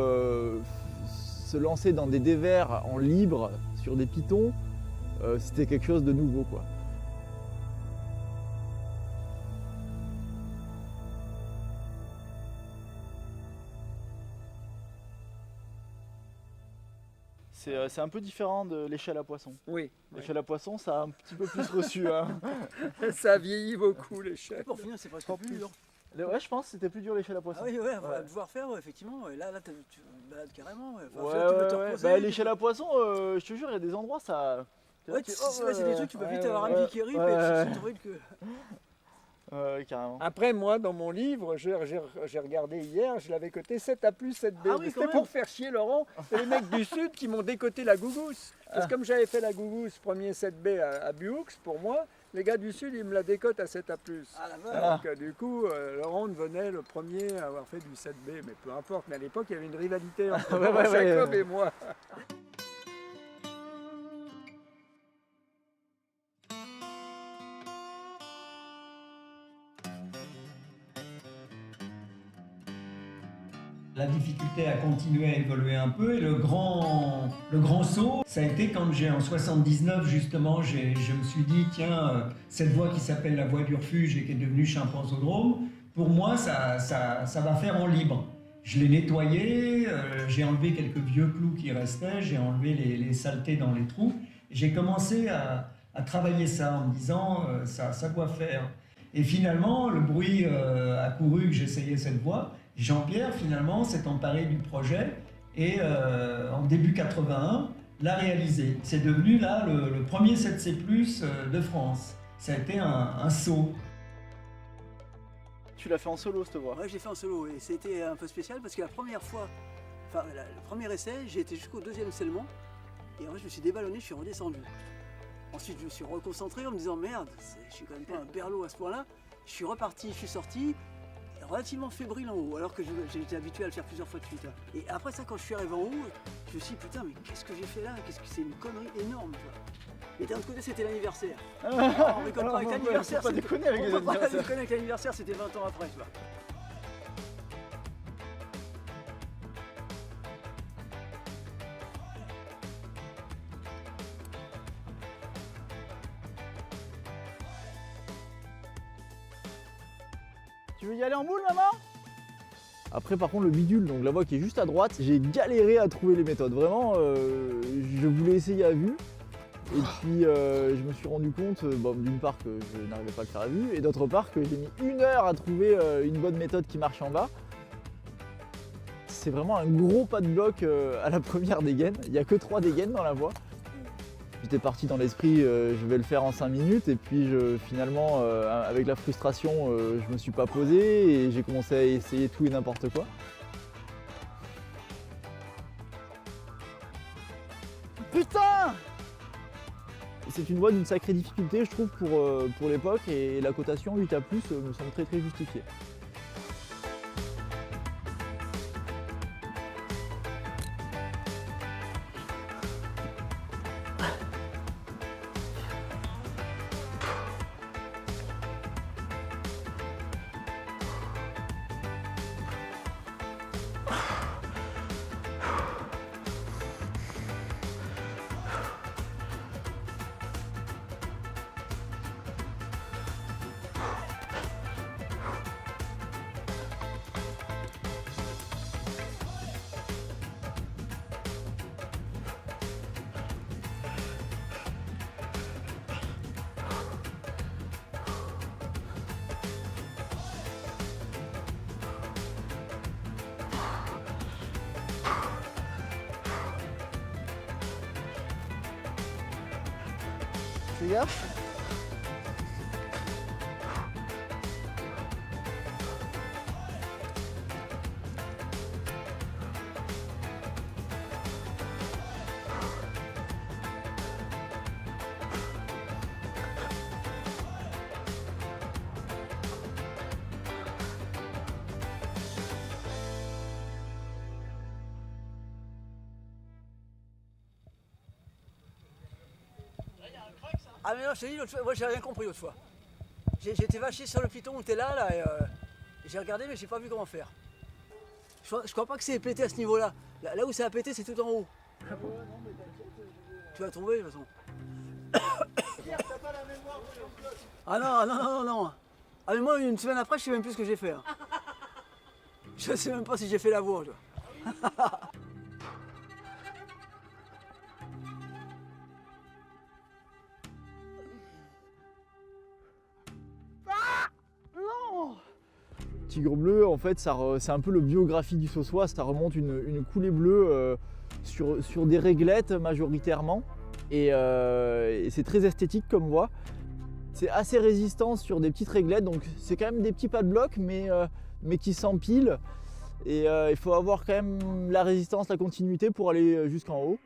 [SPEAKER 1] se lancer dans des dévers en libre sur des pitons c'était quelque chose de nouveau quoi. C'est un peu différent de l'échelle à poisson.
[SPEAKER 3] Oui.
[SPEAKER 1] L'échelle à poisson, ça a un petit peu plus reçu. Hein.
[SPEAKER 3] Ça vieillit beaucoup l'échelle.
[SPEAKER 4] Pour finir, c'est presque plus dur.
[SPEAKER 1] Ouais, je pense que c'était plus dur l'échelle à poisson.
[SPEAKER 4] Ah oui, ouais, on va devoir faire, effectivement. Là, tu balades carrément.
[SPEAKER 1] L'échelle à poisson, je te jure, il y a des endroits, ça...
[SPEAKER 4] Ouais, c'est des trucs, tu peux vite avoir un pied qui rip et c'est horrible que...
[SPEAKER 1] carrément.
[SPEAKER 3] Après, moi, dans mon livre, j'ai regardé hier, je l'avais coté 7A+, 7B.
[SPEAKER 4] Ah oui,
[SPEAKER 3] c'était pour faire chier Laurent. C'est les mecs du Sud qui m'ont décoté la gougousse. Parce que comme j'avais fait la gougousse, premier 7B à Buux, pour moi, les gars du Sud, ils me la décotent à 7A+. Donc du coup, Laurent devenait le premier à avoir fait du 7B. Mais peu importe, mais à l'époque, il y avait une rivalité entre Jacob et moi. La difficulté a continué à évoluer un peu et le grand saut, ça a été quand en 79 justement, je me suis dit tiens, cette voie qui s'appelle la voie du refuge et qui est devenue Chimpanzodrome, pour moi ça va faire en libre. Je l'ai nettoyé, j'ai enlevé quelques vieux clous qui restaient, j'ai enlevé les saletés dans les trous et j'ai commencé à travailler ça en me disant ça doit faire. Et finalement, le bruit a couru que j'essayais cette voie. Jean-Pierre, finalement, s'est emparé du projet et en début 81, l'a réalisé. C'est devenu là le premier 7C+, de France. Ça a été un saut.
[SPEAKER 1] Tu l'as fait en solo cette voie?
[SPEAKER 4] Ouais, j'ai fait en solo et c'était un peu spécial parce que la première fois, enfin le premier essai, j'ai été jusqu'au deuxième scellement et en fait je me suis déballonné, je suis redescendu. Ensuite je me suis reconcentré en me disant merde, je suis quand même pas un berlot à ce point-là. Je suis reparti, je suis sorti, relativement fébrile en haut, alors que j'étais habitué à le faire plusieurs fois de suite. Et après ça, quand je suis arrivé en haut, je me suis dit putain mais qu'est-ce que j'ai fait là? C'est une connerie énorme. Et d'un autre côté, c'était l'anniversaire. On rigole
[SPEAKER 1] Alors,
[SPEAKER 4] pas avec l'anniversaire.
[SPEAKER 1] faut pas déconner avec les
[SPEAKER 4] On peut pas
[SPEAKER 1] anniversaires.
[SPEAKER 4] déconner avec l'anniversaire, c'était 20 ans après, tu vois.
[SPEAKER 1] Tu veux y aller en boule, maman? Après, par contre, le bidule, donc la voie qui est juste à droite, j'ai galéré à trouver les méthodes. Vraiment, je voulais essayer à vue. Et puis, je me suis rendu compte, bon, d'une part, que je n'arrivais pas à le faire à vue, et d'autre part, que j'ai mis 1 heure à trouver une bonne méthode qui marche en bas. C'est vraiment un gros pas de bloc à la première dégaine. Il n'y a que 3 dégaines dans la voie. J'étais parti dans l'esprit, je vais le faire en 5 minutes, et puis finalement, avec la frustration, je me suis pas posé et j'ai commencé à essayer tout et n'importe quoi. Putain! C'est une voie d'une sacrée difficulté, je trouve, pour l'époque, et la cotation 8A+, me semble très très justifiée. Fais gaffe.
[SPEAKER 4] Ah mais non, je te dis, l'autre fois, moi j'ai rien compris l'autre fois. J'étais vaché sur le piton où t'es là et j'ai regardé mais j'ai pas vu comment faire. Je crois pas que c'est pété à ce niveau-là. Là où ça a pété, c'est tout en haut. Tu vas tomber de toute façon. Ah non. Ah mais moi, une semaine après, je sais même plus ce que j'ai fait. Hein. Je sais même pas si j'ai fait la voie. Tu vois.
[SPEAKER 1] Tigre bleu, en fait, c'est un peu le biographie du Sauçois, ça remonte une coulée bleue sur des réglettes majoritairement, et c'est très esthétique comme voie. C'est assez résistant sur des petites réglettes, donc c'est quand même des petits pas de bloc, mais qui s'empilent, et il faut avoir quand même la résistance, la continuité pour aller jusqu'en haut.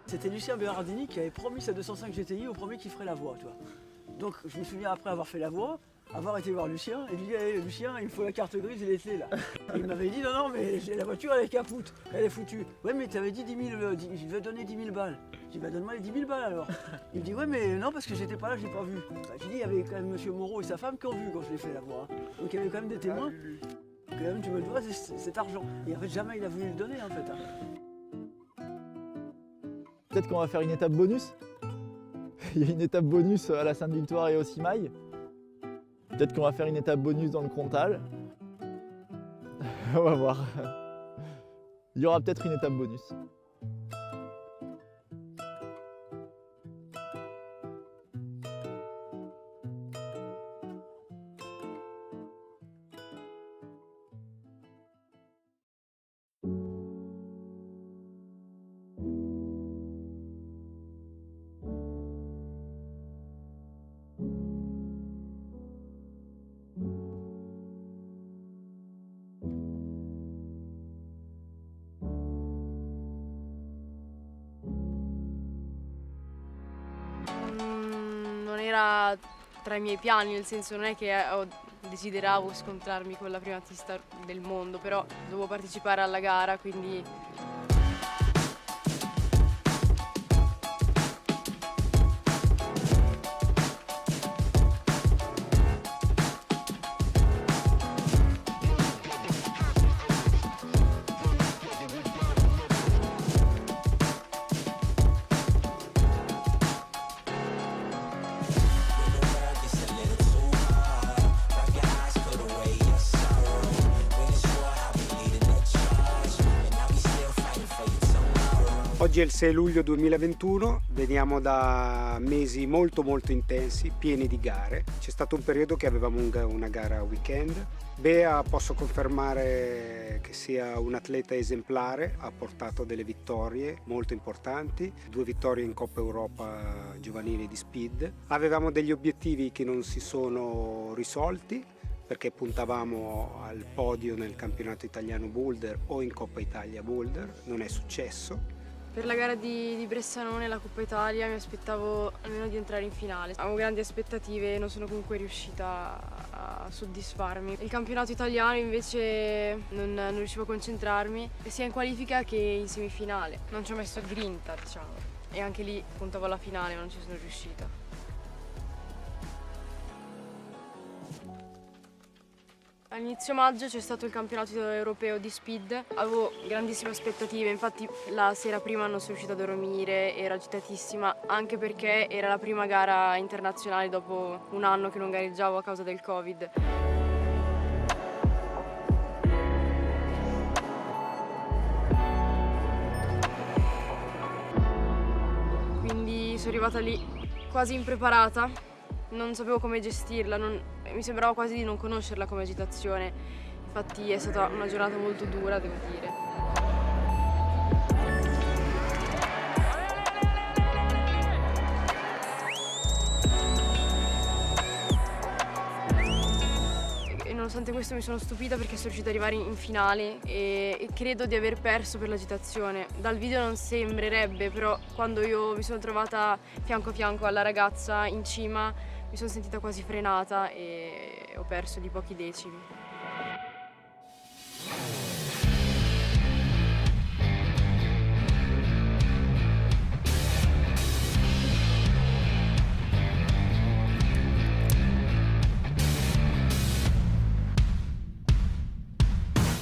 [SPEAKER 4] C'était Lucien Berardini qui avait promis sa 205 GTI au premier qui ferait la voie, tu vois. Donc je me souviens après avoir fait la voie, avoir été voir Lucien et lui dire hey, Lucien, il me faut la carte grise et les clés là. Et il m'avait dit non mais la voiture elle est capoute, elle est foutue. Ouais mais tu avais dit 10 000, je vais donner 10 000 balles. Je dis bah donne-moi les 10 000 balles alors. Il me dit ouais mais non parce que j'étais pas là, j'ai pas vu. Bah, j'ai dit il y avait quand même Monsieur Moreau et sa femme qui ont vu quand je l'ai fait la voie. Donc il y avait quand même des témoins. Quand même tu me dois cet argent. Et en fait jamais il a voulu le donner en fait.
[SPEAKER 1] Peut-être qu'on va faire une étape bonus. Il y a une étape bonus à la Sainte-Victoire et au Simail. Peut-être qu'on va faire une étape bonus dans le Comtal. On va voir. Il y aura peut-être une étape bonus.
[SPEAKER 12] Non era tra i miei piani, nel senso non è che desideravo scontrarmi con la primatista del mondo, però dovevo partecipare alla gara, quindi
[SPEAKER 13] Oggi è il 6 luglio 2021, veniamo da mesi molto intensi, pieni di gare. C'è stato un periodo che avevamo una gara weekend. Bea posso confermare che sia un atleta esemplare, ha portato delle vittorie molto importanti, 2 vittorie in Coppa Europa giovanile di speed. Avevamo degli obiettivi che non si sono risolti, perché puntavamo al podio nel campionato italiano boulder o in Coppa Italia boulder, non è successo.
[SPEAKER 12] per la gara di Bressanone, la Coppa Italia, mi aspettavo almeno di entrare in finale. Avevo grandi aspettative e non sono comunque riuscita a soddisfarmi. Il campionato italiano invece non riuscivo a concentrarmi, sia in qualifica che in semifinale. Non ci ho messo grinta, diciamo, e anche lì puntavo alla finale ma non ci sono riuscita. All'inizio maggio c'è stato il campionato europeo di speed, avevo grandissime aspettative, infatti la sera prima non sono riuscita a dormire, ero agitatissima, anche perché era la prima gara internazionale dopo un anno che non gareggiavo a causa del Covid. Quindi sono arrivata lì quasi impreparata. Non sapevo come gestirla, mi sembrava quasi di non conoscerla come agitazione, infatti è stata una giornata molto dura, devo dire. E nonostante questo mi sono stupita perché sono riuscita ad arrivare in finale e credo di aver perso per l'agitazione. Dal video non sembrerebbe, però quando io mi sono trovata fianco a fianco alla ragazza in cima mi sono sentita quasi frenata e ho perso di pochi decimi.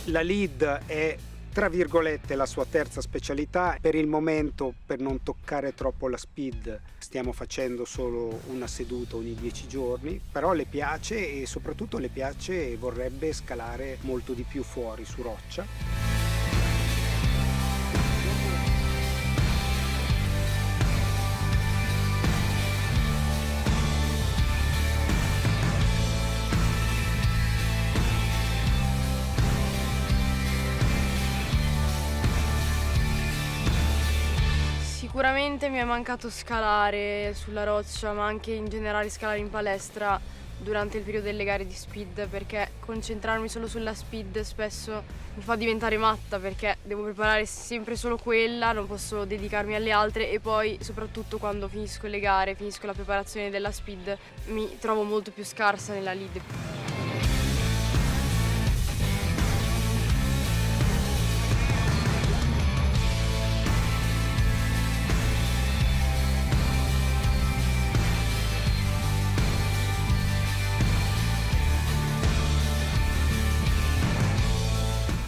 [SPEAKER 13] La lead è tra virgolette la sua terza specialità. Per il momento, per non toccare troppo la speed, stiamo facendo solo una seduta ogni 10 giorni, però le piace e soprattutto le piace e vorrebbe scalare molto di più fuori su roccia. Sicuramente mi è mancato scalare sulla roccia, ma anche in generale scalare in palestra
[SPEAKER 12] durante il periodo delle gare di speed, perché concentrarmi solo sulla speed spesso mi fa diventare matta, perché devo preparare sempre solo quella, non posso dedicarmi alle altre, e poi soprattutto quando finisco le gare, finisco la preparazione della speed, mi trovo molto più scarsa nella lead.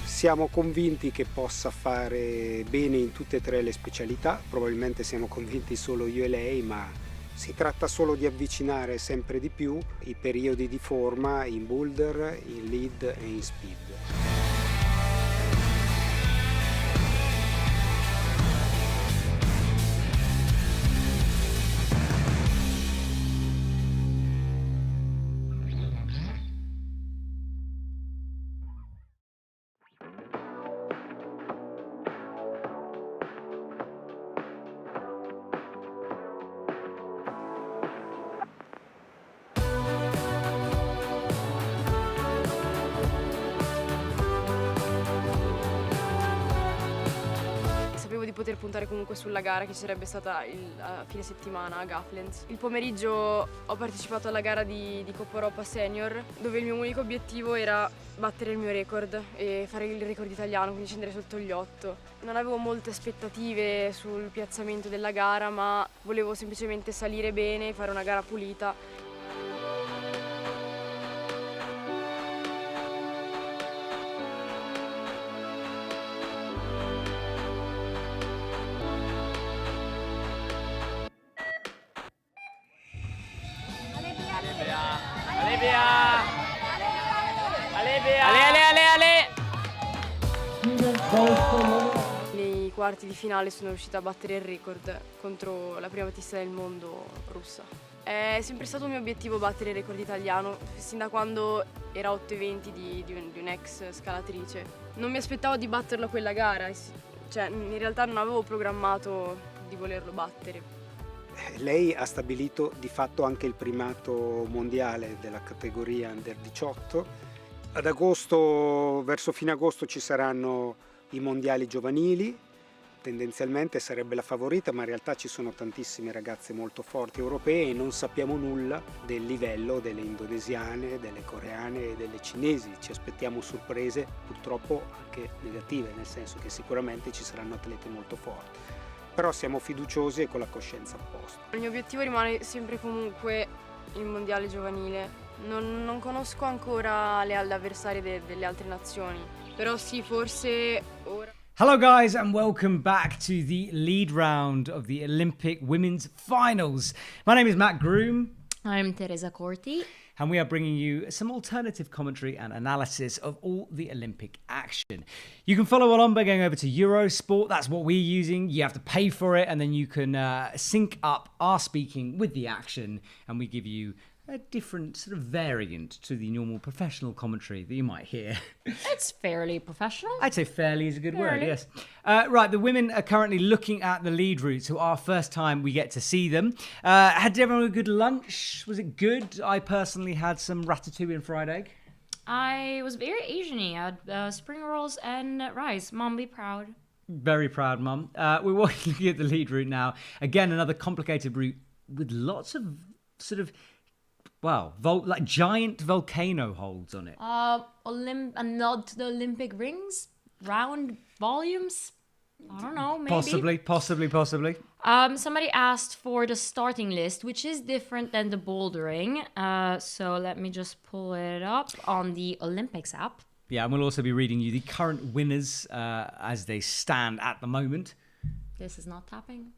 [SPEAKER 13] Siamo convinti che possa fare bene in tutte e tre le specialità, probabilmente siamo convinti solo io e lei, ma si tratta solo di avvicinare sempre di più i periodi di forma in boulder, in lead e in speed.
[SPEAKER 12] Sapevo di poter puntare comunque sulla gara che ci sarebbe stata a fine settimana a Gaflenz. Il pomeriggio ho partecipato alla gara di Coppa Europa Senior, dove il mio unico obiettivo era battere il mio record e fare il record italiano, quindi scendere sotto gli 8. Non avevo molte aspettative sul piazzamento della gara, ma volevo semplicemente salire bene e fare una gara pulita. Nei quarti di finale sono riuscita a battere il record contro la prima battista del mondo russa. È sempre stato un mio obiettivo battere il record italiano, sin da quando era 8,20 di un'ex scalatrice. Non mi aspettavo di batterlo quella gara, cioè in realtà non avevo programmato di volerlo battere.
[SPEAKER 13] Lei ha stabilito di fatto anche il primato mondiale della categoria Under 18. Ad agosto, verso fine agosto, ci saranno i mondiali giovanili. Tendenzialmente sarebbe la favorita, ma in realtà ci sono tantissime ragazze molto forti europee e non sappiamo nulla del livello delle indonesiane, delle coreane e delle cinesi. Ci aspettiamo sorprese, purtroppo anche negative, nel senso che sicuramente ci saranno atlete molto forti. Però siamo fiduciosi e con la coscienza a posto.
[SPEAKER 12] Il mio obiettivo rimane sempre comunque il mondiale giovanile. Non conosco ancora le avversarie delle altre nazioni, però sì, forse ora...
[SPEAKER 5] Hello guys and welcome back to the lead round of the Olympic Women's Finals. My name is Matt Groom.
[SPEAKER 6] I'm Teresa Corti.
[SPEAKER 5] And we are bringing you some alternative commentary and analysis of all the Olympic action. You can follow along by going over to Eurosport. That's what we're using. You have to pay for it, and then you can sync up our speaking with the action, and we give you a different sort of variant to the normal professional commentary that you might hear.
[SPEAKER 6] It's fairly professional.
[SPEAKER 5] I'd say fairly is a good word, yes. Right, the women are currently looking at the lead routes, so our first time we get to see them. Had everyone a good lunch? Was it good? I personally had some ratatouille and fried egg.
[SPEAKER 6] I was very Asian-y. I had spring rolls and rice. Mom, be proud.
[SPEAKER 5] Very proud, Mum. We're looking at the lead route now. Again, another complicated route with lots of sort of, wow, like giant volcano holds on it.
[SPEAKER 6] A nod to the Olympic rings? Round volumes? I don't know, maybe.
[SPEAKER 5] Possibly.
[SPEAKER 6] Somebody asked for the starting list, which is different than the bouldering. So let me just pull it up on the Olympics app.
[SPEAKER 5] Yeah, and we'll also be reading you the current winners as they stand at the moment.
[SPEAKER 6] This is not tapping.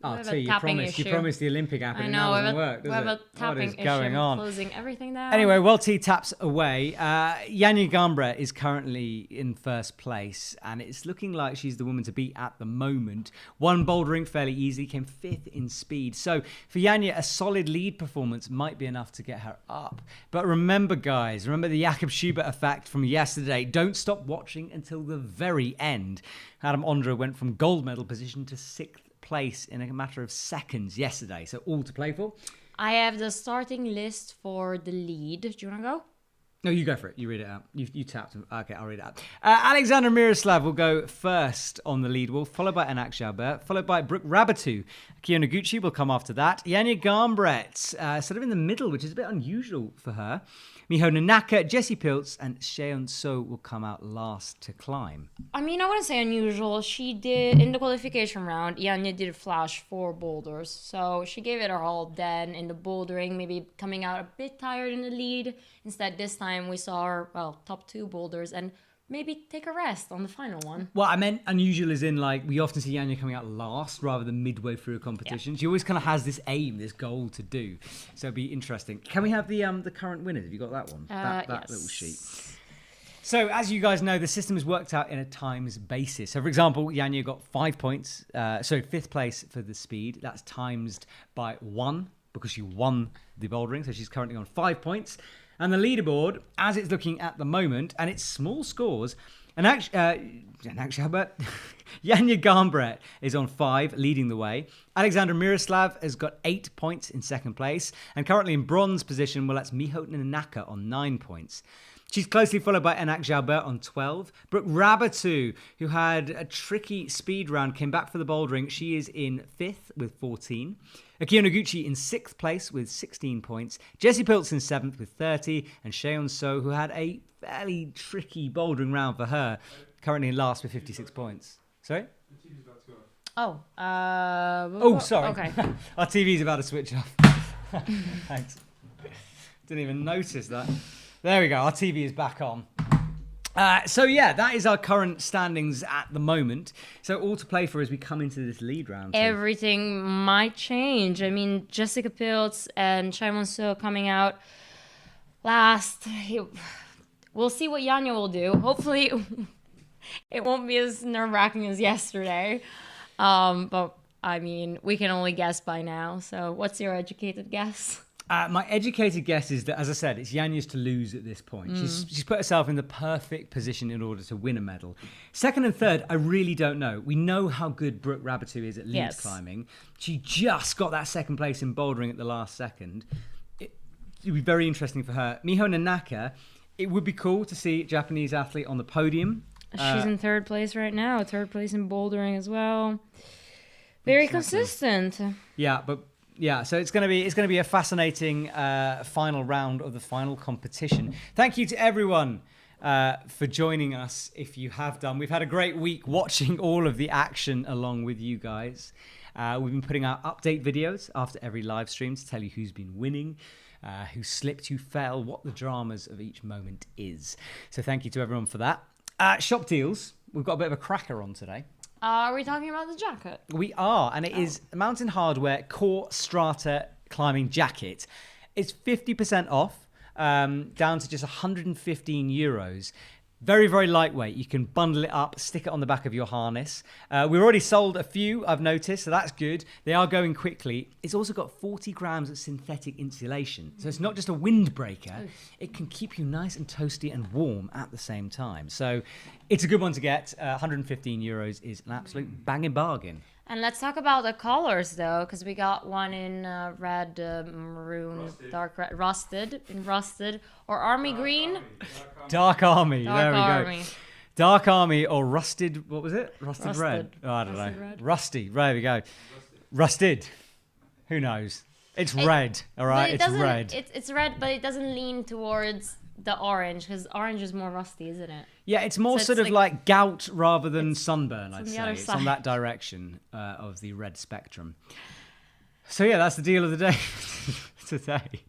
[SPEAKER 5] Oh, T, you promised the Olympic app and it now doesn't work, does it?
[SPEAKER 6] We have a tapping issue.
[SPEAKER 5] Going on?
[SPEAKER 6] Closing everything down.
[SPEAKER 5] Anyway, while T taps away, Janja Gambra is currently in first place, and it's looking like she's the woman to beat at the moment. Won bouldering fairly easily, came 5th in speed. So for Janja, a solid lead performance might be enough to get her up. But remember, guys, remember the Jakob Schubert effect from yesterday. Don't stop watching until the very end. Adam Ondra went from gold medal position to 6th place in a matter of seconds yesterday, so all to play for.
[SPEAKER 6] I have the starting list for the lead. Do you want to go?
[SPEAKER 5] No, you go for it. You read it out. You tapped him. Okay, I'll read it out. Alexander Miroslav will go first on the lead wall, followed by Anak Jalbert, followed by Brooke Rabatu. Akio Noguchi will come after that. Janja Garnbret, sort of in the middle, which is a bit unusual for her. Miho Nanaka, Jessie Pilz, and Cheon So will come out last to climb.
[SPEAKER 6] I mean, I wouldn't say unusual. She did, in the qualification round, Janja did flash 4 boulders. So she gave it her all then in the bouldering, maybe coming out a bit tired in the lead. Instead, this time we saw her, well, top 2 boulders and maybe take a rest on the final one.
[SPEAKER 5] Well, I meant unusual as in, like, we often see Janja coming out last rather than midway through a competition. Yeah. She always kind of has this aim, this goal to do. So it'd be interesting. Can we have the current winners? Have you got that one? That
[SPEAKER 6] yes.
[SPEAKER 5] little sheet. So, as you guys know, the system is worked out in a times basis. So, for example, Janja got 5 points. So, 5th place for the speed. That's timesed by 1 because she won the bouldering. So, she's currently on 5 points. And the leaderboard, as it's looking at the moment, and it's small scores, and Janja Garnbret is on 5, leading the way. Alexander Miroslav has got 8 points in 2nd place, and currently in bronze position, well, that's Miho Nanaka on 9 points. She's closely followed by Anak Jalbert on 12. Brooke Rabatu, who had a tricky speed round, came back for the bouldering. She is in 5th with 14. Akio Noguchi in 6th place with 16 points. Jessie Pilz in 7th with 30. And Cheon So, who had a fairly tricky bouldering round for her, currently in last with 56 points. Sorry?
[SPEAKER 6] Oh.
[SPEAKER 5] Sorry.
[SPEAKER 6] Okay.
[SPEAKER 5] Our TV's about to switch off. Thanks. Didn't even notice that. There we go. Our TV is back on. So yeah, that is our current standings at the moment. So all to play for as we come into this lead round.
[SPEAKER 6] Everything might change. I mean, Jessica Pilz and Cheon So coming out last. We'll see what Janja will do. Hopefully, it won't be as nerve-wracking as yesterday. But I mean, we can only guess by now. So what's your educated guess?
[SPEAKER 5] My educated guess is that, as I said, it's Janja's to lose at this point. She's put herself in the perfect position in order to win a medal. 2nd and 3rd, I really don't know. We know how good Brooke Rabatu is at lead climbing. She just got that 2nd place in bouldering at the last second. It would be very interesting for her. Miho Nanaka, it would be cool to see a Japanese athlete on the podium.
[SPEAKER 6] She's in 3rd place right now. 3rd place in bouldering as well. Very consistent.
[SPEAKER 5] Yeah, but... Yeah, so it's going to be a fascinating final round of the final competition. Thank you to everyone for joining us. If you have done, we've had a great week watching all of the action along with you guys. We've been putting out update videos after every live stream to tell you who's been winning, who slipped, who fell, what the dramas of each moment is. So thank you to everyone for that. Shop deals. We've got a bit of a cracker on today.
[SPEAKER 6] Are we talking about the jacket?
[SPEAKER 5] We are, and it is Mountain Hardwear Core Strata Climbing Jacket. It's 50% off, down to just €115. Very, very lightweight. You can bundle it up, stick it on the back of your harness. We've already sold a few, I've noticed, so that's good. They are going quickly. It's also got 40 grams of synthetic insulation. So it's not just a windbreaker. It can keep you nice and toasty and warm at the same time. So it's a good one to get. €115 is an absolute banging bargain.
[SPEAKER 6] And let's talk about the colors, though, because we got one in red, maroon, rusted. Dark red, rusted, or army green.
[SPEAKER 5] Dark Army. There we
[SPEAKER 6] Army.
[SPEAKER 5] go. Dark Army or rusted. What was it? Rusted red. Oh, I don't know.
[SPEAKER 6] Red.
[SPEAKER 5] Rusty. There we go. Rusted. Who knows? It's red. All right. It's red.
[SPEAKER 6] It's red, but it doesn't lean towards the orange because orange is more rusty, isn't it?
[SPEAKER 5] Yeah, it's more sort of like gout rather than sunburn, I'd say. It's
[SPEAKER 6] side.
[SPEAKER 5] on that direction of the red spectrum. So yeah, that's the deal of the day today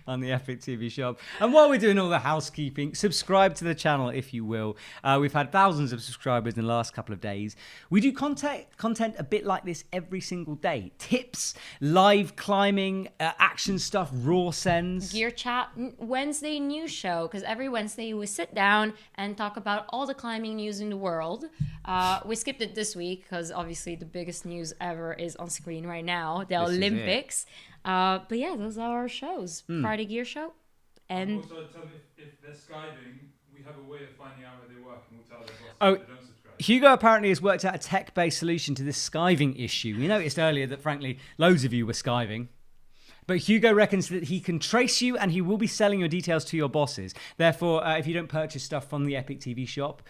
[SPEAKER 5] on the EpicTV shop. And while we're doing all the housekeeping, subscribe to the channel if you will. We've had thousands of subscribers in the last couple of days. We do content a bit like this every single day. Tips, live climbing, action stuff, raw sends.
[SPEAKER 6] Gear chat, Wednesday news show, because every Wednesday we sit down and talk about all the climbing news in the world. We skipped it this week because obviously the biggest news ever is on screen right now, the Olympics. But yeah, those are our shows. Friday Gear Show. And
[SPEAKER 9] also tell them if they're skiving, we have a way of finding out where they work and we'll tell their bosses
[SPEAKER 5] Oh,
[SPEAKER 9] if they don't subscribe.
[SPEAKER 5] Hugo apparently has worked out a tech-based solution to this skiving issue. We noticed earlier that, frankly, loads of you were skiving. But Hugo reckons that he can trace you and he will be selling your details to your bosses. Therefore, if you don't purchase stuff from the Epic TV shop,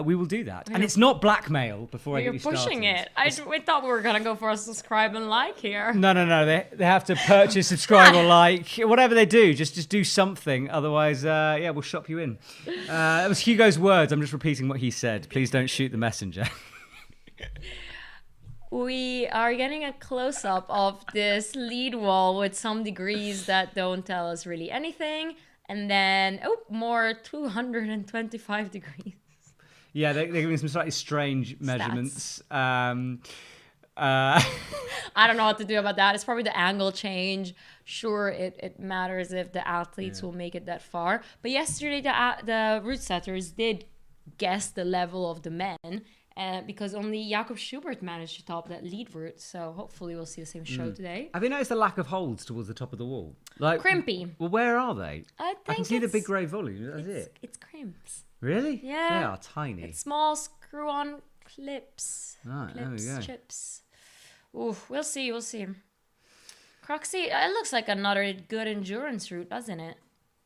[SPEAKER 5] we will do that. And it's not blackmail before I get you started.
[SPEAKER 6] You're pushing it. We thought we were going to go for a subscribe and like here.
[SPEAKER 5] No. They have to purchase, subscribe or like. Whatever they do, just do something. Otherwise, we'll shop you in. That was Hugo's words. I'm just repeating what he said. Please don't shoot the messenger.
[SPEAKER 6] We are getting a close-up of this lead wall with some degrees that don't tell us really anything. And then, more 225 degrees.
[SPEAKER 5] Yeah, they're giving some slightly strange measurements.
[SPEAKER 6] I don't know what to do about that. It's probably the angle change. Sure, it matters if the athletes will make it that far. But yesterday, the route setters did guess the level of the men. Because only Jakob Schubert managed to top that lead route, so hopefully we'll see the same show today.
[SPEAKER 5] Have you noticed the lack of holds towards the top of the wall? Like
[SPEAKER 6] crimpy.
[SPEAKER 5] Well, where are they?
[SPEAKER 6] I
[SPEAKER 5] can see the big grey volume. That's it.
[SPEAKER 6] It's crimps.
[SPEAKER 5] Really?
[SPEAKER 6] Yeah.
[SPEAKER 5] They are tiny.
[SPEAKER 6] It's small screw-on clips.
[SPEAKER 5] Right, there we go.
[SPEAKER 6] Chips. Ooh, we'll see. Croxy, it looks like another good endurance route, doesn't it?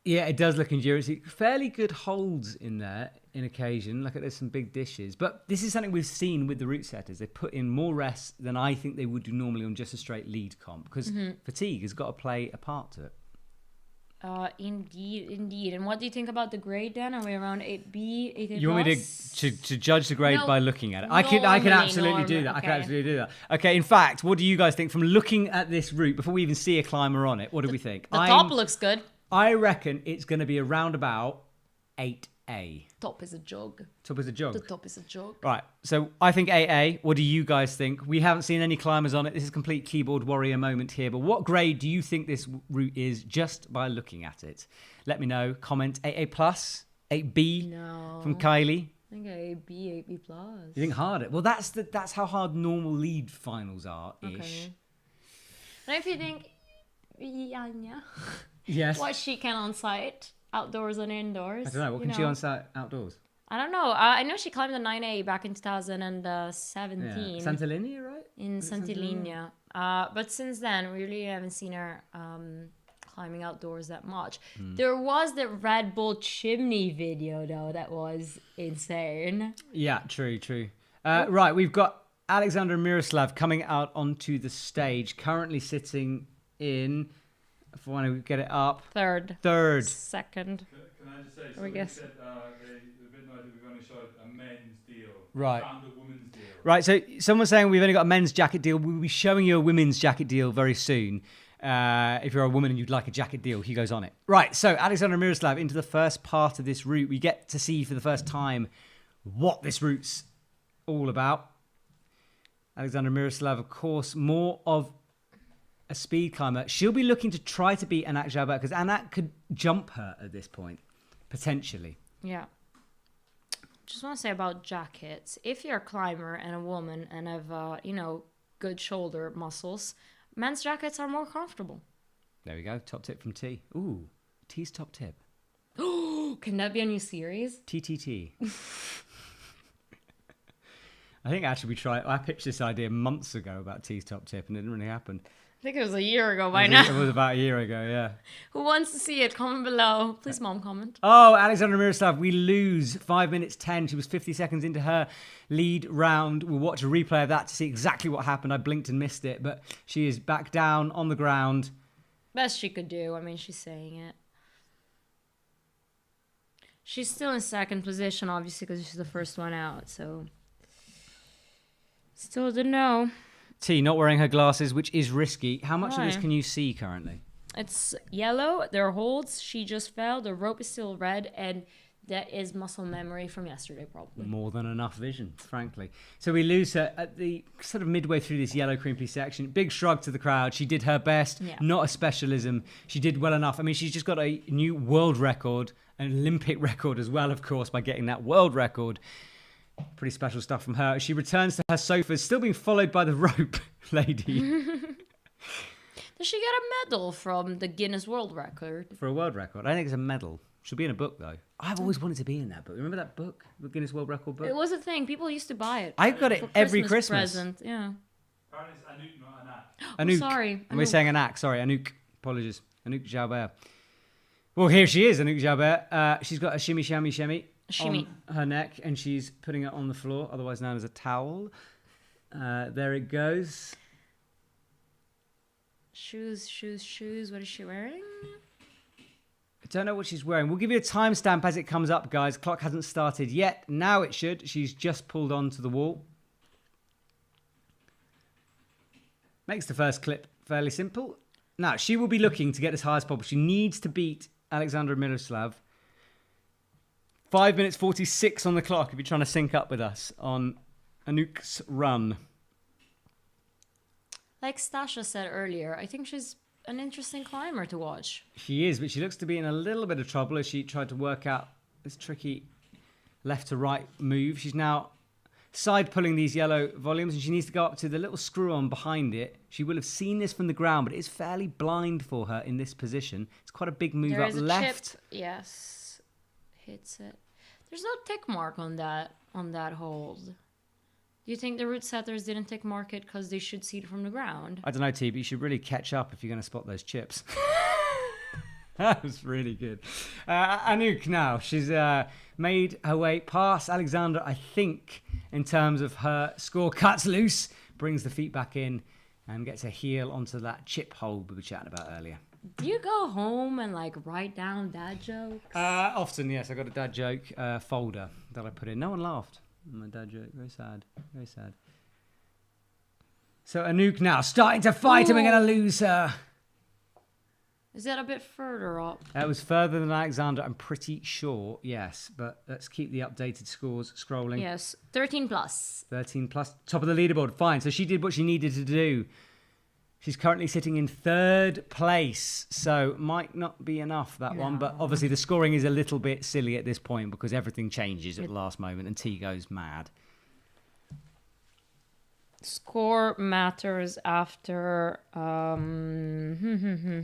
[SPEAKER 5] Yeah, it does look endurance. Fairly good holds in there in occasion. Look at there's some big dishes. But this is something we've seen with the route setters. They put in more rest than I think they would do normally on just a straight lead comp because fatigue has got to play a part to it.
[SPEAKER 6] Indeed. And what do you think about the grade then? Are we around 8B, 8A+?
[SPEAKER 5] You want me to judge the grade by looking at it? I can absolutely do that. Okay. I can absolutely do that. Okay, in fact, what do you guys think from looking at this route before we even see a climber on it? What do we think?
[SPEAKER 6] The top looks good.
[SPEAKER 5] I reckon it's going to be around about 8A.
[SPEAKER 6] Top is a jog.
[SPEAKER 5] Top is a jog.
[SPEAKER 6] The top is a jog.
[SPEAKER 5] Right, so I think 8A. What do you guys think? We haven't seen any climbers on it. This is a complete keyboard warrior moment here. But what grade do you think this route is just by looking at it? Let me know. Comment 8A+, 8B from Kylie.
[SPEAKER 6] I think 8B, 8B+.
[SPEAKER 5] You think harder? Well, that's how hard normal lead finals are-ish.
[SPEAKER 6] Okay. And if you think, Yanya...
[SPEAKER 5] Yes.
[SPEAKER 6] What she can on site, outdoors and indoors.
[SPEAKER 5] I don't know. What can she on site outdoors?
[SPEAKER 6] I don't know. I know she climbed the 9A back in 2017.
[SPEAKER 5] Yeah. Sant'Elia, right?
[SPEAKER 6] In Sant'Elia. But since then, we really haven't seen her climbing outdoors that much. There was the Red Bull chimney video, though, that was insane.
[SPEAKER 5] Yeah, true. Right, we've got Alexander Miroslav coming out onto the stage, currently sitting in... If I want to get it up.
[SPEAKER 6] Third.
[SPEAKER 9] Can
[SPEAKER 6] Second.
[SPEAKER 9] I just say, so
[SPEAKER 6] we guess.
[SPEAKER 9] said the bit noisy we've only showed a men's deal.
[SPEAKER 5] Right.
[SPEAKER 9] Found a women's deal.
[SPEAKER 5] Right, so someone's saying we've only got a men's jacket deal. We'll be showing you a women's jacket deal very soon. If you're a woman and you'd like a jacket deal, he goes on it. Right, so Alexander Miroslav into the first part of this route. We get to see for the first time what this route's all about. Alexander Miroslav, of course, more of a speed climber. She'll be looking to try to beat Anak Jabbar because Anak could jump her at this point, potentially.
[SPEAKER 6] Yeah. Just want to say about jackets. If you're a climber and a woman and have, good shoulder muscles, men's jackets are more comfortable.
[SPEAKER 5] There we go. Top tip from T. Ooh, T's top tip.
[SPEAKER 6] Can that be a new series?
[SPEAKER 5] TTT. I think actually I pitched this idea months ago about T's top tip and it didn't really happen.
[SPEAKER 6] I think it was a year ago by now.
[SPEAKER 5] It was about a year ago, yeah.
[SPEAKER 6] Who wants to see it? Comment below. Please, Mom, comment.
[SPEAKER 5] Oh, Alexander Miroslav, we lose 5 minutes 10. She was 50 seconds into her lead round. We'll watch a replay of that to see exactly what happened. I blinked and missed it, but she is back down on the ground.
[SPEAKER 6] Best she could do. I mean, she's saying it. She's still in second position, obviously, because she's the first one out, so... Still don't know.
[SPEAKER 5] T not wearing her glasses, which is risky. How much of this can you see currently?
[SPEAKER 6] It's yellow. There are holds. She just fell. The rope is still red, and that is muscle memory from yesterday, probably.
[SPEAKER 5] More than enough vision, frankly. So we lose her at the sort of midway through this yellow crimpy section. Big shrug to the crowd. She did her best.
[SPEAKER 6] Yeah.
[SPEAKER 5] Not a specialism. She did well enough. I mean, she's just got a new world record, an Olympic record as well, of course, by getting that world record. Pretty special stuff from her. She returns to her sofas, still being followed by the rope lady.
[SPEAKER 6] Does she get a medal from the Guinness World Record?
[SPEAKER 5] For a world record? I think it's a medal. She'll be in a book, though. I've always wanted to be in that book. Remember that book? The Guinness World Record book?
[SPEAKER 6] It was a thing. People used to buy it.
[SPEAKER 5] I got it
[SPEAKER 6] for
[SPEAKER 5] every Christmas.
[SPEAKER 6] Present. Yeah.
[SPEAKER 9] Apparently it's Anouk, not Anak.
[SPEAKER 5] Anouk.
[SPEAKER 6] Sorry.
[SPEAKER 5] We're saying Anak. Sorry, Anouk. Apologies. Anouk Jalbert. Well, here she is, Anouk Jalbert. She's got a shimmy on her neck, and she's putting it on the floor, otherwise known as a towel. There it goes.
[SPEAKER 6] Shoes. What is she wearing?
[SPEAKER 5] I don't know what she's wearing. We'll give you a timestamp as it comes up, guys. Clock hasn't started yet. Now it should. She's just pulled onto the wall. Makes the first clip fairly simple. Now, she will be looking to get as high as possible. She needs to beat Alexandra Miroslav. 5 minutes 46 on the clock if you're trying to sync up with us on Anouk's run.
[SPEAKER 6] Like Stasa said earlier, I think she's an interesting climber to watch.
[SPEAKER 5] She is, but she looks to be in a little bit of trouble as she tried to work out this tricky left to right move. She's now side pulling these yellow volumes, and she needs to go up to the little screw on behind it. She will have seen this from the ground, but it is fairly blind for her in this position. It's quite a big move
[SPEAKER 6] There
[SPEAKER 5] up
[SPEAKER 6] is a
[SPEAKER 5] left.
[SPEAKER 6] chip. Yes. Hits it. There's no tick mark on that hold. Do you think the route setters didn't tick mark it because they should see it from the ground?
[SPEAKER 5] I don't know, T, but you should really catch up if you're going to spot those chips. That was really good. Anouk now, she's made her way past Alexandra, I think, in terms of her score. Cuts loose, brings the feet back in, and gets a heel onto that chip hold we were chatting about earlier.
[SPEAKER 6] Do you go home and like write down dad jokes?
[SPEAKER 5] Often, yes. I got a dad joke folder that I put in. No one laughed. My dad joke. Very sad. Very sad. So Anouk now starting to fight, and we're going to lose her.
[SPEAKER 6] Is that a bit further up?
[SPEAKER 5] It was further than Alexander, I'm pretty sure, yes. But let's keep the updated scores scrolling.
[SPEAKER 6] Yes, 13 plus.
[SPEAKER 5] 13 plus. Top of the leaderboard. Fine. So she did what she needed to do. She's currently sitting in 3rd place. So might not be enough, that one. But obviously the scoring is a little bit silly at this point because everything changes at the last moment and T goes mad.
[SPEAKER 6] Score matters after...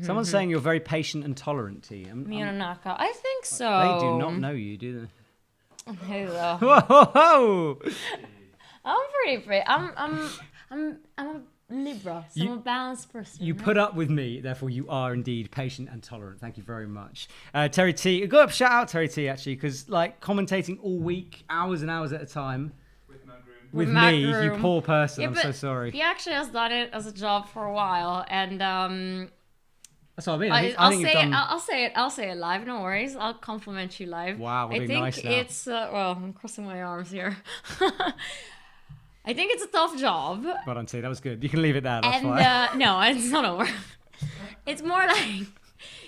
[SPEAKER 5] Someone's saying you're very patient and tolerant, T.
[SPEAKER 6] Miyonaka. I think so.
[SPEAKER 5] They do not know you, do they?
[SPEAKER 6] Hello.
[SPEAKER 5] Whoa!
[SPEAKER 6] I'm pretty... I'm a Libra, so I'm a balanced person.
[SPEAKER 5] You put up with me, therefore you are indeed patient and tolerant. Thank you very much. Terry T. Go up, shout out Terry T, actually, because like commentating all week, hours and hours at a time. With
[SPEAKER 6] Matt
[SPEAKER 5] me,
[SPEAKER 6] Groom.
[SPEAKER 5] you poor person.
[SPEAKER 6] Yeah,
[SPEAKER 5] I'm so sorry.
[SPEAKER 6] He actually has done it as a job for a while, and
[SPEAKER 5] that's what I mean.
[SPEAKER 6] I'll say it live. No worries. I'll compliment you live.
[SPEAKER 5] Wow,
[SPEAKER 6] I think
[SPEAKER 5] nice now.
[SPEAKER 6] it's well. I'm crossing my arms here. I think it's a tough job.
[SPEAKER 5] Well done, T. That was good. You can leave it there. That's fine.
[SPEAKER 6] No, it's not over. It's more like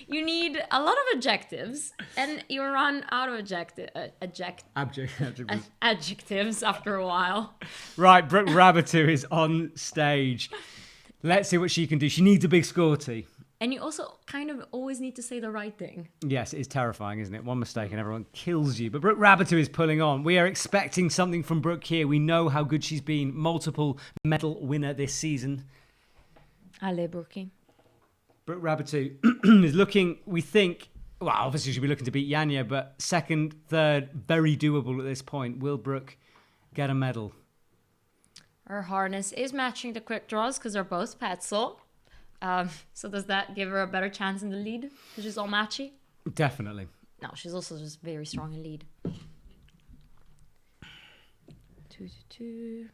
[SPEAKER 6] you need a lot of adjectives, and you run out of adjectives after a while.
[SPEAKER 5] Right, Brooke Rabatou is on stage. Let's see what she can do. She needs a big score, T.
[SPEAKER 6] And you also kind of always need to say the right thing.
[SPEAKER 5] Yes, it is terrifying, isn't it? One mistake and everyone kills you. But Brooke Rabatou is pulling on. We are expecting something from Brooke here. We know how good she's been. Multiple medal winner this season.
[SPEAKER 6] Allez, Brookie.
[SPEAKER 5] Brooke Rabatou is looking, we think, well, obviously she'll be looking to beat Yanya, but 2nd, 3rd, very doable at this point. Will Brooke get a medal?
[SPEAKER 6] Her harness is matching the quick draws because they're both Petzl. So does that give her a better chance in the lead? Because she's all matchy?
[SPEAKER 5] Definitely.
[SPEAKER 6] No, she's also just very strong in lead. 2-2-2.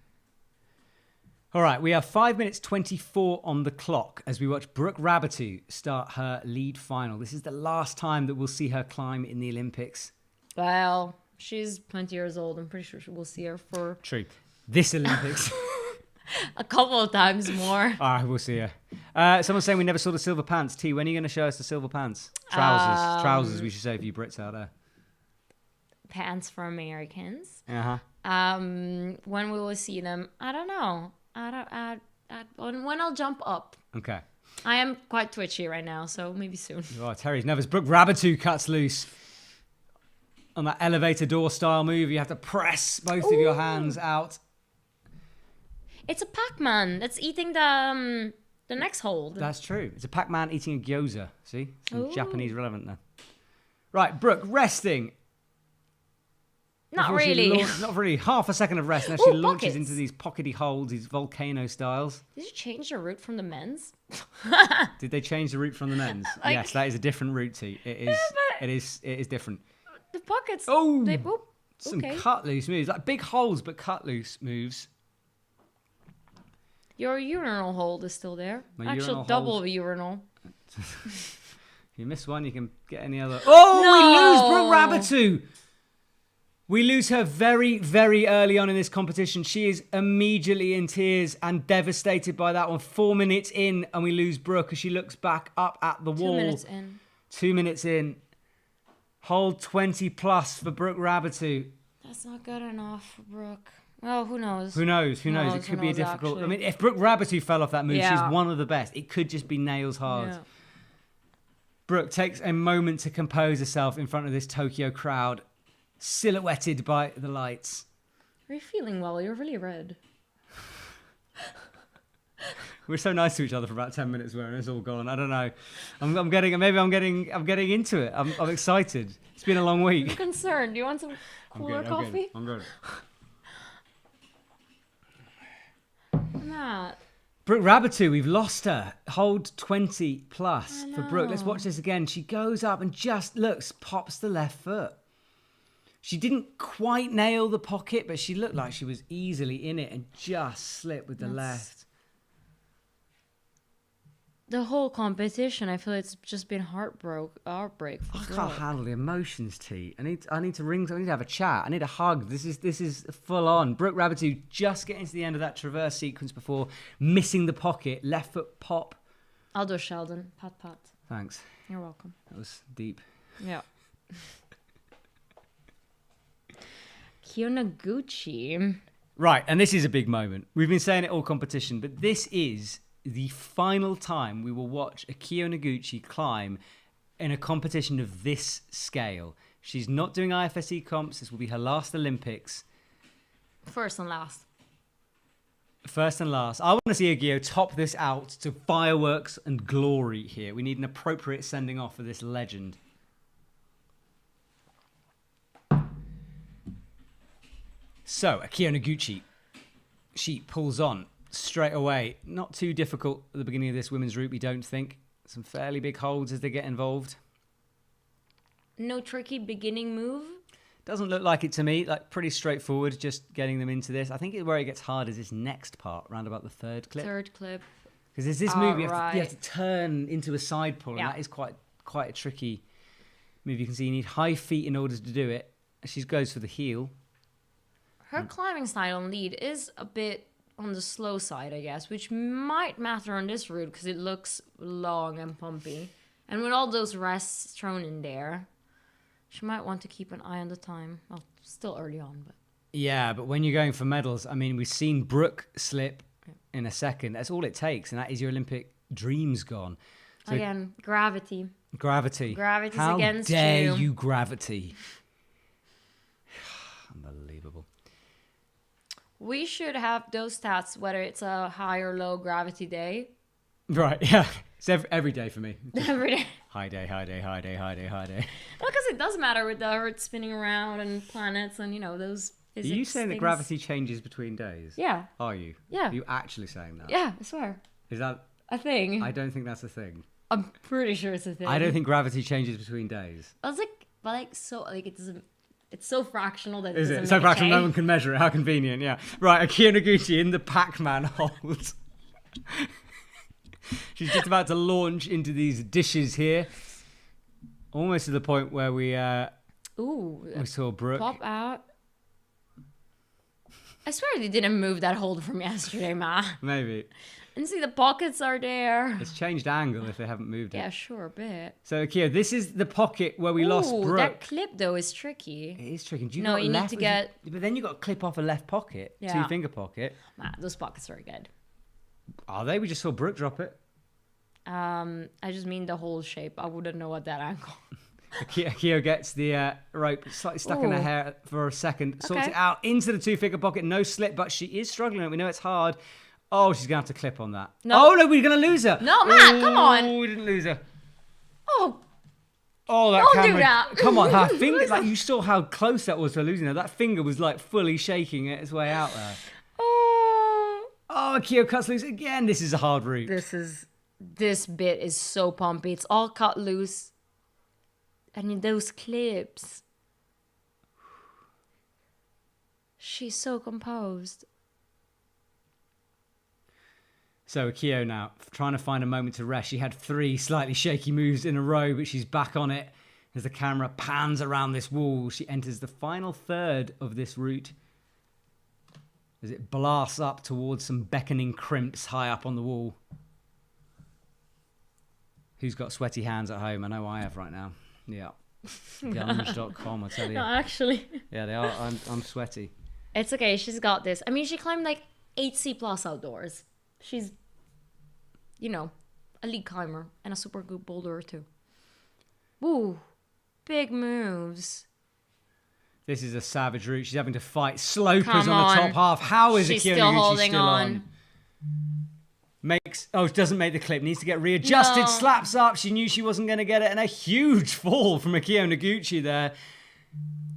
[SPEAKER 5] All right, we have 5 minutes 24 on the clock as we watch Brooke Rabatou start her lead final. This is the last time that we'll see her climb in the Olympics.
[SPEAKER 6] Well, she's 20 years old. I'm pretty sure we'll see her for...
[SPEAKER 5] True. This Olympics.
[SPEAKER 6] a couple of times more.
[SPEAKER 5] All right, we'll see her. Someone's saying we never saw the silver pants. T, when are you going to show us the silver pants? Trousers. Trousers, we should say for you Brits out there.
[SPEAKER 6] Pants for Americans.
[SPEAKER 5] Uh-huh.
[SPEAKER 6] When we will see them, I don't know. When I'll jump up.
[SPEAKER 5] Okay.
[SPEAKER 6] I am quite twitchy right now, so maybe soon.
[SPEAKER 5] Oh, Terry's nervous. Brooke Rabatou cuts loose. On that elevator door style move, you have to press both of your hands out.
[SPEAKER 6] It's a Pac-Man that's eating the next hold.
[SPEAKER 5] That's true. It's a Pac-Man eating a gyoza. See? Some Japanese relevant there. Right, Brooke, resting.
[SPEAKER 6] Not
[SPEAKER 5] before she
[SPEAKER 6] really.
[SPEAKER 5] not really. Half a second of rest, and then she launches into these pockety holds, these volcano styles.
[SPEAKER 6] Did you change the route from the men's?
[SPEAKER 5] Did they change the route from the men's?
[SPEAKER 6] Like-
[SPEAKER 5] Yes, that is a different route, T. It is. It is different.
[SPEAKER 6] The pockets.
[SPEAKER 5] Oh,
[SPEAKER 6] They, oh
[SPEAKER 5] some
[SPEAKER 6] okay.
[SPEAKER 5] cut loose moves, like big holes, but cut loose moves.
[SPEAKER 6] Your urinal hold is still there.
[SPEAKER 5] My
[SPEAKER 6] Actual
[SPEAKER 5] urinal
[SPEAKER 6] double
[SPEAKER 5] hold.
[SPEAKER 6] urinal.
[SPEAKER 5] If you miss one, you can get any other. Oh,
[SPEAKER 6] No!
[SPEAKER 5] we lose Brooke Rabbitoo. We lose her very, very early on in this competition. She is immediately in tears and devastated by that one. 4 minutes in, and we lose Brooke as she looks back up at the wall.
[SPEAKER 6] 2 minutes in.
[SPEAKER 5] 2 minutes in. Hold 20 plus for Brooke Rabbitoo.
[SPEAKER 6] That's not good enough for Brooke. Well, who knows?
[SPEAKER 5] Who knows? Who knows? It could be a difficult.
[SPEAKER 6] Actually.
[SPEAKER 5] I mean, if Brooke Rabbitoo fell off that move,
[SPEAKER 6] Yeah.
[SPEAKER 5] she's one of the best. It could just be nails hard.
[SPEAKER 6] Yeah.
[SPEAKER 5] Brooke takes a moment to compose herself in front of this Tokyo crowd, silhouetted by the lights.
[SPEAKER 6] Are you feeling well? You're really red.
[SPEAKER 5] We're so nice to each other for about 10 minutes, and it's all gone. I don't know. I'm getting into it. I'm excited. It's been a long
[SPEAKER 6] I'm
[SPEAKER 5] week.
[SPEAKER 6] concerned. Do you want some cooler coffee?
[SPEAKER 5] I'm good.
[SPEAKER 6] Matt.
[SPEAKER 5] Brooke Rabbitoo, we've lost her. Hold 20 plus for Brooke. Let's watch this again. She goes up and just pops the left foot. She didn't quite nail the pocket, but she looked like she was easily in it and just slipped with the left.
[SPEAKER 6] The whole competition, I feel it's just been heartbreak for
[SPEAKER 5] I
[SPEAKER 6] Brooke.
[SPEAKER 5] can't handle the emotions, T. I need to have a chat. I need a hug. This is full on. Brooke Rabbitoo just getting to the end of that traverse sequence before missing the pocket. Left foot pop.
[SPEAKER 6] I'll do Sheldon. Pat.
[SPEAKER 5] Thanks.
[SPEAKER 6] You're welcome.
[SPEAKER 5] That was deep.
[SPEAKER 6] Yeah. Kyonaguchi.
[SPEAKER 5] Right, and this is a big moment. We've been saying it all competition, but this is the final time we will watch a Kyonaguchi climb in a competition of this scale. She's not doing IFSC comps. This will be her last Olympics.
[SPEAKER 6] First and last.
[SPEAKER 5] First and last. I want to see a Gejo top this out to fireworks and glory here. We need an appropriate sending off for this legend. So, Akio Noguchi, she pulls on straight away. Not too difficult at the beginning of this women's route, we don't think. Some fairly big holds as they get involved.
[SPEAKER 6] No tricky beginning move.
[SPEAKER 5] Doesn't look like it to me. Like, pretty straightforward, just getting them into this. I think where it gets hard is this next part, round about the third clip.
[SPEAKER 6] Third clip.
[SPEAKER 5] Because there's this move you have to turn into a side pull, and that is quite a tricky move. You can see you need high feet in order to do it. She goes for the heel.
[SPEAKER 6] Her climbing style on lead is a bit on the slow side, I guess, which might matter on this route because it looks long and pumpy. And with all those rests thrown in there, she might want to keep an eye on the time. Well, still early on, but...
[SPEAKER 5] Yeah, but when you're going for medals, I mean, we've seen Brooke slip in a second. That's all it takes, and that is your Olympic dreams gone. So
[SPEAKER 6] again, gravity.
[SPEAKER 5] Gravity.
[SPEAKER 6] Gravity's
[SPEAKER 5] How
[SPEAKER 6] against you.
[SPEAKER 5] How dare you, gravity? Unbelievable.
[SPEAKER 6] We should have those stats, whether it's a high or low gravity day.
[SPEAKER 5] Right, yeah. It's every day for me.
[SPEAKER 6] Every day.
[SPEAKER 5] High day, high day, high day, high day, high day.
[SPEAKER 6] Well, because it does matter with the Earth spinning around and planets and, those physics
[SPEAKER 5] Are you saying that
[SPEAKER 6] things.
[SPEAKER 5] gravity changes between days?
[SPEAKER 6] Yeah.
[SPEAKER 5] Are you?
[SPEAKER 6] Yeah.
[SPEAKER 5] Are you actually saying that?
[SPEAKER 6] Yeah, I swear.
[SPEAKER 5] Is that
[SPEAKER 6] a thing?
[SPEAKER 5] I don't think that's a thing.
[SPEAKER 6] I'm pretty sure it's a thing.
[SPEAKER 5] I don't think gravity changes between days.
[SPEAKER 6] I was like, it doesn't. It's so fractional that it
[SPEAKER 5] Is
[SPEAKER 6] doesn't
[SPEAKER 5] it? So
[SPEAKER 6] make a
[SPEAKER 5] fractional, no
[SPEAKER 6] change.
[SPEAKER 5] one can measure it. How convenient, yeah. Right, Akio Noguchi in the Pac-Man hold. She's just about to launch into these dishes here. Almost to the point where we saw Brooke.
[SPEAKER 6] Pop out. I swear they didn't move that hold from yesterday, Ma.
[SPEAKER 5] Maybe.
[SPEAKER 6] And see, the pockets are there.
[SPEAKER 5] It's changed angle if they haven't moved it.
[SPEAKER 6] Yeah, sure, a bit.
[SPEAKER 5] So, Akio, this is the pocket where we lost Brooke.
[SPEAKER 6] That clip, though, is tricky.
[SPEAKER 5] It is tricky. Do you
[SPEAKER 6] No,
[SPEAKER 5] know
[SPEAKER 6] you need to get...
[SPEAKER 5] But then you've got to clip off a left pocket.
[SPEAKER 6] Yeah.
[SPEAKER 5] 2-finger pocket.
[SPEAKER 6] Nah, those pockets are good.
[SPEAKER 5] Are they? We just saw Brooke drop it.
[SPEAKER 6] I just mean the whole shape. I wouldn't know at that angle.
[SPEAKER 5] Akio gets the rope slightly stuck in her hair for a second. Sorts it out into the 2-finger pocket. No slip, but she is struggling. We know it's hard. Oh, she's going to have to clip on that.
[SPEAKER 6] No.
[SPEAKER 5] Oh, no, we're going to lose her.
[SPEAKER 6] No, Matt, come on.
[SPEAKER 5] Oh, we didn't lose her.
[SPEAKER 6] Oh.
[SPEAKER 5] Oh, that
[SPEAKER 6] Don't do
[SPEAKER 5] camera!
[SPEAKER 6] that.
[SPEAKER 5] Come on, her finger. Like you saw how close that was to losing her. That finger was like fully shaking its way out there. Oh, Akio cuts loose again. This is a hard route.
[SPEAKER 6] This bit is so pumpy. It's all cut loose. And in those clips, she's so composed.
[SPEAKER 5] So Akio now trying to find a moment to rest. She had 3 slightly shaky moves in a row, but she's back on it as the camera pans around this wall. She enters the final third of this route as it blasts up towards some beckoning crimps high up on the wall. Who's got sweaty hands at home? I know I have right now. Yeah. Gunge.com, I tell you.
[SPEAKER 6] No, actually.
[SPEAKER 5] Yeah, they are. I'm sweaty.
[SPEAKER 6] It's okay. She's got this. I mean, she climbed like 8C plus outdoors. She's, you know, a lead climber and a super good boulderer too. Ooh, big moves.
[SPEAKER 5] This is a savage route. She's having to fight slopers
[SPEAKER 6] Come
[SPEAKER 5] on the top
[SPEAKER 6] on.
[SPEAKER 5] half. How is
[SPEAKER 6] She's
[SPEAKER 5] Akio
[SPEAKER 6] still
[SPEAKER 5] Noguchi
[SPEAKER 6] holding
[SPEAKER 5] still on? Doesn't make the clip. Needs to get readjusted.
[SPEAKER 6] No.
[SPEAKER 5] Slaps up. She knew she wasn't going to get it. And a huge fall from Akio Noguchi there.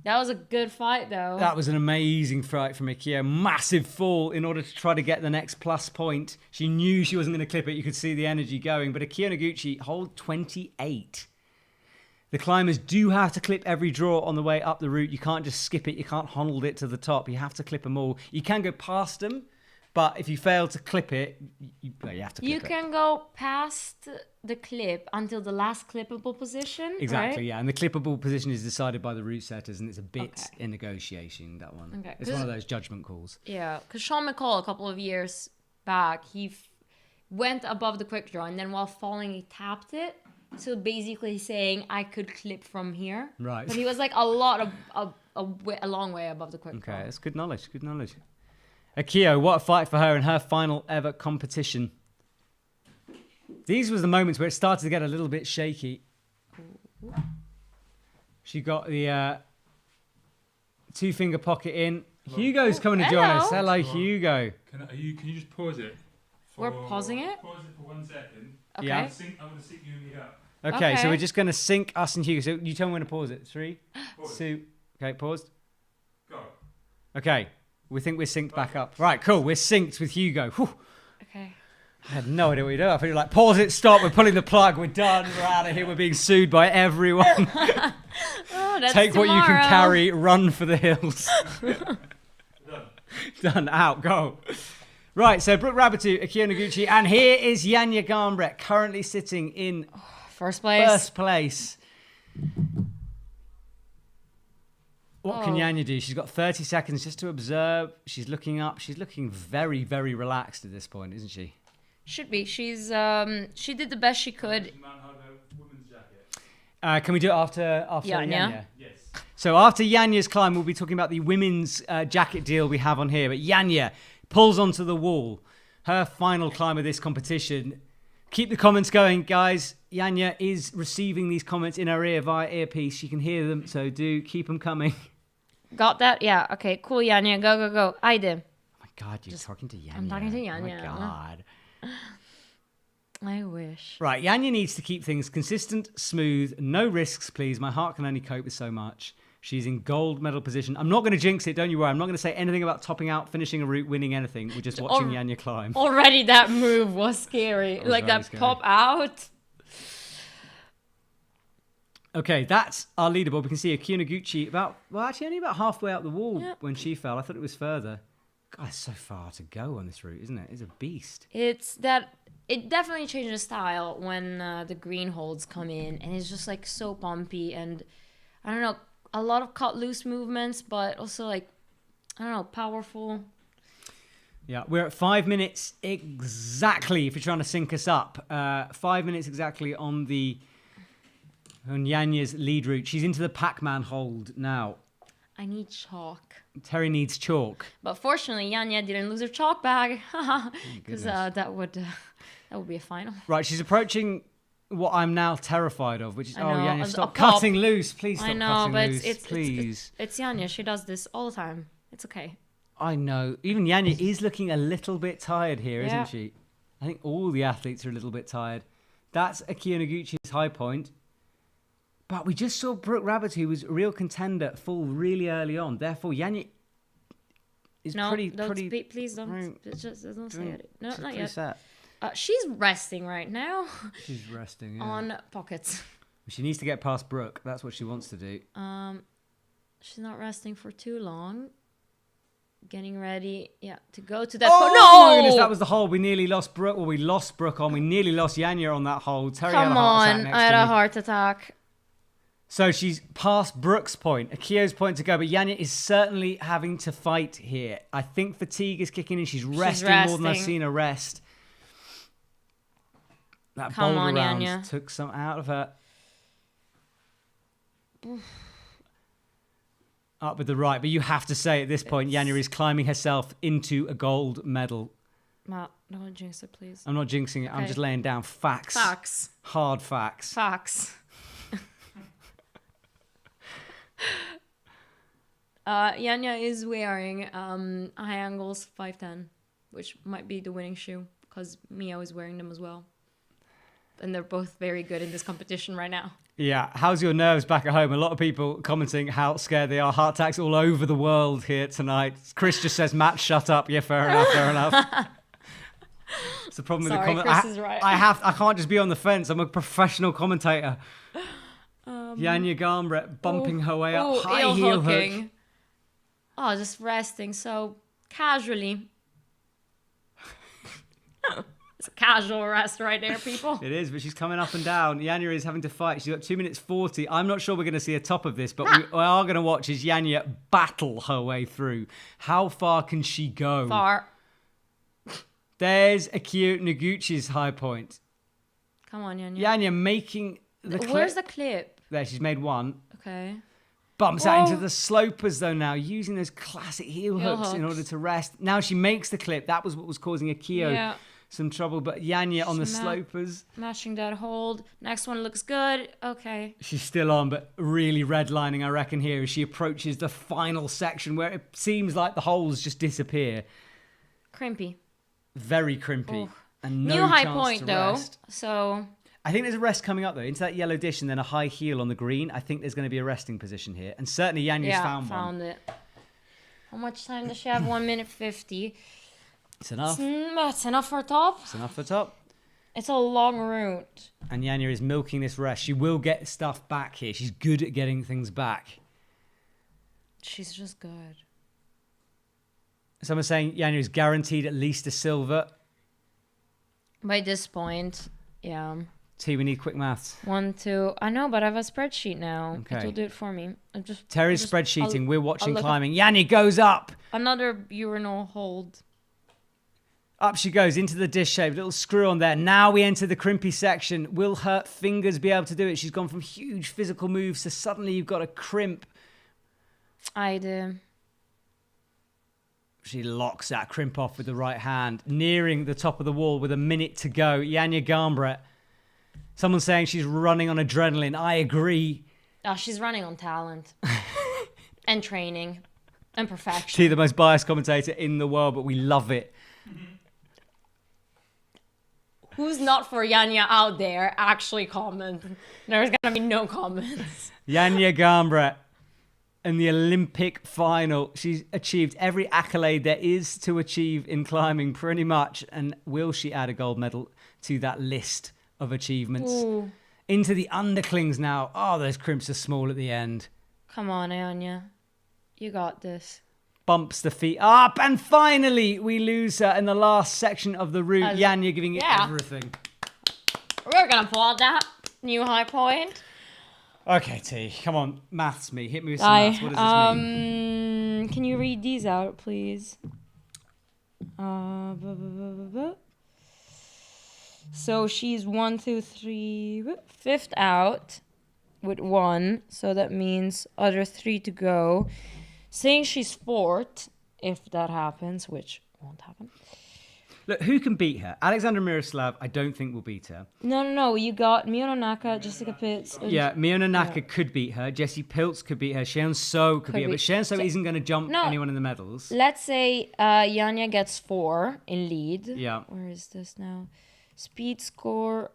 [SPEAKER 6] That was a good fight though.
[SPEAKER 5] That was an amazing fight from Akio. Massive fall in order to try to get the next plus point. She knew she wasn't going to clip it. You could see the energy going. But Akio Noguchi hold 28. The climbers do have to clip every draw on the way up the route. You can't just skip it. You can't hold it to the top. You have to clip them all. You can go past them. But if you fail to clip it, you have to clip it.
[SPEAKER 6] You can go past the clip until the last clippable position.
[SPEAKER 5] Exactly,
[SPEAKER 6] right?
[SPEAKER 5] yeah. And the clippable position is decided by the route setters, and it's a bit in negotiation, that one.
[SPEAKER 6] Okay,
[SPEAKER 5] It's one of those judgment calls.
[SPEAKER 6] Yeah, because Sean McCall, a couple of years back, he went above the quick draw, and then while falling, he tapped it. So basically saying, I could clip from here.
[SPEAKER 5] Right.
[SPEAKER 6] But he was like a long way above the quick draw.
[SPEAKER 5] Okay, that's good knowledge, good knowledge. Akio, what a fight for her in her final ever competition. These was the moments where it started to get a little bit shaky. She got the 2-finger pocket in. Hugo's coming to join us. Hello, Hugo.
[SPEAKER 9] Can you just pause it?
[SPEAKER 6] We're pausing it?
[SPEAKER 9] Pause it for 1 second.
[SPEAKER 6] Okay.
[SPEAKER 5] Yeah.
[SPEAKER 9] I'm going to sync you and me up.
[SPEAKER 5] Okay, so we're just going to sync us and Hugo. So you tell me when to pause it. 3, 2, okay, paused.
[SPEAKER 9] Go.
[SPEAKER 5] Okay, we think we're synced back up. Right, cool, we're synced with Hugo. Whew.
[SPEAKER 6] Okay.
[SPEAKER 5] I had no idea what you're doing. I feel like, pause it, stop, we're pulling the plug, we're done, we're out of here, we're being sued by everyone. Take what you can carry, run for the hills. Done, out, go. Right, so Brooke Rabbatu, Akio Noguchi, and here is Janja Garnbret, currently sitting in
[SPEAKER 6] first place.
[SPEAKER 5] What can Janja do? She's got 30 seconds just to observe. She's looking up. She's looking very, very relaxed at this point, isn't she?
[SPEAKER 6] Should be. She's she did the best she could.
[SPEAKER 5] Can we do it after Janja?
[SPEAKER 9] Yes.
[SPEAKER 5] So after Janja's climb, we'll be talking about the women's jacket deal we have on here. But Janja pulls onto the wall. Her final climb of this competition. Keep the comments going, guys. Janja is receiving these comments in her ear via earpiece. She can hear them, so do keep them coming.
[SPEAKER 6] Got that? Yeah. Okay, cool, Janja. Go, go, go. I did.
[SPEAKER 5] Oh my God, you're talking to Janja.
[SPEAKER 6] I'm talking to Janja.
[SPEAKER 5] Oh my God.
[SPEAKER 6] I wish.
[SPEAKER 5] Right, Janja needs to keep things consistent, smooth, no risks, please. My heart can only cope with so much. She's in gold medal position. I'm not going to jinx it, don't you worry. I'm not going to say anything about topping out, finishing a route, winning anything. We're just watching Janja climb.
[SPEAKER 6] Already that move was scary. Like that
[SPEAKER 5] scary.
[SPEAKER 6] pop out.
[SPEAKER 5] Okay, that's our leaderboard. We can see Akio Noguchi only about halfway up the wall when she fell. I thought it was further. God, it's so far to go on this route, isn't it? It's a beast.
[SPEAKER 6] It definitely changes style when the green holds come in, and it's just like so bumpy, and I don't know, a lot of cut loose movements, but also like, I don't know, powerful.
[SPEAKER 5] Yeah, we're at 5 minutes exactly if you're trying to sync us up. 5 minutes exactly on Janja's lead route. She's into the Pac-Man hold now.
[SPEAKER 6] I need chalk.
[SPEAKER 5] Terry needs chalk.
[SPEAKER 6] But fortunately, Janja didn't lose her chalk bag, because that would be a final.
[SPEAKER 5] Right, she's approaching what I'm now terrified of, which is Janja, stop
[SPEAKER 6] pop.
[SPEAKER 5] cutting loose, please. Stop
[SPEAKER 6] I know,
[SPEAKER 5] cutting
[SPEAKER 6] but
[SPEAKER 5] loose, please.
[SPEAKER 6] it's Janja. She does this all the time. It's okay.
[SPEAKER 5] I know. Even Janja is looking a little bit tired here,
[SPEAKER 6] Yeah.
[SPEAKER 5] isn't she? I think all the athletes are a little bit tired. That's Akio Noguchi's high point. But we just saw Brooke Rabbit, who was a real contender, fall really early on. Therefore, Janja is pretty...
[SPEAKER 6] Please don't. Don't say it. No, not yet.
[SPEAKER 5] Sad.
[SPEAKER 6] She's resting right now.
[SPEAKER 5] She's resting, yeah.
[SPEAKER 6] On pockets.
[SPEAKER 5] She needs to get past Brooke. That's what she wants to do.
[SPEAKER 6] She's not resting for too long. Getting ready, to go to that.
[SPEAKER 5] Oh
[SPEAKER 6] no!
[SPEAKER 5] My goodness, that was the hole. We nearly lost Brooke. Well, we lost Brooke on. We nearly lost Janja on that hole. Terry had a heart attack next
[SPEAKER 6] I had
[SPEAKER 5] to
[SPEAKER 6] a
[SPEAKER 5] me.
[SPEAKER 6] heart attack.
[SPEAKER 5] So she's past Brooke's point, Akio's point to go, but Janja is certainly having to fight here. I think fatigue is kicking in. She's resting more than I've seen her rest. That boulder round took some out of her. Up with the right, but you have to say at this point, Janja is climbing herself into a gold medal.
[SPEAKER 6] Matt, don't jinx it, please.
[SPEAKER 5] I'm not jinxing it. Okay. I'm just laying down facts.
[SPEAKER 6] Facts.
[SPEAKER 5] Hard facts.
[SPEAKER 6] Facts. Janja is wearing high angles 5'10", which might be the winning shoe because Mia is wearing them as well. And they're both very good in this competition right now.
[SPEAKER 5] Yeah. How's your nerves back at home? A lot of people commenting how scared they are. Heart attacks all over the world here tonight. Chris just says, Matt, shut up. Yeah, fair enough, fair enough. It's the problem with the comment.
[SPEAKER 6] Chris is right.
[SPEAKER 5] I can't just be on the fence. I'm a professional commentator. Janja Garnbret bumping her way up. High heel hook.
[SPEAKER 6] Oh, just resting so casually. It's a casual rest right there, people.
[SPEAKER 5] It is, but she's coming up and down. Janja is having to fight. She's got 2 minutes 40. I'm not sure we're going to see a top of this, but we are going to watch as Janja battle her way through. How far can she go?
[SPEAKER 6] Far.
[SPEAKER 5] There's Akio Noguchi's high point.
[SPEAKER 6] Come on, Janja.
[SPEAKER 5] Janja making the clip.
[SPEAKER 6] Where's the clip?
[SPEAKER 5] There, she's made one.
[SPEAKER 6] Okay.
[SPEAKER 5] Bumps out into the slopers, though, now, using those classic heel hooks in order to rest. Now she makes the clip. That was what was causing Akio some trouble, but Janja on the slopers.
[SPEAKER 6] Matching that hold. Next one looks good. Okay.
[SPEAKER 5] She's still on, but really redlining, I reckon, here as she approaches the final section where it seems like the holes just disappear.
[SPEAKER 6] Crimpy.
[SPEAKER 5] Very crimpy. And no
[SPEAKER 6] new high
[SPEAKER 5] chance
[SPEAKER 6] point,
[SPEAKER 5] to
[SPEAKER 6] though.
[SPEAKER 5] Rest.
[SPEAKER 6] So...
[SPEAKER 5] I think there's a rest coming up, though, into that yellow dish and then a high heel on the green. I think there's going to be a resting position here. And certainly Janja's found one.
[SPEAKER 6] It. How much time does she have? 1 minute 50.
[SPEAKER 5] It's enough.
[SPEAKER 6] It's enough for top.
[SPEAKER 5] It's enough for top.
[SPEAKER 6] It's a long route.
[SPEAKER 5] And Janja is milking this rest. She will get stuff back here. She's good at getting things back.
[SPEAKER 6] She's just good.
[SPEAKER 5] Someone's saying Janja is guaranteed at least a silver.
[SPEAKER 6] By this point, yeah.
[SPEAKER 5] T, we need quick maths.
[SPEAKER 6] 1, 2. I know, but I have a spreadsheet now.
[SPEAKER 5] Okay.
[SPEAKER 6] It will do it for me.
[SPEAKER 5] Terry's spreadsheeting. We're watching climbing. Janja goes up.
[SPEAKER 6] Another urinal hold.
[SPEAKER 5] Up she goes into the dish shape. Little screw on there. Now we enter the crimpy section. Will her fingers be able to do it? She's gone from huge physical moves to suddenly you've got a crimp.
[SPEAKER 6] I do.
[SPEAKER 5] She locks that crimp off with the right hand. Nearing the top of the wall with a minute to go. Janja Garnbret. Someone's saying she's running on adrenaline. I agree.
[SPEAKER 6] Oh, she's running on talent. And training. And perfection.
[SPEAKER 5] She's the most biased commentator in the world, but we love it.
[SPEAKER 6] Who's not for Janja out there? Actually comment. There's going to be no comments.
[SPEAKER 5] Janja Garnbret in the Olympic final. She's achieved every accolade there is to achieve in climbing pretty much. And will she add a gold medal to that list of achievements?
[SPEAKER 6] Ooh.
[SPEAKER 5] Into the underclings now. Oh, those crimps are small at the end.
[SPEAKER 6] Come on, Janja. You got this.
[SPEAKER 5] Bumps the feet up, and finally we lose her in the last section of the route. Janja giving it everything.
[SPEAKER 6] We're gonna applaud that new high point.
[SPEAKER 5] Okay, T, come on, maths me. Hit me with some maths. What does this mean?
[SPEAKER 6] Can you read these out, please? So she's 1, 2, 3, fifth out with 1. So that means other 3 to go. Saying she's fourth, if that happens, which won't happen.
[SPEAKER 5] Look, who can beat her? Alexandra Miroslav, I don't think will beat her.
[SPEAKER 6] No. You got Miona Naka, Jessica Pitts.
[SPEAKER 5] Yeah, Miona Naka could beat her. Jessie Piltz could beat her. Sheon So could beat her. But Sheon So isn't going to jump anyone in the medals.
[SPEAKER 6] Let's say Janja gets 4 in lead.
[SPEAKER 5] Yeah.
[SPEAKER 6] Where is this now? Speed score.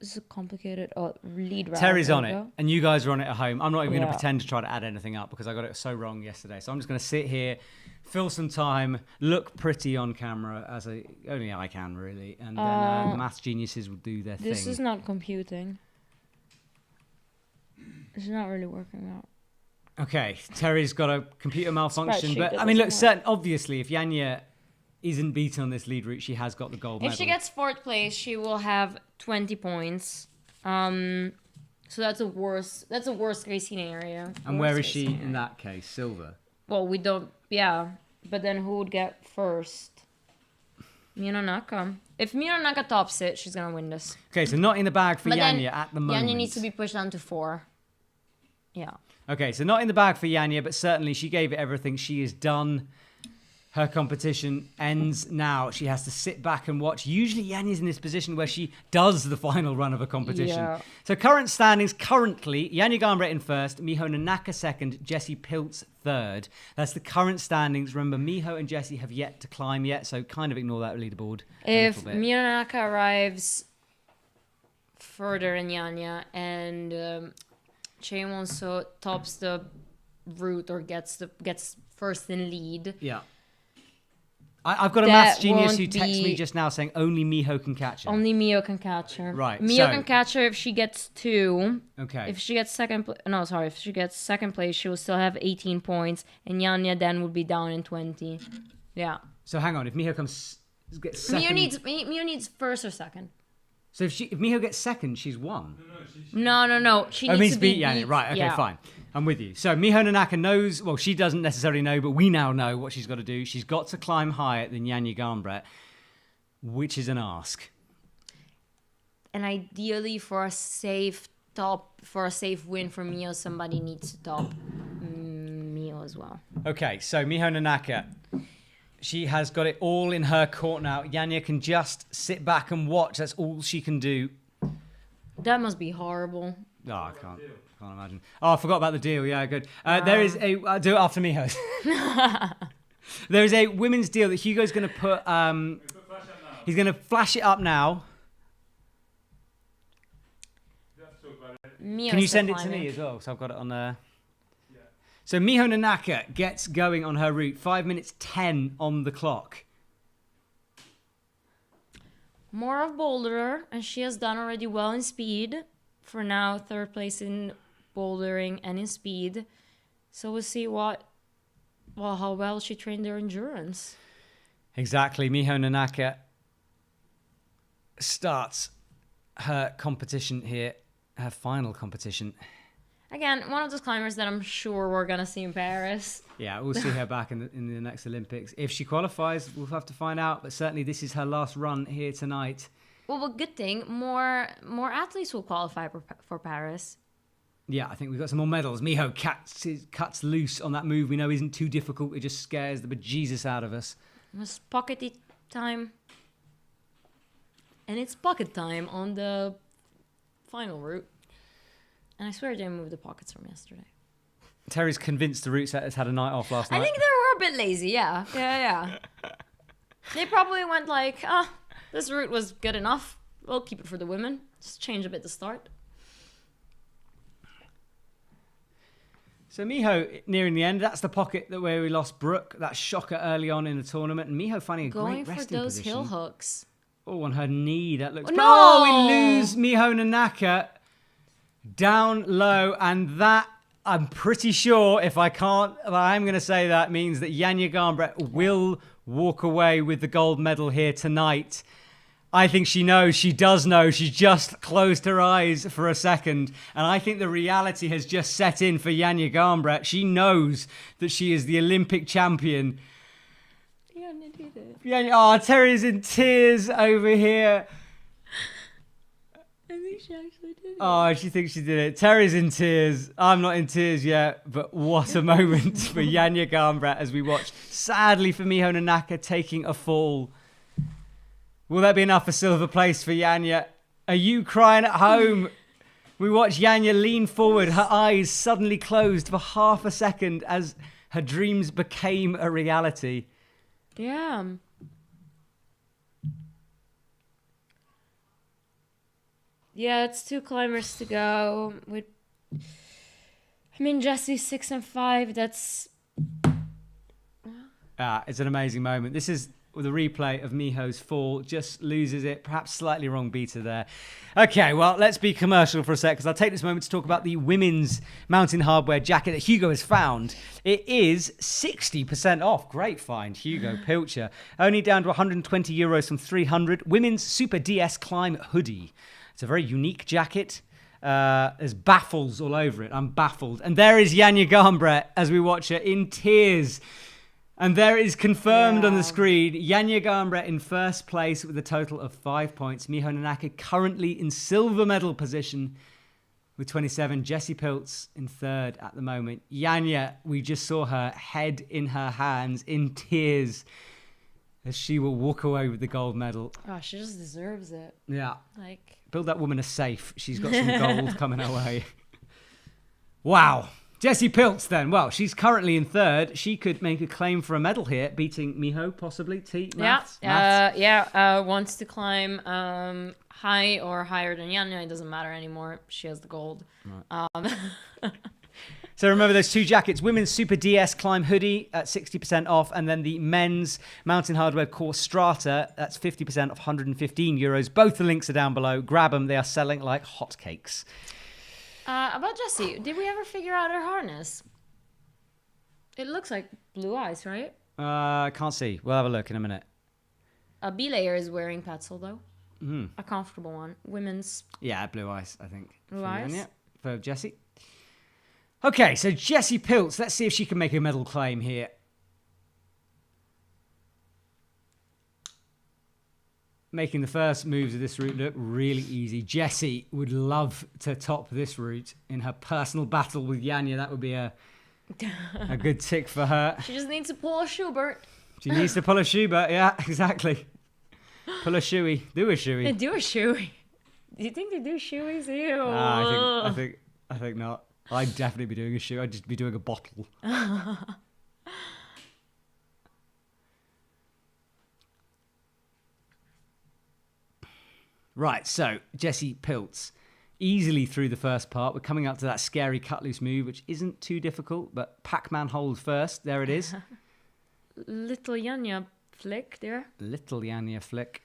[SPEAKER 6] This is a complicated lead round.
[SPEAKER 5] Terry's on it, and you guys are on it at home. I'm not even going
[SPEAKER 6] Yeah.
[SPEAKER 5] to pretend to try to add anything up because I got it so wrong yesterday. So I'm just going to sit here, fill some time, look pretty on camera as only I can really, and then maths geniuses will do their thing.
[SPEAKER 6] This is not computing. It's not really working out.
[SPEAKER 5] Okay, Terry's got a computer malfunction,
[SPEAKER 6] Spreadsheet
[SPEAKER 5] but
[SPEAKER 6] that
[SPEAKER 5] I mean, look,
[SPEAKER 6] doesn't
[SPEAKER 5] obviously, if Yanya isn't beaten on this lead route, she has got the gold medal.
[SPEAKER 6] If she gets 4th place, she will have 20 points. So that's a worst case scenario.
[SPEAKER 5] And where is she in that case? Silver.
[SPEAKER 6] Well, we don't. Yeah, but then who would get first? Miyonaka. If Miyonaka tops it, she's gonna win this.
[SPEAKER 5] Okay, so not in the bag for
[SPEAKER 6] But then
[SPEAKER 5] Yanya at the moment.
[SPEAKER 6] Yanya needs to be pushed down to 4. Yeah.
[SPEAKER 5] Okay, so not in the bag for Yanya, but certainly she gave it everything. She is done. Her competition ends now. She has to sit back and watch. Usually Yanya's in this position where she does the final run of a competition.
[SPEAKER 6] Yeah.
[SPEAKER 5] So current standings, currently, Yanya Garnbret in 1st, Miho Nanaka 2nd, Jessie Pilz 3rd. That's the current standings. Remember, Miho and Jessie have yet to climb yet, so kind of ignore that leaderboard a
[SPEAKER 6] If
[SPEAKER 5] little bit.
[SPEAKER 6] Miyonaka arrives further in Yanya and Chewonso tops the route or gets first in lead.
[SPEAKER 5] Yeah. I've got a
[SPEAKER 6] That
[SPEAKER 5] maths genius who
[SPEAKER 6] won't
[SPEAKER 5] texted me
[SPEAKER 6] be-
[SPEAKER 5] just now saying only Miho can catch her.
[SPEAKER 6] Only Mio can catch her.
[SPEAKER 5] Right,
[SPEAKER 6] Mio
[SPEAKER 5] so-
[SPEAKER 6] can catch her if she gets 2.
[SPEAKER 5] Okay.
[SPEAKER 6] If she gets if she gets 2nd place, she will still have 18 points, and Yanya then would be down in 20. Yeah.
[SPEAKER 5] So hang on, if Miho gets 2nd...
[SPEAKER 6] Mio needs 1st or 2nd.
[SPEAKER 5] So if Miho gets 2nd, she's won.
[SPEAKER 6] No. She needs
[SPEAKER 5] means
[SPEAKER 6] to be
[SPEAKER 5] beat Yanni. Right, okay,
[SPEAKER 6] yeah.
[SPEAKER 5] fine. I'm with you. So Miho Nanaka knows, well, she doesn't necessarily know, but we now know what she's got to do. She's got to climb higher than Yanya Garnbret, which is an ask.
[SPEAKER 6] And ideally, for a safe win for Mio, somebody needs to top Mio as well.
[SPEAKER 5] Okay, so Miho Nanaka, she has got it all in her court now. Yanya can just sit back and watch. That's all she can do.
[SPEAKER 6] That must be horrible.
[SPEAKER 5] Oh, I can't imagine. Oh, I forgot about the deal. Yeah, good. There is a... I'll do it after Miho's. There is a women's deal that Hugo's going to put... he's going to flash it up now. Can you send it to me as well? So I've got it on there. So Miho Nanaka gets going on her route. 5 minutes 10 on the clock.
[SPEAKER 6] More of Boulderer, and she has done already well in speed. For now, 3rd place in bouldering and in speed. So we'll see how well she trained her endurance.
[SPEAKER 5] Exactly. Miho Nanaka starts her competition here, her final competition.
[SPEAKER 6] Again, one of those climbers that I'm sure we're going to see in Paris.
[SPEAKER 5] Yeah, we'll see her back in the next Olympics. If she qualifies, we'll have to find out. But certainly this is her last run here tonight.
[SPEAKER 6] Well, good thing, more athletes will qualify for Paris.
[SPEAKER 5] Yeah, I think we've got some more medals. Miho cuts loose on that move we know isn't too difficult. It just scares the bejesus out of us.
[SPEAKER 6] It was pockety time. And it's pocket time on the final route. And I swear I didn't move the pockets from yesterday.
[SPEAKER 5] Terry's convinced the route setters had a night off last night.
[SPEAKER 6] I think they were a bit lazy, yeah. Yeah. They probably went like, this route was good enough. We'll keep it for the women. Just change a bit the start.
[SPEAKER 5] So Miho, nearing the end, that's the pocket where we lost Brooke. That shocker early on in the tournament. And Miho finding a
[SPEAKER 6] Going
[SPEAKER 5] great
[SPEAKER 6] for
[SPEAKER 5] resting
[SPEAKER 6] those
[SPEAKER 5] position.
[SPEAKER 6] hill hooks.
[SPEAKER 5] Oh, on her knee. That looks...
[SPEAKER 6] Oh, no!
[SPEAKER 5] Oh, we lose Miho Nanaka down low. And that, I'm pretty sure, if I can't, I'm going to say that means that Yanya Garnbret will walk away with the gold medal here tonight. I think she knows. She does know. She just closed her eyes for a second. And I think the reality has just set in for Yanya Garnbret. She knows that she is the Olympic champion.
[SPEAKER 6] Yanya did it.
[SPEAKER 5] Oh, Terry's in tears over here.
[SPEAKER 6] I think she actually did it.
[SPEAKER 5] Oh, she thinks she did it. Terry's in tears. I'm not in tears yet, but what a moment for Yanya Garnbret as we watch, sadly for Miho Nanaka, taking a fall. Will that be enough for silver place for Yanya? Are you crying at home? We watch Yanya lean forward, her eyes suddenly closed for half a second as her dreams became a reality.
[SPEAKER 6] Yeah. Yeah, it's 2 climbers to go. Jesse's 6 and 5. That's...
[SPEAKER 5] It's an amazing moment. This is the replay of Miho's fall. Just loses it. Perhaps slightly wrong beater there. Okay, well, let's be commercial for a sec, because I'll take this moment to talk about the women's mountain hardware jacket that Hugo has found. It is 60% off. Great find, Hugo Pilcher. Only down to €120 from 300. Women's Super DS Climb hoodie. It's a very unique jacket. There's baffles all over it. I'm baffled. And there is Janja Garnbret as we watch her in tears. And there it is confirmed on the screen. Janja Garnbret in first place with a total of 5 points. Miho Nanaka currently in silver medal position with 27. Jessie Pilz in third at the moment. Janja, we just saw her head in her hands in tears as she will walk away with the gold medal.
[SPEAKER 6] Oh, she just deserves it.
[SPEAKER 5] Yeah.
[SPEAKER 6] Like...
[SPEAKER 5] Build that woman a safe. She's got some gold coming her way. Wow. Jessie Pilz then. Well, she's currently in third. She could make a claim for a medal here, beating Miho, possibly. Maths?
[SPEAKER 6] Wants to climb high or higher than Janja. It doesn't matter anymore. She has the gold.
[SPEAKER 5] Right. So remember those 2 jackets. Women's Super DS Climb hoodie at 60% off. And then the men's Mountain Hardware Core Strata. That's 50% off, €115. Both the links are down below. Grab them. They are selling like hotcakes.
[SPEAKER 6] About Jessie, did we ever figure out her harness? It looks like blue eyes, right?
[SPEAKER 5] Can't see. We'll have a look in a minute.
[SPEAKER 6] B layer is wearing Petzl though.
[SPEAKER 5] Mm.
[SPEAKER 6] A comfortable one. Women's.
[SPEAKER 5] Yeah, blue eyes, I think.
[SPEAKER 6] Blue eyes?
[SPEAKER 5] Yeah, for Jessie. Okay, so Jessie Pilz. Let's see if she can make a medal claim here. Making the first moves of this route look really easy. Jessie would love to top this route in her personal battle with Janja. That would be a good tick for her.
[SPEAKER 6] She just needs to pull a Schubert.
[SPEAKER 5] She needs to pull a Schubert. Yeah, exactly. Pull a shoey. Do a shoey.
[SPEAKER 6] They do a shoey. Do you think they do shoeys? Ew.
[SPEAKER 5] I think not. I'd definitely be doing a shoe. I'd just be doing a bottle. Right, so Jessie Pilz easily through the first part. We're coming up to that scary cut loose move, which isn't too difficult, but Pac-Man hold first. There it is.
[SPEAKER 6] Little Janja flick there.
[SPEAKER 5] Little Janja flick.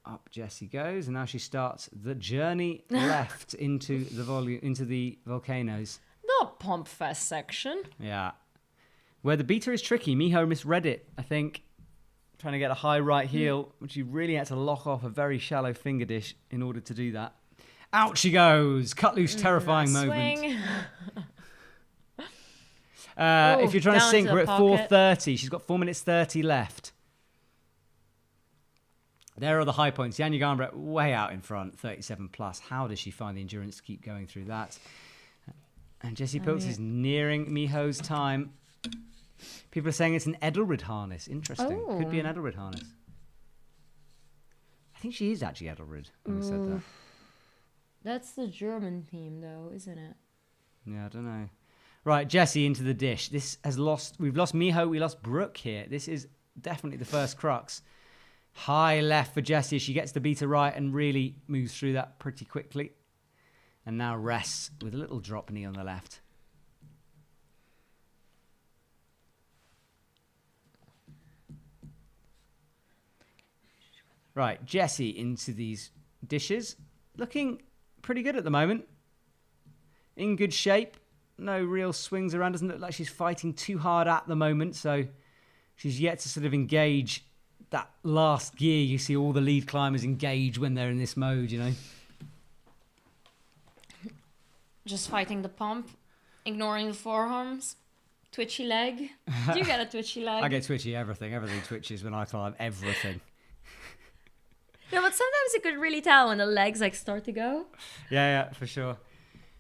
[SPEAKER 5] Up Jessie goes, and now she starts the journey left into the volcanoes.
[SPEAKER 6] The Pump Fest section.
[SPEAKER 5] Yeah. Where the beater is tricky. Miho misread it, I think. Trying to get a high right heel, which you really had to lock off a very shallow finger dish in order to do that. Out she goes. Cut loose, terrifying moment. If you're trying to sink, we're at 4:30. She's got 4 minutes 30 left. There are the high points. Janja Garnbret way out in front, 37 plus. How does she find the endurance to keep going through that? And Jessie Pilz is nearing Miho's time. People are saying it's an Edelrid harness. Interesting.
[SPEAKER 6] Oh.
[SPEAKER 5] Could be an Edelrid harness. I think she is actually Edelrid. When I said that.
[SPEAKER 6] That's the German theme, though, isn't it?
[SPEAKER 5] Yeah, I don't know. Right, Jessie into the dish. We've lost Miho. We lost Brooke here. This is definitely the first crux. High left for Jessie. She gets the beater right and really moves through that pretty quickly. And now rests with a little drop knee on the left. Right, Jessie into these dishes. Looking pretty good at the moment. In good shape. No real swings around. Doesn't look like she's fighting too hard at the moment. So she's yet to sort of engage that last gear. You see all the lead climbers engage when they're in this mode, you know.
[SPEAKER 6] Just fighting the pump. Ignoring the forearms. Twitchy leg. Do you get a twitchy leg?
[SPEAKER 5] I get twitchy everything. Everything twitches when I climb. Everything.
[SPEAKER 6] No, but sometimes you could really tell when the legs like start to go.
[SPEAKER 5] Yeah, for sure.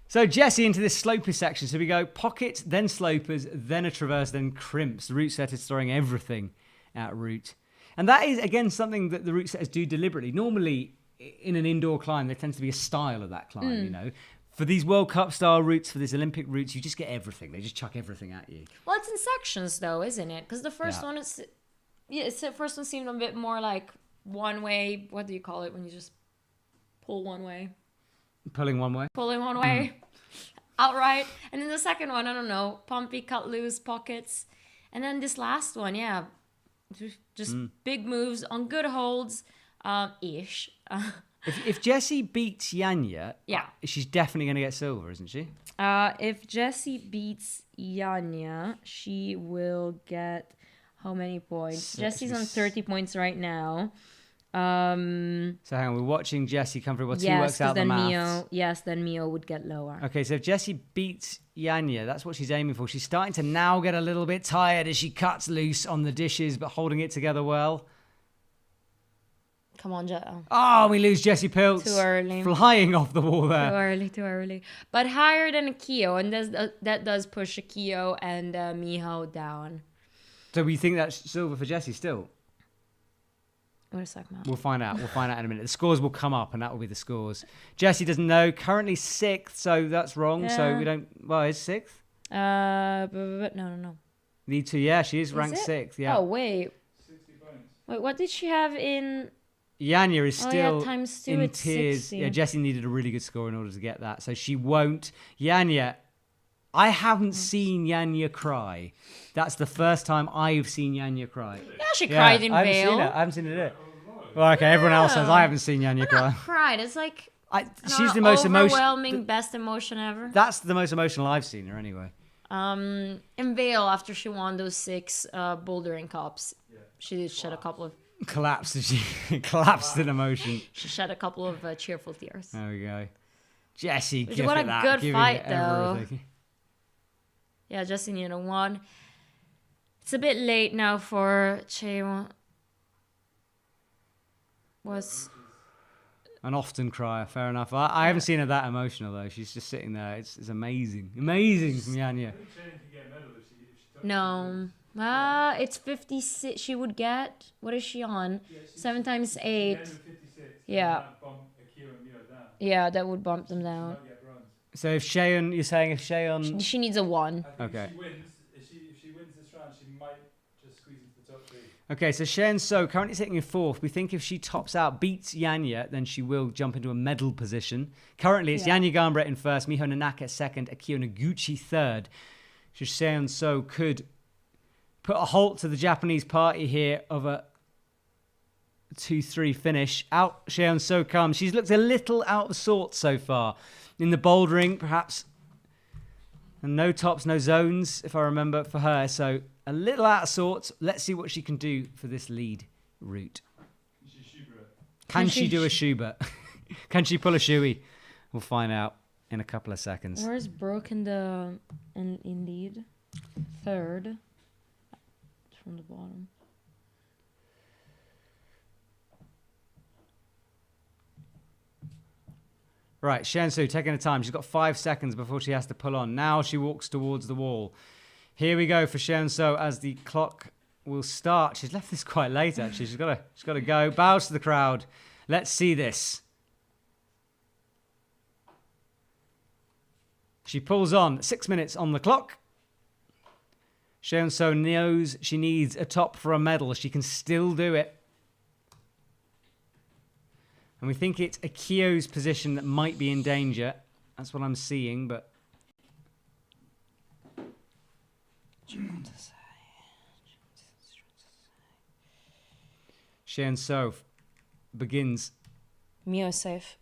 [SPEAKER 5] So Jessie into this sloper section. So we go pocket, then slopers, then a traverse, then crimps. The route setters throwing everything at route. And that is, again, something that the route setters do deliberately. Normally, in an indoor climb, there tends to be a style of that climb, you know. For these World Cup style routes, for these Olympic routes, you just get everything. They just chuck everything at you.
[SPEAKER 6] Well, it's in sections though, isn't it? Because the first one is... Yeah, the first one seemed a bit more like one way... What do you call it when you just pull one way.
[SPEAKER 5] Pulling one way.
[SPEAKER 6] Pulling one way. Outright. And then the second one, I don't know, pumpy, cut loose, pockets. And then this last one, yeah, just big moves on good holds, ish.
[SPEAKER 5] If Jessie beats Yanya,
[SPEAKER 6] Yeah.
[SPEAKER 5] she's definitely going to get silver, isn't she?
[SPEAKER 6] If Jessie beats Yanya, she will get how many points? Jessie's on 30 points right now.
[SPEAKER 5] So hang on, we're watching Jessie come through. What's he
[SPEAKER 6] Yes,
[SPEAKER 5] works out the
[SPEAKER 6] then
[SPEAKER 5] maths.
[SPEAKER 6] then Mio would get lower.
[SPEAKER 5] Okay, so if Jessie beats Yanya, that's what she's aiming for. She's starting to now get a little bit tired as she cuts loose on the dishes, but holding it together well.
[SPEAKER 6] Come on, Joe.
[SPEAKER 5] Oh, we lose Jessie Piltz.
[SPEAKER 6] Too early.
[SPEAKER 5] Flying off the wall there.
[SPEAKER 6] Too early. But higher than Akio, and that does push Akio and Miho down.
[SPEAKER 5] So we think that's silver for Jessie still?
[SPEAKER 6] Wait a sec, Matt.
[SPEAKER 5] We'll find out. We'll find out in a minute. The scores will come up, and that will be the scores. Jessie doesn't know. Currently 6th, so that's wrong. So
[SPEAKER 6] Yeah.
[SPEAKER 5] we don't... Well, is 6th?
[SPEAKER 6] No.
[SPEAKER 5] Need to, yeah. She is ranked
[SPEAKER 6] it?
[SPEAKER 5] 6th, yeah.
[SPEAKER 6] Oh, wait. Wait, what did she have in...
[SPEAKER 5] Yanya is
[SPEAKER 6] Oh,
[SPEAKER 5] still
[SPEAKER 6] yeah, times 2,
[SPEAKER 5] in
[SPEAKER 6] it's
[SPEAKER 5] tears.
[SPEAKER 6] 60.
[SPEAKER 5] Yeah, Jessie needed a really good score in order to get that, so she won't. Yanya, I haven't seen Yanya cry. That's the first time I've seen Yanya cry.
[SPEAKER 6] Yeah, she cried in
[SPEAKER 5] I haven't
[SPEAKER 6] Vale.
[SPEAKER 5] seen it. I haven't seen it. Yet. Well, okay, everyone else says I haven't seen Yanya cry.
[SPEAKER 6] Cried. It's like...
[SPEAKER 5] She's the most
[SPEAKER 6] overwhelming, best emotion ever.
[SPEAKER 5] That's the most emotional I've seen her anyway.
[SPEAKER 6] In Vale, after she won those 6 bouldering cups, she did shed a couple of...
[SPEAKER 5] Collapsed. She collapsed in emotion.
[SPEAKER 6] She shed a couple of cheerful tears.
[SPEAKER 5] There we go. Jessie,
[SPEAKER 6] Which,
[SPEAKER 5] give
[SPEAKER 6] what
[SPEAKER 5] it
[SPEAKER 6] a
[SPEAKER 5] that.
[SPEAKER 6] good
[SPEAKER 5] Giving
[SPEAKER 6] fight,
[SPEAKER 5] it
[SPEAKER 6] though.
[SPEAKER 5] everything.
[SPEAKER 6] Yeah, Jessie needed a 1. It's a bit late now for Cheon. Was...
[SPEAKER 5] An often crier, fair enough. I haven't seen her that emotional though. She's just sitting there. It's amazing, amazing from Yanya.
[SPEAKER 6] No. It's 56. She would get... What is she on? 7 times 8. Yeah. Yeah, that would bump them down.
[SPEAKER 5] So if Cheon, you're saying if Cheon...
[SPEAKER 6] She needs a 1.
[SPEAKER 5] Okay.
[SPEAKER 9] If she wins this round, she might just squeeze into the top 3.
[SPEAKER 5] Okay, so Cheon So currently sitting in 4th. We think if she tops out, beats Yanya, then she will jump into a medal position. Currently, it's Yanya Gambret in 1st, Miho Nanaka 2nd, Akio Noguchi 3rd. So Cheon So could put a halt to the Japanese party here of a 2-3 finish. Out Cheon So comes. She's looked a little out of sorts so far. In the bouldering, perhaps. And no tops, no zones, if I remember, for her. So a little out of sorts. Let's see what she can do for this lead route. Can she do a Schubert? Can she pull a shoey? We'll find out in a couple of seconds.
[SPEAKER 6] Where's Brooke in the... Indeed. 3rd. From the bottom.
[SPEAKER 5] Right, Shensu taking her time. She's got 5 seconds before she has to pull on. Now she walks towards the wall. Here we go for Shensu as the clock will start. She's left this quite late, actually. She's got to go. Bows to the crowd. Let's see this. She pulls on. 6 minutes on the clock. Shensu knows she needs a top for a medal. She can still do it. And we think it's Akio's position that might be in danger. That's what I'm seeing, but... Shensu begins.
[SPEAKER 6] Miho safe.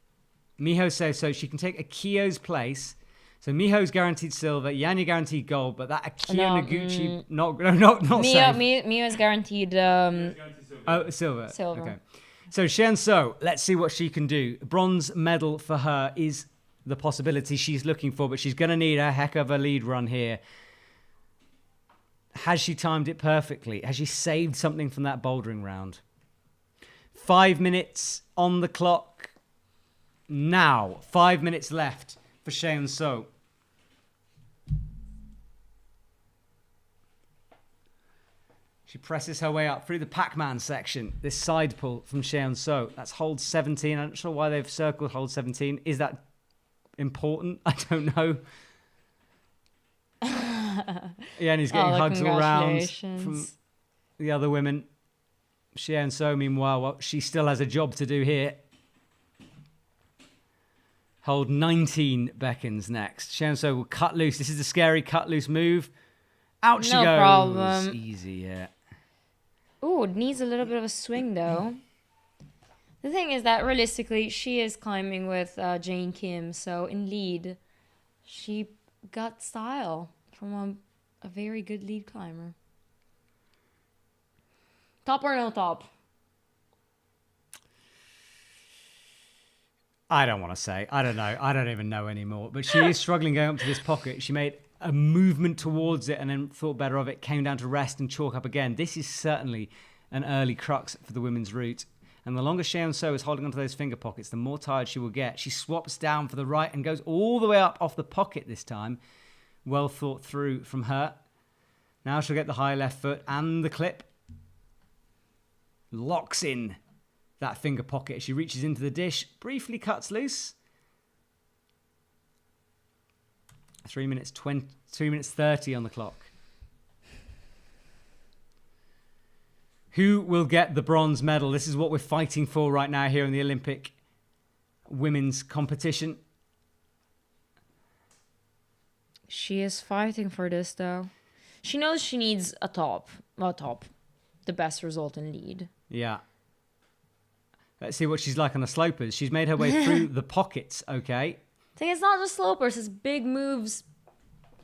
[SPEAKER 5] Miho safe, so she can take Akio's place. So Miho's guaranteed silver, Yanya guaranteed gold, but that Akio Noguchi not safe.
[SPEAKER 6] Miho is guaranteed...
[SPEAKER 5] Silver.
[SPEAKER 6] Silver.
[SPEAKER 5] Okay. So Shensu, let's see what she can do. Bronze medal for her is the possibility she's looking for, but she's going to need a heck of a lead run here. Has she timed it perfectly? Has she saved something from that bouldering round? 5 minutes on the clock. Now, 5 minutes left for Shensu. She presses her way up through the Pac-Man section. This side pull from Shensu. That's hold 17. I'm not sure why they've circled hold 17. Is that important? I don't know. Yeah, and he's getting hugs all around from the other women. Shensu, meanwhile, she still has a job to do here. Hold 19 beckons next. Xiaoso will cut loose. This is the scary cut loose move. Out she goes.
[SPEAKER 6] No problem.
[SPEAKER 5] Easy, yeah.
[SPEAKER 6] Ooh, it needs a little bit of a swing though. The thing is that realistically, she is climbing with Jane Kim, so in lead, she got style from a very good lead climber. Top or no top?
[SPEAKER 5] I don't want to say. I don't know. I don't even know anymore. But she is struggling going up to this pocket. She made a movement towards it and then thought better of it, came down to rest and chalk up again. This is certainly an early crux for the women's route. And the longer Xiaoso is holding onto those finger pockets, the more tired she will get. She swaps down for the right and goes all the way up off the pocket this time. Well thought through from her. Now she'll get the high left foot and the clip. Locks in that finger pocket. She reaches into the dish, briefly cuts loose. 3 minutes 30 on the clock. Who will get the bronze medal? This is what we're fighting for right now here in the Olympic women's competition.
[SPEAKER 6] She is fighting for this though. She knows she needs a top. The best result in lead.
[SPEAKER 5] Yeah. Let's see what she's like on the slopers. She's made her way through the pockets, okay?
[SPEAKER 6] I think it's not just slopers, it's big moves,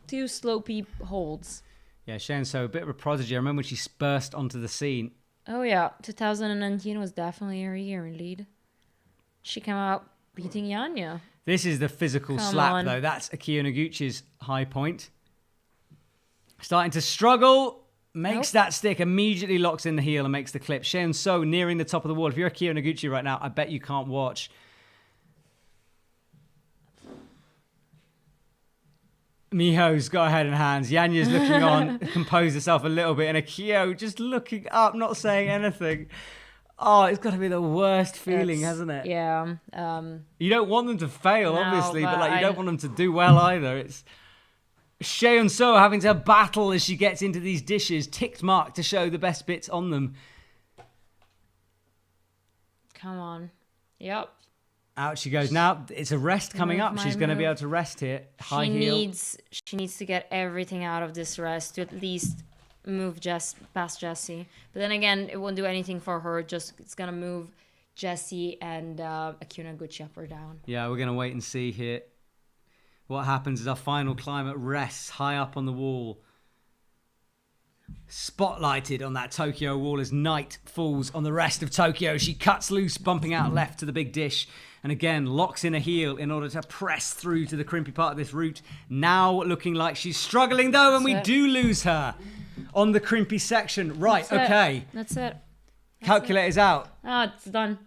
[SPEAKER 6] 2 slopey holds.
[SPEAKER 5] Yeah, Xiaoso, a bit of a prodigy. I remember when she burst onto the scene.
[SPEAKER 6] Oh yeah, 2019 was definitely her year in lead. She came out beating Yanya.
[SPEAKER 5] This is the physical slap, though. That's Akio Noguchi's high point. Starting to struggle. Makes that stick, immediately locks in the heel and makes the clip. Xiaoso nearing the top of the wall. If you're Akio Noguchi right now, I bet you can't watch. Miho's got her head in hands. Yanya's looking on, composed herself a little bit, and Akio just looking up, not saying anything. Oh, it's got to be the worst feeling, hasn't it?
[SPEAKER 6] Yeah.
[SPEAKER 5] You don't want them to fail,
[SPEAKER 6] No,
[SPEAKER 5] obviously, but like you
[SPEAKER 6] I-
[SPEAKER 5] don't want them to do well either. It's Xiaoso having to battle as she gets into these dishes, ticked mark to show the best bits on them.
[SPEAKER 6] Come on. Yep.
[SPEAKER 5] Out she goes. Now it's a rest coming up.
[SPEAKER 6] My
[SPEAKER 5] She's going to be
[SPEAKER 6] move.
[SPEAKER 5] able to rest here. High
[SPEAKER 6] She
[SPEAKER 5] heel.
[SPEAKER 6] needs to get everything out of this rest to at least move past Jessie. But then again, it won't do anything for her. It's gonna move Jessie and Akio Noguchi up or down.
[SPEAKER 5] Yeah, we're going to wait and see here. What happens is our final climber rests high up on the wall. Spotlighted on that Tokyo wall as night falls on the rest of Tokyo. She cuts loose, bumping out left to the big dish. And again, locks in a heel in order to press through to the crimpy part of this route. Now looking like she's struggling though, and we do lose her on the crimpy section. Right, okay.
[SPEAKER 6] That's it.
[SPEAKER 5] Calculator's out.
[SPEAKER 6] Oh, it's done.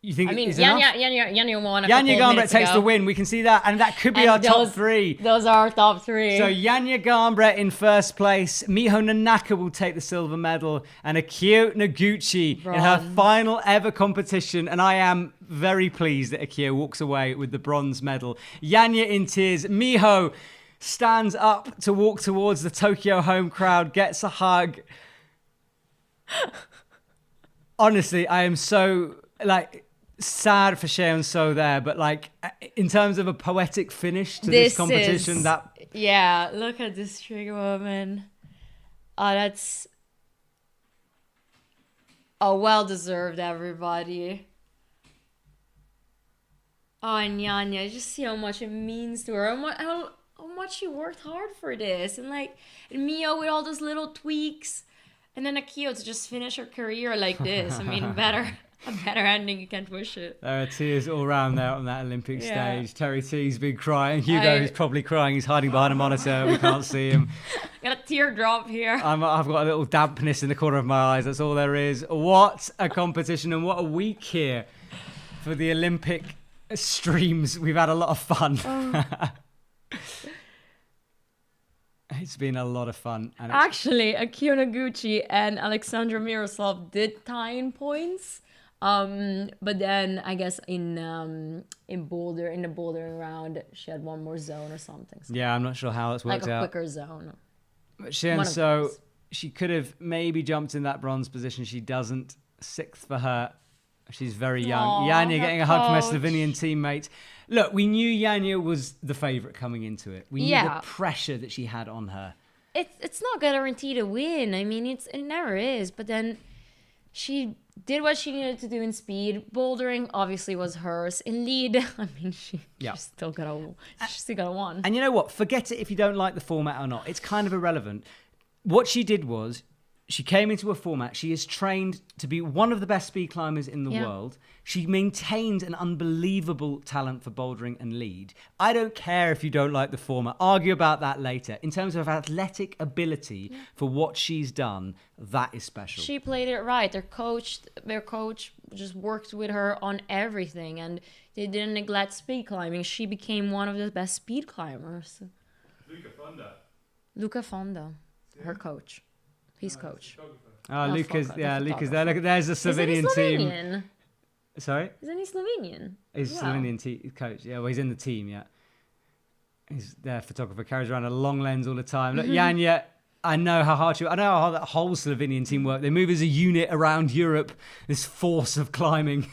[SPEAKER 5] You think
[SPEAKER 6] I mean,
[SPEAKER 5] it's enough?
[SPEAKER 6] Yanya won a
[SPEAKER 5] Yanya
[SPEAKER 6] couple of
[SPEAKER 5] Gambret
[SPEAKER 6] minutes
[SPEAKER 5] takes
[SPEAKER 6] ago.
[SPEAKER 5] the win. We can see that. And that could be
[SPEAKER 6] And
[SPEAKER 5] our top 3.
[SPEAKER 6] Those are our top 3.
[SPEAKER 5] So Yanya Gambret in first place. Miho Nanaka will take the silver medal. And Akio Noguchi in her
[SPEAKER 6] Bronze.
[SPEAKER 5] final ever competition. And I am very pleased that Akio walks away with the bronze medal. Yanya in tears. Miho stands up to walk towards the Tokyo home crowd. Gets a hug. Honestly, I am so... sad for Xiaoso there, but in terms of a poetic finish to this competition,
[SPEAKER 6] yeah, look at this trigger woman. Oh, that's well deserved, everybody. Oh, and Yanya, just see how much it means to her, how much she worked hard for this, and Mio with all those little tweaks, and then Akio to just finish her career like this. I mean, a better ending, you can't wish it.
[SPEAKER 5] There are tears all around there on that Olympic
[SPEAKER 6] Yeah.
[SPEAKER 5] stage. Terry T's been crying. Hugo is probably crying. He's hiding behind a monitor. We can't see him.
[SPEAKER 6] Got a teardrop here.
[SPEAKER 5] I've got a little dampness in the corner of my eyes. That's all there is. What a competition and what a week here for the Olympic streams. We've had a lot of fun. It's been a lot of fun. And
[SPEAKER 6] Actually, Akio Noguchi and Alexandra Miroslav did tie in points. But then I guess in the bouldering round, she had one more zone or something. So
[SPEAKER 5] yeah, I'm not sure how it's worked
[SPEAKER 6] like a
[SPEAKER 5] out.
[SPEAKER 6] quicker zone.
[SPEAKER 5] But Xiaoso, she could have maybe jumped in that bronze position. She doesn't. 6th for her. She's very young.
[SPEAKER 6] Aw,
[SPEAKER 5] Janja
[SPEAKER 6] her
[SPEAKER 5] getting a hug from her
[SPEAKER 6] coach.
[SPEAKER 5] Slovenian teammate. Look, we knew Janja was the favourite coming into it. We knew
[SPEAKER 6] Yeah.
[SPEAKER 5] the pressure that she had on her.
[SPEAKER 6] It's not guaranteed to win. I mean, it never is. But then she did what she needed to do in speed. Bouldering obviously was hers. In lead, I mean, she still got a 1.
[SPEAKER 5] And you know what? Forget it if you don't like the format or not. It's kind of irrelevant. What she did was she came into a format. She is trained to be one of the best speed climbers in the world. She maintained an unbelievable talent for bouldering and lead. I don't care if you don't like the format. Argue about that later. In terms of athletic ability for what she's done, that is special.
[SPEAKER 6] She played it right. Their coach just worked with her on everything, and they didn't neglect speed climbing. She became one of the best speed climbers. Luca Fonda, her coach. His coach.
[SPEAKER 5] Oh, Luca's there. Look, there's a Slovenian team. Sorry?
[SPEAKER 6] Isn't he Slovenian?
[SPEAKER 5] He's Slovenian coach. Yeah, well, he's in the team, yeah. He's their photographer, carries around a long lens all the time. Look, Janja, I know how hard I know how that whole Slovenian team work. They move as a unit around Europe, this force of climbing.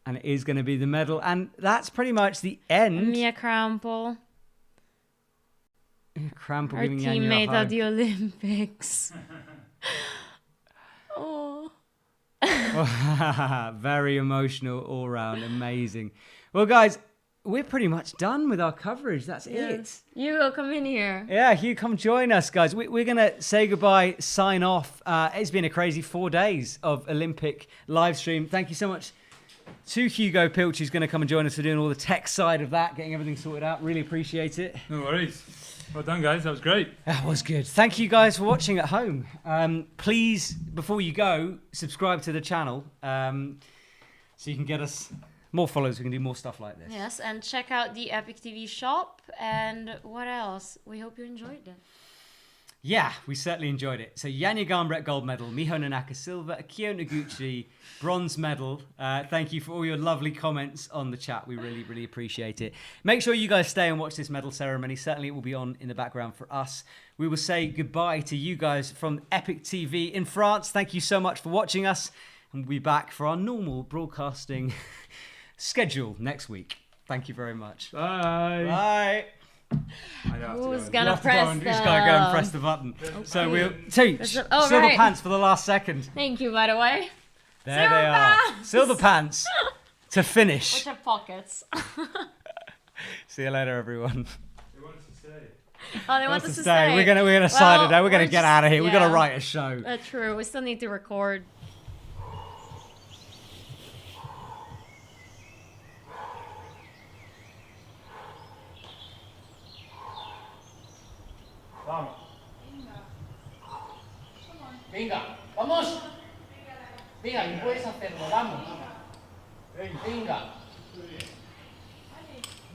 [SPEAKER 5] And it is going to be the medal. And that's pretty much the end.
[SPEAKER 6] Mia Krampel.
[SPEAKER 5] Krampel
[SPEAKER 6] Our
[SPEAKER 5] giving Janja a
[SPEAKER 6] teammate
[SPEAKER 5] hug.
[SPEAKER 6] at the Olympics. Oh.
[SPEAKER 5] Very emotional all round. Amazing. Well, guys, we're pretty much done with our coverage. That's it.
[SPEAKER 6] Hugo, come in here.
[SPEAKER 5] Yeah, Hugh, come join us, guys. We're going to say goodbye, sign off. It's been a crazy 4 days of Olympic live stream. Thank you so much to Hugo Pilch, who's going to come and join us for doing all the tech side of that, getting everything sorted out. Really appreciate it.
[SPEAKER 9] No worries. Well done, guys. That was great.
[SPEAKER 5] That was good. Thank you guys for watching at home. Please, before you go, subscribe to the channel so you can get us more followers. We can do more stuff like this.
[SPEAKER 6] Yes, and check out the EpicTV shop. And what else? We hope you enjoyed it.
[SPEAKER 5] Yeah, we certainly enjoyed it. So Janja Garnbret gold medal, Miho Nanaka silver, Akio Noguchi bronze medal. Thank you for all your lovely comments on the chat. We really, really appreciate it. Make sure you guys stay and watch this medal ceremony. Certainly it will be on in the background for us. We will say goodbye to you guys from EpicTV in France. Thank you so much for watching us. And we'll be back for our normal broadcasting schedule next week. Thank you very much.
[SPEAKER 9] Bye.
[SPEAKER 5] Bye.
[SPEAKER 6] Who's gonna press the...
[SPEAKER 5] Just gotta go and press the button.
[SPEAKER 6] Okay.
[SPEAKER 5] So we'll...
[SPEAKER 6] Silver
[SPEAKER 5] pants for the last second.
[SPEAKER 6] Thank you, by the way.
[SPEAKER 5] There they are. Silver pants to finish.
[SPEAKER 6] Which have pockets.
[SPEAKER 5] See you later, everyone.
[SPEAKER 6] Oh, they want us to stay.
[SPEAKER 5] We're gonna sign it out. We're gonna get out of here. We're gonna write a show.
[SPEAKER 6] That's true. We still need to record.
[SPEAKER 14] Vamos. Venga, vamos. Venga, y puedes hacerlo, vamos. Venga.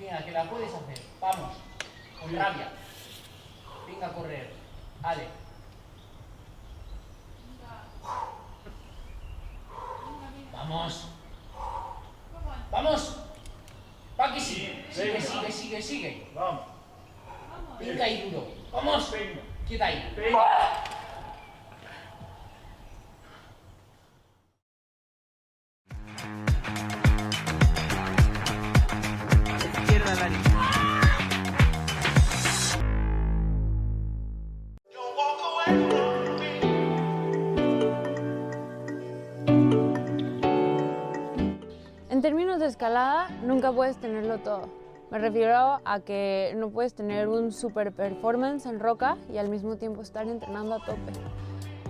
[SPEAKER 14] Venga, que la puedes hacer. Vamos. Con rabia. Venga a correr. Ale. Vamos. Vamos. Va que sigue. Sigue. Vamos. Venga ahí duro. Vamos. Queda ahí.
[SPEAKER 17] Izquierda, Dani.
[SPEAKER 15] En términos de escalada, nunca puedes tenerlo todo. Me refiero a que no puedes tener un super performance en roca y al mismo tiempo estar entrenando a tope.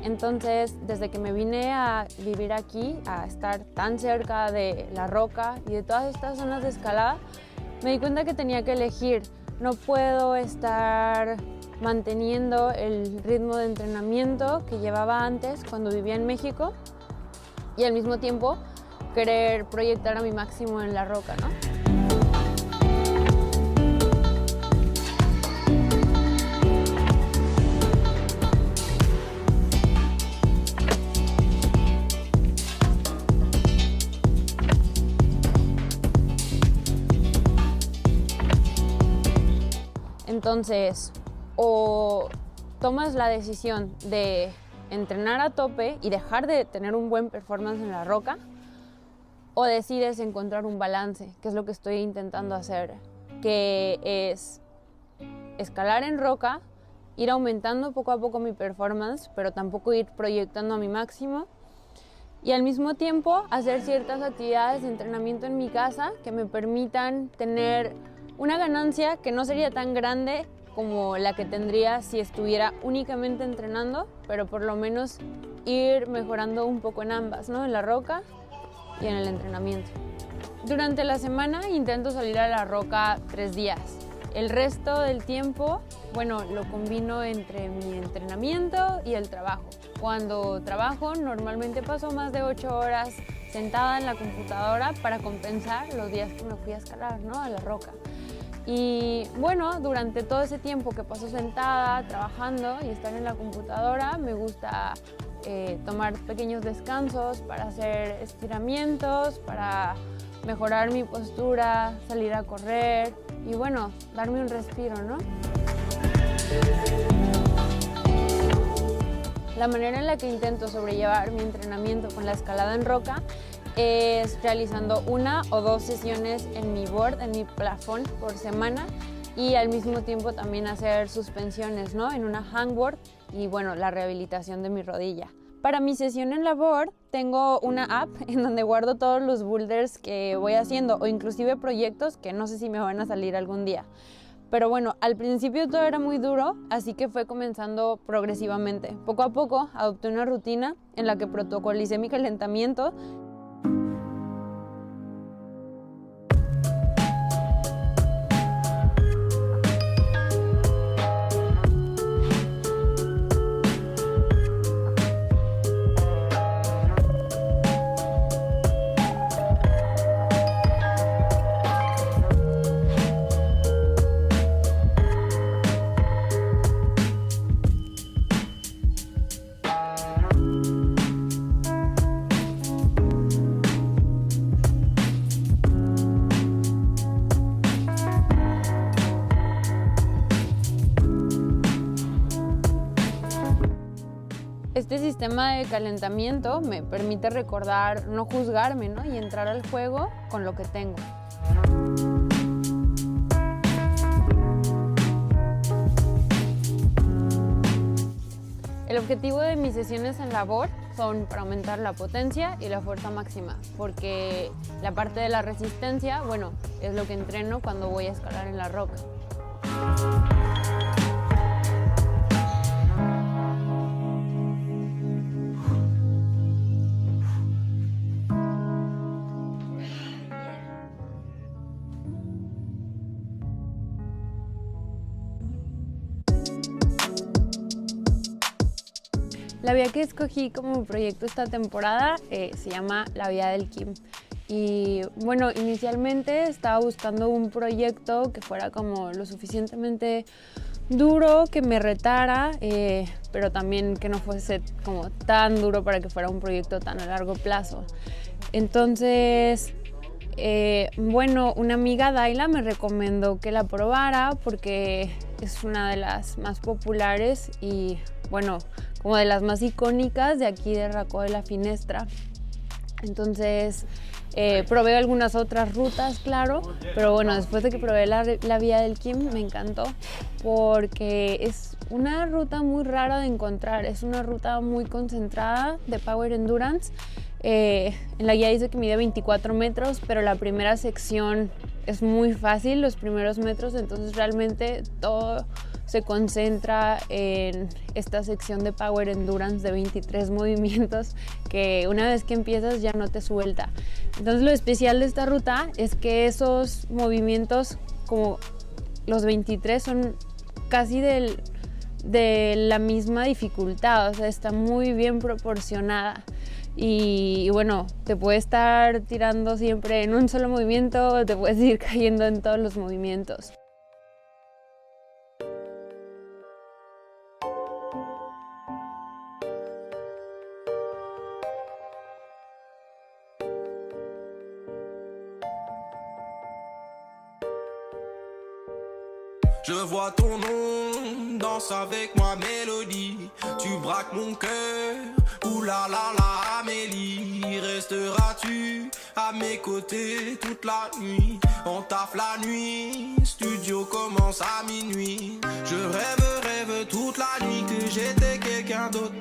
[SPEAKER 15] Entonces, desde que me vine a vivir aquí, a estar tan cerca de la roca y de todas estas zonas de escalada, me di cuenta que tenía que elegir. No puedo estar manteniendo el ritmo de entrenamiento que llevaba antes cuando vivía en México y al mismo tiempo querer proyectar a mi máximo en la roca, ¿no? Entonces, o tomas la decisión de entrenar a tope y dejar de tener un buen performance en la roca, o decides encontrar un balance, que es lo que estoy intentando hacer, que es escalar en roca, ir aumentando poco a poco mi performance, pero tampoco ir proyectando a mi máximo, y al mismo tiempo hacer ciertas actividades de entrenamiento en mi casa que me permitan tener una ganancia que no sería tan grande como la que tendría si estuviera únicamente entrenando, pero por lo menos ir mejorando un poco en ambas, ¿no? En la roca y en el entrenamiento. Durante la semana intento salir a la roca 3 días. El resto del tiempo, bueno, lo combino entre mi entrenamiento y el trabajo. Cuando trabajo, normalmente paso más de 8 horas sentada en la computadora para compensar los días que me fui a escalar, ¿no? A la roca. Y bueno, durante todo ese tiempo que paso sentada, trabajando y estar en la computadora, me gusta tomar pequeños descansos para hacer estiramientos, para mejorar mi postura, salir a correr y bueno, darme un respiro, ¿no? La manera en la que intento sobrellevar mi entrenamiento con la escalada en roca es realizando 1 o 2 sesiones en mi board, en mi plafón por semana, y al mismo tiempo también hacer suspensiones, ¿no? En una hangboard y bueno, la rehabilitación de mi rodilla. Para mi sesión en la board tengo una app en donde guardo todos los boulders que voy haciendo o inclusive proyectos que no sé si me van a salir algún día. Pero bueno, al principio todo era muy duro, así que fue comenzando progresivamente. Poco a poco adopté una rutina en la que protocolicé mi calentamiento. Este sistema de calentamiento me permite recordar no juzgarme, ¿no? Y entrar al juego con lo que tengo. El objetivo de mis sesiones en la board son para aumentar la potencia y la fuerza máxima, porque la parte de la resistencia, bueno, es lo que entreno cuando voy a escalar en la roca. La vía que escogí como proyecto esta temporada se llama la vía del Kim. Y bueno, inicialmente estaba buscando un proyecto que fuera como lo suficientemente duro, que me retara, pero también que no fuese como tan duro para que fuera un proyecto tan a largo plazo. Entonces, bueno, una amiga, Daila, me recomendó que la probara porque es una de las más populares y bueno, como de las más icónicas de aquí de Racó de la Finestra. Entonces probé algunas otras rutas, claro, pero bueno, después de que probé la vía del Kim me encantó porque es una ruta muy rara de encontrar, es una ruta muy concentrada de Power Endurance. En la guía dice que mide 24 metros, pero la primera sección es muy fácil, los primeros metros, entonces realmente todo se concentra en esta sección de Power Endurance de 23 movimientos que una vez que empiezas ya no te suelta. Entonces lo especial de esta ruta es que esos movimientos, como los 23, son casi de la misma dificultad, o sea, está muy bien proporcionada. Y bueno, te puedes estar tirando siempre en un solo movimiento, te puedes ir cayendo en todos los movimientos.
[SPEAKER 18] Je vois ton nom, danse avec moi mélodie. Tu braques mon cœur, ouh là là là Amélie. Resteras-tu à mes côtés toute la nuit? On taffe la nuit, studio commence à minuit. Je rêve toute la nuit que j'étais quelqu'un d'autre.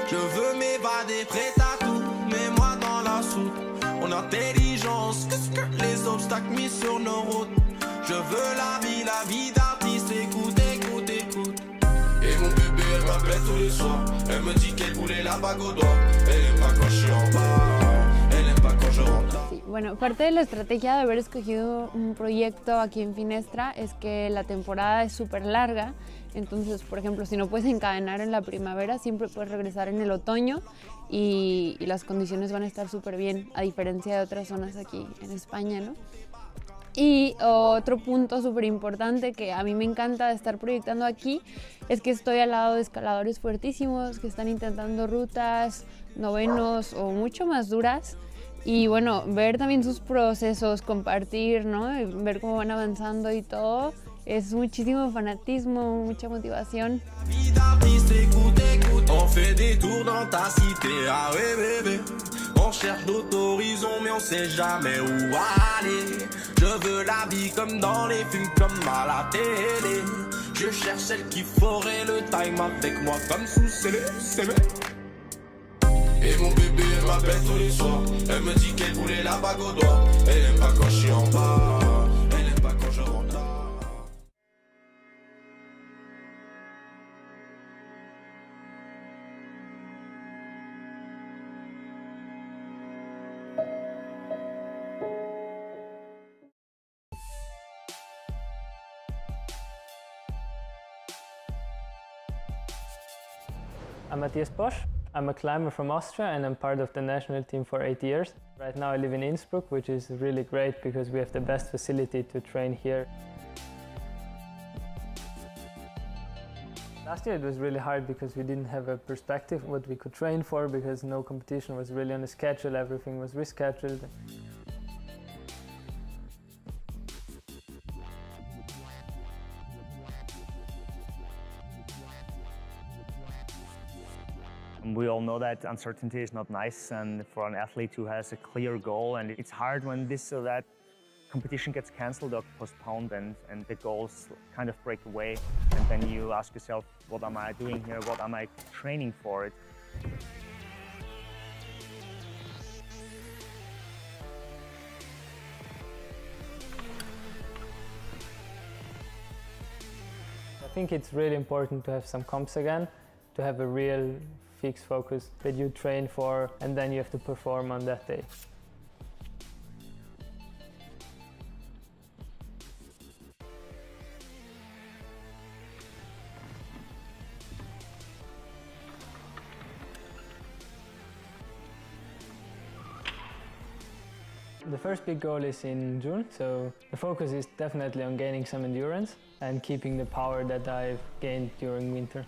[SPEAKER 18] Je veux m'évader, prêt à tout, mets-moi dans la soute. On a intelligence, que les obstacles mis sur nos routes. Je veux la vie d'artiste, écoute, écoute, écoute. Et mon bébé, elle m'appelle tous les soirs. Elle me dit qu'elle voulait la bague au doigt. Elle aime pas quand je suis en bas, elle aime pas quand je rentre là.
[SPEAKER 15] Sí, bueno, parte de la estrategia de haber escogido un proyecto aquí en Finestra es que la temporada es súper larga. Entonces, por ejemplo, si no puedes encadenar en la primavera, siempre puedes regresar en el otoño y las condiciones van a estar súper bien, a diferencia de otras zonas aquí en España, ¿no? Y otro punto súper importante que a mí me encanta de estar proyectando aquí es que estoy al lado de escaladores fuertísimos que están intentando rutas, novenos o mucho más duras. Y bueno, ver también sus procesos, compartir, ¿no? Y ver cómo van avanzando y todo, es muchísimo fanatismo, mucha motivación.
[SPEAKER 18] On fait des tours dans ta cité, ah ouais bébé. On cherche d'autres horizons mais on sait jamais où aller. Je veux la vie comme dans les films, comme à la télé. Je cherche celle qui ferait le time avec moi comme sous scellé. Et mon bébé elle m'appelle tous les soirs. Elle me dit qu'elle voulait la bague au doigt. Elle aime pas quand je suis en bas, elle aime pas quand je rentre là.
[SPEAKER 10] I'm Matthias Bosch. I'm a climber from Austria and I'm part of the national team for 8 years. Right now I live in Innsbruck, which is really great because we have the best facility to train here. Last year it was really hard because we didn't have a perspective what we could train for because no competition was really on the schedule, everything was rescheduled.
[SPEAKER 11] We all know that uncertainty is not nice, and for an athlete who has a clear goal, and it's hard when this or that competition gets cancelled or postponed and the goals kind of break away, and then you ask yourself, what am I doing here? What am I training for? It?
[SPEAKER 10] I think it's really important to have some comps again, to have a real fixed focus that you train for and then you have to perform on that day. The first big goal is in June, so the focus is definitely on gaining some endurance and keeping the power that I've gained during winter.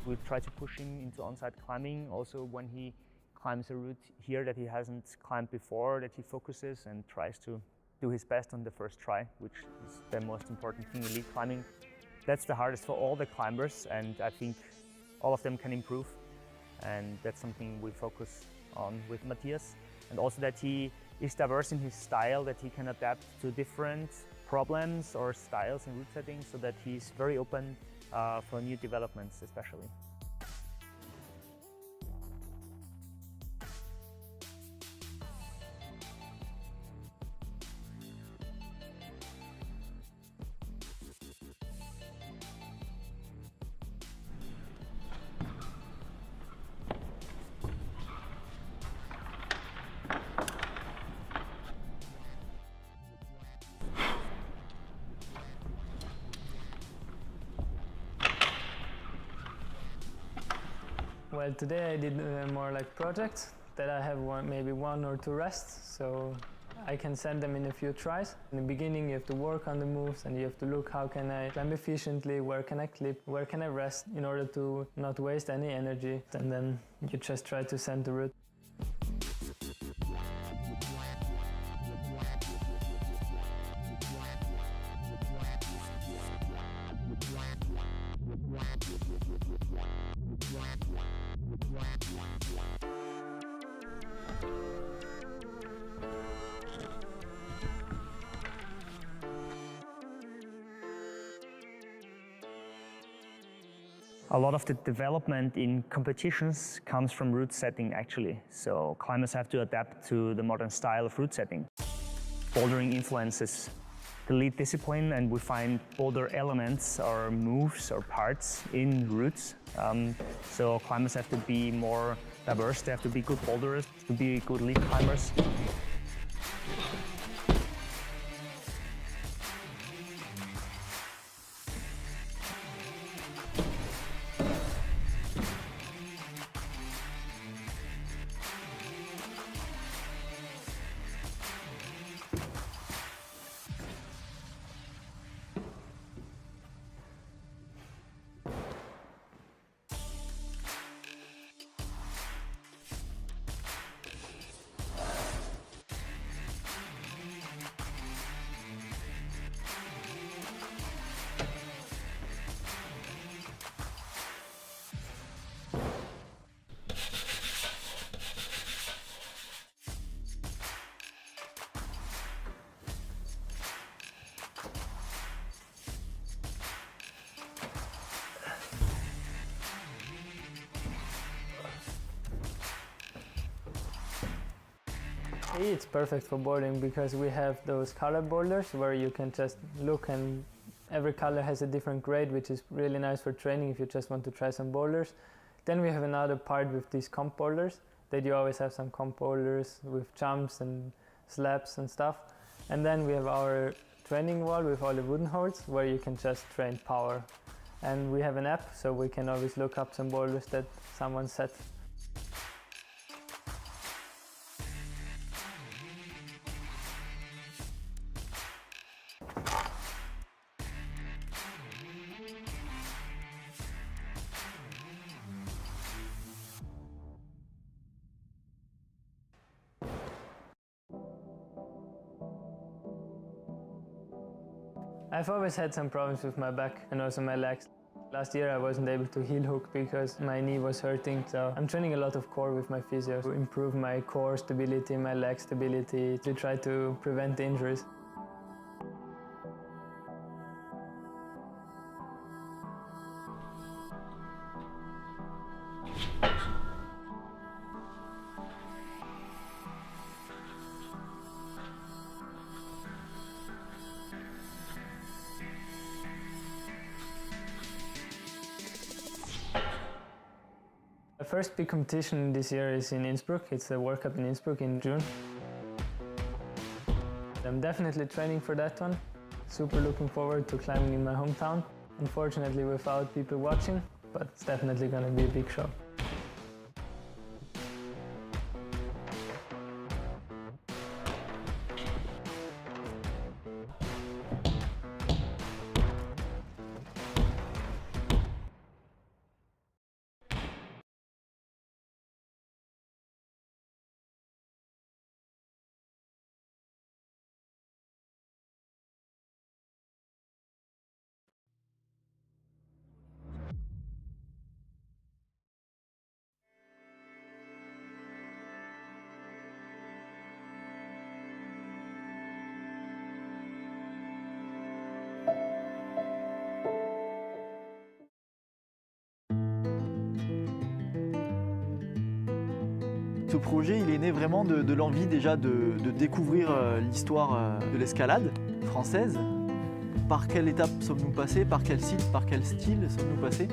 [SPEAKER 11] We try to push him into on-site climbing, also when he climbs a route here that he hasn't climbed before, that he focuses and tries to do his best on the first try, which is the most important thing in lead climbing. That's the hardest for all the climbers, and I think all of them can improve, and that's something we focus on with Matthias. And also that he is diverse in his style, that he can adapt to different problems or styles in route settings, so that he's very open for new developments especially.
[SPEAKER 10] Well, today I did more like projects that I have maybe one or two rests, so I can send them in a few tries. In the beginning you have to work on the moves and you have to look how can I climb efficiently, where can I clip, where can I rest in order to not waste any energy, and then you just try to send the route.
[SPEAKER 11] A lot of the development in competitions comes from route setting, actually. So climbers have to adapt to the modern style of route setting. Bouldering influences the lead discipline, and we find boulder elements or moves or parts in routes. So climbers have to be more diverse. They have to be good boulderers, to be good lead climbers.
[SPEAKER 10] It's perfect for bouldering because we have those color boulders where you can just look and every color has a different grade, which is really nice for training if you just want to try some boulders. Then we have another part with these comp boulders that you always have some comp boulders with jumps and slabs and stuff. And then we have our training wall with all the wooden holes where you can just train power. And we have an app so we can always look up some boulders that someone set. I've always had some problems with my back and also my legs. Last year I wasn't able to heel hook because my knee was hurting, so I'm training a lot of core with my physio to improve my core stability, my leg stability, to try to prevent injuries. The first big competition this year is in Innsbruck. It's the World Cup in Innsbruck in June. I'm definitely training for that one. Super looking forward to climbing in my hometown. Unfortunately without people watching, but it's definitely going to be a big show.
[SPEAKER 1] Ce projet, il est né vraiment de l'envie déjà de découvrir l'histoire de l'escalade française. Par quelle étape sommes-nous passés, par quel site, par quel style sommes-nous passés.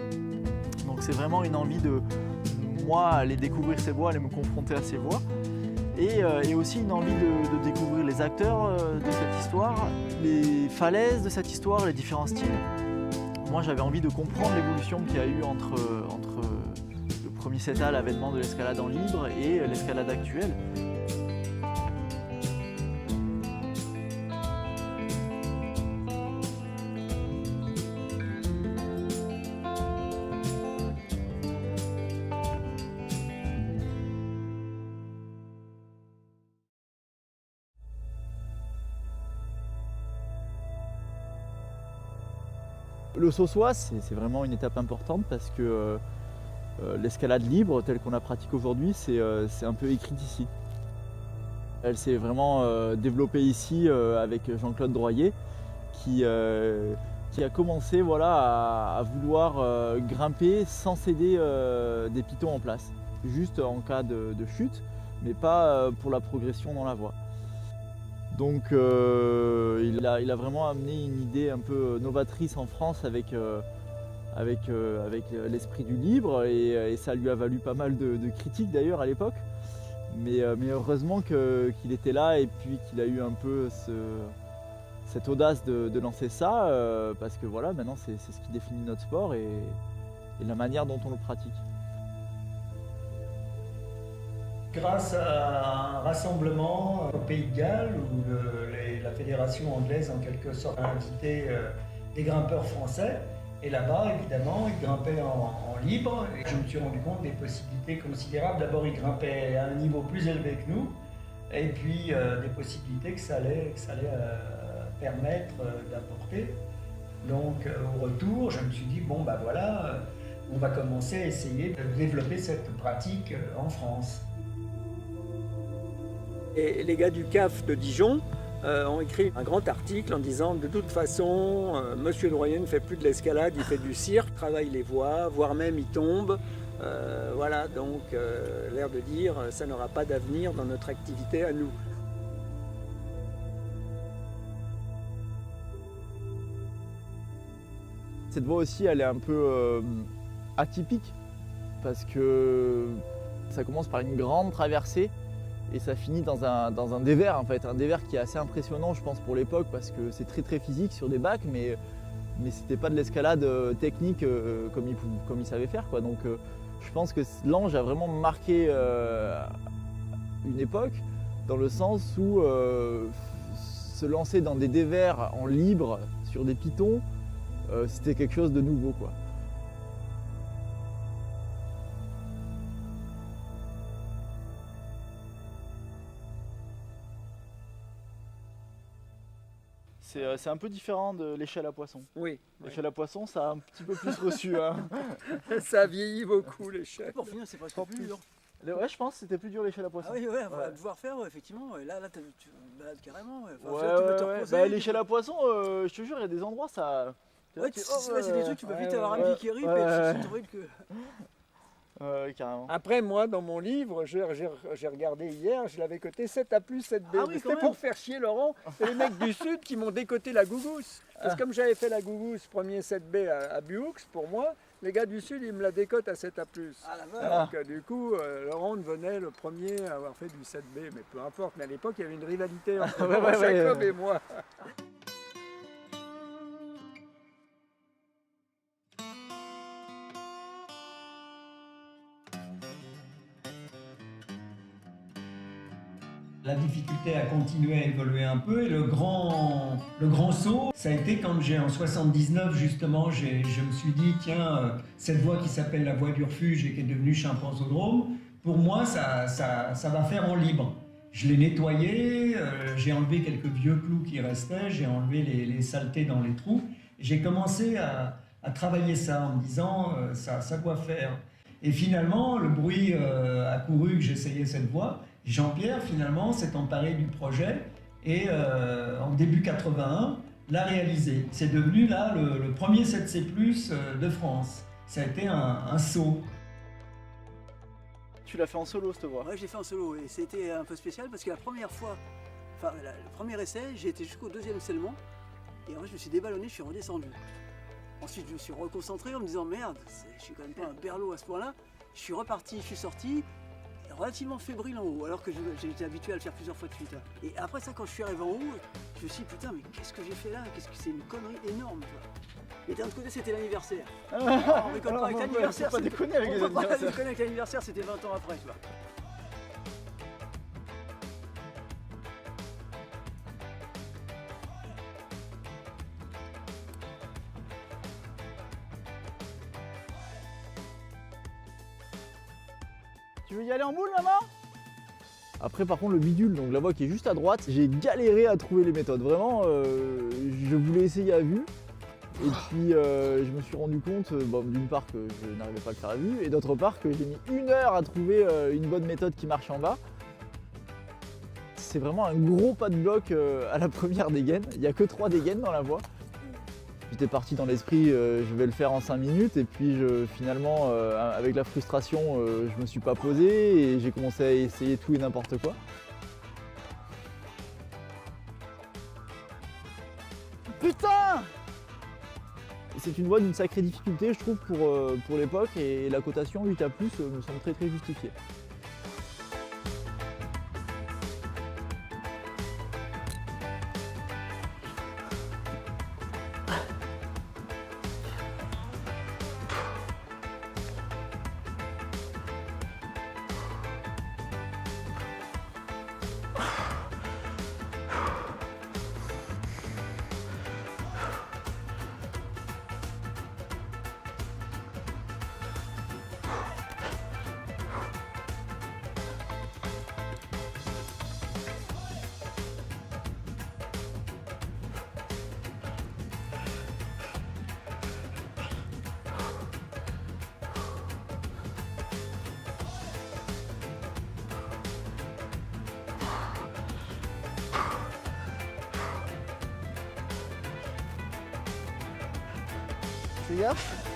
[SPEAKER 1] Donc c'est vraiment une envie de, moi, aller découvrir ces voies, aller me confronter à ces voies. Et aussi une envie de découvrir les acteurs de cette histoire, les falaises de cette histoire, les différents styles. Moi j'avais envie de comprendre l'évolution qu'il y a eu entre le premier CETA, l'avènement de l'escalade en libre et l'escalade actuelle. Le saut soi, c'est vraiment une étape importante parce que l'escalade libre, telle qu'on la pratique aujourd'hui, c'est un peu écrite ici. Elle s'est vraiment développée ici avec Jean-Claude Droyer qui a commencé à vouloir grimper sans céder des pitons en place. Juste en cas de chute, mais pas pour la progression dans la voie. Donc il a vraiment amené une idée un peu novatrice en France avec l'esprit du libre et ça lui a valu pas mal de critiques d'ailleurs à l'époque. Mais heureusement qu'il était là et puis qu'il a eu un peu cette audace de lancer ça parce que voilà, maintenant c'est ce qui définit notre sport et la manière dont on le pratique.
[SPEAKER 2] Grâce à un rassemblement au Pays de Galles où la fédération anglaise en quelque sorte a invité des grimpeurs français et là-bas évidemment ils grimpaient en libre et je me suis rendu compte des possibilités considérables. D'abord ils grimpaient à un niveau plus élevé que nous et puis des possibilités que ça allait permettre d'apporter. Donc au retour je me suis dit bon bah voilà, on va commencer à essayer de développer cette pratique en France.
[SPEAKER 3] Et les gars du CAF de Dijon ont écrit un grand article en disant de toute façon, Monsieur Droyer ne fait plus de l'escalade, il fait du cirque, travaille les voies, voire même il tombe. Voilà, donc l'air de dire ça n'aura pas d'avenir dans notre activité à nous.
[SPEAKER 1] Cette voie aussi, elle est un peu atypique parce que ça commence par une grande traversée. Et ça finit dans un dévers en fait, un dévers qui est assez impressionnant je pense pour l'époque parce que c'est très physique sur des bacs mais c'était pas de l'escalade technique comme il savait faire quoi. Donc je pense que l'Ange a vraiment marqué une époque dans le sens où se lancer dans des dévers en libre sur des pitons c'était quelque chose de nouveau quoi. C'est un peu différent de l'échelle à poisson.
[SPEAKER 3] Oui.
[SPEAKER 1] L'échelle à poisson, ça a un petit peu plus reçu. Hein.
[SPEAKER 3] Ça a vieilli beaucoup l'échelle.
[SPEAKER 4] Pour finir, c'est presque plus dur.
[SPEAKER 1] Ouais, je pense que c'était plus dur l'échelle à poisson.
[SPEAKER 4] Ah oui, ouais, on va devoir faire, effectivement. Là, tu balades carrément.
[SPEAKER 1] Enfin, tu peux te reposer. Bah, l'échelle à poisson, je te jure, il y a des endroits, ça.
[SPEAKER 4] Ouais, c'est des trucs, tu peux vite avoir un pied qui rip et tu trouves que.
[SPEAKER 1] Carrément.
[SPEAKER 3] Après, moi, dans mon livre, j'ai regardé hier, je l'avais coté 7A+, 7B.
[SPEAKER 4] Ah oui,
[SPEAKER 3] c'était pour faire chier Laurent et les mecs du Sud qui m'ont décoté la gougousse. Parce que comme j'avais fait la gougousse, premier 7B à Bouldering, pour moi, les gars du Sud, ils me la décotent à 7A+. Donc du coup, Laurent devenait le premier à avoir fait du 7B, mais peu importe. Mais à l'époque, il y avait une rivalité entre Jacob et moi.
[SPEAKER 2] La difficulté a continué à évoluer un peu et le grand saut, ça a été quand en 79 justement, je me suis dit tiens, cette voie qui s'appelle la voie du refuge et qui est devenue Champensodrome, pour moi ça va faire en libre. Je l'ai nettoyé, j'ai enlevé quelques vieux clous qui restaient, j'ai enlevé les saletés dans les trous. J'ai commencé à travailler ça en me disant ça doit faire. Et finalement, le bruit a couru que j'essayais cette voie. Jean-Pierre, finalement, s'est emparé du projet et en début 81, l'a réalisé. C'est devenu là le premier 7C+, de France. Ça a été un saut.
[SPEAKER 1] Tu l'as fait en solo cette voie?
[SPEAKER 4] Ouais, j'ai fait en solo et c'était un peu spécial parce que la première fois, enfin le premier essai, j'ai été jusqu'au deuxième scellement et en fait je me suis déballonné, je suis redescendu. Ensuite je me suis reconcentré en me disant merde, je suis quand même pas un berlot à ce point-là. Je suis reparti, je suis sorti. Et relativement fébrile en haut, alors que j'étais habitué à le faire plusieurs fois de suite. Et après ça, quand je suis arrivé en haut, je me suis dit putain, mais qu'est-ce que j'ai fait là? Qu'est-ce que c'est une connerie énorme, tu vois. Et d'un autre côté, c'était l'anniversaire. On déconne pas avec l'anniversaire.
[SPEAKER 1] Faut pas déconner avec les
[SPEAKER 4] On peut pas
[SPEAKER 1] anniversaires.
[SPEAKER 4] déconner avec l'anniversaire, c'était 20 ans après, tu vois.
[SPEAKER 1] Tu veux y aller en boule, maman? Après, par contre, le bidule, donc la voie qui est juste à droite, j'ai galéré à trouver les méthodes. Vraiment, je voulais essayer à vue. Et puis, je me suis rendu compte, bon, d'une part, que je n'arrivais pas à le faire à vue, et d'autre part, que j'ai mis 1 heure à trouver une bonne méthode qui marche en bas. C'est vraiment un gros pas de bloc à la première dégaine. Il n'y a que 3 dégaines dans la voie. J'étais parti dans l'esprit, je vais le faire en 5 minutes, et puis finalement, avec la frustration, je me suis pas posé et j'ai commencé à essayer tout et n'importe quoi. Putain! C'est une voie d'une sacrée difficulté, je trouve, pour l'époque, et la cotation 8A+, me semble très très justifiée. Fais gaffe.